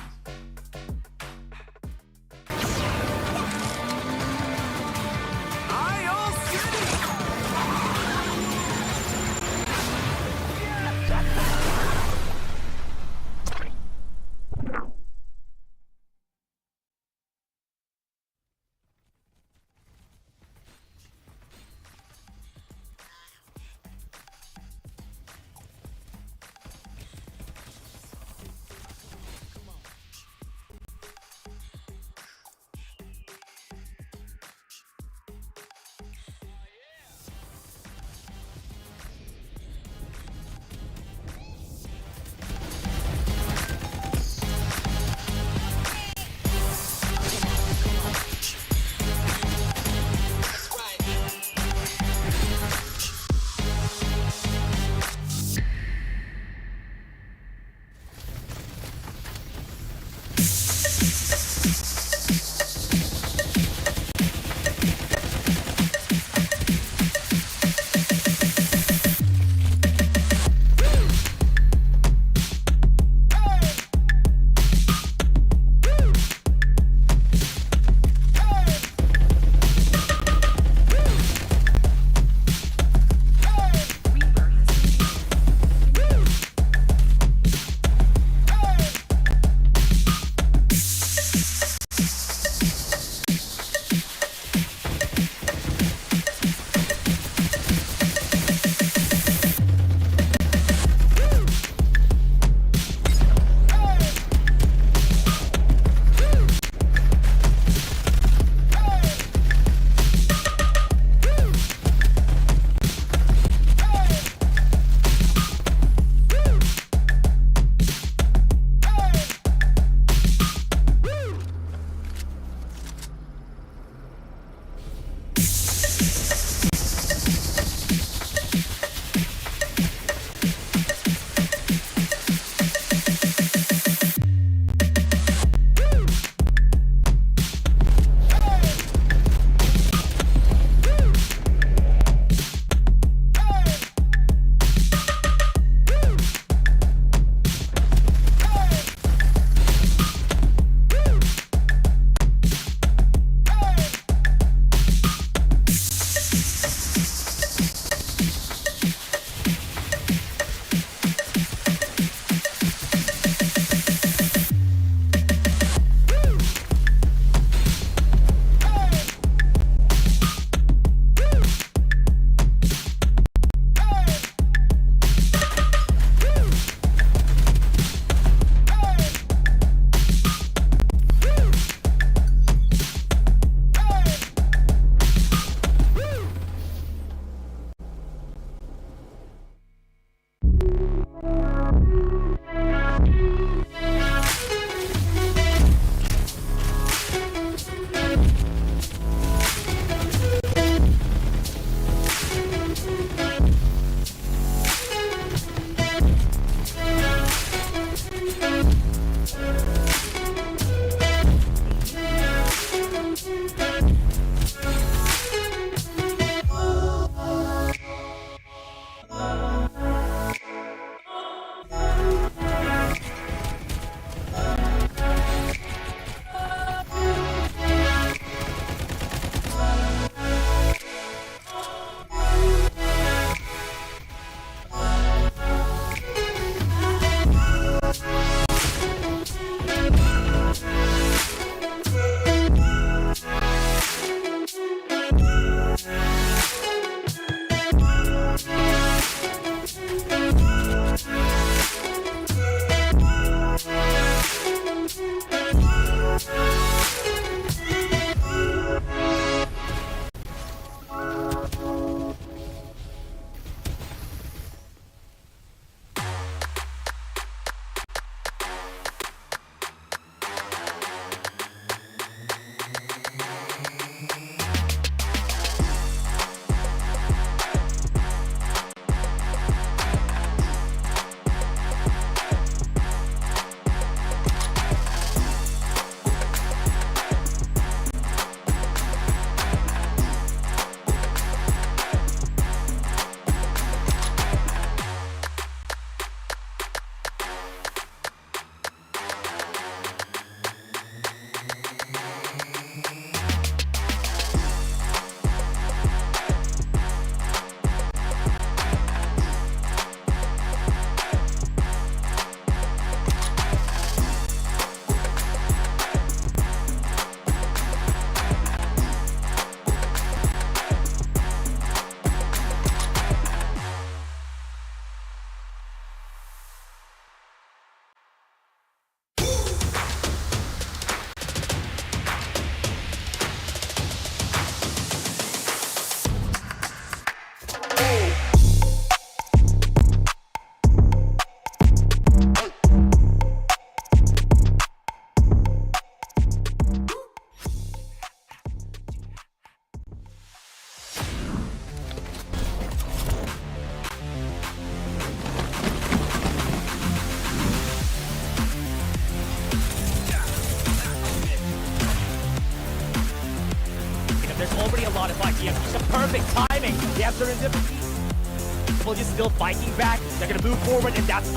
have serendipity. People just still fighting back. They're gonna move forward, and that's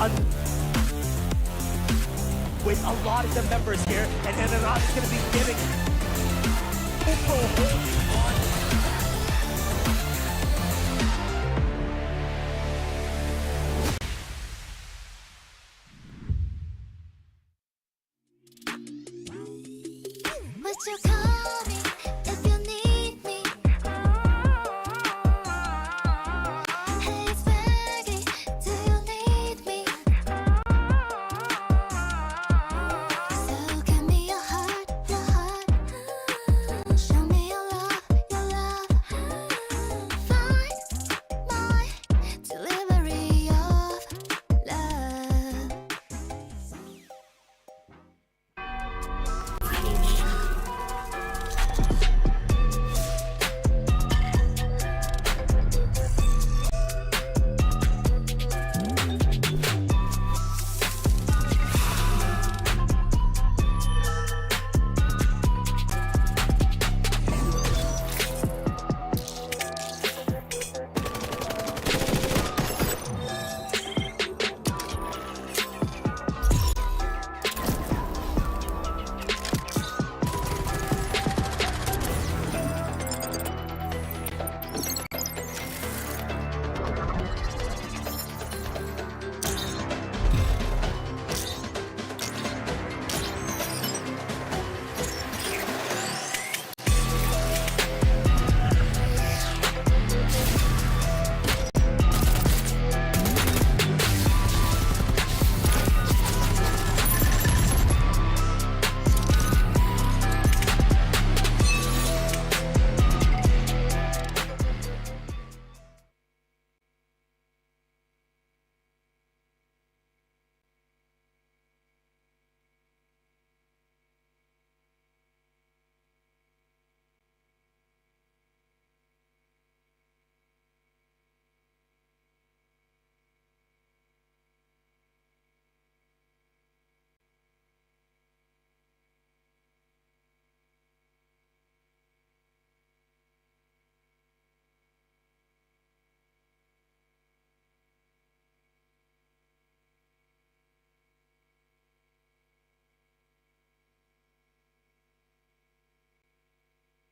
with a lot of the members here, and then a lot is gonna be giving. Put your